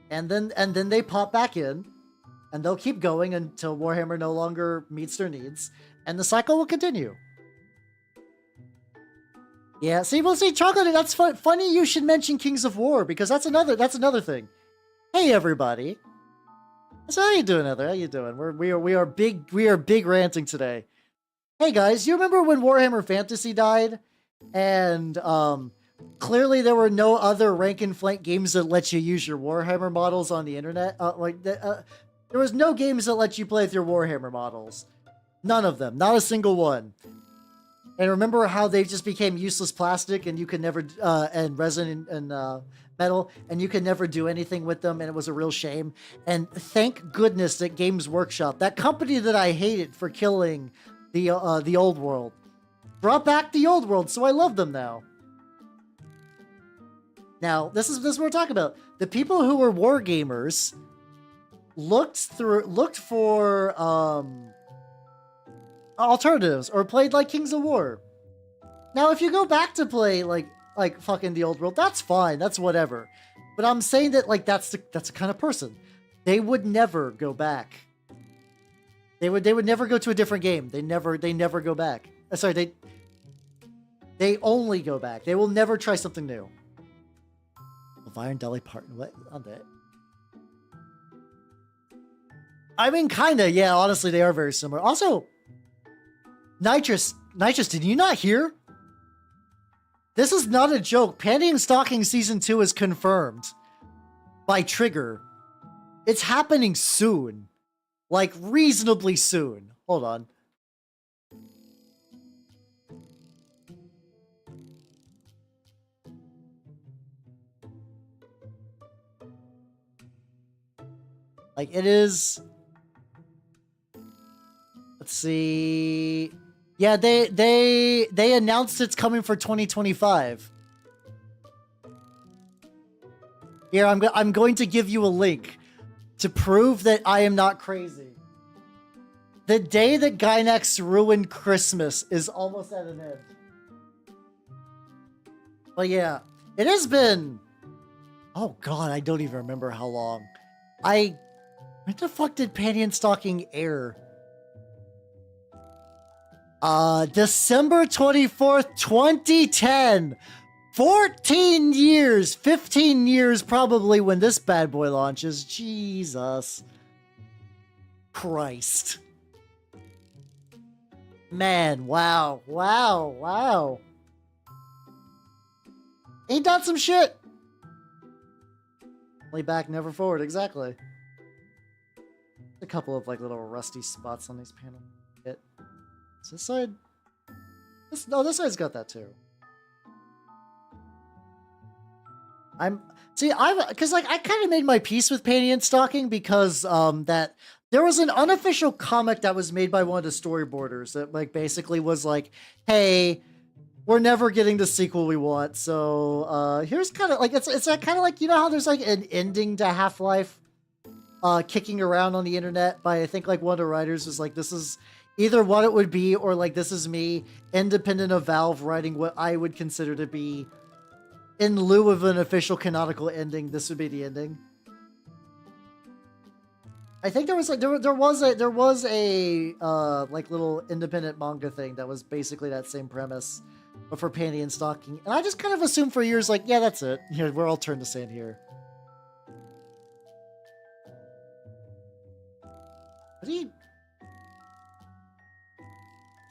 Speaker 1: And then they pop back in. And they'll keep going until Warhammer no longer meets their needs. And the cycle will continue. Yeah, see, Chocolate, that's funny you should mention Kings of War, because that's another thing. Hey, everybody. So how you doing, Heather? How you doing? We are big ranting today. Hey, guys, you remember when Warhammer Fantasy died? And, clearly there were no other rank and flank games that let you use your Warhammer models on the internet. There was no games that let you play with your Warhammer models. None of them. Not a single one. And remember how they just became useless plastic and you could never, and resin and metal, and you could never do anything with them, and it was a real shame. And thank goodness that Games Workshop, that company that I hated for killing the old world, brought back the old world, so I love them now. Now, this is what we're talking about. The people who were war gamers looked for alternatives, or played like Kings of War. Now, if you go back to play like fucking the old world, that's fine, that's whatever. But I'm saying that like that's the kind of person. They would never go back. They would never go to a different game. They never go back. Sorry, they only go back. They will never try something new. Elvira and Dolly Parton, what on that? I mean, kinda, yeah, honestly, they are very similar. Also, Nitrous, did you not hear? This is not a joke. Panty and Stocking Season 2 is confirmed by Trigger. It's happening soon. Like, reasonably soon. Hold on. Like, it is... Let's see... Yeah, they announced it's coming for 2025. Here, I'm going to give you a link to prove that I am not crazy. The day that Gynax ruined Christmas is almost at an end. But yeah, it has been... Oh god, I don't even remember how long. When the fuck did Panty and Stocking air? December 24th, 2010. 14 years, 15 years probably when this bad boy launches. Jesus Christ. Man, wow, wow, wow. Ain't that some shit? Only back, never forward, exactly. A couple of like little rusty spots on these panels. Is this side? No, this side's got that too. Because like I kind of made my peace with painting and stalking because that there was an unofficial comic that was made by one of the storyboarders that like basically was like, hey, we're never getting the sequel we want, so here's kind of like it's kind of like, you know how there's like an ending to Half-Life kicking around on the internet by I think like one of the writers was like, this is either what it would be or like this is me independent of Valve writing what I would consider to be in lieu of an official canonical ending, this would be the ending. I think there was like there was a like little independent manga thing that was basically that same premise, but for painting and stalking. And I just kind of assumed for years like, yeah, that's it. Here, we're all turned to sand here.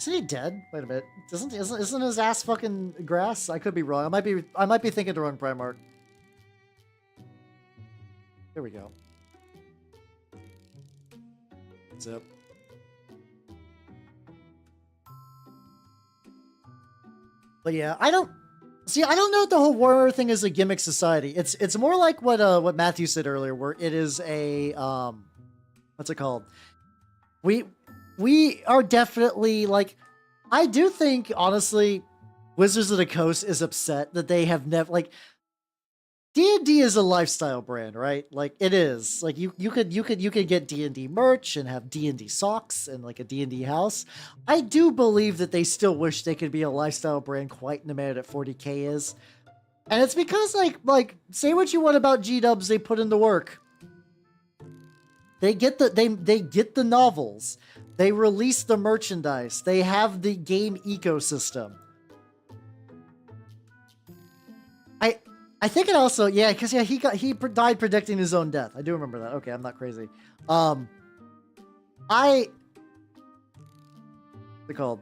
Speaker 1: Isn't he dead? Wait a minute. Isn't his ass fucking grass? I could be wrong. I might be thinking the wrong Primarch. Here we go. Zip. But yeah, I don't know if the whole Warhammer thing is a gimmick society. It's more like what Matthew said earlier, where it is a what's it called? We are definitely like, I do think honestly, Wizards of the Coast is upset that they have never like D&D is a lifestyle brand, right? Like it is. Like you could get D&D merch and have D&D socks and like a D&D house. I do believe that they still wish they could be a lifestyle brand quite in the manner that 40K is. And it's because like say what you want about G-dubs, they put in the work. They get the novels. They release the merchandise. They have the game ecosystem. I think it also, yeah, because yeah, he died predicting his own death. I do remember that. Okay, I'm not crazy. What's it called?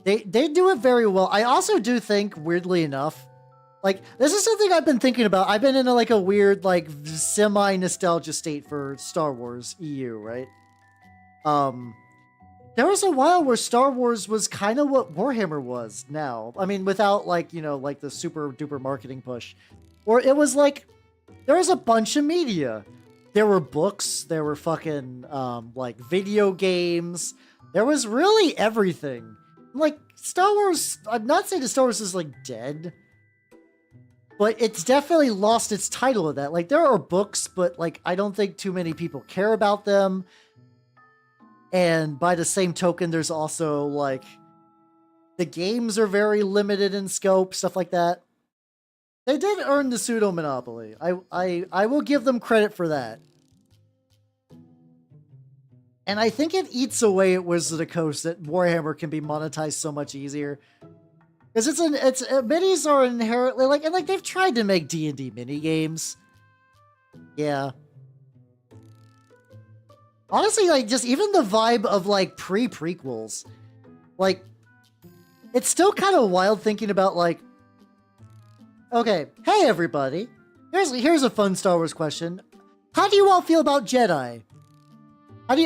Speaker 1: They do it very well. I also do think, weirdly enough, like this is something I've been thinking about. I've been in a, like a weird like semi-nostalgia state for Star Wars EU, right? There was a while where Star Wars was kind of what Warhammer was now. I mean, without like, you know, like the super duper marketing push. Or it was like, there was a bunch of media. There were books, there were fucking, like video games. There was really everything. Like, Star Wars, I'm not saying that Star Wars is like dead, but it's definitely lost its title of that. Like, there are books, but like, I don't think too many people care about them. And by the same token, there's also like the games are very limited in scope, stuff like that. They did earn the pseudo monopoly. I will give them credit for that. And I think it eats away at Wizards of the Coast that Warhammer can be monetized so much easier. Because minis are inherently like, and like they've tried to make D&D mini games. Yeah. Honestly, like, just even the vibe of, like, pre-prequels, like, it's still kind of wild thinking about, like, okay, hey, everybody, here's a fun Star Wars question. How do you all feel about Jedi? How do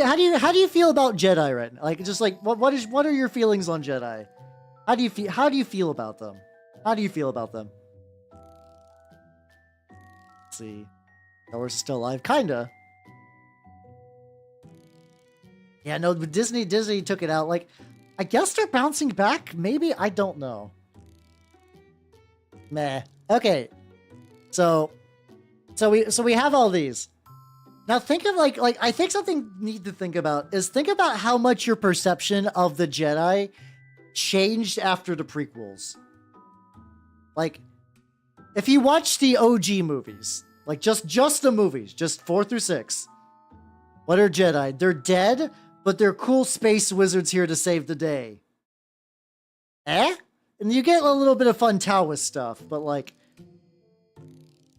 Speaker 1: you feel about Jedi right now? Like, just, like, what are your feelings on Jedi? How do you feel about them? How do you feel about them? Let's see. Star Wars is still alive, kinda. Yeah, no, but Disney took it out. Like, I guess they're bouncing back. Maybe, I don't know. Meh. Okay. So we have all these. Now think of like I think something you need to think about is think about how much your perception of the Jedi changed after the prequels. Like, if you watch the OG movies, like just the movies, just 4 through 6, what are Jedi? They're dead, but they're cool space wizards here to save the day. Eh? and you get a little bit of fun Taoist stuff, but like,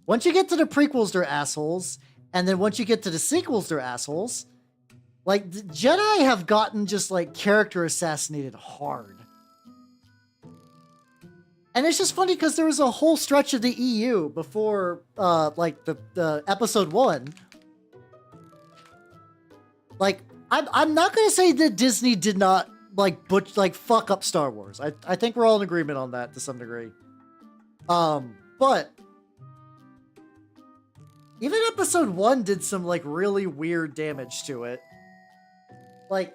Speaker 1: once you get to the prequels, they're assholes, and then once you get to the sequels, they're assholes. Like, the Jedi have gotten just like character assassinated hard. And it's just funny because there was a whole stretch of the EU before, like, the episode 1. Like, I'm not going to say that Disney did not, like, fuck up Star Wars. I think we're all in agreement on that to some degree. But even episode 1 did some, like, really weird damage to it. Like,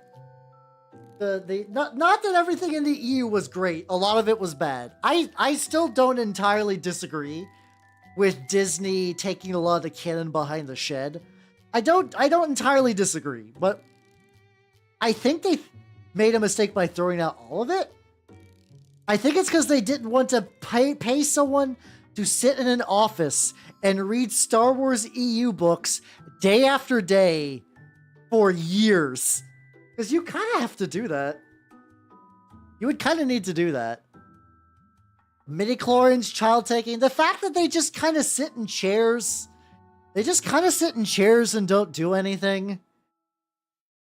Speaker 1: not that everything in the EU was great. A lot of it was bad. I still don't entirely disagree with Disney taking a lot of the canon behind the shed. I don't entirely disagree, but I think they made a mistake by throwing out all of it. I think it's because they didn't want to pay someone to sit in an office and read Star Wars EU books day after day for years. Because you kind of have to do that. You would kind of need to do that. Midichlorians, child taking. The fact that they just kind of sit in chairs. They just kind of sit in chairs and don't do anything.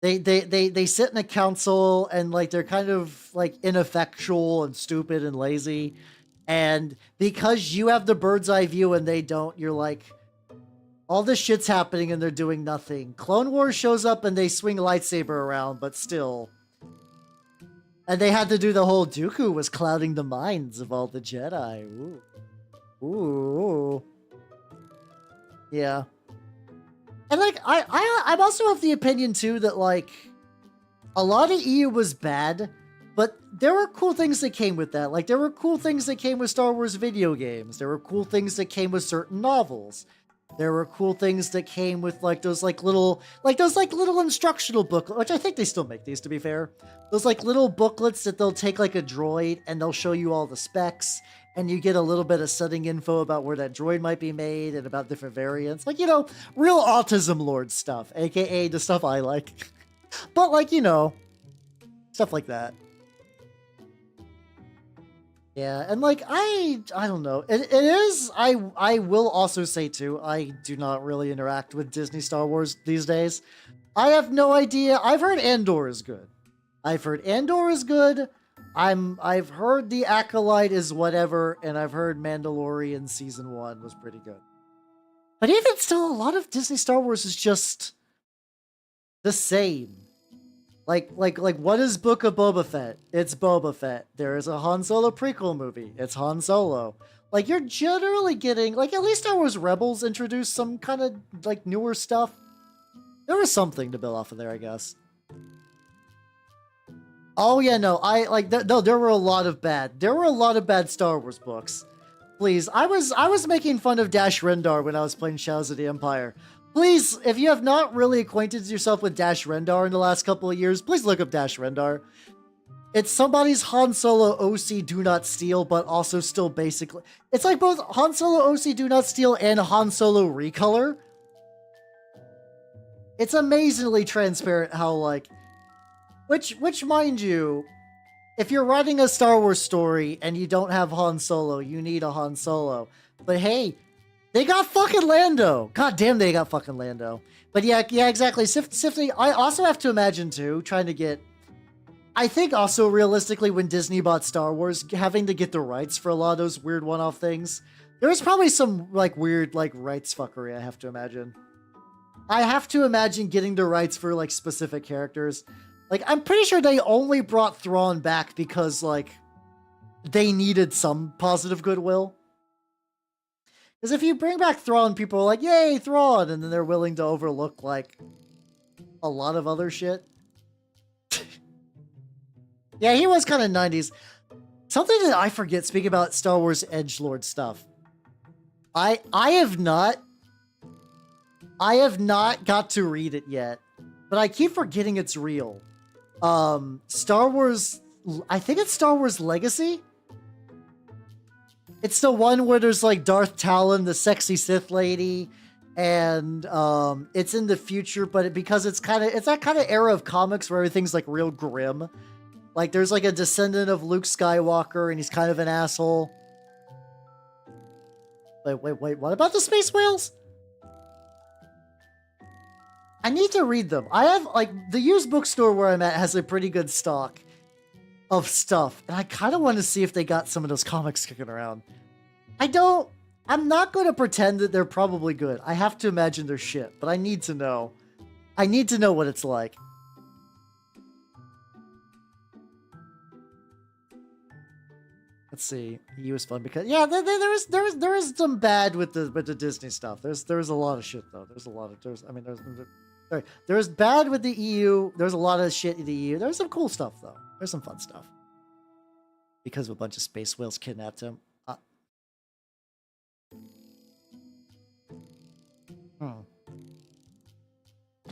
Speaker 1: They sit in a council and like they're kind of like ineffectual and stupid and lazy. And because you have the bird's eye view and they don't, you're like, all this shit's happening and they're doing nothing. Clone Wars shows up and they swing a lightsaber around, but still. And they had to do the whole Dooku was clouding the minds of all the Jedi. Ooh. Ooh. Yeah. And like, I'm also of the opinion too that like, a lot of EU was bad, but there were cool things that came with that. Like, there were cool things that came with Star Wars video games. There were cool things that came with certain novels. There were cool things that came with like those little instructional booklets, which I think they still make these, to be fair. Those like little booklets that they'll take like a droid and they'll show you all the specs and you get a little bit of setting info about where that droid might be made and about different variants. Like, you know, real Autism Lord stuff, aka the stuff I like. But like, you know, stuff like that. Yeah, and like, I don't know. It is, I will also say too, I do not really interact with Disney Star Wars these days. I have no idea. I've heard Andor is good. I've heard The Acolyte is whatever, and I've heard Mandalorian Season 1 was pretty good. But even still, a lot of Disney Star Wars is just the same. Like, what is Book of Boba Fett? It's Boba Fett. There is a Han Solo prequel movie. It's Han Solo. Like, you're generally getting, like, at least Star Wars Rebels introduced some kind of, like, newer stuff. There was something to build off of there, I guess. Oh, yeah, no, there were a lot of bad Star Wars books. Please, I was making fun of Dash Rendar when I was playing Shadows of the Empire. Please, if you have not really acquainted yourself with Dash Rendar in the last couple of years, please look up Dash Rendar. It's somebody's Han Solo OC Do Not Steal, but also still basically... It's like both Han Solo OC Do Not Steal and Han Solo Recolor. It's amazingly transparent how, like... Which, mind you, if you're writing a Star Wars story and you don't have Han Solo, you need a Han Solo. But hey... They got fucking Lando. God damn, they got fucking Lando. But yeah, exactly. Sifty, I also have to imagine, too, trying to get... I think also, realistically, when Disney bought Star Wars, having to get the rights for a lot of those weird one-off things, there was probably some, like, weird, like, rights fuckery, I have to imagine. I have to imagine getting the rights for, like, specific characters. Like, I'm pretty sure they only brought Thrawn back because, like, they needed some positive goodwill. Because if you bring back Thrawn, people are like, yay, Thrawn! And then they're willing to overlook, like, a lot of other shit. Yeah, he was kind of 90s. Something that I forget, speaking about Star Wars edgelord stuff. I have not got to read it yet, but I keep forgetting it's real. Star Wars, I think it's Star Wars Legacy? It's the one where there's like Darth Talon, the sexy Sith lady, and it's in the future, but because it's that kind of era of comics where everything's like real grim. Like, there's like a descendant of Luke Skywalker, and he's kind of an asshole. Wait, what about the space whales? I need to read them. I have, like, the used bookstore where I'm at has a pretty good stock of stuff, and I kind of want to see if they got some of those comics kicking around. I'm not going to pretend that they're probably good. I have to imagine they're shit, but I need to know. I need to know what it's like. Let's see. He was fun because there is some bad with the Disney stuff. There's a lot of shit though. There's bad with the EU. There's a lot of shit in the EU. There's some cool stuff though. There's some fun stuff. Because of a bunch of space whales kidnapped him.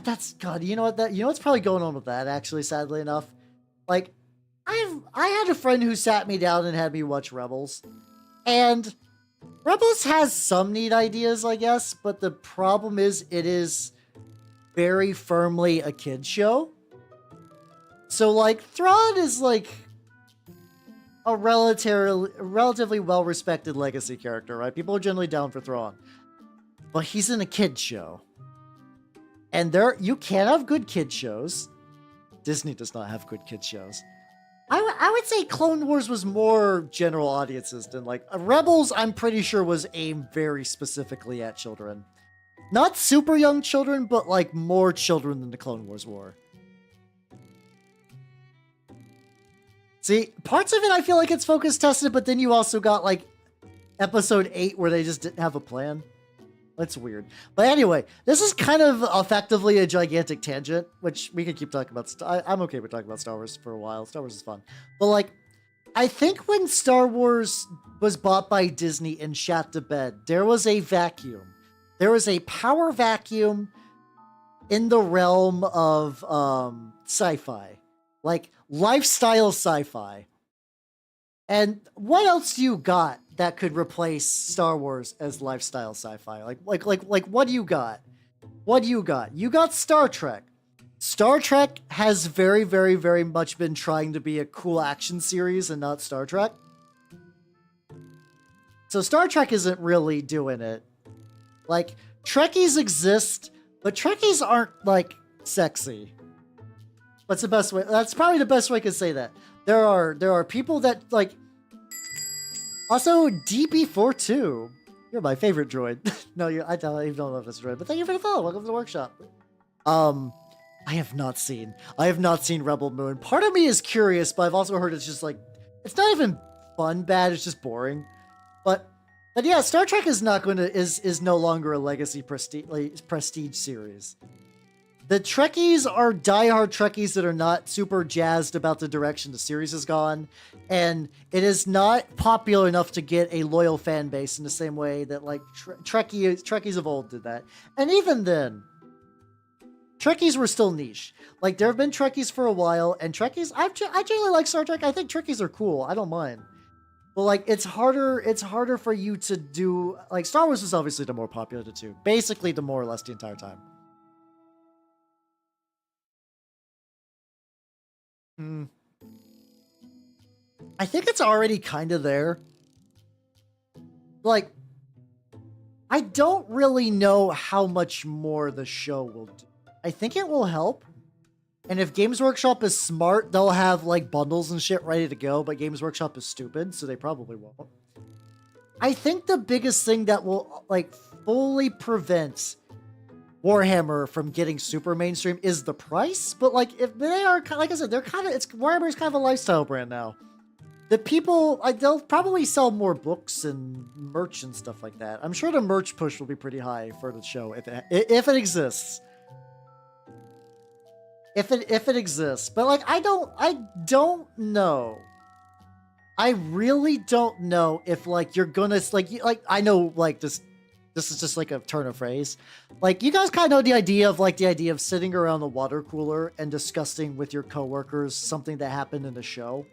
Speaker 1: That's God. You know what's probably going on with that. Actually, sadly enough, like I had a friend who sat me down and had me watch Rebels, and Rebels has some neat ideas, I guess, but the problem is it is very firmly a kid's show. So like Thrawn is like a relatively well-respected legacy character, right? People are generally down for Thrawn, but he's in a kid's show. And you can have good kid shows. Disney does not have good kid shows. I would say Clone Wars was more general audiences than like Rebels. I'm pretty sure was aimed very specifically at children, not super young children, but like more children than the Clone Wars were. See, parts of it I feel like it's focus tested, but then you also got like Episode 8 where they just didn't have a plan. That's weird. But anyway, this is kind of effectively a gigantic tangent, which we could keep talking about. I'm okay with talking about Star Wars for a while. Star Wars is fun. But like, I think when Star Wars was bought by Disney and shot to bed, there was a vacuum. There was a power vacuum in the realm of sci-fi. Like, lifestyle sci-fi. And what else do you got that could replace Star Wars as lifestyle sci-fi? Like what do you got? What do you got? You got Star Trek. Star Trek has very, very, very much been trying to be a cool action series and not Star Trek. So Star Trek isn't really doing it. Like, Trekkies exist, but Trekkies aren't, like, sexy. What's the best way? That's probably the best way I could say that. There are people that, like... Also, DB42. You're my favorite droid. No, I don't even know if it's a droid, but thank you for the follow. Welcome to the workshop. I have not seen Rebel Moon. Part of me is curious, but I've also heard it's just like... It's not even fun bad, it's just boring. But yeah, Star Trek is no longer a legacy prestige series. The Trekkies are diehard Trekkies that are not super jazzed about the direction the series has gone, and it is not popular enough to get a loyal fan base in the same way that like Trekkies of old did that. And even then, Trekkies were still niche. Like, there have been Trekkies for a while, and Trekkies, I generally like Star Trek. I think Trekkies are cool. I don't mind. But like, it's harder for you to do, like, Star Wars is obviously the more popular of the two. Basically, the more or less the entire time. I think it's already kind of there. Like, I don't really know how much more the show will do. I think it will help. And if Games Workshop is smart, they'll have, like, bundles and shit ready to go, but Games Workshop is stupid, so they probably won't. I think the biggest thing that will, like, fully prevent Warhammer from getting super mainstream is the price, but like, if they are, like I said, Warhammer is kind of a lifestyle brand now. The people, they'll probably sell more books and merch and stuff like that. I'm sure the merch push will be pretty high for the show if it exists. If it exists, but like, I don't know. I really don't know if like you're gonna like I know like this is just like a turn of phrase. Like, you guys kind of know the idea of sitting around the water cooler and discussing with your coworkers something that happened in the show.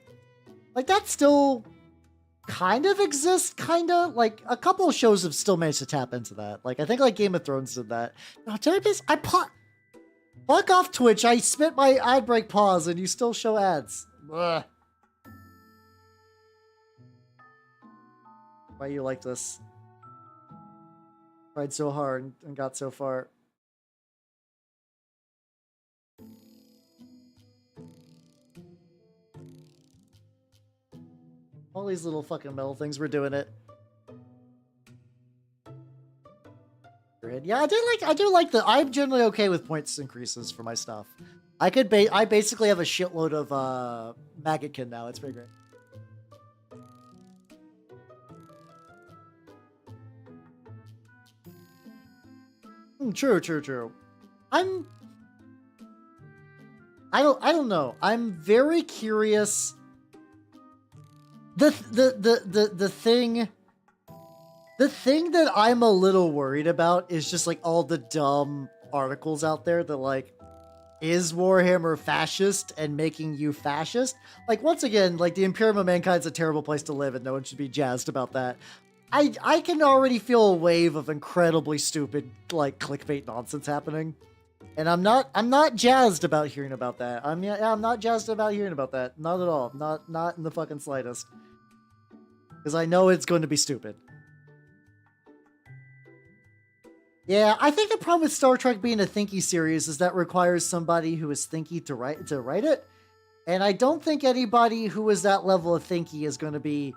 Speaker 1: Like, that still kind of exists, like a couple of shows have still managed to tap into that. Like, I think like Game of Thrones did that. No, fuck off Twitch. I spit my ad break pause and you still show ads. Ugh. Why you like this? Tried so hard and got so far. All these little fucking metal things were doing it. Yeah, I do like I'm generally okay with points increases for my stuff. I basically have a shitload of Maggotkin now. It's pretty great. True. I don't know. I'm very curious. The thing that I'm a little worried about is just like all the dumb articles out there that like, is Warhammer fascist and making you fascist? Like, once again, like the Imperium of Mankind's a terrible place to live and no one should be jazzed about that. I can already feel a wave of incredibly stupid like clickbait nonsense happening. And I'm not jazzed about hearing about that. I'm not jazzed about hearing about that. Not at all. Not in the fucking slightest. Because I know it's going to be stupid. Yeah, I think the problem with Star Trek being a thinky series is that it requires somebody who is thinky to write it. And I don't think anybody who is that level of thinky is going to be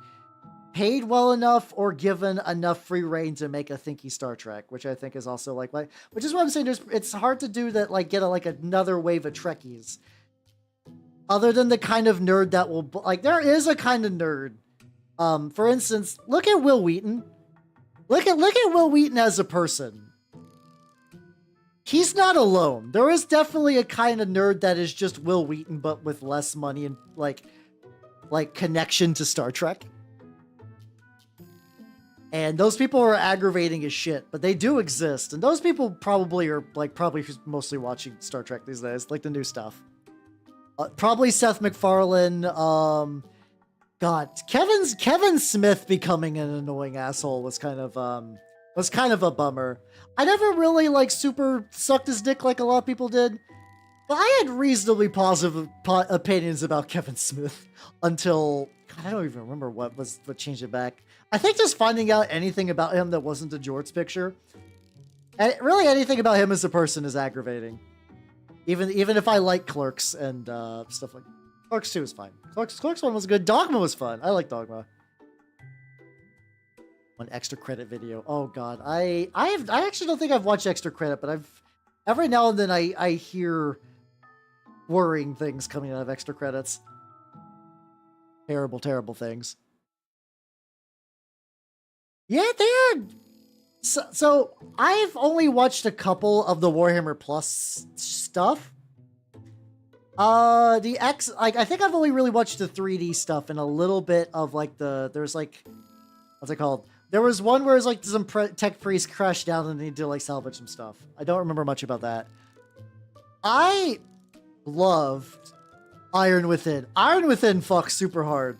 Speaker 1: paid well enough or given enough free reign to make a thinky Star Trek, which I think is also like which is what I'm saying. It's hard to do that, like get another wave of Trekkies. Other than the kind of nerd that will like, there is a kind of nerd. For instance, look at Will Wheaton. Look at Will Wheaton as a person. He's not alone. There is definitely a kind of nerd that is just Will Wheaton, but with less money and like connection to Star Trek. And those people are aggravating as shit, but they do exist. And those people probably are probably mostly watching Star Trek these days, like the new stuff. Probably Seth MacFarlane. God, Kevin Smith becoming an annoying asshole was kind of a bummer. I never really super sucked his dick like a lot of people did, but I had reasonably positive opinions about Kevin Smith until God, I don't even remember what changed it back. I think just finding out anything about him that wasn't a Jorts picture, and really anything about him as a person is aggravating. Even if I like Clerks and stuff like Clerks 2 is fine. Clerks 1 was good. Dogma was fun. I like Dogma. One extra credit video. Oh god, I actually don't think I've watched extra credit, but every now and then I hear worrying things coming out of extra credits. Terrible things. Yeah, they had. So I've only watched a couple of the Warhammer Plus stuff. I think I've only really watched the 3D stuff and a little bit of there's what's it called? There was one where it's some tech priest crashed down and they need to salvage some stuff. I don't remember much about that. I loved Iron Within. Iron Within fucks super hard.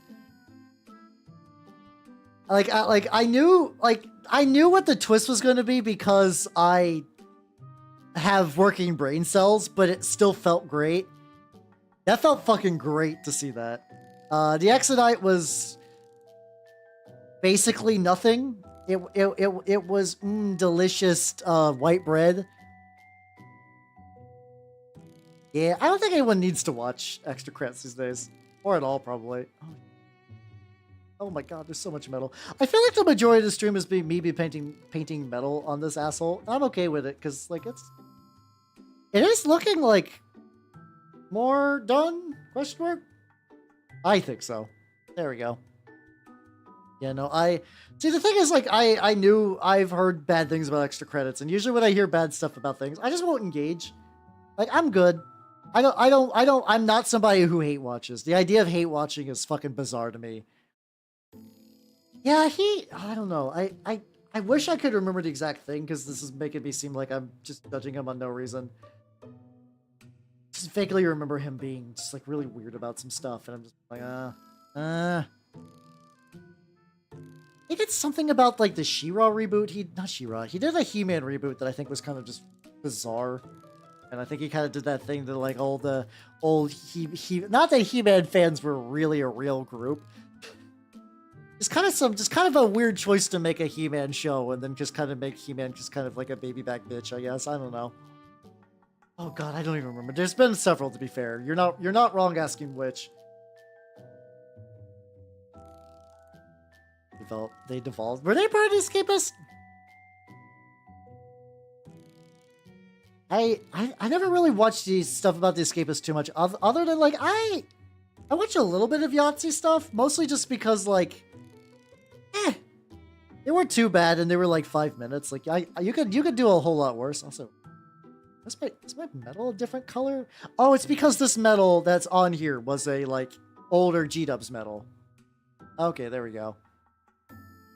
Speaker 1: I knew what the twist was going to be because I have working brain cells, but it still felt great. That felt fucking great to see that. The Exodite was basically nothing. It was delicious white bread. Yeah, I don't think anyone needs to watch extra credits these days, or at all probably. Oh my god, there's so much metal. I feel like the majority of the stream is me painting metal on this asshole. I'm okay with it because it is looking more done? Question mark? I think so. There we go. Yeah, no, see, the thing is, I've heard bad things about extra credits, and usually when I hear bad stuff about things, I just won't engage. I'm good. I'm not somebody who hate watches. The idea of hate watching is fucking bizarre to me. Yeah, I don't know. I wish I could remember the exact thing, because this is making me seem like I'm just judging him on no reason. Just vaguely remember him being just really weird about some stuff, and I'm just he did something about the She-Ra reboot. He did a He-Man reboot that I think was kind of just bizarre. And I think he kind of did that thing that like all the old not that He-Man fans were really a real group. Just kind of a weird choice to make a He-Man show and then just kind of make He-Man just kind of like a baby back bitch, I guess. I don't know. Oh god, I don't even remember. There's been several, to be fair. You're not wrong asking which. They devolved. Were they part of the Escapist? I never really watched the stuff about the Escapist too much, other than like I watch a little bit of Yahtzee stuff, mostly just because like, they weren't too bad and they were like 5 minutes. Like you could do a whole lot worse. Also, is my metal a different color? Oh, it's because this metal that's on here was a like older G-Dubs metal. Okay, there we go.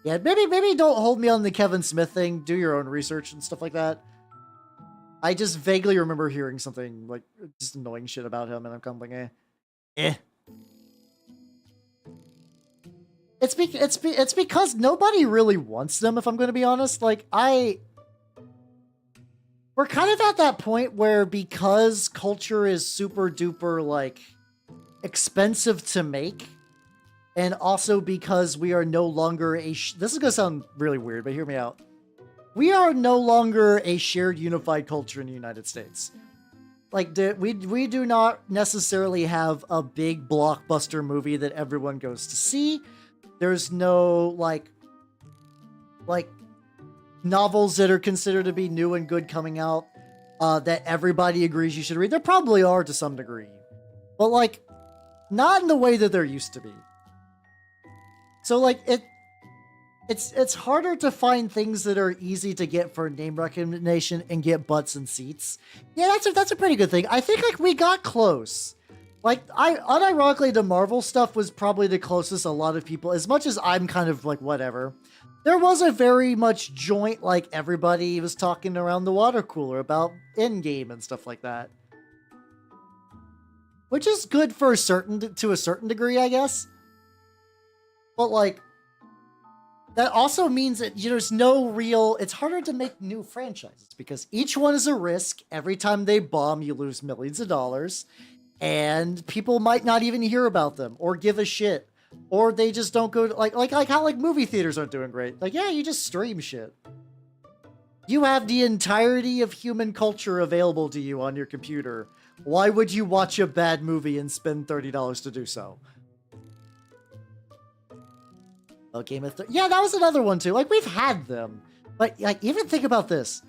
Speaker 1: Yeah, maybe don't hold me on the Kevin Smith thing. Do your own research and stuff like that. I just vaguely remember hearing something like just annoying shit about him, and I'm kind of like, eh. It's because nobody really wants them, if I'm going to be honest. Like we're kind of at that point where because culture is super duper like expensive to make, and also because we are no longer this is going to sound really weird, but hear me out. We are no longer a shared unified culture in the United States. Like we do not necessarily have a big blockbuster movie that everyone goes to see. There's no like novels that are considered to be new and good coming out that everybody agrees you should read. There probably are to some degree, but like not in the way that there used to be. So like it's harder to find things that are easy to get for name recognition and get butts and seats. Yeah, that's a pretty good thing. I think like we got close. Like unironically, the Marvel stuff was probably the closest a lot of people, as much as I'm kind of like whatever. There was a very much joint, like everybody was talking around the water cooler about Endgame and stuff like that. Which is good for to a certain degree, I guess. But like, that also means that there's no real... It's harder to make new franchises because each one is a risk. Every time they bomb, you lose millions of dollars. And people might not even hear about them or give a shit. Or they just don't go to... Like how like movie theaters aren't doing great. Like, yeah, you just stream shit. You have the entirety of human culture available to you on your computer. Why would you watch a bad movie and spend $30 to do so? Oh, Game of Thrones. Yeah, that was another one too. Like we've had them, but like even think about this.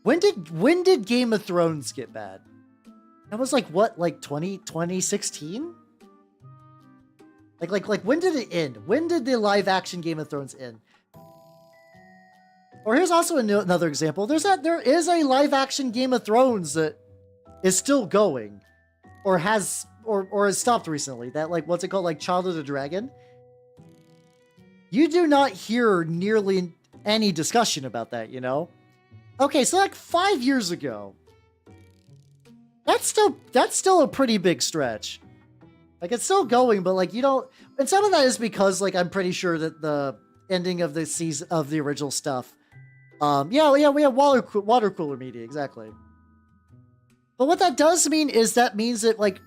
Speaker 1: When did Game of Thrones get bad? That was like what, like 2016? Like when did it end? When did the live action Game of Thrones end? Or here's also another example. There is a live action Game of Thrones that is still going, or has stopped recently. That like what's it called? Like Child of the Dragon. You do not hear nearly any discussion about that, you know? Okay, so like 5 years ago. That's still a pretty big stretch. Like it's still going, but like you don't... And some of that is because like I'm pretty sure that the ending of the season of the original stuff... Yeah, we have water cooler media, exactly. But what that does mean is that means that like...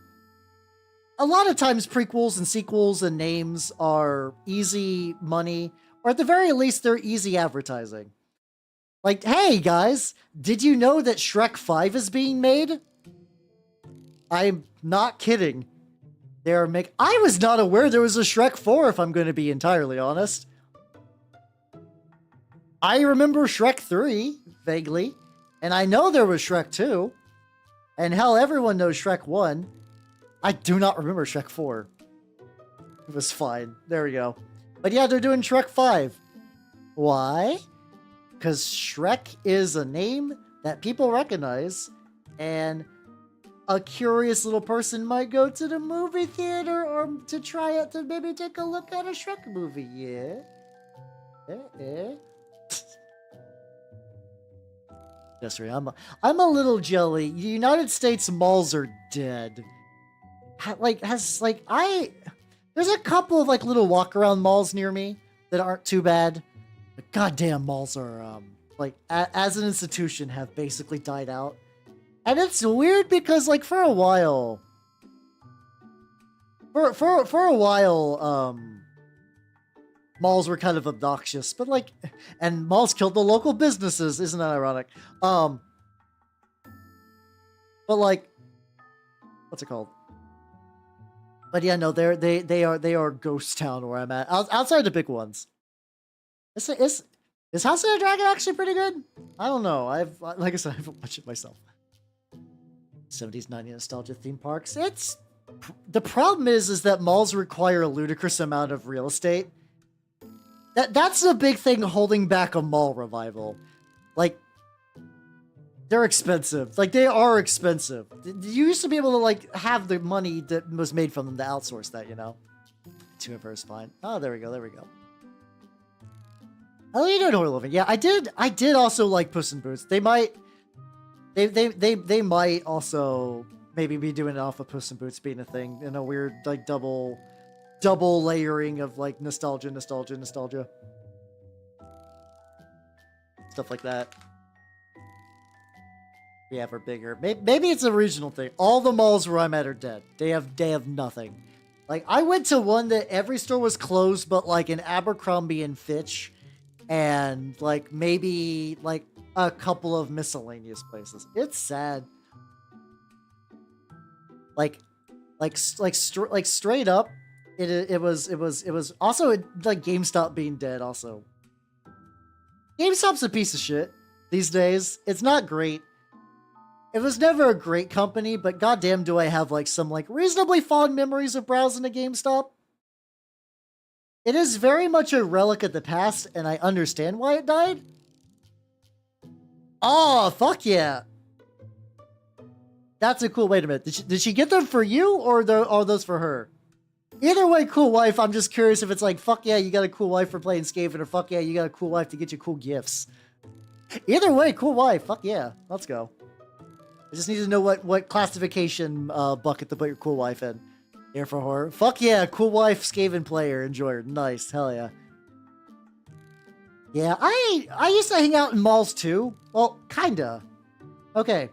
Speaker 1: A lot of times prequels and sequels and names are easy money, or at the very least, they're easy advertising. Like, hey guys, did you know that Shrek 5 is being made? I'm not kidding. I was not aware there was a Shrek 4, if I'm going to be entirely honest. I remember Shrek 3, vaguely, and I know there was Shrek 2, and hell, everyone knows Shrek 1. I do not remember Shrek 4. It was fine. There we go. But yeah, they're doing Shrek 5. Why? Because Shrek is a name that people recognize, and a curious little person might go to the movie theater or to try it to maybe take a look at a Shrek movie. Yeah? Yes, right. I'm a little jelly. The United States malls are dead. There's a couple of like little walk around malls near me that aren't too bad. But goddamn malls are like as an institution have basically died out. And it's weird because, like, for a while, malls were kind of obnoxious, but like, and malls killed the local businesses. Isn't that ironic? But like, what's it called? But yeah, no, they are ghost town where I'm at. Outside the big ones. Is House of the Dragon actually pretty good? I don't know. Like I said, I haven't watched it myself. 70s, 90s nostalgia theme parks. The problem is that malls require a ludicrous amount of real estate. That's the big thing holding back a mall revival. Like, they're expensive. Like, they are expensive. You used to be able to, like, have the money that was made from them to outsource that, you know? Vtuber is fine. Oh, there we go. How are you doing, Horror Living? Yeah, I did also like Puss in Boots. They might also maybe be doing it off of Puss in Boots being a thing in a weird, like, double layering of, like, nostalgia. Stuff like that. We have are bigger. Maybe it's a regional thing. All the malls where I'm at are dead. They have nothing. Like, I went to one that every store was closed, but like an Abercrombie and Fitch, and like maybe like a couple of miscellaneous places. It's sad. Like straight up, it was also like GameStop being dead. Also, GameStop's a piece of shit these days. It's not great. It was never a great company, but goddamn do I have like some like reasonably fond memories of browsing a GameStop. It is very much a relic of the past, and I understand why it died. Oh, fuck yeah. That's a cool, wait a minute. Did she get them for you, or are those for her? Either way, cool wife. I'm just curious if it's like, fuck yeah, you got a cool wife for playing Skaven, or fuck yeah, you got a cool wife to get you cool gifts. Either way, cool wife. Fuck yeah. Let's go. I just need to know what classification bucket to put your cool wife in. Here for horror. Fuck yeah, cool wife, Skaven player, enjoyer. Nice, hell yeah. Yeah, I used to hang out in malls too. Well, kinda. Okay.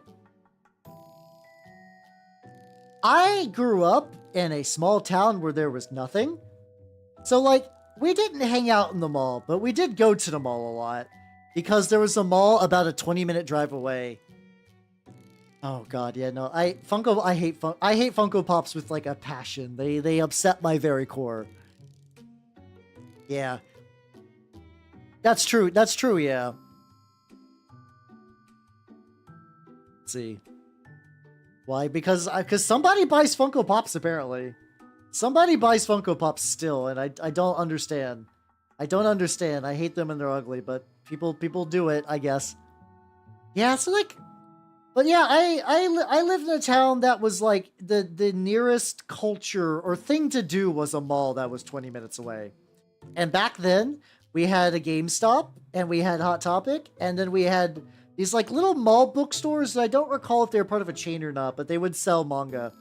Speaker 1: I grew up in a small town where there was nothing. So like, we didn't hang out in the mall, but we did go to the mall a lot. Because there was a mall about a 20-minute drive away. Oh god, yeah, no. I hate Funko Pops with like a passion. They upset my very core. Yeah. That's true, yeah. Let's see. Why? Because somebody buys Funko Pops apparently. Somebody buys Funko Pops still, and I don't understand. I don't understand. I hate them and they're ugly, but people do it, I guess. Yeah, so like, but yeah, I lived in a town that was like the nearest culture or thing to do was a mall that was 20 minutes away. And back then, we had a GameStop and we had Hot Topic, and then we had these like little mall bookstores. I don't recall if they were part of a chain or not, but they would sell manga.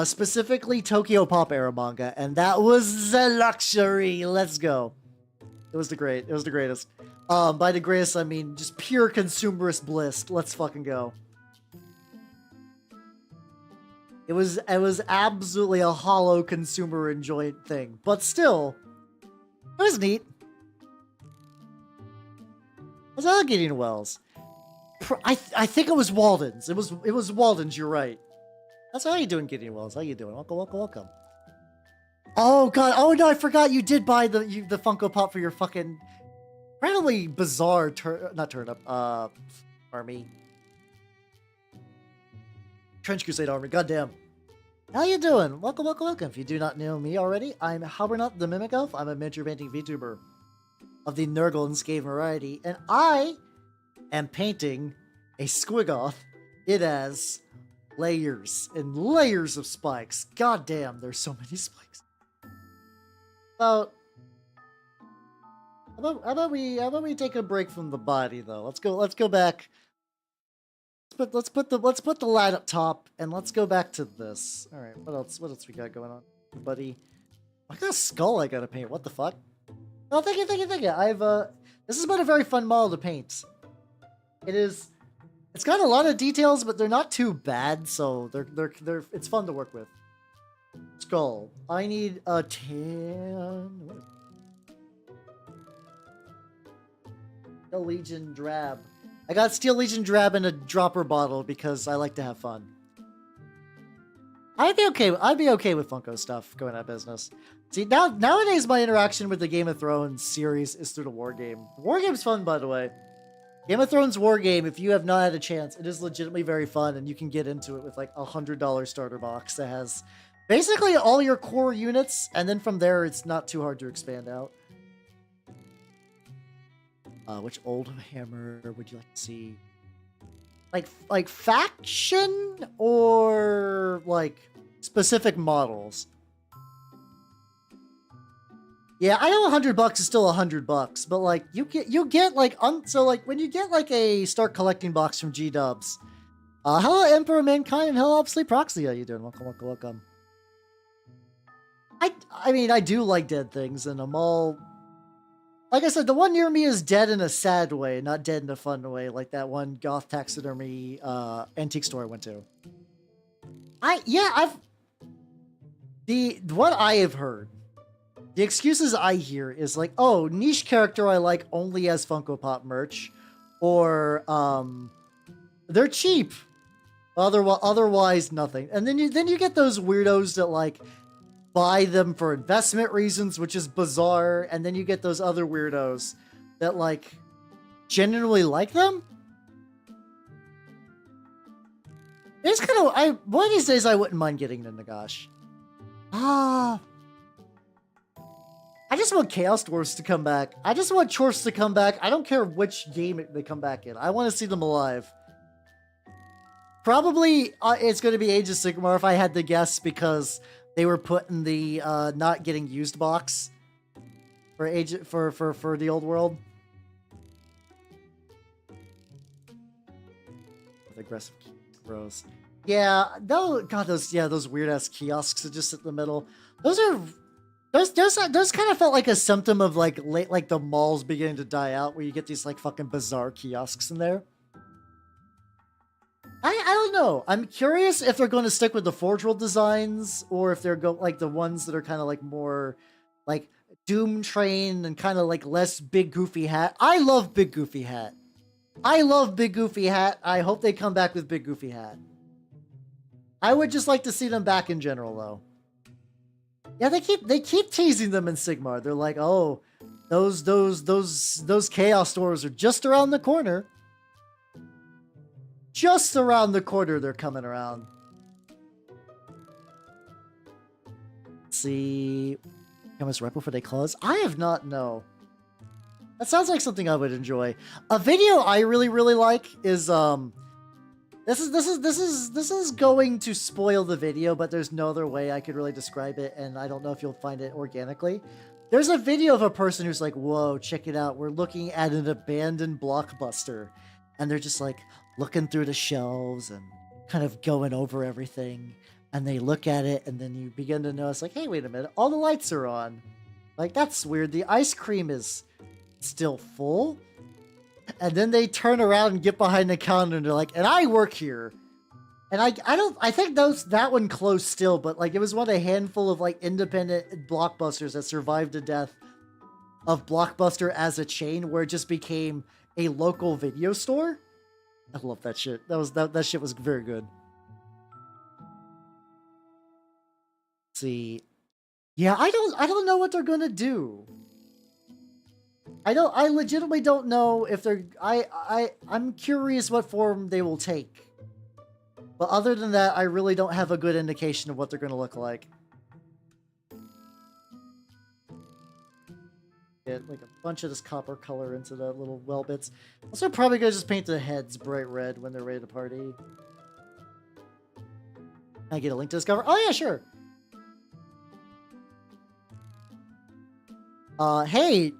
Speaker 1: Specifically Tokyo Pop era manga, and that was the luxury. Let's go. It was the greatest. By the greatest, I mean just pure consumerist bliss. Let's fucking go. It was absolutely a hollow consumer enjoyed thing, but still, it was neat. Was I Gideon Wells? I think it was Walden's. It was Walden's. You're right. That's how you doing, Gideon Wells? How you doing? Welcome. Oh god. Oh no, I forgot you did buy the Funko Pop for your fucking randomly bizarre army. Trench Crusade army, goddamn. How you doing? Welcome. If you do not know me already, I'm Halbernut the Mimic Elf. I'm a miniature painting VTuber of the Nurgle and Skaven variety, and I am painting a Squiggoth. It has layers and layers of spikes. God damn, there's so many spikes. How about we take a break from the body though? Let's go back. Let's put the light up top and let's go back to this. All right, what else we got going on, buddy? I got a skull I gotta paint. What the fuck? Oh, thank you. This has been a very fun model to paint. It is It's got a lot of details, but they're not too bad, so they're it's fun to work with. Skull. I need a 10. Steel Legion Drab. I got Steel Legion Drab in a dropper bottle because I like to have fun. I'd be okay with Funko stuff going out of business. See, nowadays my interaction with the Game of Thrones series is through the War Game. War Game's fun, by the way. Game of Thrones War Game, if you have not had a chance, it is legitimately very fun, and you can get into it with like $100 starter box that has basically all your core units, and then from there, it's not too hard to expand out. Which old hammer would you like to see? Like faction or like specific models? Yeah, I know $100 is still $100, but like you get like so like when you get like a start collecting box from G-Dubs. Hello Emperor Mankind and hello Obsolete Proxy. How you doing? Welcome. I mean I do like dead things, and I'm all, like I said, the one near me is dead in a sad way, not dead in a fun way, like that one goth taxidermy antique store I went to. What I have heard, the excuses I hear is like, oh, niche character I like only as Funko Pop merch, or they're cheap, otherwise nothing. And then you get those weirdos that like buy them for investment reasons, which is bizarre, and then you get those other weirdos that like genuinely like them. It's kind of, one of these days I wouldn't mind getting into Nagash. I just want Chaos Dwarfs to come back. I just want Chorfs to come back. I don't care which game they come back in. I want to see them alive. Probably it's going to be Age of Sigmar if I had to guess, because they were put in the not getting used box for for the old world. With aggressive gross. Yeah, those weird ass kiosks that just sit in the middle. Those kind of felt like a symptom of like the malls beginning to die out, where you get these like fucking bizarre kiosks in there. I don't know. I'm curious if they're going to stick with the Forge World designs, or if they're like the ones that are kind of like more like Doom Train and kind of like less Big Goofy Hat. I love Big Goofy Hat. I hope they come back with Big Goofy Hat. I would just like to see them back in general, though. Yeah, they keep teasing them in Sigmar. They're like, oh, those Chaos Stores are just around the corner. Just around the corner, they're coming around. Let's see. Chemist Rep before they close. I have not, no. That sounds like something I would enjoy. A video I really like is this is going to spoil the video, but there's no other way I could really describe it, and I don't know if you'll find it organically. There's a video of a person who's like, whoa, check it out. We're looking at an abandoned Blockbuster. And they're just like looking through the shelves and kind of going over everything. And they look at it, and then you begin to notice like, hey, wait a minute, all the lights are on. Like, that's weird. The ice cream is still full. And then they turn around and get behind the counter, and they're like, and I work here. And I think that one closed still, but like it was one of a handful of like independent Blockbusters that survived the death of Blockbuster as a chain, where it just became a local video store. I love that shit. That shit was very good. Let's see. Yeah, I don't know what they're gonna do. I legitimately don't know if they're I'm curious what form they will take. But other than that, I really don't have a good indication of what they're gonna look like. Get like a bunch of this copper color into the little well bits. Also, probably gonna just paint the heads bright red when they're ready to party. Can I get a link to this cover? Oh yeah, sure. Hey,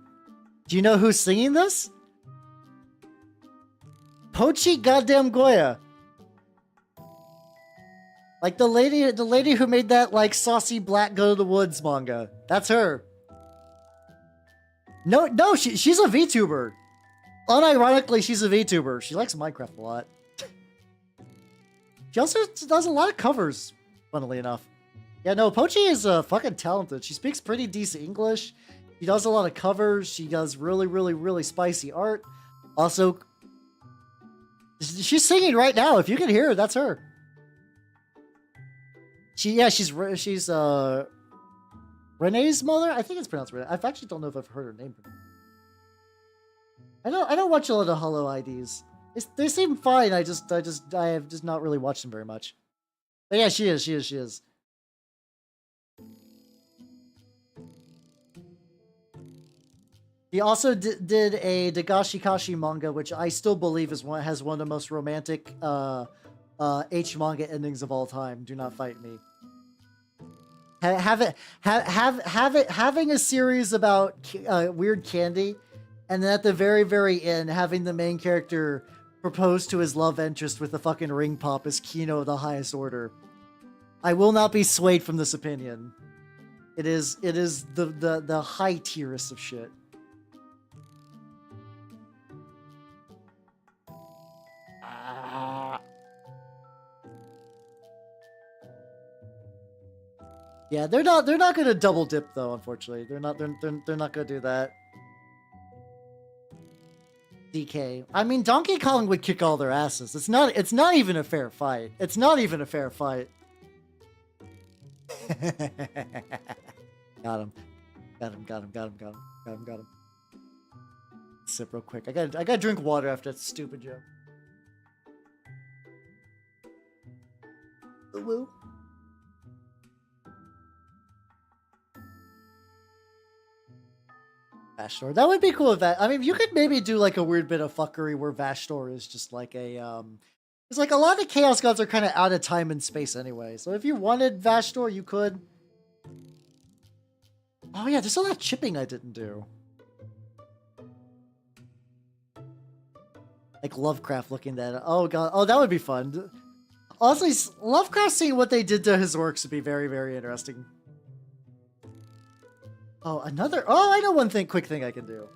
Speaker 1: do you know who's singing this? Pochi Goddamn Goya. Like the lady who made that like saucy black Go to the Woods manga. That's her. No, she's a VTuber. Unironically, she's a VTuber. She likes Minecraft a lot. She also does a lot of covers, funnily enough. Yeah, no, Pochi is fucking talented. She speaks pretty decent English. She does a lot of covers. She does really, really, really spicy art. Also, she's singing right now. If you can hear her, that's her. She's Renee's mother. I think it's pronounced Renee. I actually don't know if I've heard her name. I don't watch a lot of Hollow IDs. They seem fine. I have just not really watched them very much. But yeah, she is. He also did a Dagashikashi manga, which I still believe has one of the most romantic H manga endings of all time. Do not fight me. Having a series about weird candy, and then at the very, very end, having the main character propose to his love interest with a fucking ring pop is Kino of the highest order. I will not be swayed from this opinion. It is the high tierest of shit. Yeah, they're not gonna double dip though, unfortunately. They're not gonna do that. DK. I mean, Donkey Kong would kick all their asses. It's not even a fair fight. It's not even a fair fight. Got him. Sip real quick. I gotta drink water after that stupid joke. Woo. Vashtor. That would be cool if that. I mean, you could maybe do like a weird bit of fuckery where Vashtor is just like a It's like a lot of the Chaos Gods are kind of out of time and space anyway. So if you wanted Vashtor, you could. Oh yeah, there's a lot of chipping I didn't do. Like Lovecraft looking at it. Oh god. Oh, that would be fun. Honestly, Lovecraft seeing what they did to his Orks would be very, very interesting. Oh, another... Oh, I know one quick thing I can do.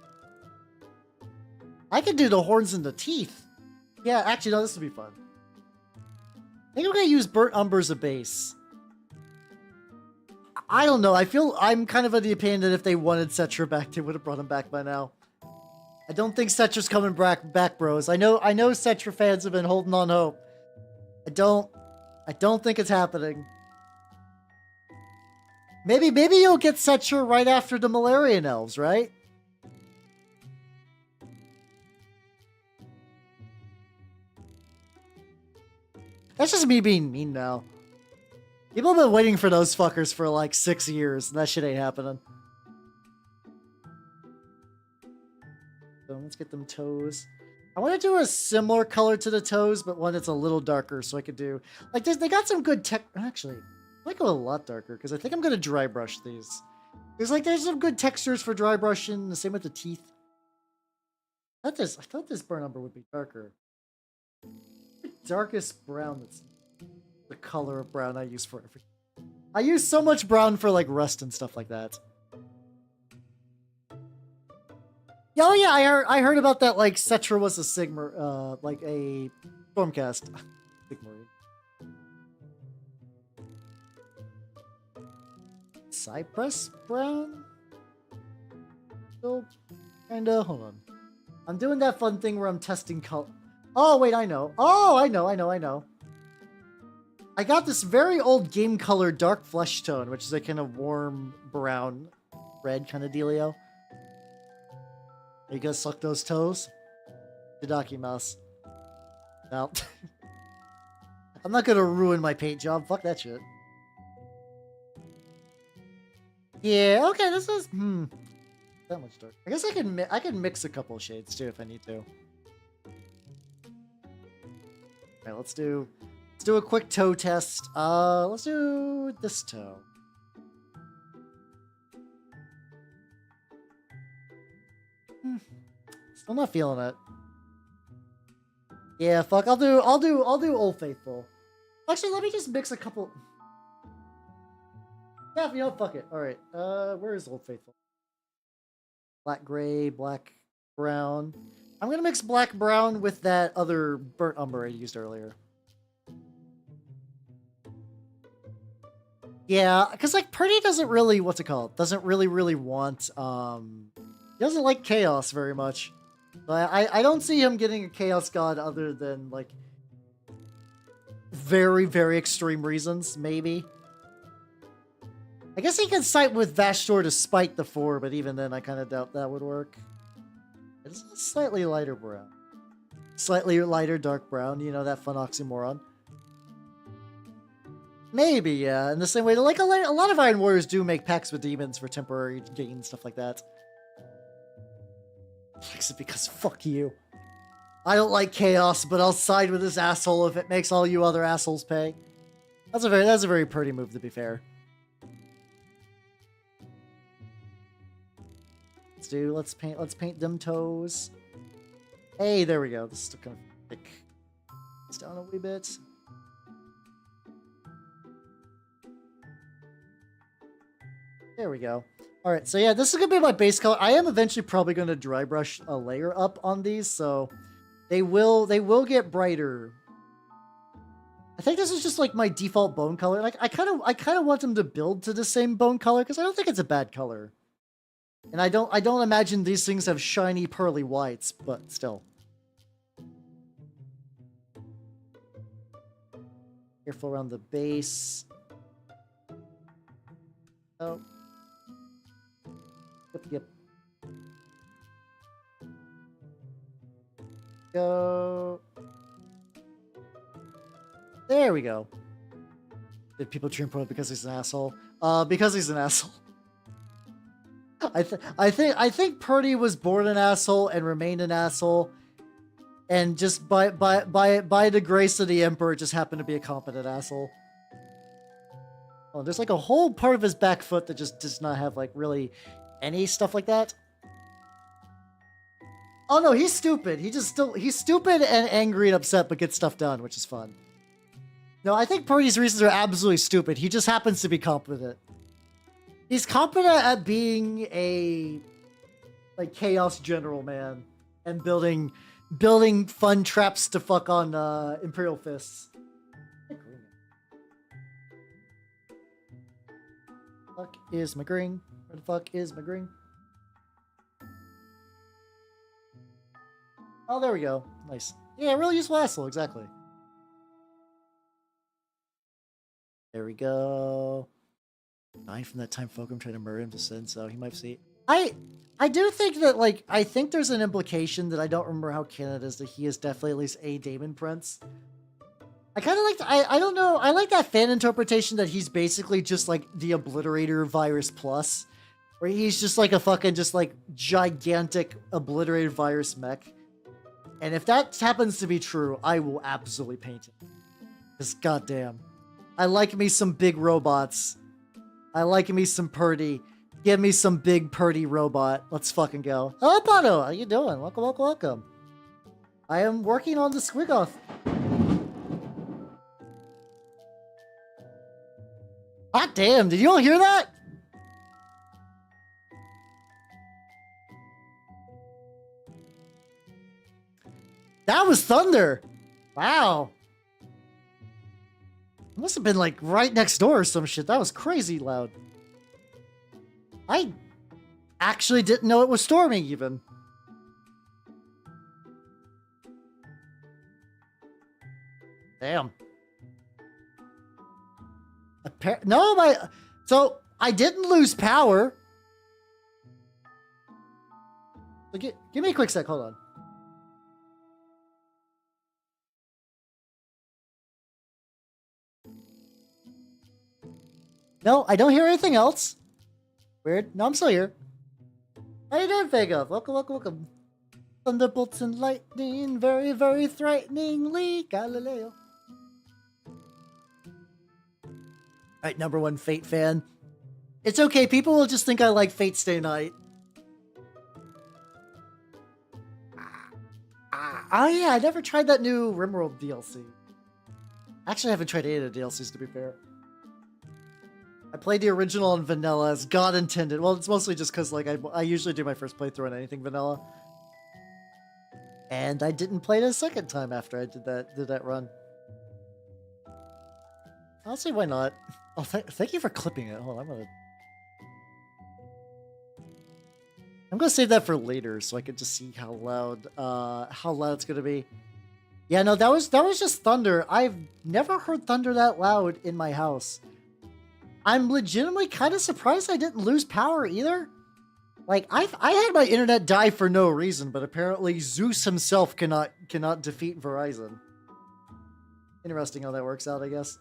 Speaker 1: I can do the horns and the teeth. Yeah, actually, no, this would be fun. I think I'm going to use Burnt Umber as a base. I don't know. I'm kind of of the opinion that if they wanted Cetra back, they would have brought him back by now. I don't think Cetra's coming back, bros. I know Cetra fans have been holding on hope. I don't think it's happening. Maybe you'll get Cetra right after the Malarian Elves, right? That's just me being mean now. People have been waiting for those fuckers for like 6 years, and that shit ain't happening. So let's get them toes. I want to do a similar color to the toes, but one that's a little darker, so I could do... Like, they got some good tech... Actually... I might go a lot darker because I think I'm gonna dry brush these. There's some good textures for dry brushing. The same with the teeth. I thought this burn umber would be darker. The darkest brown. That's the color of brown I use for everything. I use so much brown for like rust and stuff like that. Oh yeah, I heard about that. Like Cetra was a Sigma, like a Stormcast. Sigmarine. Cypress brown? Still kinda, hold on. I'm doing that fun thing where I'm testing color. Oh, wait, I know. Oh, I know. I got this very old game color dark flesh tone, which is a kind of warm brown red kind of dealio. Are you gonna suck those toes? Tadaki mouse. No. I'm not gonna ruin my paint job. Fuck that shit. Yeah, okay, this is that much dark. I guess I can mix a couple of shades too if I need to. Alright, let's do a quick toe test. Let's do this toe. Still not feeling it. Yeah, fuck, I'll do Old Faithful. Actually, let me just mix a couple. Yeah, you know, fuck it. Alright, where is Old Faithful? Black gray, black brown. I'm gonna mix black brown with that other burnt umber I used earlier. Yeah, because like Purdy doesn't really, what's it called? Doesn't really want, he doesn't like chaos very much. But I don't see him getting a chaos god other than like very extreme reasons, maybe. I guess he can side with Vashtor to spite the 4, but even then I kind of doubt that would work. It's a slightly lighter brown. Slightly lighter dark brown, you know, that fun oxymoron. Maybe, yeah. In the same way, like a lot of Iron Warriors do make pacts with demons for temporary gain, stuff like that. Because fuck you. I don't like chaos, but I'll side with this asshole if it makes all you other assholes pay. That's a very pretty move, to be fair. Let's paint them toes. Hey, there we go. This is still kind of thick. It's down a wee bit. There we go. All right, so yeah, this is gonna be my base color. I am eventually probably gonna dry brush a layer up on these, so they will get brighter. I think this is just like my default bone color. Like I kind of want them to build to the same bone color because I don't think it's a bad color. And I don't imagine these things have shiny pearly whites, but still. Careful around the base. Oh. Yep. Go. There we go. Did people cheer him because he's an asshole? Because he's an asshole. I think Purdy was born an asshole and remained an asshole, and just by the grace of the Emperor, just happened to be a competent asshole. Oh, there's like a whole part of his back foot that just does not have like really any stuff like that. Oh no, he's stupid. He's stupid and angry and upset, but gets stuff done, which is fun. No, I think Purdy's reasons are absolutely stupid. He just happens to be competent. He's competent at being a like chaos general, man, and building fun traps to fuck on Imperial fists. Fuck is my green? Where the fuck is my green? Oh, there we go. Nice. Yeah, really useful asshole, exactly. There we go. Dying from that time Fulcrum tried to murder him to sin, so he might see. I do think that, like, I think there's an implication that I don't remember how canon it is that he is definitely at least a Daemon Prince. I kind of like, I don't know, I like that fan interpretation that he's basically just like the Obliterator Virus Plus, where he's just like a fucking just like gigantic Obliterator Virus mech. And if that happens to be true, I will absolutely paint it. Because goddamn, I like me some big robots. I like me some Purdy. Give me some big Purdy robot. Let's fucking go. Hello, Pato. How you doing? Welcome. I am working on the Squiggoth. Hot damn, did you all hear that? That was thunder. Wow. It must have been like right next door or some shit. That was crazy loud. I actually didn't know it was storming even. Damn. So I didn't lose power. So give me a quick sec, hold on. No, I don't hear anything else. Weird. No, I'm still here. How you doing, Fagoth? Welcome. Thunderbolts and lightning, very frighteningly, Galileo. Alright, #1 Fate fan. It's okay, people will just think I like Fate Stay Night. Oh yeah, I never tried that new Rimworld DLC. Actually, I haven't tried any of the DLCs, to be fair. I played the original on vanilla as God intended. Well, it's mostly just because like I usually do my first playthrough on anything vanilla. And I didn't play it a second time after I did that run. I'll say why not. Oh, thank you for clipping it. Hold on, I'm gonna save that for later so I can just see how loud it's gonna be. Yeah, no, that was just thunder. I've never heard thunder that loud in my house. I'm legitimately kind of surprised I didn't lose power either. Like I had my internet die for no reason, but apparently Zeus himself cannot defeat Verizon. Interesting how that works out, I guess.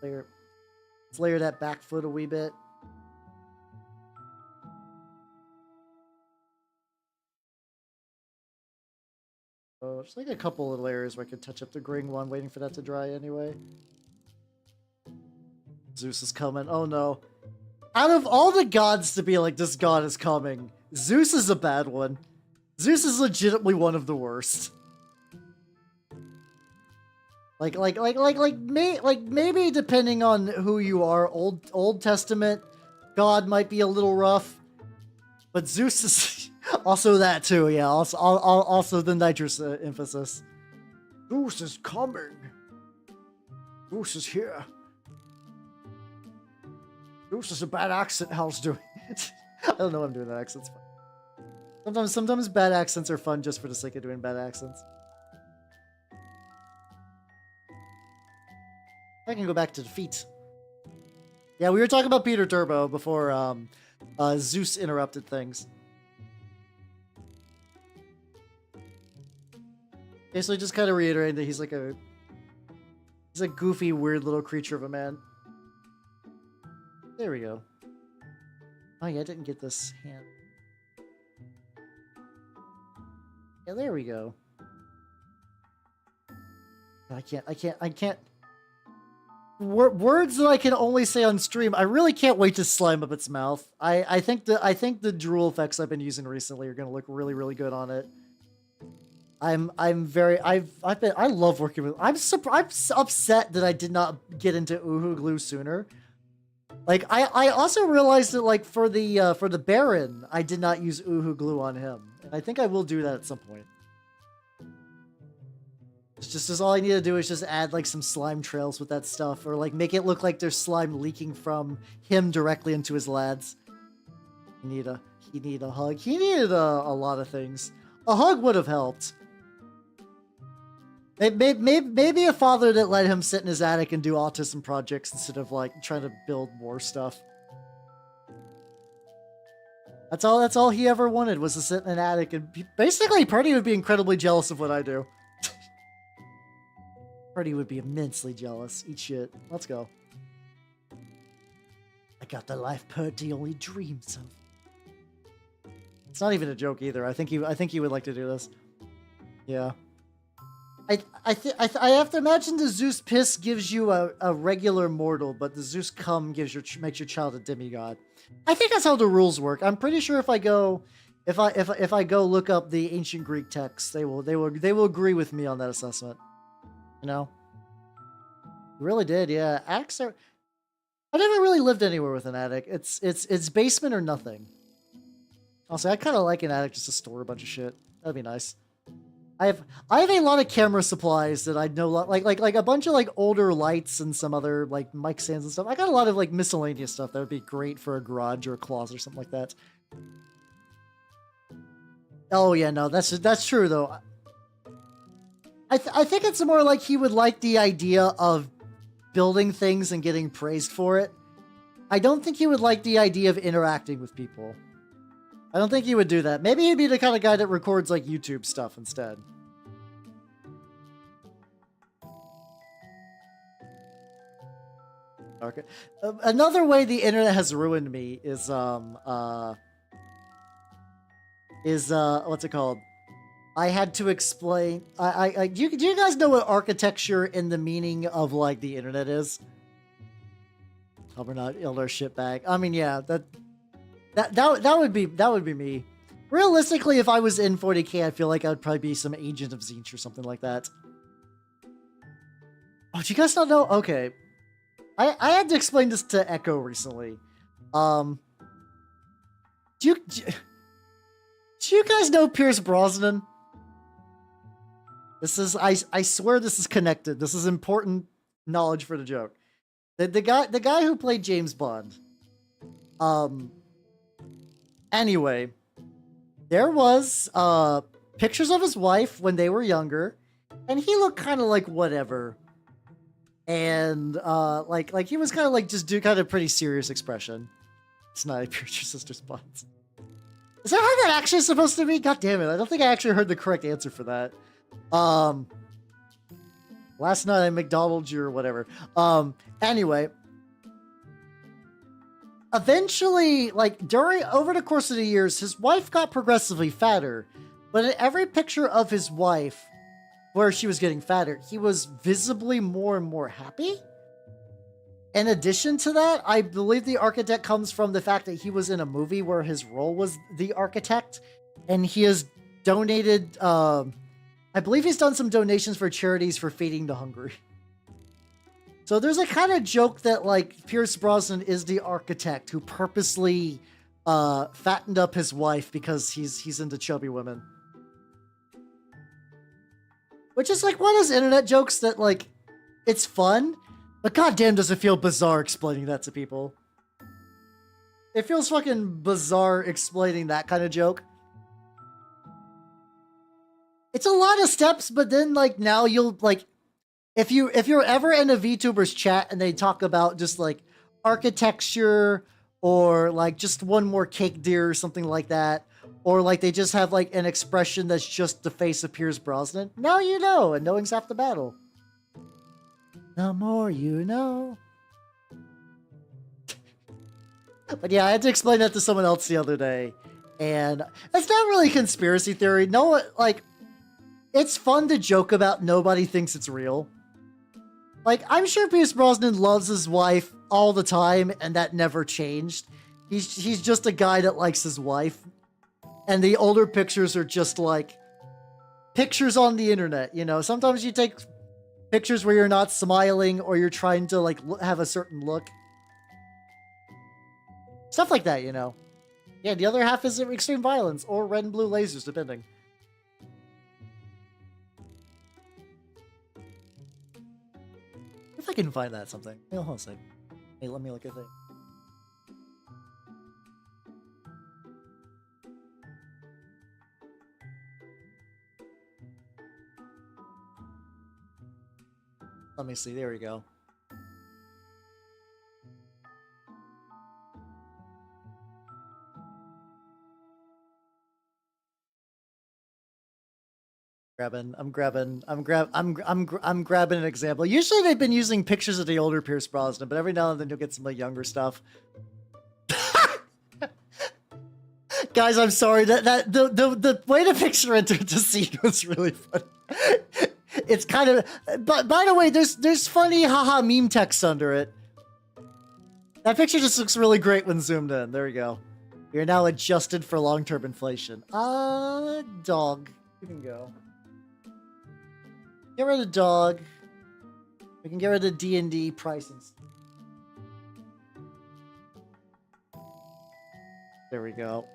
Speaker 1: Let's layer that back foot a wee bit. Oh, just like a couple of layers where I could touch up the green one, waiting for that to dry anyway. Zeus is coming. Oh no. Out of all the gods to be like, this god is coming, Zeus is a bad one. Zeus is legitimately one of the worst. Maybe depending on who you are, Old Testament God might be a little rough, but Zeus is also that too. Yeah, also the nitrous emphasis. Zeus is coming. Zeus is here. Zeus is a bad accent. How's doing? I don't know. I'm doing that accent's fun. Sometimes bad accents are fun just for the sake of doing bad accents. I can go back to defeat. Yeah, we were talking about Peter Turbo before Zeus interrupted things. Basically, just kind of reiterating that he's a goofy, weird little creature of a man. There we go. Oh yeah, I didn't get this hand. Yeah, there we go. I can't. Words that I can only say on stream. I really can't wait to slime up its mouth. I think the drool effects I've been using recently are gonna look really, really good on it. I love working with. I'm upset that I did not get into Uhu Glue sooner. Like I also realized that like for the Baron, I did not use Uhu Glue on him, and I think I will do that at some point. It's just all I need to do is just add like some slime trails with that stuff, or like make it look like there's slime leaking from him directly into his lads. He needed a hug. He needed a lot of things. A hug would have helped. Maybe a father that let him sit in his attic and do autism projects instead of like trying to build more stuff. That's all he ever wanted, was to sit in an attic, and basically Purdy would be incredibly jealous of what I do. Purdy would be immensely jealous. Eat shit. Let's go. I got the life Purdy only dreams of. It's not even a joke either. I think he would like to do this. Yeah. I have to imagine the Zeus piss gives you a regular mortal, but the Zeus cum makes your child a demigod. I think that's how the rules work. I'm pretty sure if I go look up the ancient Greek texts, they will agree with me on that assessment. You know? You really did, yeah. Attics are... I never really lived anywhere with an attic. It's basement or nothing. Also, I kind of like an attic just to store a bunch of shit. That'd be nice. I have a lot of camera supplies that I know, like a bunch of like older lights and some other like mic stands and stuff. I got a lot of like miscellaneous stuff that would be great for a garage or a closet or something like that. Oh yeah, no, that's true though. I think it's more like he would like the idea of building things and getting praised for it. I don't think he would like the idea of interacting with people. I don't think he would do that. Maybe he'd be the kind of guy that records like YouTube stuff instead. Okay. Another way the internet has ruined me is what's it called? I had to explain. Do you guys know what architecture in the meaning of like the internet is? Oh, we're not elder shitbag. I mean, yeah, that would be me. Realistically, if I was in 40k, I feel like I would probably be some agent of Zinch or something like that. Oh, do you guys not know? Okay, I had to explain this to Echo recently. Do you guys know Pierce Brosnan? This is I swear this is connected. This is important knowledge for the joke. The guy who played James Bond. Anyway, there was pictures of his wife when they were younger, and he looked kind of like whatever. And like he was kind of like just do kind of pretty serious expression. It's not your sister's buns. Is that how that actually is supposed to be? God damn it! I don't think I actually heard the correct answer for that. Last night I McDonald's you or whatever. Anyway, eventually, like over the course of the years, his wife got progressively fatter. But in every picture of his wife where she was getting fatter, he was visibly more and more happy. In addition to that, I believe the architect comes from the fact that he was in a movie where his role was the architect, and he has donated, I believe he's done some donations for charities for feeding the hungry. So there's a kind of joke that like Pierce Brosnan is the architect who purposely fattened up his wife because he's into chubby women. Which is like one of those internet jokes that like, it's fun, but goddamn does it feel bizarre explaining that to people. It feels fucking bizarre explaining that kind of joke. It's a lot of steps, but then like now you'll like, if you're ever in a VTuber's chat and they talk about just like architecture or like just one more cake deer or something like that, or like they just have like an expression that's just the face of Pierce Brosnan, now you know, and knowing's half the battle. The more you know. But yeah, I had to explain that to someone else the other day, and it's not really conspiracy theory. No, like, it's fun to joke about. Nobody thinks it's real. Like, I'm sure Pierce Brosnan loves his wife all the time, and that never changed. He's just a guy that likes his wife. And the older pictures are just like pictures on the internet, you know? Sometimes you take pictures where you're not smiling or you're trying to like have a certain look. Stuff like that, you know? Yeah, the other half is extreme violence or red and blue lasers, depending. If I can find that something. Hey, hold on a second. Hey, let me look at that. Let me see. There we go. I'm grabbing an example. Usually they've been using pictures of the older Pierce Brosnan, but every now and then you'll get some like younger stuff. Guys, I'm sorry that the way the picture entered the scene was really funny. It's kind of, but by the way, there's funny haha meme text under it. That picture just looks really great when zoomed in. There we go. You're now adjusted for long-term inflation. Dog. You can go. Get rid of dog. We can get rid of D&D pricing. There we go.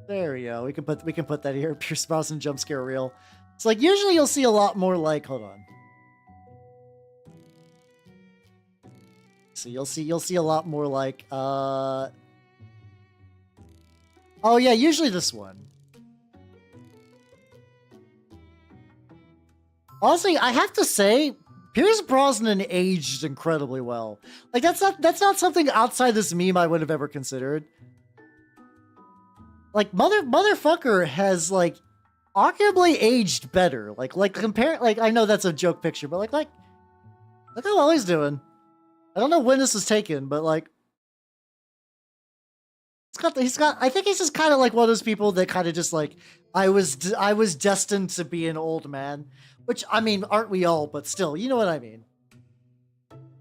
Speaker 1: There we go. We can put that here. Pierce Brosnan jump scare reel. It's like usually you'll see a lot more like, hold on. So you'll see a lot more like oh yeah, usually this one. Honestly, I have to say, Pierce Brosnan aged incredibly well. Like that's not something outside this meme I would have ever considered. Like motherfucker has like arguably aged better. Like compare, like I know that's a joke picture, but like look how well he's doing. I don't know when this was taken, but like he's got I think he's just kind of like one of those people that kind of just like I was destined to be an old man, which I mean, aren't we all? But still, you know what I mean.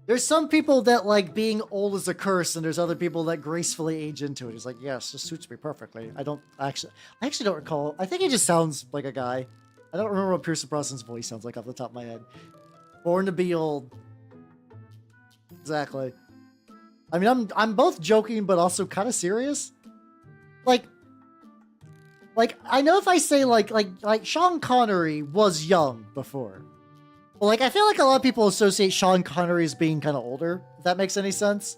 Speaker 1: There's some people that like being old is a curse, and there's other people that gracefully age into it. He's like, yes, this suits me perfectly. I actually don't recall. I think he just sounds like a guy. I don't remember what Pierce Brosnan's voice sounds like off the top of my head. Born to be old. Exactly. I mean, I'm both joking, but also kind of serious. Like I know if I say like Sean Connery was young before. Well, like, I feel like a lot of people associate Sean Connery as being kind of older, if that makes any sense.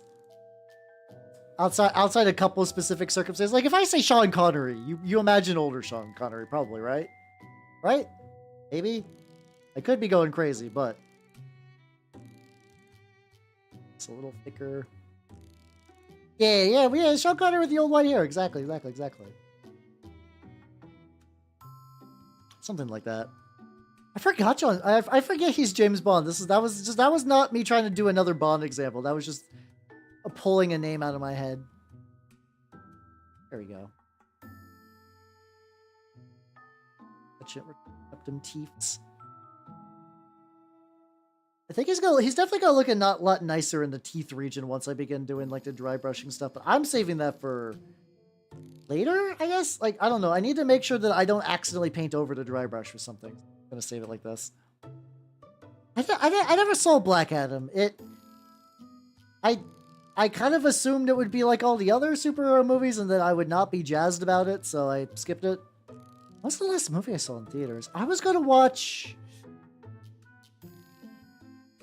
Speaker 1: Outside a couple of specific circumstances. Like, if I say Sean Connery, you imagine older Sean Connery, probably, right? Right? Maybe? I could be going crazy, but... It's a little thicker. Yeah, Sean Connery with the old white hair. Exactly. Something like that. I forgot John. I forget he's James Bond. That was not me trying to do another Bond example. That was just pulling a name out of my head. There we go. That shit up them teeths. I think he's definitely gonna look a lot nicer in the teeth region once I begin doing like the dry brushing stuff. But I'm saving that for later, I guess. Like, I don't know. I need to make sure that I don't accidentally paint over the dry brush or something. I'm gonna save it like this. I never saw Black Adam. I kind of assumed it would be like all the other superhero movies and that I would not be jazzed about it, so I skipped it. What's the last movie I saw in theaters? I was gonna watch...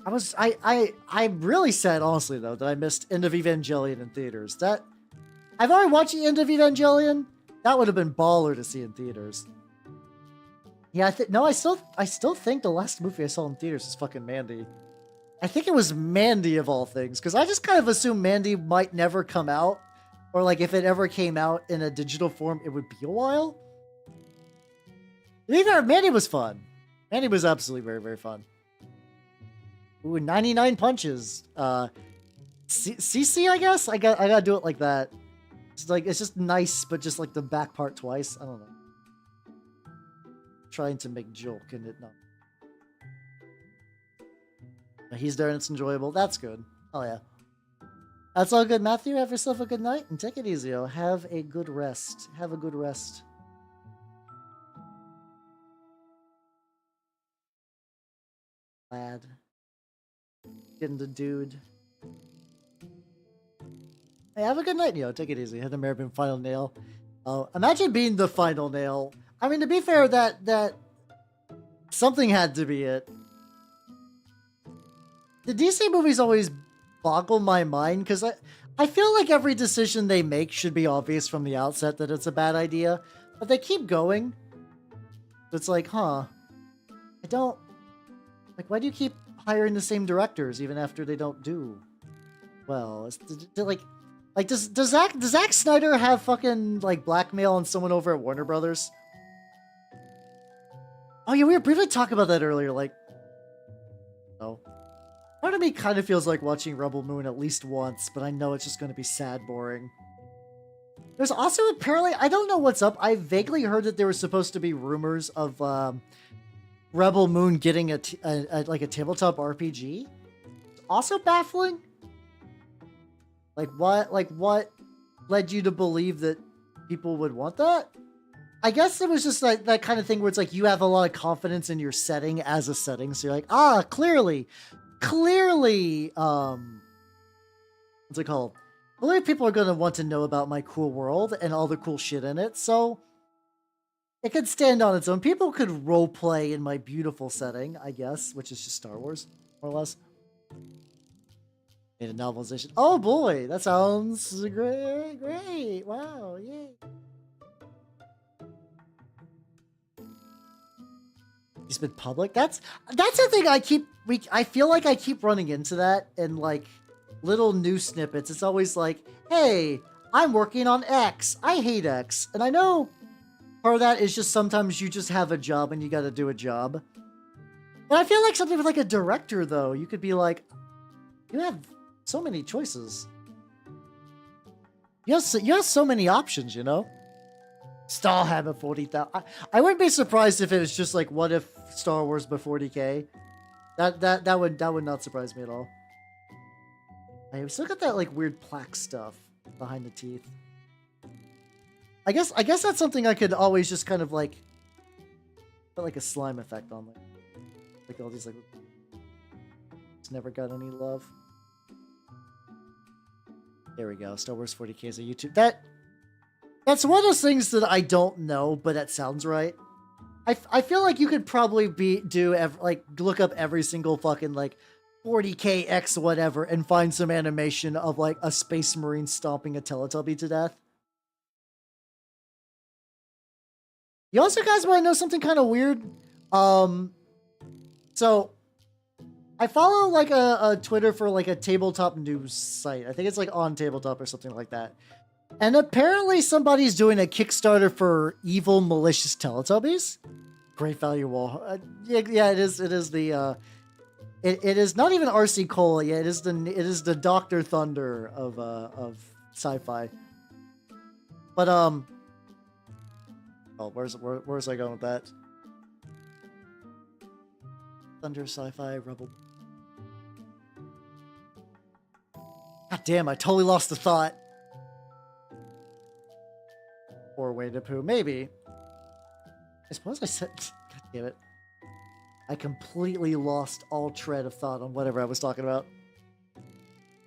Speaker 1: I'm really sad, honestly, though, that I missed End of Evangelion in theaters. I've already watched the End of Evangelion. That would have been baller to see in theaters. Yeah, I still think the last movie I saw in theaters was fucking Mandy. I think it was Mandy of all things, because I just kind of assumed Mandy might never come out, or like if it ever came out in a digital form, it would be a while. Mandy was fun. Mandy was absolutely very, very fun. Ooh, 99 punches. CC, I guess? I gotta do it like that. It's just nice, but just like the back part twice. I don't know. Trying to make joke and it not. He's there and it's enjoyable. That's good. Oh yeah. That's all good, Matthew. Have yourself a good night and take it easy. Have a good rest. Have a good rest. Lad. Getting the dude. Hey, have a good night, Neo. Take it easy. Had the American final nail. Oh, imagine being the final nail. I mean, to be fair, that something had to be it. The DC movies always boggle my mind because I feel like every decision they make should be obvious from the outset that it's a bad idea, but they keep going. It's like, huh? I don't like. Why do you keep hiring the same directors even after they don't do well? Does Zack Snyder have fucking like blackmail on someone over at Warner Brothers? Oh yeah, we were briefly talking about that earlier. Like, oh, part of me kind of feels like watching Rebel Moon at least once, but I know it's just going to be sad, boring. There's also apparently, I don't know what's up. I vaguely heard that there was supposed to be rumors of Rebel Moon getting a tabletop RPG. Also baffling. Like what led you to believe that people would want that? I guess it was just like that kind of thing where it's like you have a lot of confidence in your setting as a setting, so you're like, clearly, what's it called? Clearly people are gonna want to know about my cool world and all the cool shit in it, so it could stand on its own. People could roleplay in my beautiful setting, I guess, which is just Star Wars, more or less. Made a novelization. Oh boy, that sounds great. Wow, yay. He's been public. That's the thing I feel like I keep running into that in like little news snippets. It's always like, hey, I'm working on X. I hate X. And I know part of that is just sometimes you just have a job and you got to do a job. But I feel like something with like a director though, you could be like, you have so many choices. You have so many options, you know? Still have a 40,000. I wouldn't be surprised if it was just like, what if Star Wars before 40K? That would not surprise me at all. I still got that like weird plaque stuff behind the teeth. I guess that's something I could always just kind of like put like a slime effect on like all these like it's never got any love. There we go. Star Wars 40K is a YouTube. That's one of those things that I don't know, but that sounds right. I feel like you could probably look up every single fucking like 40k x whatever and find some animation of like a space marine stomping a Teletubby to death. You also guys want to know something kind of weird? So I follow like a Twitter for like a tabletop news site. I think it's like On Tabletop or something like that. And apparently somebody's doing a Kickstarter for evil, malicious Teletubbies. Great value wall. Yeah, it is. It is the. It is not even RC Cola. Yeah, it is the Dr. Thunder of sci-fi. But oh, where's I going with that? Thunder, sci-fi, rebel. God damn! I totally lost the thought. Or Winnie the Pooh, maybe. I suppose I said. God damn it! I completely lost all tread of thought on whatever I was talking about.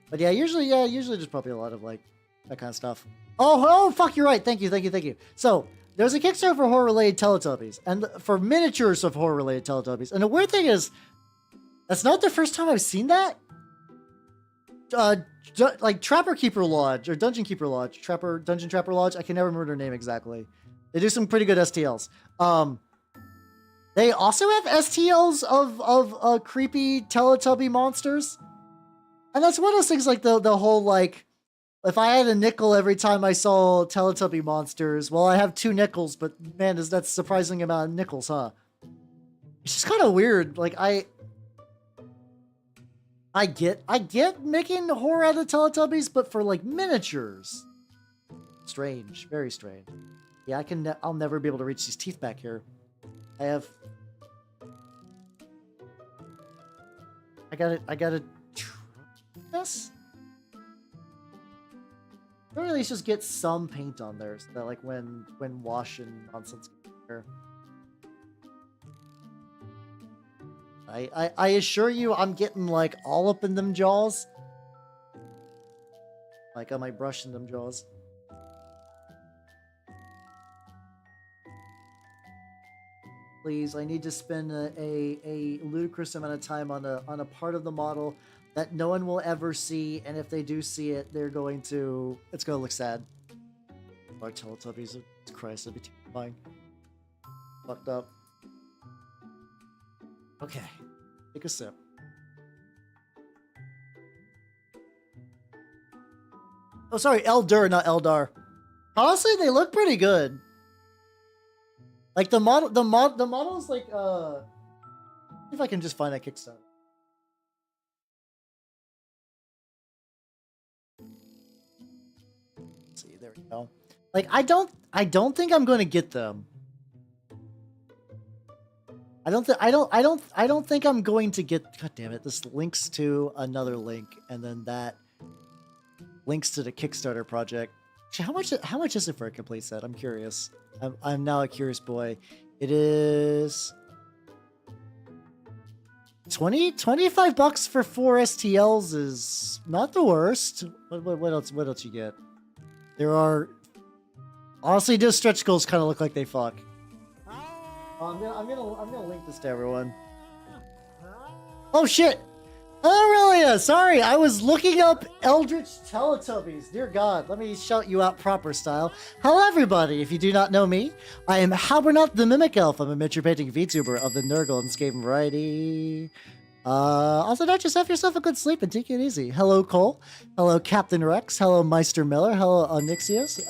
Speaker 1: But yeah, usually there's probably a lot of like that kind of stuff. Oh, fuck! You're right. Thank you. So there's a Kickstarter for horror-related Teletubbies, and for miniatures of horror-related Teletubbies. And the weird thing is, that's not the first time I've seen that. Like Trapper Keeper Lodge or Dungeon Keeper Lodge, Dungeon Trapper Lodge. I can never remember their name exactly. They do some pretty good STLs. They also have STLs of creepy Teletubby monsters, and that's one of those things. Like the whole like, if I had a nickel every time I saw Teletubby monsters, well, I have 2 nickels, but man, that's a surprising amount of nickels, huh? It's just kind of weird. Like I get making horror out of Teletubbies, but for like miniatures, strange, very strange. Yeah, I'll never be able to reach these teeth back here. I gotta this. Or at least just get some paint on there so that like when wash and nonsense get there. I assure you I'm getting like all up in them jaws. Like on my brush in them jaws. Please, I need to spend a ludicrous amount of time on a part of the model that no one will ever see, and if they do see it, it's going to look sad. Our Teletubbies, Christ, that'd be terrifying. Fucked up. Okay, take a sip. Oh, sorry, Eldur, not Eldar. Honestly, they look pretty good. Like the model's like see if I can just find that Kickstarter. Let's see, there we go. Like I don't think I'm going to get them. I don't think I'm going to get. God damn it! This links to another link, and then that links to the Kickstarter project. How much is it for a complete set? I'm curious. I'm now a curious boy. It is 25 bucks for 4 STLs is not the worst. What else you get? There are honestly, those stretch goals kind of look like they fuck. I'm gonna link this to everyone. Oh shit! Aurelia, sorry, I was looking up Eldritch Teletubbies. Dear God, let me shout you out proper style. Hello everybody, if you do not know me, I am Halbernot the Mimic Elf. I'm a miniature painting VTuber of the Nurgle and Skaven variety. Also, don't just have yourself a good sleep and take it easy. Hello Cole, hello Captain Rex, hello Meister Miller, hello Onyxios,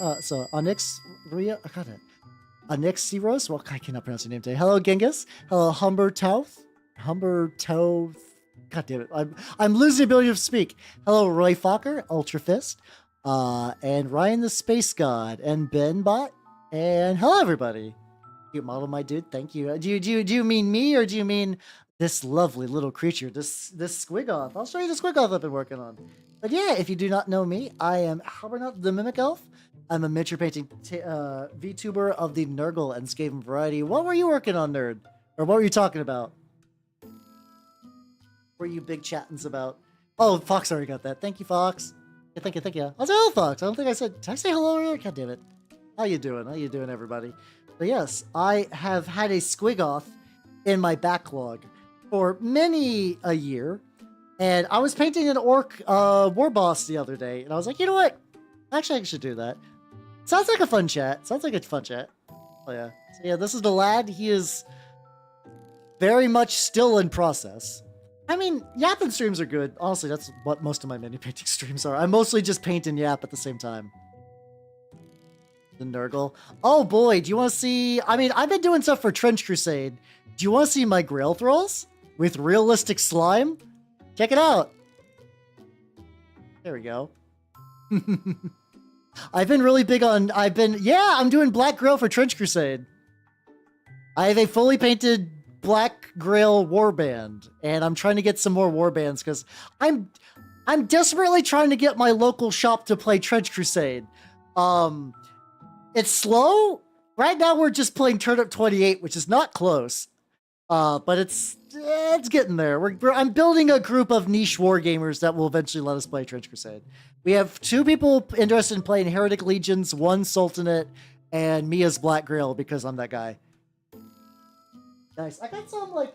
Speaker 1: Onyxiros, well, I cannot pronounce your name today. Hello Genghis, hello Humber Toth. God damn it. I'm losing the ability to speak. Hello, Roy Fokker, Ultra Fist, and Ryan the Space God, and Ben Bot, and hello everybody. Cute model, my dude. Thank you. Do you mean me, or do you mean this lovely little creature, this Squiggoth? I'll show you the Squiggoth I've been working on. But yeah, if you do not know me, I am Halbernot the Mimic Elf. I'm a miniature painting VTuber of the Nurgle and Skaven variety. What were you working on, nerd? Or what were you talking about? Were you big chattins about? Oh, Fox already got that. Thank you, Fox. Yeah, thank you. I was hello, Fox. I don't think I said. Did I say hello earlier? God damn it. How you doing, everybody? But yes, I have had a Squiggoth in my backlog for many a year. And I was painting an Orc Warboss the other day, and I was like, you know what? Actually, I should do that. Sounds like a fun chat. Sounds like a fun chat. Oh, yeah. So, yeah, this is the lad. He is very much still in process. I mean, yapping streams are good. Honestly, that's what most of my mini painting streams are. I mostly just paint and yap at the same time. The Nurgle. Oh, boy. Do you want to see... I mean, I've been doing stuff for Trench Crusade. Do you want to see my Grail Thralls with realistic slime? Check it out. There we go. I've been really big on... Yeah, I'm doing Black Grail for Trench Crusade. I have a fully painted Black Grail warband, and I'm trying to get some more warbands because I'm desperately trying to get my local shop to play Trench Crusade. It's slow. Right now we're just playing Turnip 28, which is not close. But it's getting there. I'm building a group of niche wargamers that will eventually let us play Trench Crusade. We have 2 people interested in playing Heretic Legions, 1 Sultanate, and me as Black Grail because I'm that guy. Nice. I got some like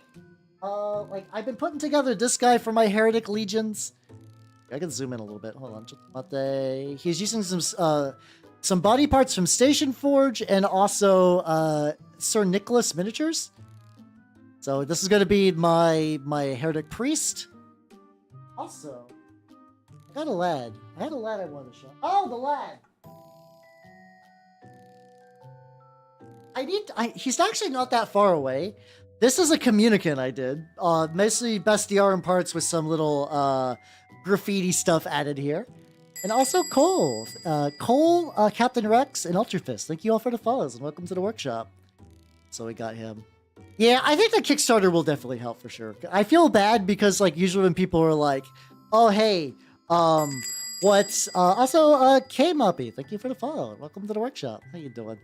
Speaker 1: I've been putting together this guy for my Heretic Legions. I can zoom in a little bit. Hold on. He's using some body parts from Station Forge and also Sir Nicholas miniatures. So this is going to be my Heretic Priest. Also, I got a lad. I had a lad I wanted to show. Oh, the lad! He's actually not that far away. This is a communicant I did. Mostly bestiarium parts with some little graffiti stuff added here. And also Cole. Captain Rex, and Ultrafist. Thank you all for the follows, and welcome to the workshop. So we got him. Yeah, I think the Kickstarter will definitely help for sure. I feel bad because like usually when people are like, oh hey, what's also K-Muppy, thank you for the follow. Welcome to the workshop. How you doing?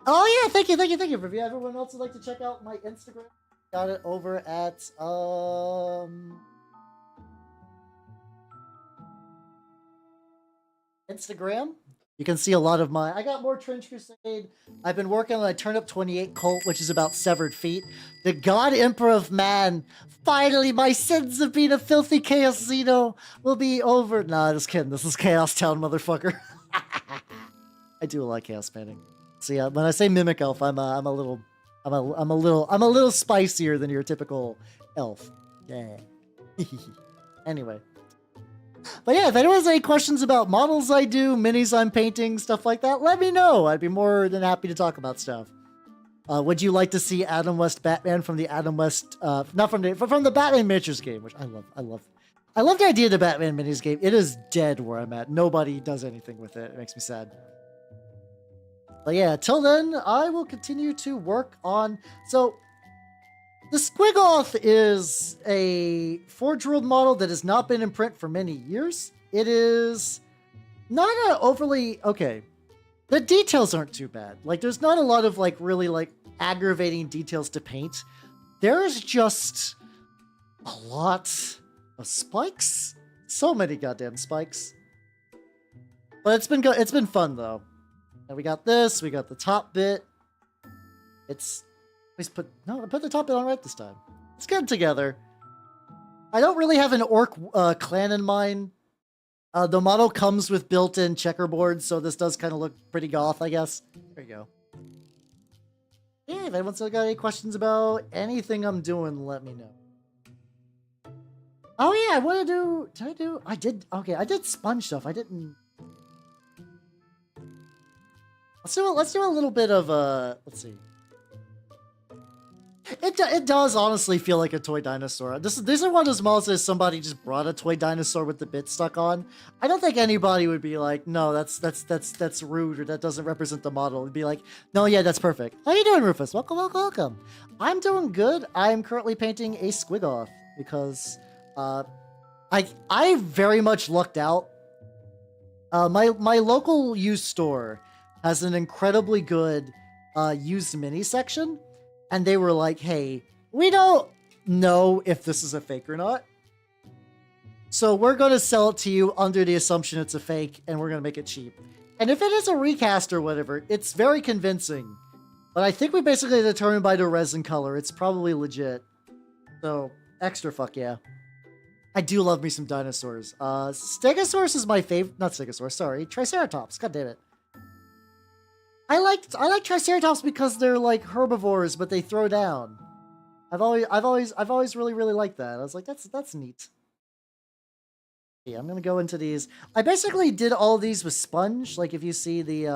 Speaker 1: Oh yeah, thank you. If everyone else would like to check out my Instagram, got it over at Instagram. You can see a lot of I got more Trench Crusade. I've been working on a Turnip 28 cult, which is about severed feet. The God Emperor of Man. Finally, my sins of being a filthy Chaos Xeno will be over. Nah, just kidding. This is Chaos Town, motherfucker. I do like Chaos painting. So yeah, when I say mimic elf, I'm a little spicier than your typical elf. Yeah. Anyway. But yeah, if anyone has any questions about models I do, minis I'm painting, stuff like that, let me know. I'd be more than happy to talk about stuff. Would you like to see Adam West Batman from the Adam West, not from the Batman Miniatures game, which I love the idea of the Batman Minis game. It is dead where I'm at. Nobody does anything with it. It makes me sad. But yeah, till then, I will continue to work on... So, the Squiggoth is a forge-ruled model that has not been in print for many years. It is not an overly... Okay, the details aren't too bad. Like, there's not a lot of, like, really, like, aggravating details to paint. There's just a lot of spikes. So many goddamn spikes. But it's been fun, though. And we got this, we got the top bit. I put the top bit on right this time. It's good together. I don't really have an orc clan in mind. The model comes with built-in checkerboards, so this does kind of look pretty goth, I guess. There you go. Yeah, if anyone's still got any questions about anything I'm doing, let me know. Oh yeah, I did sponge stuff. I didn't... Let's do a little bit of let's see. It does honestly feel like a toy dinosaur. These are one of those models that somebody just brought a toy dinosaur with the bit stuck on. I don't think anybody would be like, no, that's rude, or that doesn't represent the model. It'd be like, no, yeah, that's perfect. How you doing, Rufus? Welcome. I'm doing good. I'm currently painting a Squiggoth because I very much lucked out. My local used store has an incredibly good used mini section, and they were like, hey, we don't know if this is a fake or not, so we're going to sell it to you under the assumption it's a fake, and we're going to make it cheap. And if it is a recast or whatever, it's very convincing. But I think we basically determined by the resin color, it's probably legit. So, extra fuck yeah. I do love me some dinosaurs. Stegosaurus is my favorite. Not Stegosaurus, sorry. Triceratops. God damn it. I like Triceratops because they're like herbivores, but they throw down. I've always really liked that. I was like, that's neat. Yeah, I'm gonna go into these. I basically did all these with sponge. Like if you see the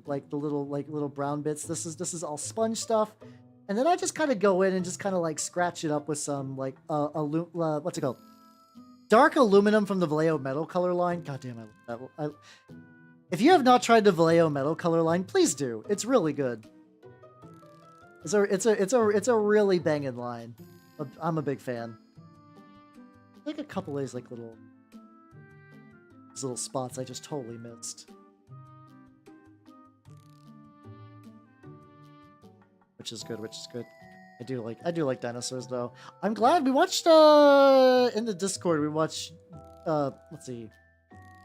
Speaker 1: like the little brown bits, this is all sponge stuff. And then I just kind of go in and just kind of like scratch it up with some like what's it called? Dark aluminum from the Vallejo metal color line. God damn, I love that. If you have not tried the Vallejo metal color line, please do. It's really good. It's a really banging line. I'm a big fan. Like a couple of these like little spots I just totally missed. Which is good. I do like dinosaurs though. I'm glad we watched in the Discord we watched let's see.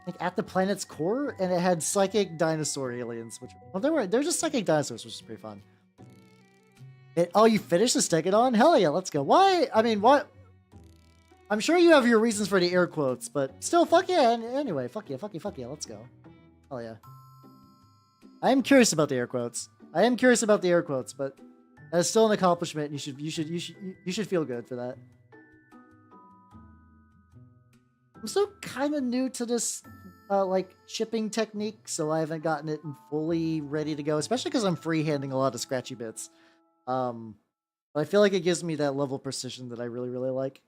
Speaker 1: Like At the Planet's Core, and it had psychic dinosaur aliens, which they're just psychic dinosaurs, which is pretty fun. Oh, you finished the Stegodon? Hell yeah, let's go. Why? I mean, what? I'm sure you have your reasons for the air quotes, but still, fuck yeah. Anyway, fuck yeah, let's go. Hell yeah. I am curious about the air quotes. But that is still an accomplishment. You should feel good for that. I'm still kind of new to this like shipping technique, so I haven't gotten it fully ready to go, especially because I'm freehanding a lot of scratchy bits. But I feel like it gives me that level of precision that I really like.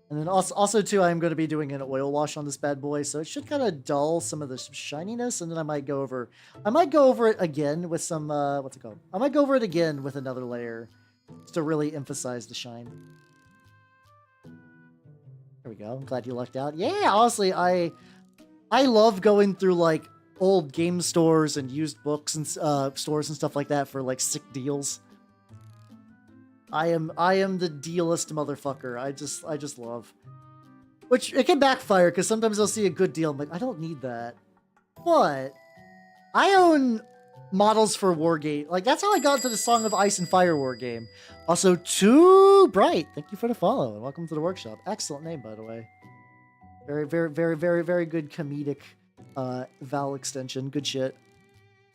Speaker 1: And then also too, I'm going to be doing an oil wash on this bad boy, so it should kind of dull some of the shininess, and then I might go over it again with some what's it called? I might go over it again with another layer just to really emphasize the shine. There we go. I'm glad you lucked out. Yeah, honestly, I love going through like old game stores and used books and stores and stuff like that for like sick deals. I am the dealist motherfucker. I just love. Which it can backfire because sometimes I'll see a good deal. I'm like, I don't need that. But I own models for Wargame. Like that's how I got into the Song of Ice and Fire war game. Also, Too Bright. Thank you for the follow and welcome to the workshop. Excellent name, by the way. Very good comedic vowel extension. Good shit.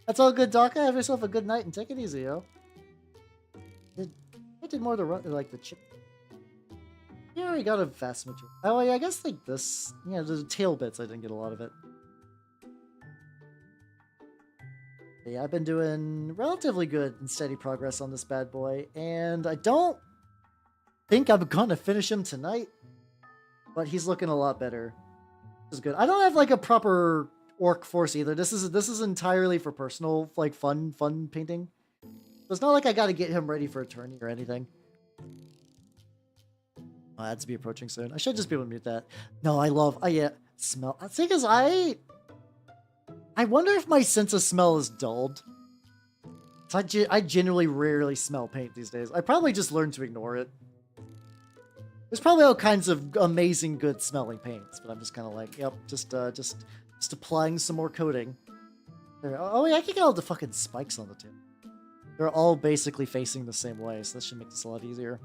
Speaker 1: That's all good, Daka. Have yourself a good night and take it easy, yo. I did more of the run, like the chip. Yeah, we got a vast material. Oh yeah, I guess like this. Yeah, the tail bits. I didn't get a lot of it. Yeah, I've been doing relatively good and steady progress on this bad boy, and I don't think I'm gonna finish him tonight, but he's looking a lot better. This is good. I don't have like a proper orc force either. This is entirely for personal, like fun painting. So it's not like I gotta get him ready for a tourney or anything. Oh, that's to be approaching soon. I should just be able to mute that. No, yeah, smell. I think as I wonder if my sense of smell is dulled. I genuinely rarely smell paint these days. I probably just learned to ignore it. There's probably all kinds of amazing good smelling paints, but I'm just kind of like, yep, just applying some more coating. There, oh yeah, I can get all the fucking spikes on the tip. They're all basically facing the same way, so this should make this a lot easier.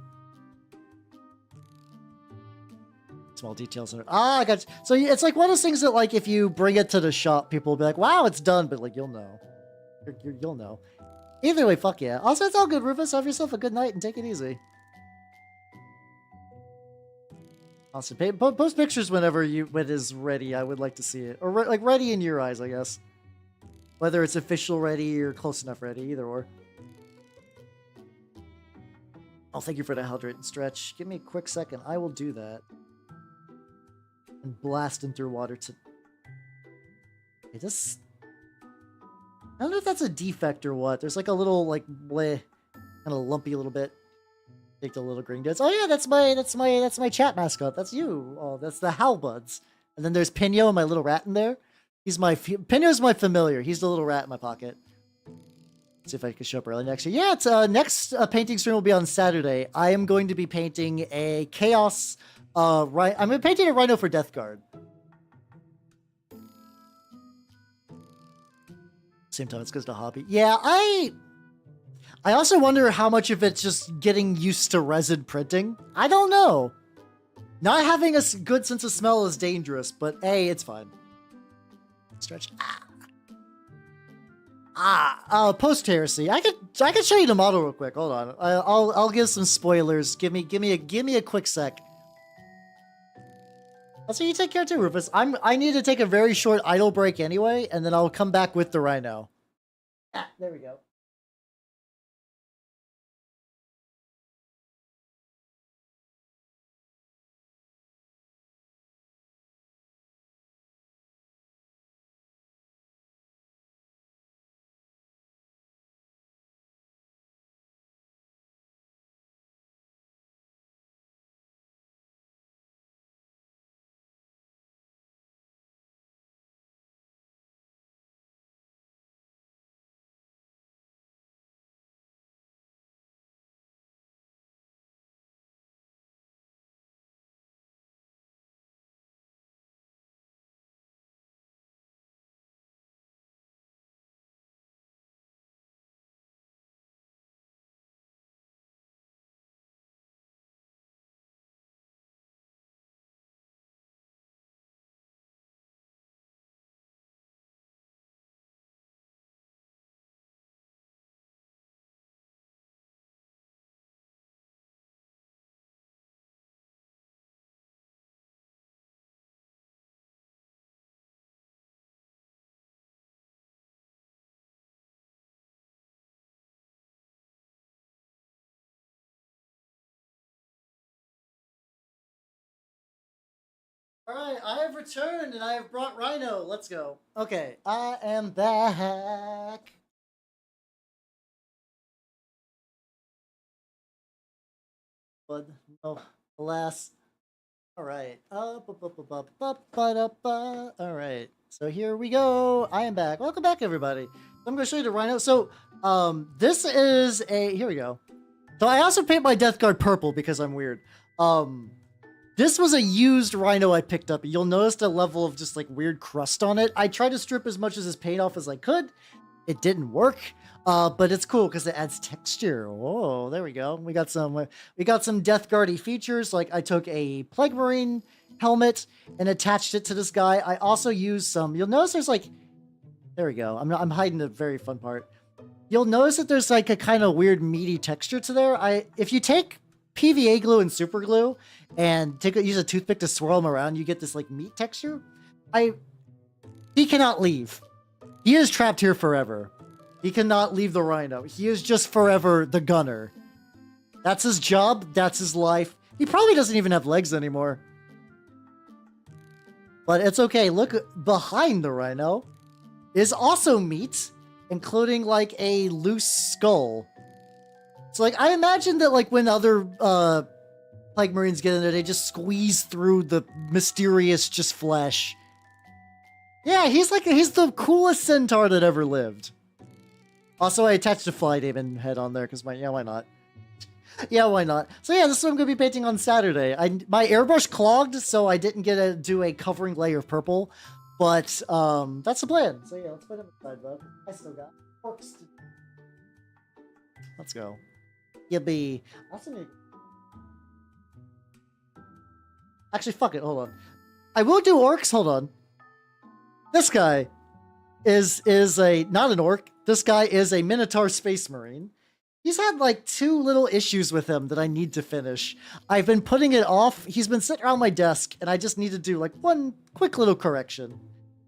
Speaker 1: Small details in it. Ah, I got you. So it's like one of those things that, like, if you bring it to the shop, people will be like, "Wow, it's done," but like, you'll know. You'll know. Either way, fuck yeah. Also, it's all good, Rufus. Have yourself a good night and take it easy. Awesome. Post pictures when it is ready. I would like to see it, or like ready in your eyes, I guess. Whether it's official ready or close enough ready, either or. Oh, thank you for the hydrate and stretch. Give me a quick second. I will do that. And blasting through water to... Okay, this... I don't know if that's a defect or what. There's like a little, like, bleh, kind of lumpy a little bit. Take the little green dudes. Oh yeah, that's my chat mascot. That's you. Oh, that's the Howlbuds. And then there's Pino and my little rat in there. Pino's my familiar. He's the little rat in my pocket. Let's see if I can show up early next year. Yeah, it's next painting stream will be on Saturday. I am going to be painting a Chaos. I'm painting a Rhino for Death Guard. Same time, it's because of the hobby. Yeah, I also wonder how much of it's just getting used to resin printing. I don't know. Not having a good sense of smell is dangerous, but hey, it's fine. Stretch. Post heresy. I could show you the model real quick. Hold on. I'll give some spoilers. Give me a quick sec. Also, you take care too, Rufus. I need to take a very short idle break anyway, and then I'll come back with the rhino. There we go. Alright, I have returned and I have brought Rhino. Let's go. Okay, I am back. But no, alas. Alright. Alright. So here we go. I am back. Welcome back, everybody. I'm gonna show you the Rhino. So, this is a here we go. So I also paint my Death Guard purple because I'm weird. This was a used Rhino I picked up. You'll notice the level of just like weird crust on it. I tried to strip as much of his paint off as I could. It didn't work, but it's cool because it adds texture. Oh, there we go. We got some Death Guardy features. Like I took a Plague Marine helmet and attached it to this guy. I also used some. You'll notice there's like, there we go. I'm hiding the very fun part. You'll notice that there's like a kind of weird meaty texture to there. If you take PVA glue and super glue and use a toothpick to swirl them around, you get this like meat texture. He cannot leave. He is trapped here forever. He cannot leave the Rhino. He is just forever the gunner. That's his job. That's his life. He probably doesn't even have legs anymore. But it's okay. Look behind the Rhino is also meat, including like a loose skull. So like I imagine that like when other Plague Marines get in there, they just squeeze through the mysterious just flesh. Yeah, he's the coolest centaur that ever lived. Also, I attached a Fly Demon head on there because why not? Yeah, why not? So yeah, this is what I'm gonna be painting on Saturday. My airbrush clogged, so I didn't get to do a covering layer of purple, but that's the plan. So yeah, let's put him aside though. I still got Orks to do. Let's go. Yippee. Actually, fuck it. Hold on. I will do Orks. Hold on. This guy is not an orc. This guy is a Minotaur Space Marine. He's had like 2 little issues with him that I need to finish. I've been putting it off. He's been sitting around my desk, and I just need to do like one quick little correction.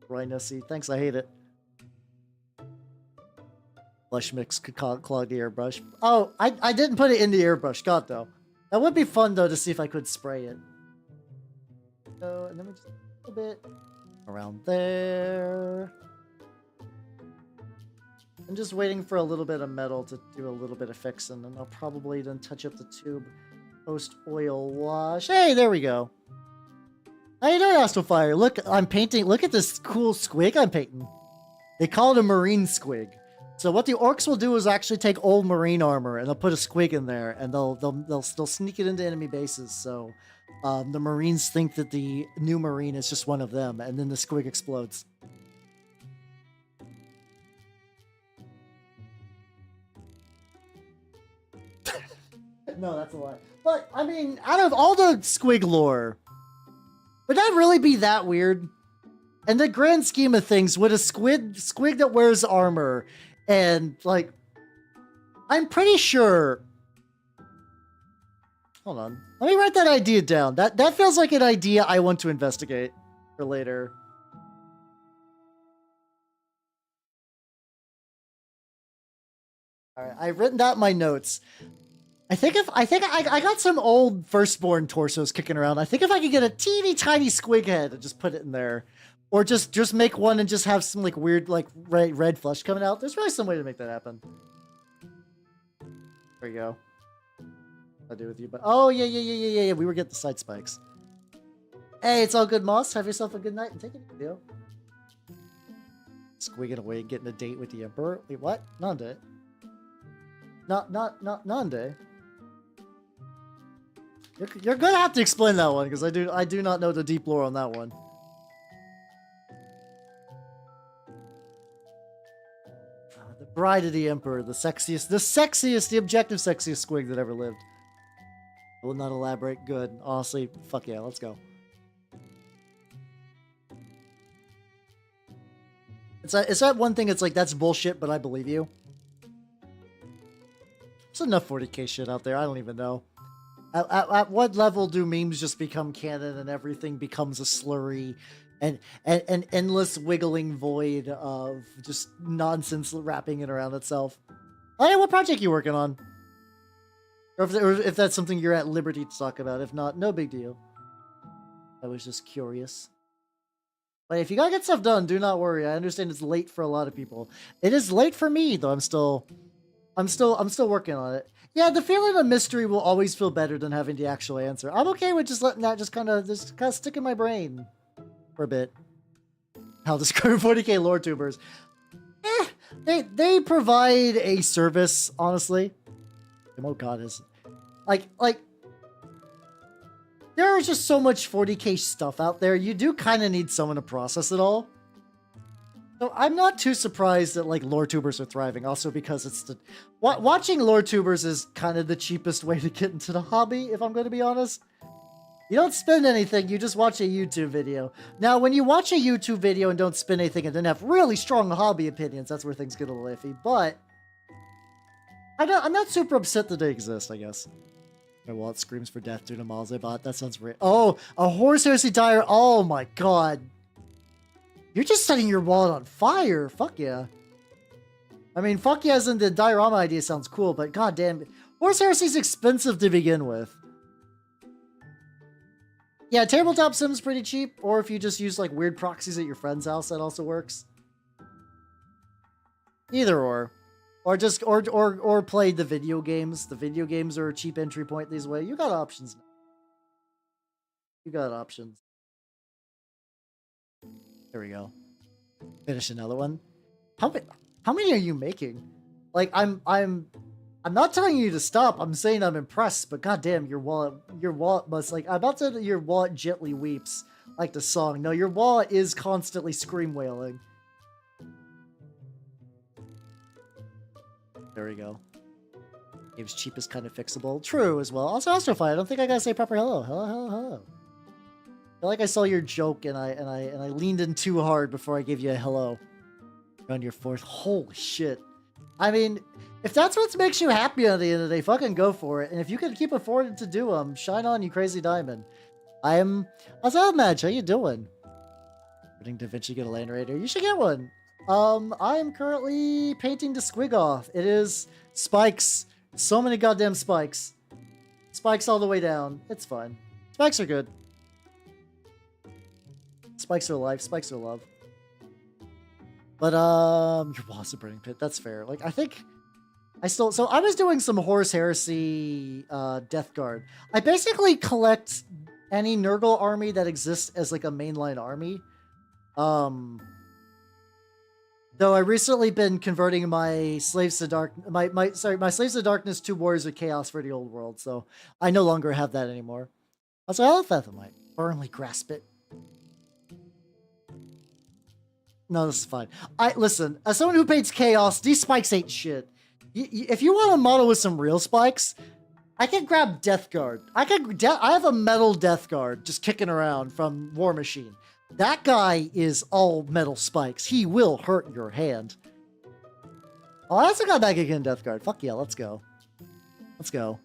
Speaker 1: Rhino seed. Thanks, I hate it. Blush mix could clog the airbrush. Oh, I didn't put it in the airbrush. God, though. That would be fun, though, to see if I could spray it. So, and then we just a bit around there. I'm just waiting for a little bit of metal to do a little bit of fixing, and I'll probably then touch up the tube post oil wash. Hey, there we go. How you doing, Astrofire? Look, I'm painting. Look at this cool squig I'm painting. They call it a marine squig. So what the Orks will do is actually take old marine armor and they'll put a squig in there, and they'll sneak it into enemy bases. So the Marines think that the new Marine is just one of them, and then the squig explodes. No, that's a lie. But, I mean, out of all the Squig lore, would that really be that weird? In the grand scheme of things, would a squig that wears armor and, like, I'm pretty sure... Hold on. Let me write that idea down. That feels like an idea I want to investigate for later. All right, I've written that in my notes. I think I got some old firstborn torsos kicking around. I think if I could get a teeny tiny squig head and just put it in there, or just make one and just have some like weird like red flesh coming out. There's probably some way to make that happen. There you go. I'll do with you, but oh yeah. We were getting the side spikes. Hey, it's all good, Moss. Have yourself a good night and take it easy. Squigging away, getting a date with the Emperor. Wait, what? Nande? Not Nande. You're gonna have to explain that one because I do not know the deep lore on that one. The bride of the Emperor, the objective sexiest squig that ever lived. I will not elaborate. Good. Honestly, fuck yeah, let's go. It's that one thing. It's like that's bullshit, but I believe you. There's enough 40k shit out there. I don't even know. At what level do memes just become canon and everything becomes a slurry and an endless wiggling void of just nonsense wrapping it around itself? Oh yeah, what project you working on? Or if that's something you're at liberty to talk about. If not, no big deal. I was just curious. But if you gotta get stuff done, do not worry. I understand it's late for a lot of people. It is late for me, though. I'm still working on it. Yeah, the feeling of mystery will always feel better than having the actual answer. I'm okay with just letting that just kind of stick in my brain for a bit. How describe 40k lore tubers? They provide a service, honestly. Oh god, is like there is just so much 40k stuff out there. You do kind of need someone to process it all. So I'm not too surprised that like lore tubers are thriving. Also because it's the watching lore tubers is kind of the cheapest way to get into the hobby. If I'm going to be honest, you don't spend anything. You just watch a YouTube video. Now, when you watch a YouTube video and don't spend anything and then have really strong hobby opinions, that's where things get a little iffy. But I'm not super upset that they exist. I guess. My wallet screams for death due to models I bought. That sounds great. Oh, a horse heresy dire. Oh my god. You're just setting your wallet on fire. Fuck yeah. I mean, fuck yeah, as in the diorama idea sounds cool, but goddamn, Horse Heresy's expensive to begin with. Yeah, tabletop sim's pretty cheap, or if you just use like weird proxies at your friend's house, that also works. Either or just or play the video games. The video games are a cheap entry point these way. You got options now. You got options. There we go. Finish another one. How many are you making? Like I'm not telling you to stop. I'm saying I'm impressed, but goddamn, your wallet must like I'm about to your wallet gently weeps like the song. No, your wallet is constantly scream wailing. There we go. Game's cheap is kind of fixable. True as well. Also Astrofy, I don't think I gotta say proper hello. Hello. I feel like I saw your joke and I leaned in too hard before I gave you a hello. You're on your fourth. Holy shit. I mean, if that's what makes you happy at the end of the day, fucking go for it. And if you can keep affording to do them, shine on, you crazy diamond. How's that, Madge? How you doing? Did Da Vinci get a Land Raider? You should get one. I am currently painting the Squiggoth. It is spikes. So many goddamn spikes. Spikes all the way down. It's fun. Spikes are good. Spikes are life. Spikes are love. But, your boss a burning pit. That's fair. Like, I think so I was doing some Horse Heresy, Death Guard. I basically collect any Nurgle army that exists as, like, a mainline army. Though I recently been converting my Slaves to my Slaves to Darkness to Warriors of Chaos for the old world, so I no longer have that anymore. Also, I love Fathomite. Firmly grasp it. No, this is fine. Listen, as someone who paints chaos, these spikes ain't shit. If you want a model with some real spikes, I can grab Death Guard. I have a metal Death Guard just kicking around from War Machine. That guy is all metal spikes. He will hurt your hand. Oh, I also got back again Death Guard. Fuck yeah, let's go. Let's go.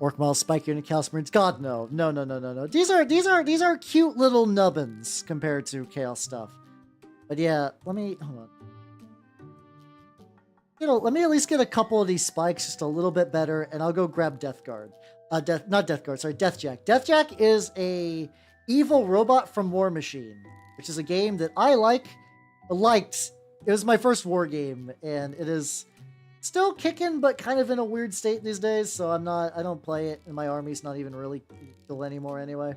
Speaker 1: Orc Model, Spike Unit, Chaos Marines. God, no. No. These are cute little nubbins compared to Chaos stuff. But yeah, hold on. Let me at least get a couple of these spikes just a little bit better, and I'll go grab Death Guard. Not Death Guard, sorry, Deathjack. Deathjack is a evil robot from War Machine, which is a game that I liked. It was my first war game, and it is still kicking, but kind of in a weird state these days, so I don't play it, and my army's not even really cool anymore anyway.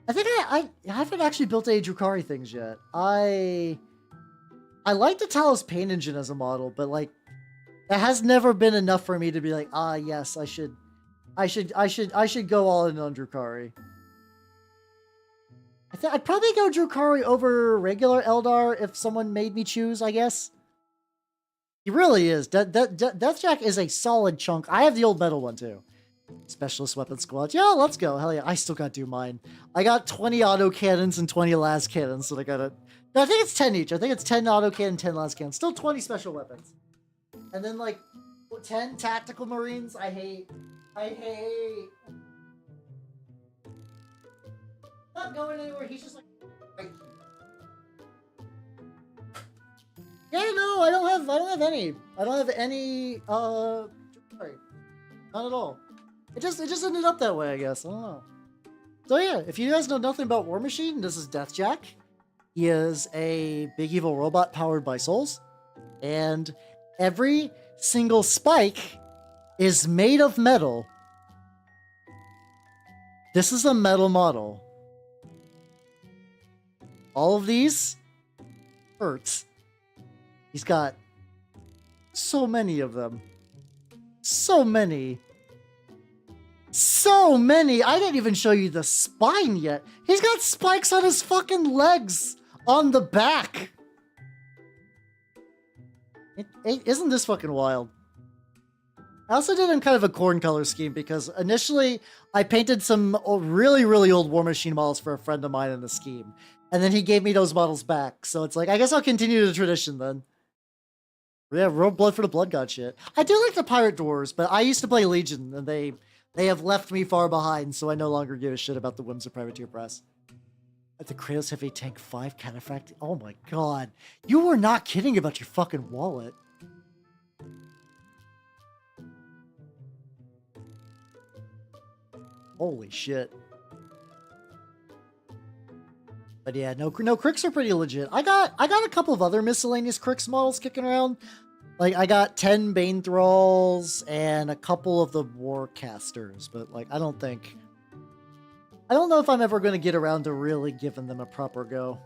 Speaker 1: I think I haven't actually built any Drukhari things yet. I like the Talos Pain Engine as a model, but like, it has never been enough for me to be like, yes, I should go all in on Drukhari. I'd probably go Drukhari over regular Eldar if someone made me choose, I guess. He really is. Deathjack is a solid chunk. I have the old metal one too. Specialist Weapon Squad. Yeah, let's go. Hell yeah. I still got to do mine. I got 20 auto cannons and 20 las cannons, so I gotta... No, I think it's 10 each. I think it's 10 auto cannon, 10 las cannons. Still 20 special weapons. And then like 10 tactical marines. I hate... Not going anywhere. He's just like... Right. Yeah, no, I don't have any. I don't have any, sorry. Not at all. It just ended up that way, I guess. I don't know. So yeah, if you guys know nothing about War Machine, this is Deathjack. He is a big evil robot powered by souls. And every single spike is made of metal. This is a metal model. All of these hurts. He's got so many of them. So many. So many. I didn't even show you the spine yet. He's got spikes on his fucking legs on the back. Isn't this fucking wild? I also did in kind of a corn color scheme because initially I painted some really, really old War Machine models for a friend of mine in the scheme. And then he gave me those models back. So it's like, I guess I'll continue the tradition then. Yeah, real blood for the blood god shit. I do like the Pirate Dwarves, but I used to play Legion, and they have left me far behind, so I no longer give a shit about the whims of Privateer Press. At the Kratos Heavy Tank 5 Cataphract? Oh my god. You were not kidding about your fucking wallet. Holy shit. But yeah, no, Cricks are pretty legit. I got a couple of other miscellaneous Cricks models kicking around. Like, I got 10 Bane Thralls and a couple of the Warcasters, but like, I don't know if I'm ever going to get around to really giving them a proper go.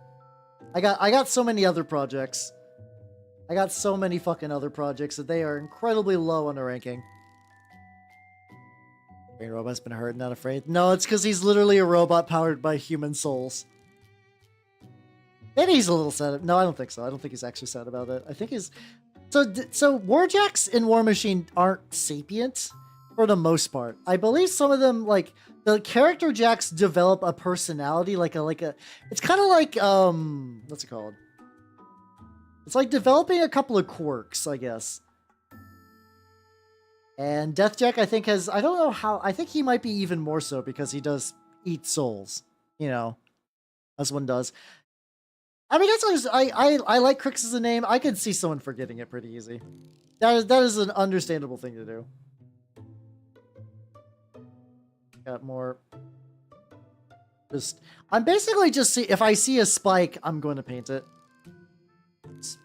Speaker 1: I got so many other projects. I got so many fucking other projects that they are incredibly low on the ranking. Brain Robot's been hurt, not afraid. No, it's because he's literally a robot powered by human souls. Maybe he's a little sad. No, I don't think so. I don't think he's actually sad about it. I think he's... So Warjacks in War Machine aren't sapient for the most part. I believe some of them, like, the character jacks develop a personality, like a it's kind of like, what's it called? It's like developing a couple of quirks, I guess. And Deathjack, I think, has, I don't know how, I think he might be even more so because he does eat souls, you know, as one does. I mean, that's I like Crix as a name. I could see someone forgetting it pretty easy. That is an understandable thing to do. Got more. I'm basically just if I see a spike, I'm going to paint it.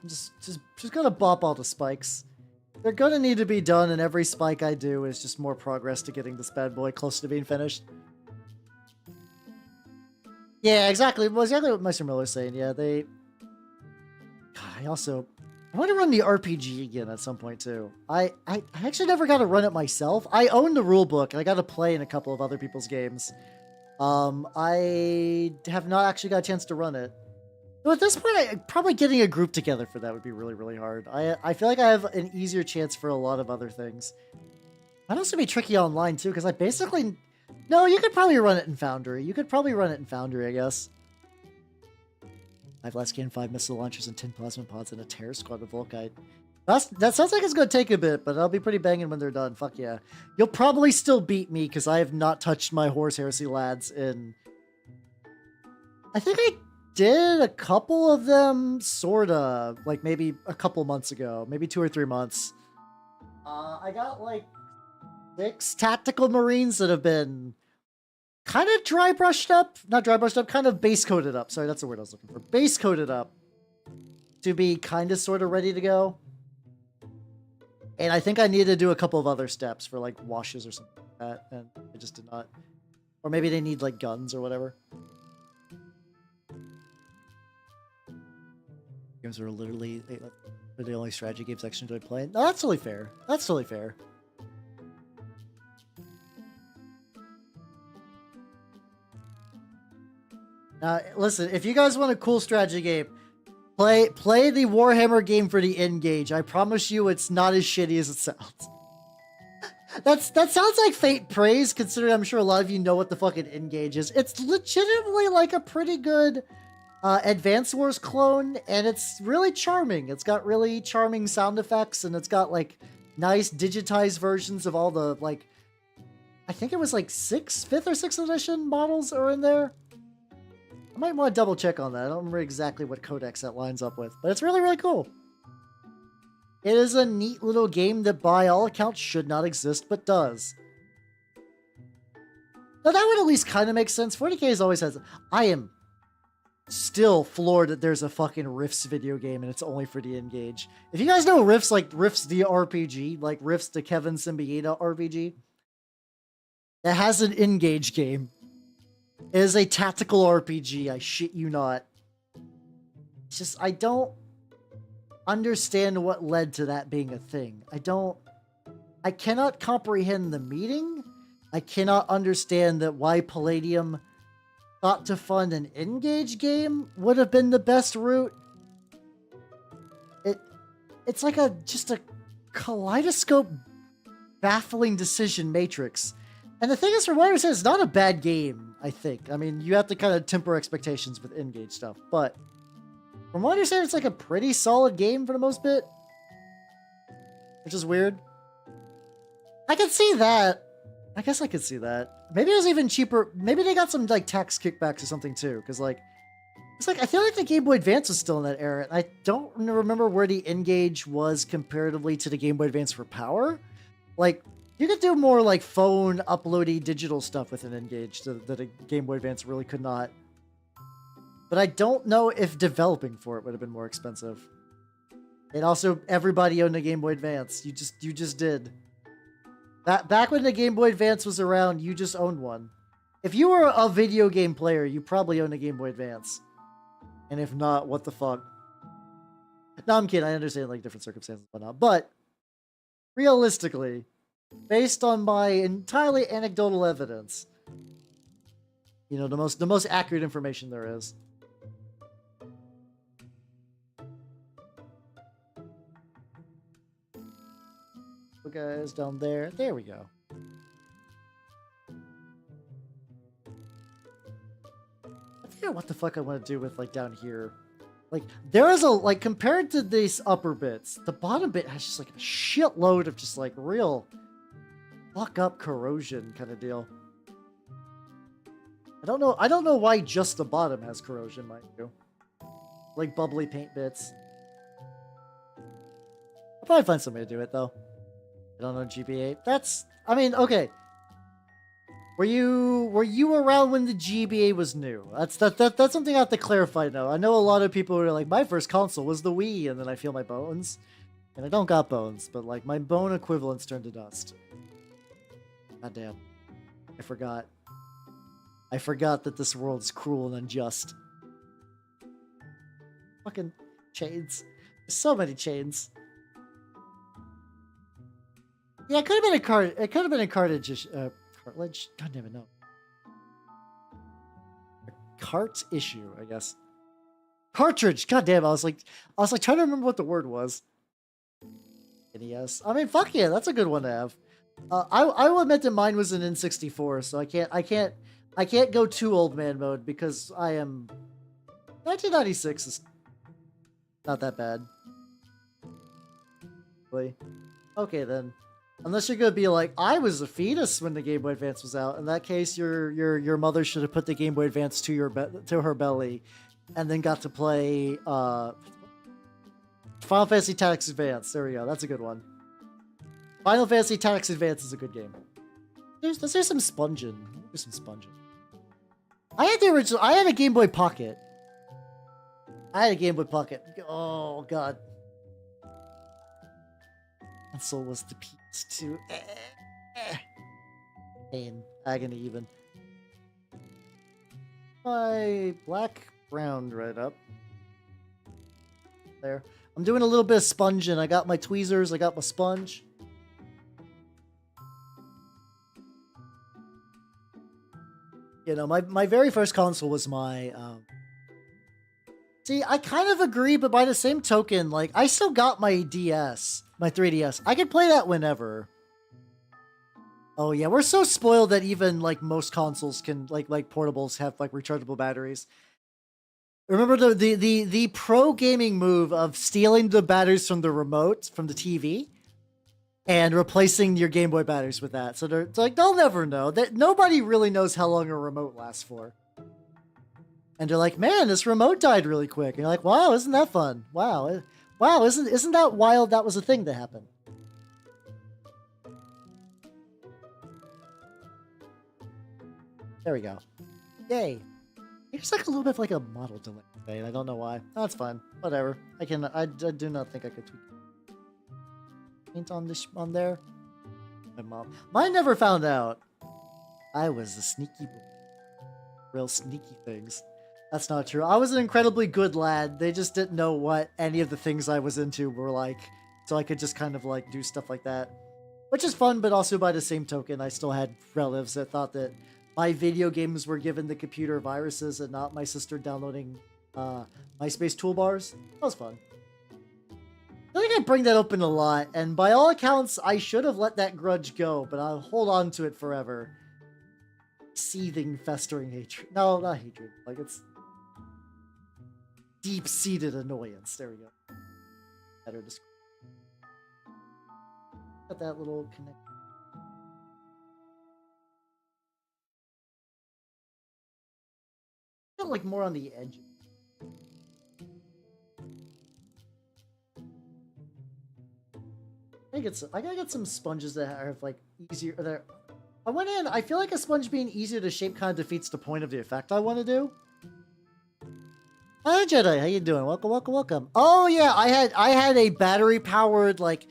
Speaker 1: Just gonna bop all the spikes. They're gonna need to be done, and every spike I do is just more progress to getting this bad boy close to being finished. Yeah, exactly. Well, exactly what Meister Miller's saying. Yeah, they... God, I want to run the RPG again at some point, too. I actually never got to run it myself. I own the rulebook, and I got to play in a couple of other people's games. I have not actually got a chance to run it. So at this point, probably getting a group together for that would be really, really hard. I feel like I have an easier chance for a lot of other things. Might also be tricky online too, because I basically... No, you could probably run it in Foundry. You could probably run it in Foundry, I guess. 5 last game, 5 missile launchers, and 10 plasma pods, and a terror squad of Volkite. That sounds like it's going to take a bit, but I'll be pretty banging when they're done. Fuck yeah. You'll probably still beat me, because I have not touched my Horse Heresy lads in... I think I did a couple of them, sorta, like maybe a couple months ago. Maybe 2 or 3 months. I got like 6 tactical marines that have been kind of dry brushed up. Not dry brushed up, kind of base coated up. Sorry, that's the word I was looking for. Base coated up to be kind of sort of ready to go. And I think I need to do a couple of other steps for like washes or something like that. And I just did not. Or maybe they need like guns or whatever. Games are literally the only strategy games I actually enjoy playing. No, that's totally fair. That's totally fair. Listen, if you guys want a cool strategy game, play the Warhammer game for the Engage. I promise you it's not as shitty as it sounds. That sounds like faint praise, considering I'm sure a lot of you know what the fucking Engage is. It's legitimately like a pretty good Advance Wars clone, and it's really charming. It's got really charming sound effects, and it's got like nice digitized versions of all the like, I think it was like 5th or 6th edition models are in there. I might want to double check on that. I don't remember exactly what codex that lines up with, but it's really, really cool. It is a neat little game that by all accounts should not exist, but does. Now that would at least kind of make sense. 40K always has... I am still floored that there's a fucking Rifts video game and it's only for the Engage. If you guys know Rifts, like Rifts the RPG, like Rifts the Kevin Symbieta RPG, that has an Engage game. It is a tactical RPG, I shit you not. It's just, I don't understand what led to that being a thing. I cannot comprehend the meeting. I cannot understand that why Palladium thought to fund an Engage game would have been the best route. It's like just a kaleidoscope baffling decision matrix. And the thing is, from what I understand, it's not a bad game, I think. I mean, you have to kind of temper expectations with Engage stuff, but from what I understand, it's like a pretty solid game for the most bit. Which is weird. I could see that. I guess I could see that. Maybe it was even cheaper. Maybe they got some like tax kickbacks or something too. Because like, it's like I feel like the Game Boy Advance was still in that era. And I don't remember where the Engage was comparatively to the Game Boy Advance for power. Like, you could do more like phone uploady digital stuff with an Engage that a Game Boy Advance really could not. But I don't know if developing for it would have been more expensive. And also, everybody owned a Game Boy Advance. You just did. Back when the Game Boy Advance was around, you just owned one. If you were a video game player, you probably owned a Game Boy Advance. And if not, what the fuck? No, I'm kidding. I understand like different circumstances and whatnot. But realistically, based on my entirely anecdotal evidence, you know, the most accurate information there is. Guys down there. There we go. I forget what the fuck I want to do with like down here. Like there is a like compared to these upper bits, the bottom bit has just like a shitload of just like real fuck up corrosion kind of deal. I don't know why just the bottom has corrosion, mind you. Like bubbly paint bits. I'll probably find somebody to do it though. I don't know GBA. I mean, okay. Were you around when the GBA was new? That's something I have to clarify now. I know a lot of people are like, my first console was the Wii, and then I feel my bones. And I don't got bones, but like my bone equivalents turned to dust. God damn. I forgot. I forgot that this world is cruel and unjust. Fucking chains. There's so many chains. Yeah, it could have been a card. It could have been a cartridge. Cartilage. God damn it, no. A cart issue, I guess. Cartridge. God damn. I was like trying to remember what the word was. NES. I mean, fuck yeah, that's a good one to have. I will admit that mine was an N64, so I can't go too old man mode because I am 1996 is not that bad. Really. Okay then. Unless you're gonna be like, I was a fetus when the Game Boy Advance was out. In that case, your mother should have put the Game Boy Advance to her belly, and then got to play Final Fantasy Tactics Advance. There we go. That's a good one. Final Fantasy Tactics Advance is a good game. Let's do some sponging. Do some sponging. I had the original. I had a Game Boy Pocket. I had a Game Boy Pocket. Oh god. And so was the PS2. Pain. Agony even. My black brown right up. There. I'm doing a little bit of sponging. I got my tweezers. I got my sponge. You know, my very first console was my... See, I kind of agree, but by the same token, like, I still got my DS, my 3DS. I can play that whenever. Oh yeah, we're so spoiled that even, like, most consoles can, like portables have, like, rechargeable batteries. Remember the pro gaming move of stealing the batteries from the remote, from the TV, and replacing your Game Boy batteries with that. So it's like, they'll never know. That nobody really knows how long a remote lasts for. And they're like, man, this remote died really quick. And you're like, wow, isn't that fun? Wow. Wow, isn't that wild that was a thing that happened? There we go. Yay. It's like a little bit of like a model delay today, and I don't know why. That's fine. Whatever. I do not think I could tweak paint on there. My mom. Mine never found out. I was a sneaky boy. Real sneaky things. That's not true. I was an incredibly good lad. They just didn't know what any of the things I was into were like. So I could just kind of like do stuff like that. Which is fun, but also by the same token, I still had relatives that thought that my video games were given the computer viruses and not my sister downloading MySpace toolbars. That was fun. I think I bring that up in a lot, and by all accounts, I should have let that grudge go, but I'll hold on to it forever. Seething, festering hatred. No, not hatred. Like, it's deep-seated annoyance. There we go. Better description. Got that little connect. Got like more on the edge. I gotta get some sponges that are like easier. That I went in. I feel like a sponge being easier to shape kind of defeats the point of the effect I want to do. Hi Jedi, how you doing? Welcome, welcome, welcome. Oh yeah, I had a battery powered like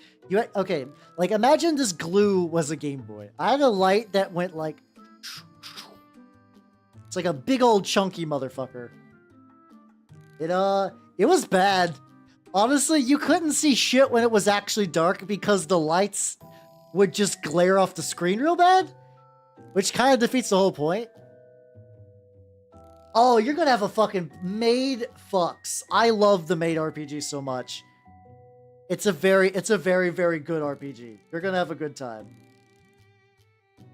Speaker 1: okay. Like imagine this glue was a Game Boy. I had a light that went like. It's like a big old chunky motherfucker. It was bad. Honestly, you couldn't see shit when it was actually dark because the lights would just glare off the screen real bad, which kind of defeats the whole point. Oh, you're gonna have a fucking Made fucks. I love the Made RPG so much. It's a very, very good RPG. You're gonna have a good time.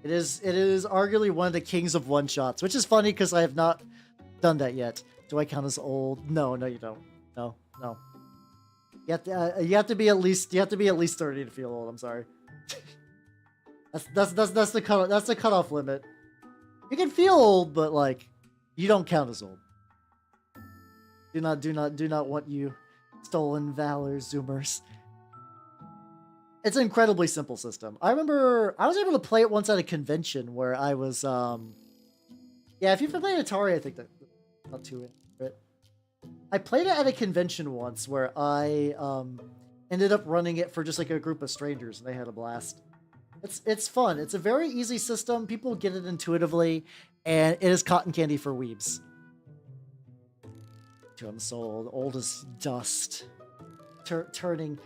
Speaker 1: It is arguably one of the kings of one-shots, which is funny because I have not done that yet. Do I count as old? No, you don't. No. You have to be at least 30 to feel old. I'm sorry. that's the cutoff limit. You can feel old, but like you don't count as old. Do not want you stolen valor, Zoomers. It's an incredibly simple system. I remember I was able to play it once at a convention where I was yeah, if you've been playing Atari, I think that's not too accurate. I played it at a convention once where I ended up running it for just like a group of strangers and they had a blast. It's fun. It's a very easy system. People get it intuitively, and it is cotton candy for weebs. I'm so old as dust. Turning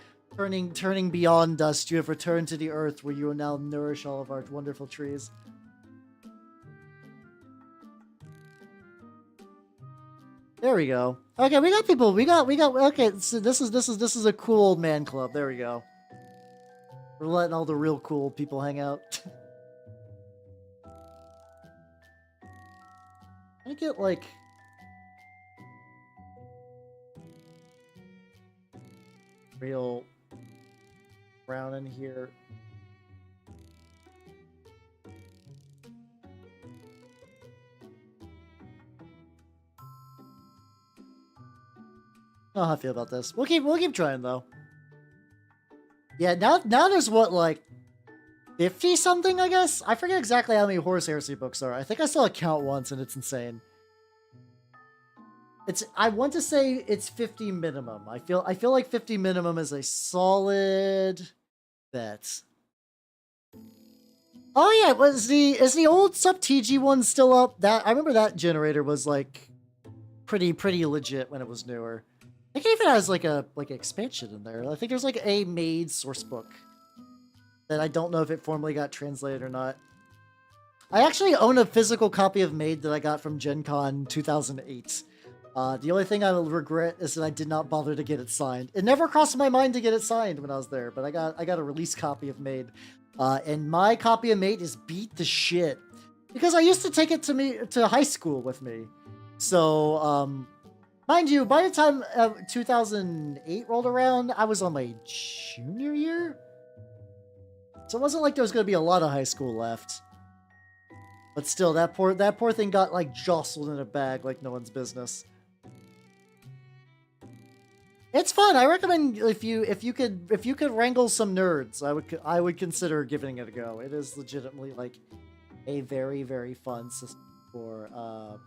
Speaker 1: beyond dust, you have returned to the earth where you will now nourish all of our wonderful trees. There we go. Okay, we got people. We got. Okay, so this is a cool old man club. There we go. We're letting all the real cool people hang out. I get like real brown in here. I don't know how I feel about this. We'll keep trying though. Yeah, now there's what, like 50 something, I guess? I forget exactly how many Horus Heresy books are. I think I saw a count once and it's insane. I want to say it's 50 minimum. I feel like 50 minimum is a solid bet. Oh yeah, is the old sub TG one still up? That I remember that generator was like pretty legit when it was newer. I think it even has like an expansion in there. I think there's like a made source book that I don't know if it formally got translated or not. I actually own a physical copy of Made that I got from Gen Con 2008. The only thing I will regret is that I did not bother to get it signed. It never crossed my mind to get it signed when I was there, but I got a release copy of Made. And my copy of Made is beat to shit. Because I used to take it to high school with me. So, mind you, by the time 2008 rolled around, I was on my junior year. So it wasn't like there was going to be a lot of high school left. But still, that poor thing got like jostled in a bag like no one's business. It's fun. I recommend if you could wrangle some nerds, I would consider giving it a go. It is legitimately like a very, very fun system for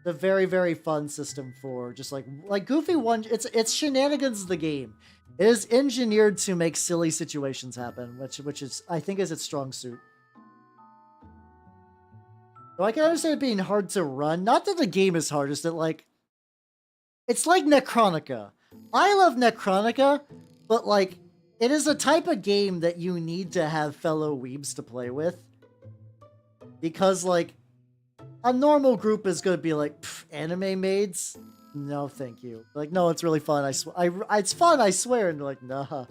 Speaker 1: the very, very fun system for just like Goofy one. It's shenanigans of the game. It is engineered to make silly situations happen, which is I think is its strong suit. So I can understand it being hard to run. Not that the game is hard, just that like it's like Necronica. I love Necronica, but like it is a type of game that you need to have fellow weebs to play with. Because like a normal group is going to be like, anime maids? No, thank you. Like, no, it's really fun. It's fun, I swear. And they're like, nah,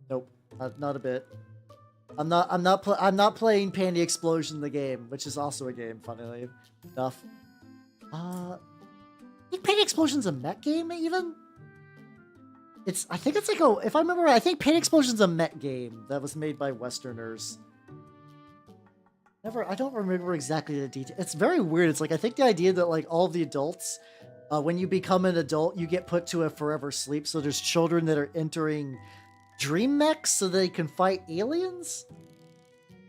Speaker 1: nope, not a bit. I'm not playing Panty Explosion the game, which is also a game, funnily enough. I think Panty Explosion's a mech game, even. I think it's like if I remember right, I think Panty Explosion's a mech game that was made by Westerners. I don't remember exactly the details. It's very weird. It's like, I think the idea that like all the adults, when you become an adult, you get put to a forever sleep. So there's children that are entering dream mechs so they can fight aliens.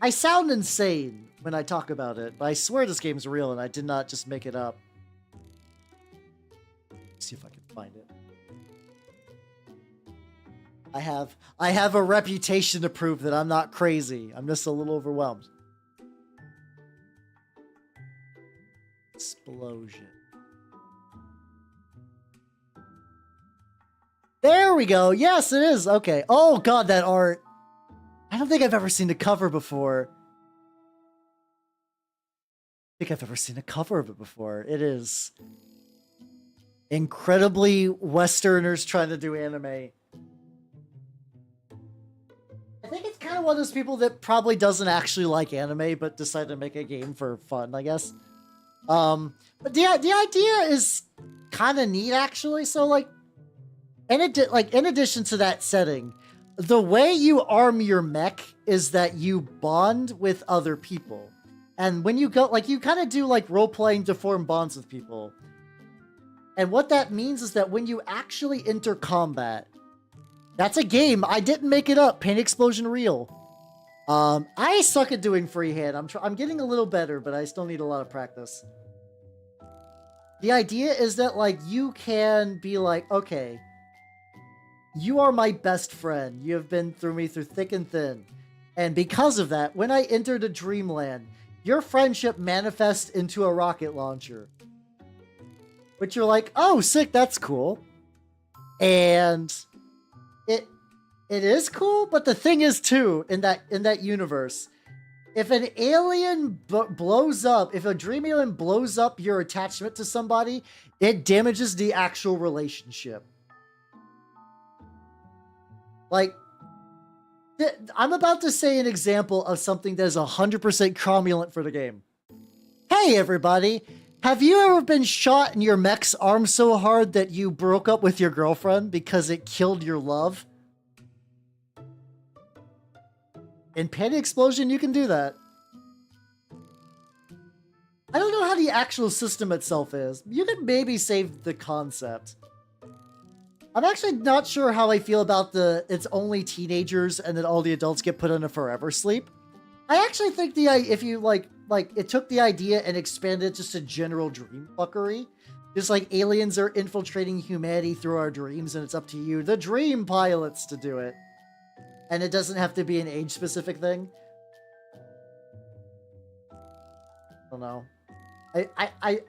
Speaker 1: I sound insane when I talk about it, but I swear this game's real and I did not just make it up. Let's see if I can find it. I have a reputation to prove that I'm not crazy. I'm just a little overwhelmed. Explosion. There we go. Yes, it is. Okay. Oh god, that art. I don't think I've ever seen the cover before. I think I've ever seen a cover of it before. It is incredibly Westerners trying to do anime. I think it's kind of one of those people that probably doesn't actually like anime, but decided to make a game for fun, I guess. But the idea is kind of neat, actually. So, like, in addition to that setting, the way you arm your mech is that you bond with other people. And when you go, like, you kind of do, like, role-playing to form bonds with people. And what that means is that when you actually enter combat, that's a game. I didn't make it up. Paint Explosion real. I suck at doing freehand. I'm getting a little better, but I still need a lot of practice. The idea is that, like, you can be like, okay, you are my best friend. You have been through me through thick and thin. And because of that, when I entered a dreamland, your friendship manifests into a rocket launcher. Which you're like, oh, sick, that's cool. And it is cool, but the thing is, too, in that universe, if an alien blows up, if a dream alien blows up your attachment to somebody, it damages the actual relationship. Like, I'm about to say an example of something that is 100% cromulent for the game. Hey, everybody. Have you ever been shot in your mech's arm so hard that you broke up with your girlfriend because it killed your love? In Penny Explosion, you can do that. I don't know how the actual system itself is. You could maybe save the concept. I'm actually not sure how I feel about it's only teenagers and then all the adults get put in a forever sleep. I actually think if you like it took the idea and expanded it just to general dream fuckery. Just like aliens are infiltrating humanity through our dreams and it's up to you, the dream pilots, to do it. And it doesn't have to be an age-specific thing. I don't know.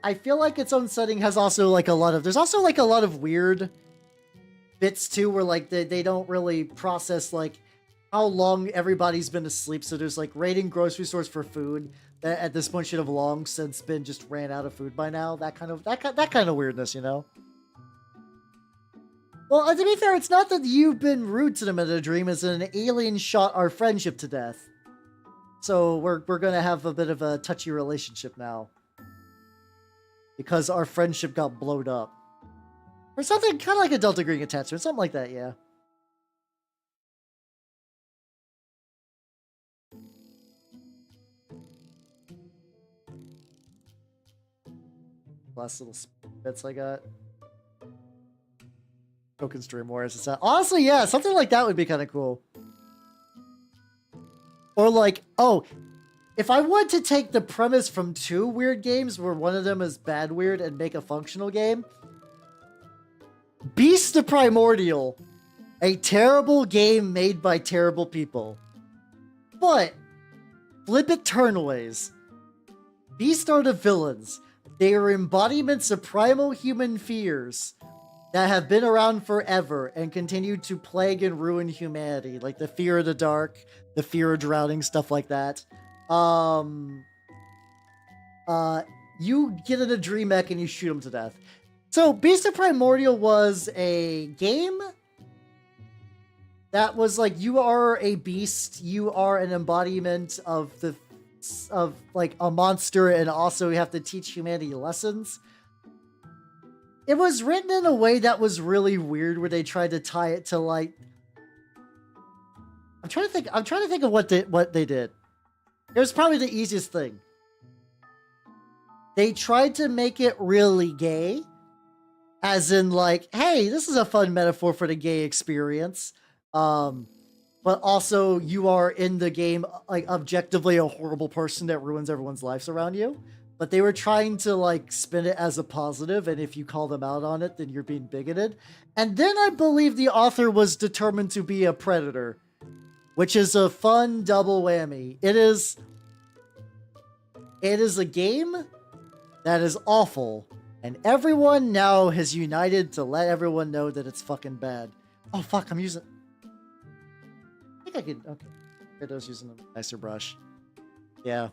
Speaker 1: I feel like its own setting has also like a lot of... There's also like a lot of weird bits too where like they don't really process like how long everybody's been asleep. So there's like raiding grocery stores for food that at this point should have long since been just ran out of food by now. That kind of weirdness, you know? Well, to be fair, it's not that you've been rude to them in a dream, it's an alien shot our friendship to death. So we're gonna have a bit of a touchy relationship now. Because our friendship got blowed up. Or something kind of like adult agreeing attachment, something like that, yeah. Last little bits I got. Token Stream Wars. Honestly, yeah, something like that would be kind of cool. Or like, oh, if I want to take the premise from two weird games where one of them is bad weird and make a functional game, Beast the Primordial, a terrible game made by terrible people. But flip it turnways. Beast are the villains. They are embodiments of primal human fears that have been around forever and continue to plague and ruin humanity, like the fear of the dark, the fear of drowning, stuff like that. You get in a dream mech and you shoot them to death. So, Beast of Primordial was a game that was like, you are a beast, you are an embodiment of like a monster, and also you have to teach humanity lessons. It was written in a way that was really weird, where they tried to tie it to like... I'm trying to think of what they did. It was probably the easiest thing. They tried to make it really gay. As in like, hey, this is a fun metaphor for the gay experience. But also you are in the game like objectively a horrible person that ruins everyone's lives around you. But they were trying to like spin it as a positive, and if you call them out on it, then you're being bigoted. And then I believe the author was determined to be a predator, which is a fun double whammy. It is a game that is awful, and everyone now has united to let everyone know that it's fucking bad. Oh fuck, I'm using... I think I could... Okay. I was using a nicer brush. Yeah.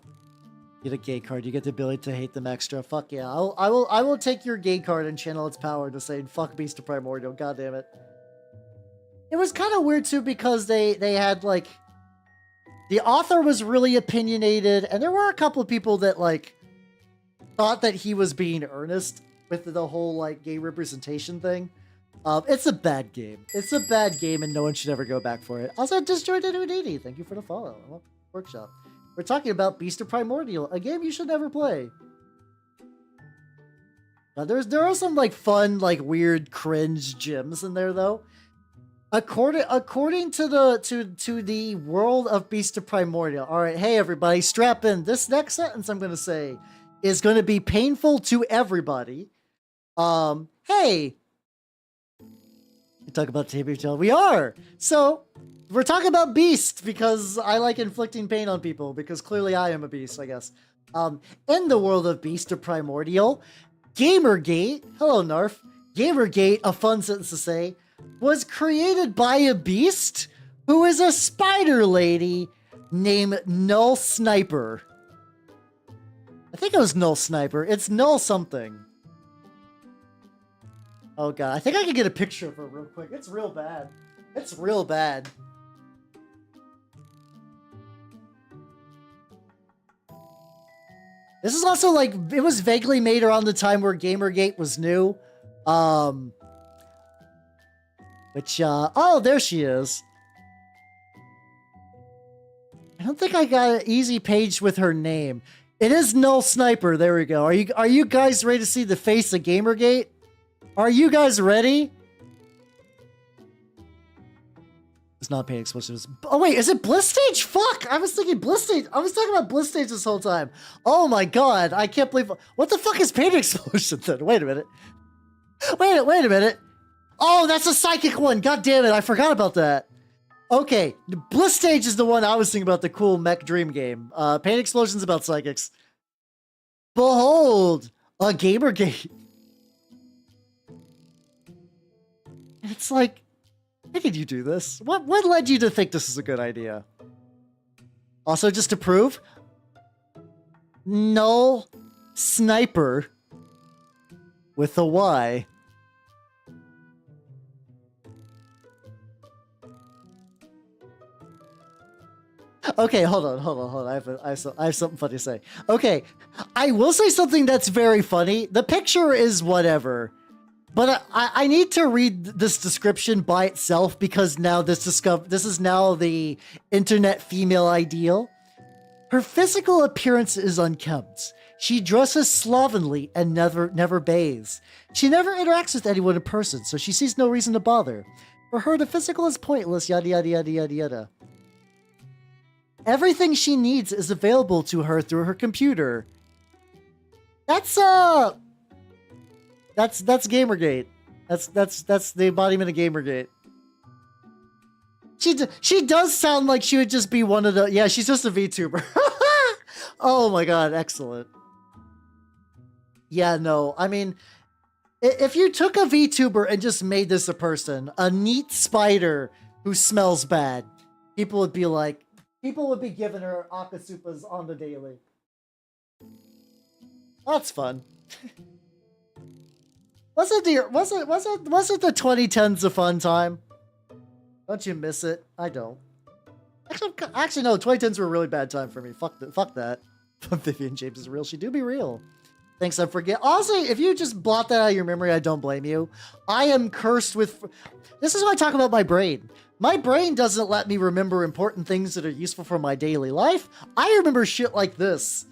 Speaker 1: Get a gay card. You get the ability to hate them extra. Fuck yeah. I will take your gay card and channel its power to say fuck Beast of Primordial. God damn it. It was kind of weird too, because they had like... The author was really opinionated, and there were a couple of people that like thought that he was being earnest with the whole like gay representation thing. It's a bad game. It's a bad game, and no one should ever go back for it. Also, Disjointed Houdini, thank you for the follow. I love Workshop. We're talking about Beast of Primordial, a game you should never play. Now, there are some like fun, like weird, cringe gems in there though. According to the world of Beast of Primordial. All right, hey everybody, strap in. This next sentence I'm going to say is going to be painful to everybody. Hey. We talk about TTRPGs. We are. So, we're talking about Beast because I like inflicting pain on people, because clearly I am a beast, I guess. In the world of Beast of Primordial, Gamergate, hello Narf, Gamergate, a fun sentence to say, was created by a beast who is a spider lady named Null Sniper. I think it was Null Sniper. It's Null something. Oh god, I think I can get a picture of her real quick. It's real bad. It's real bad. This is also like, it was vaguely made around the time where Gamergate was new. Oh, there she is. I don't think I got an easy page with her name. It is Null Sniper. There we go. Are you guys ready to see the face of Gamergate? Are you guys ready? It's not paint explosives. Oh wait, is it Bliss Stage? Fuck! I was thinking Bliss Stage. I was talking about Bliss Stage this whole time. Oh my god, I can't believe. What the fuck is paint explosion then? Wait a minute. Wait a minute. Oh, that's a psychic one. God damn it, I forgot about that. Okay, Bliss Stage is the one I was thinking about, the cool mech dream game. Paint Explosion's about psychics. Behold, a Gamergate. It's like, how did you do this? What led you to think this is a good idea? Also, just to prove, Null Sniper with a Y. Okay, hold on. I have something funny to say. Okay, I will say something that's very funny. The picture is whatever, but I need to read this description by itself because now this is now the internet female ideal. Her physical appearance is unkempt. She dresses slovenly and never bathes. She never interacts with anyone in person, so she sees no reason to bother. For her, the physical is pointless, yada yada yada yada yada. Everything she needs is available to her through her computer. That's Gamergate. That's the embodiment of Gamergate. She does sound like she would just be one of the, yeah, she's just a VTuber. Oh my god, excellent. Yeah, no, I mean, if you took a VTuber and just made this a person, a neat spider who smells bad, people would be giving her akasupas on the daily. That's fun. Wasn't the 2010s a fun time? Don't you miss it? I don't. Actually, no. 2010s were a really bad time for me. Fuck that. Vivian James is real. She do be real. Thanks, I forget. Honestly, if you just blot that out of your memory, I don't blame you. I am cursed with. This is why I talk about my brain. My brain doesn't let me remember important things that are useful for my daily life. I remember shit like this.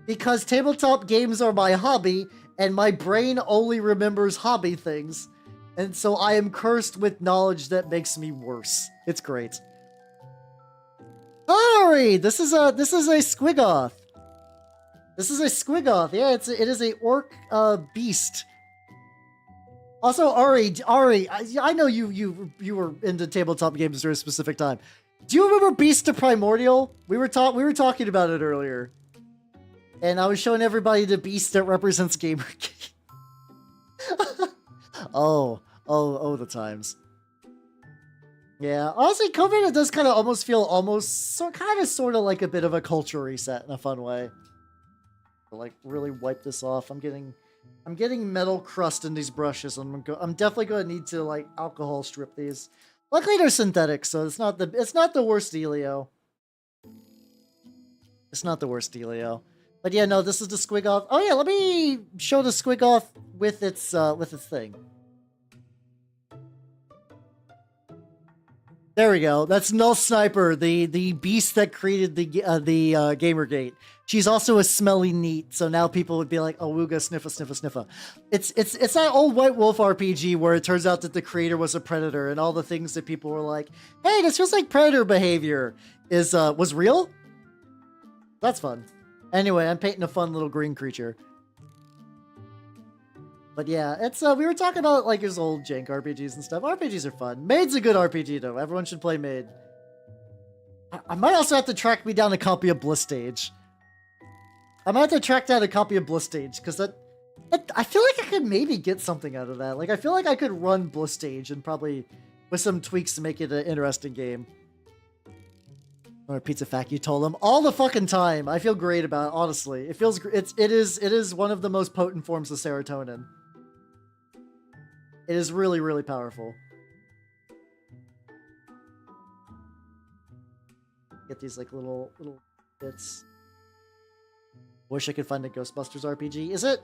Speaker 1: Because tabletop games are my hobby, and my brain only remembers hobby things. And so I am cursed with knowledge that makes me worse. It's great. Sorry, this is a Squiggoth. This is a Squiggoth. Yeah, it is a orc beast. Also, Ari, I know you were into tabletop games during a specific time. Do you remember Beast of Primordial? We were talking about it earlier. And I was showing everybody the beast that represents Gamergate. Oh, the times. Yeah, honestly, COVID does kind of almost feel sort of like a bit of a culture reset in a fun way. Like, really wipe this off. I'm getting metal crust in these brushes. I'm definitely going to need to, like, alcohol strip these. Luckily, they're synthetic, so it's not the worst dealio. It's not the worst dealio. But yeah, no, this is the Squiggoth. Oh yeah, let me show the Squiggoth with its thing. There we go. That's Null Sniper, the beast that created the Gamergate. She's also a smelly neat, so now people would be like, oh, Wooga, sniffa, sniffa, sniffa. It's that old White Wolf RPG where it turns out that the creator was a predator, and all the things that people were like, hey, this feels like predator behavior, was real? That's fun. Anyway, I'm painting a fun little green creature. But yeah, it's we were talking about like his old jank RPGs and stuff. RPGs are fun. Maid's a good RPG though. Everyone should play Maid. I might also have to track me down a copy of Bliss Stage. I might have to track down a copy of Bliss Stage because I feel like I could maybe get something out of that. Like I feel like I could run Bliss Stage and probably with some tweaks to make it an interesting game. Or pizza fact, you told him all the fucking time. I feel great about it, honestly. It feels it is one of the most potent forms of serotonin. It is really, really powerful. get these like little bits. Wish I could find a Ghostbusters RPG. Is it?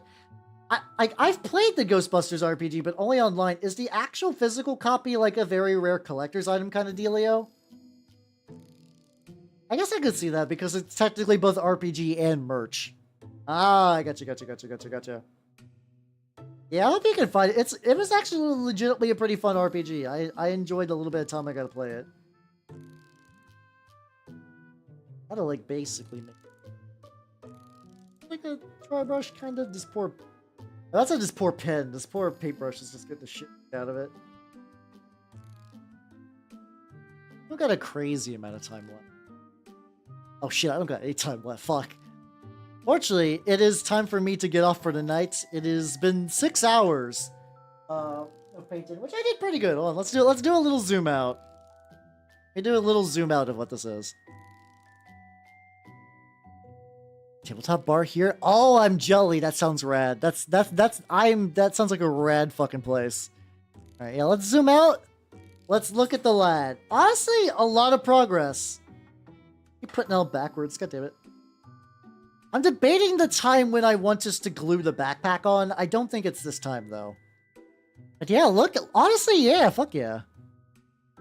Speaker 1: I've played the Ghostbusters RPG, but only online. Is the actual physical copy like a very rare collector's item kind of dealio? I guess I could see that because it's technically both RPG and merch. Ah, I gotcha. Yeah, I hope you can find it. It was actually legitimately a pretty fun RPG. I enjoyed the little bit of time I got to play it. How to like basically make like a dry brush kind of just pour. That's a just poor pen. This poor paintbrush is just getting the shit out of it. I've got a crazy amount of time left. Oh shit, I don't got any time left. Fuck. Fortunately, it is time for me to get off for the night. It has been 6 hours of painting, which I did pretty good. Hold on, let's do a little zoom out. Let me do a little zoom out of what this is. Tabletop bar here. Oh, I'm jelly. That sounds rad. That sounds like a rad fucking place. All right, yeah, let's zoom out. Let's look at the lad. Honestly, a lot of progress. You're putting it all backwards. God damn it. I'm debating the time when I want us to glue the backpack on. I don't think it's this time though. But yeah, look. Honestly, yeah. Fuck yeah.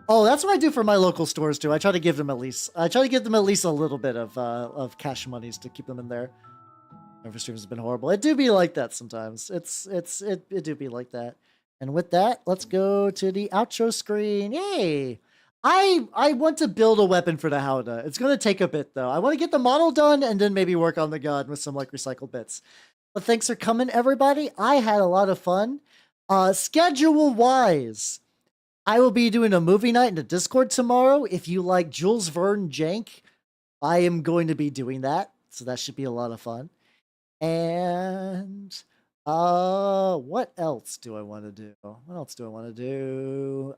Speaker 1: Oh, that's what I do for my local stores too. I try to give them at least a little bit of cash monies to keep them in there. Every stream has been horrible. It do be like that sometimes. It do be like that. And with that, let's go to the outro screen. Yay! I want to build a weapon for the Howdah. It's gonna take a bit though. I want to get the model done and then maybe work on the gun with some like recycled bits. But thanks for coming, everybody. I had a lot of fun. Schedule wise, I will be doing a movie night in the Discord tomorrow. If you like Jules Verne jank, I am going to be doing that. So that should be a lot of fun. And what else do I want to do?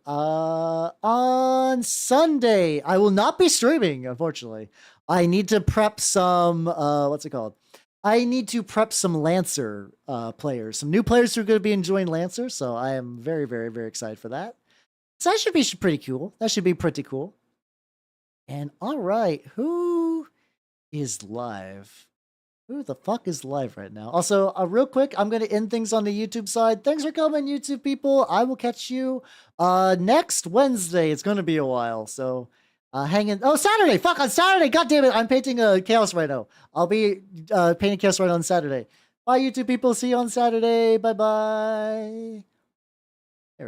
Speaker 1: On Sunday, I will not be streaming, unfortunately. I need to prep some what's it called? I need to prep some Lancer players, some new players who are going to be enjoying Lancer. So I am very, very, very excited for that. So that should be pretty cool. And all right, who is live? Who the fuck is live right now? Also, real quick, I'm going to end things on the YouTube side. Thanks for coming, YouTube people. I will catch you next Wednesday. It's going to be a while, so hang in. Oh, Saturday! Fuck, on Saturday! God damn it, I'm painting a Chaos Rhino. I'll be painting Chaos Rhino on Saturday. Bye, YouTube people. See you on Saturday. Bye-bye.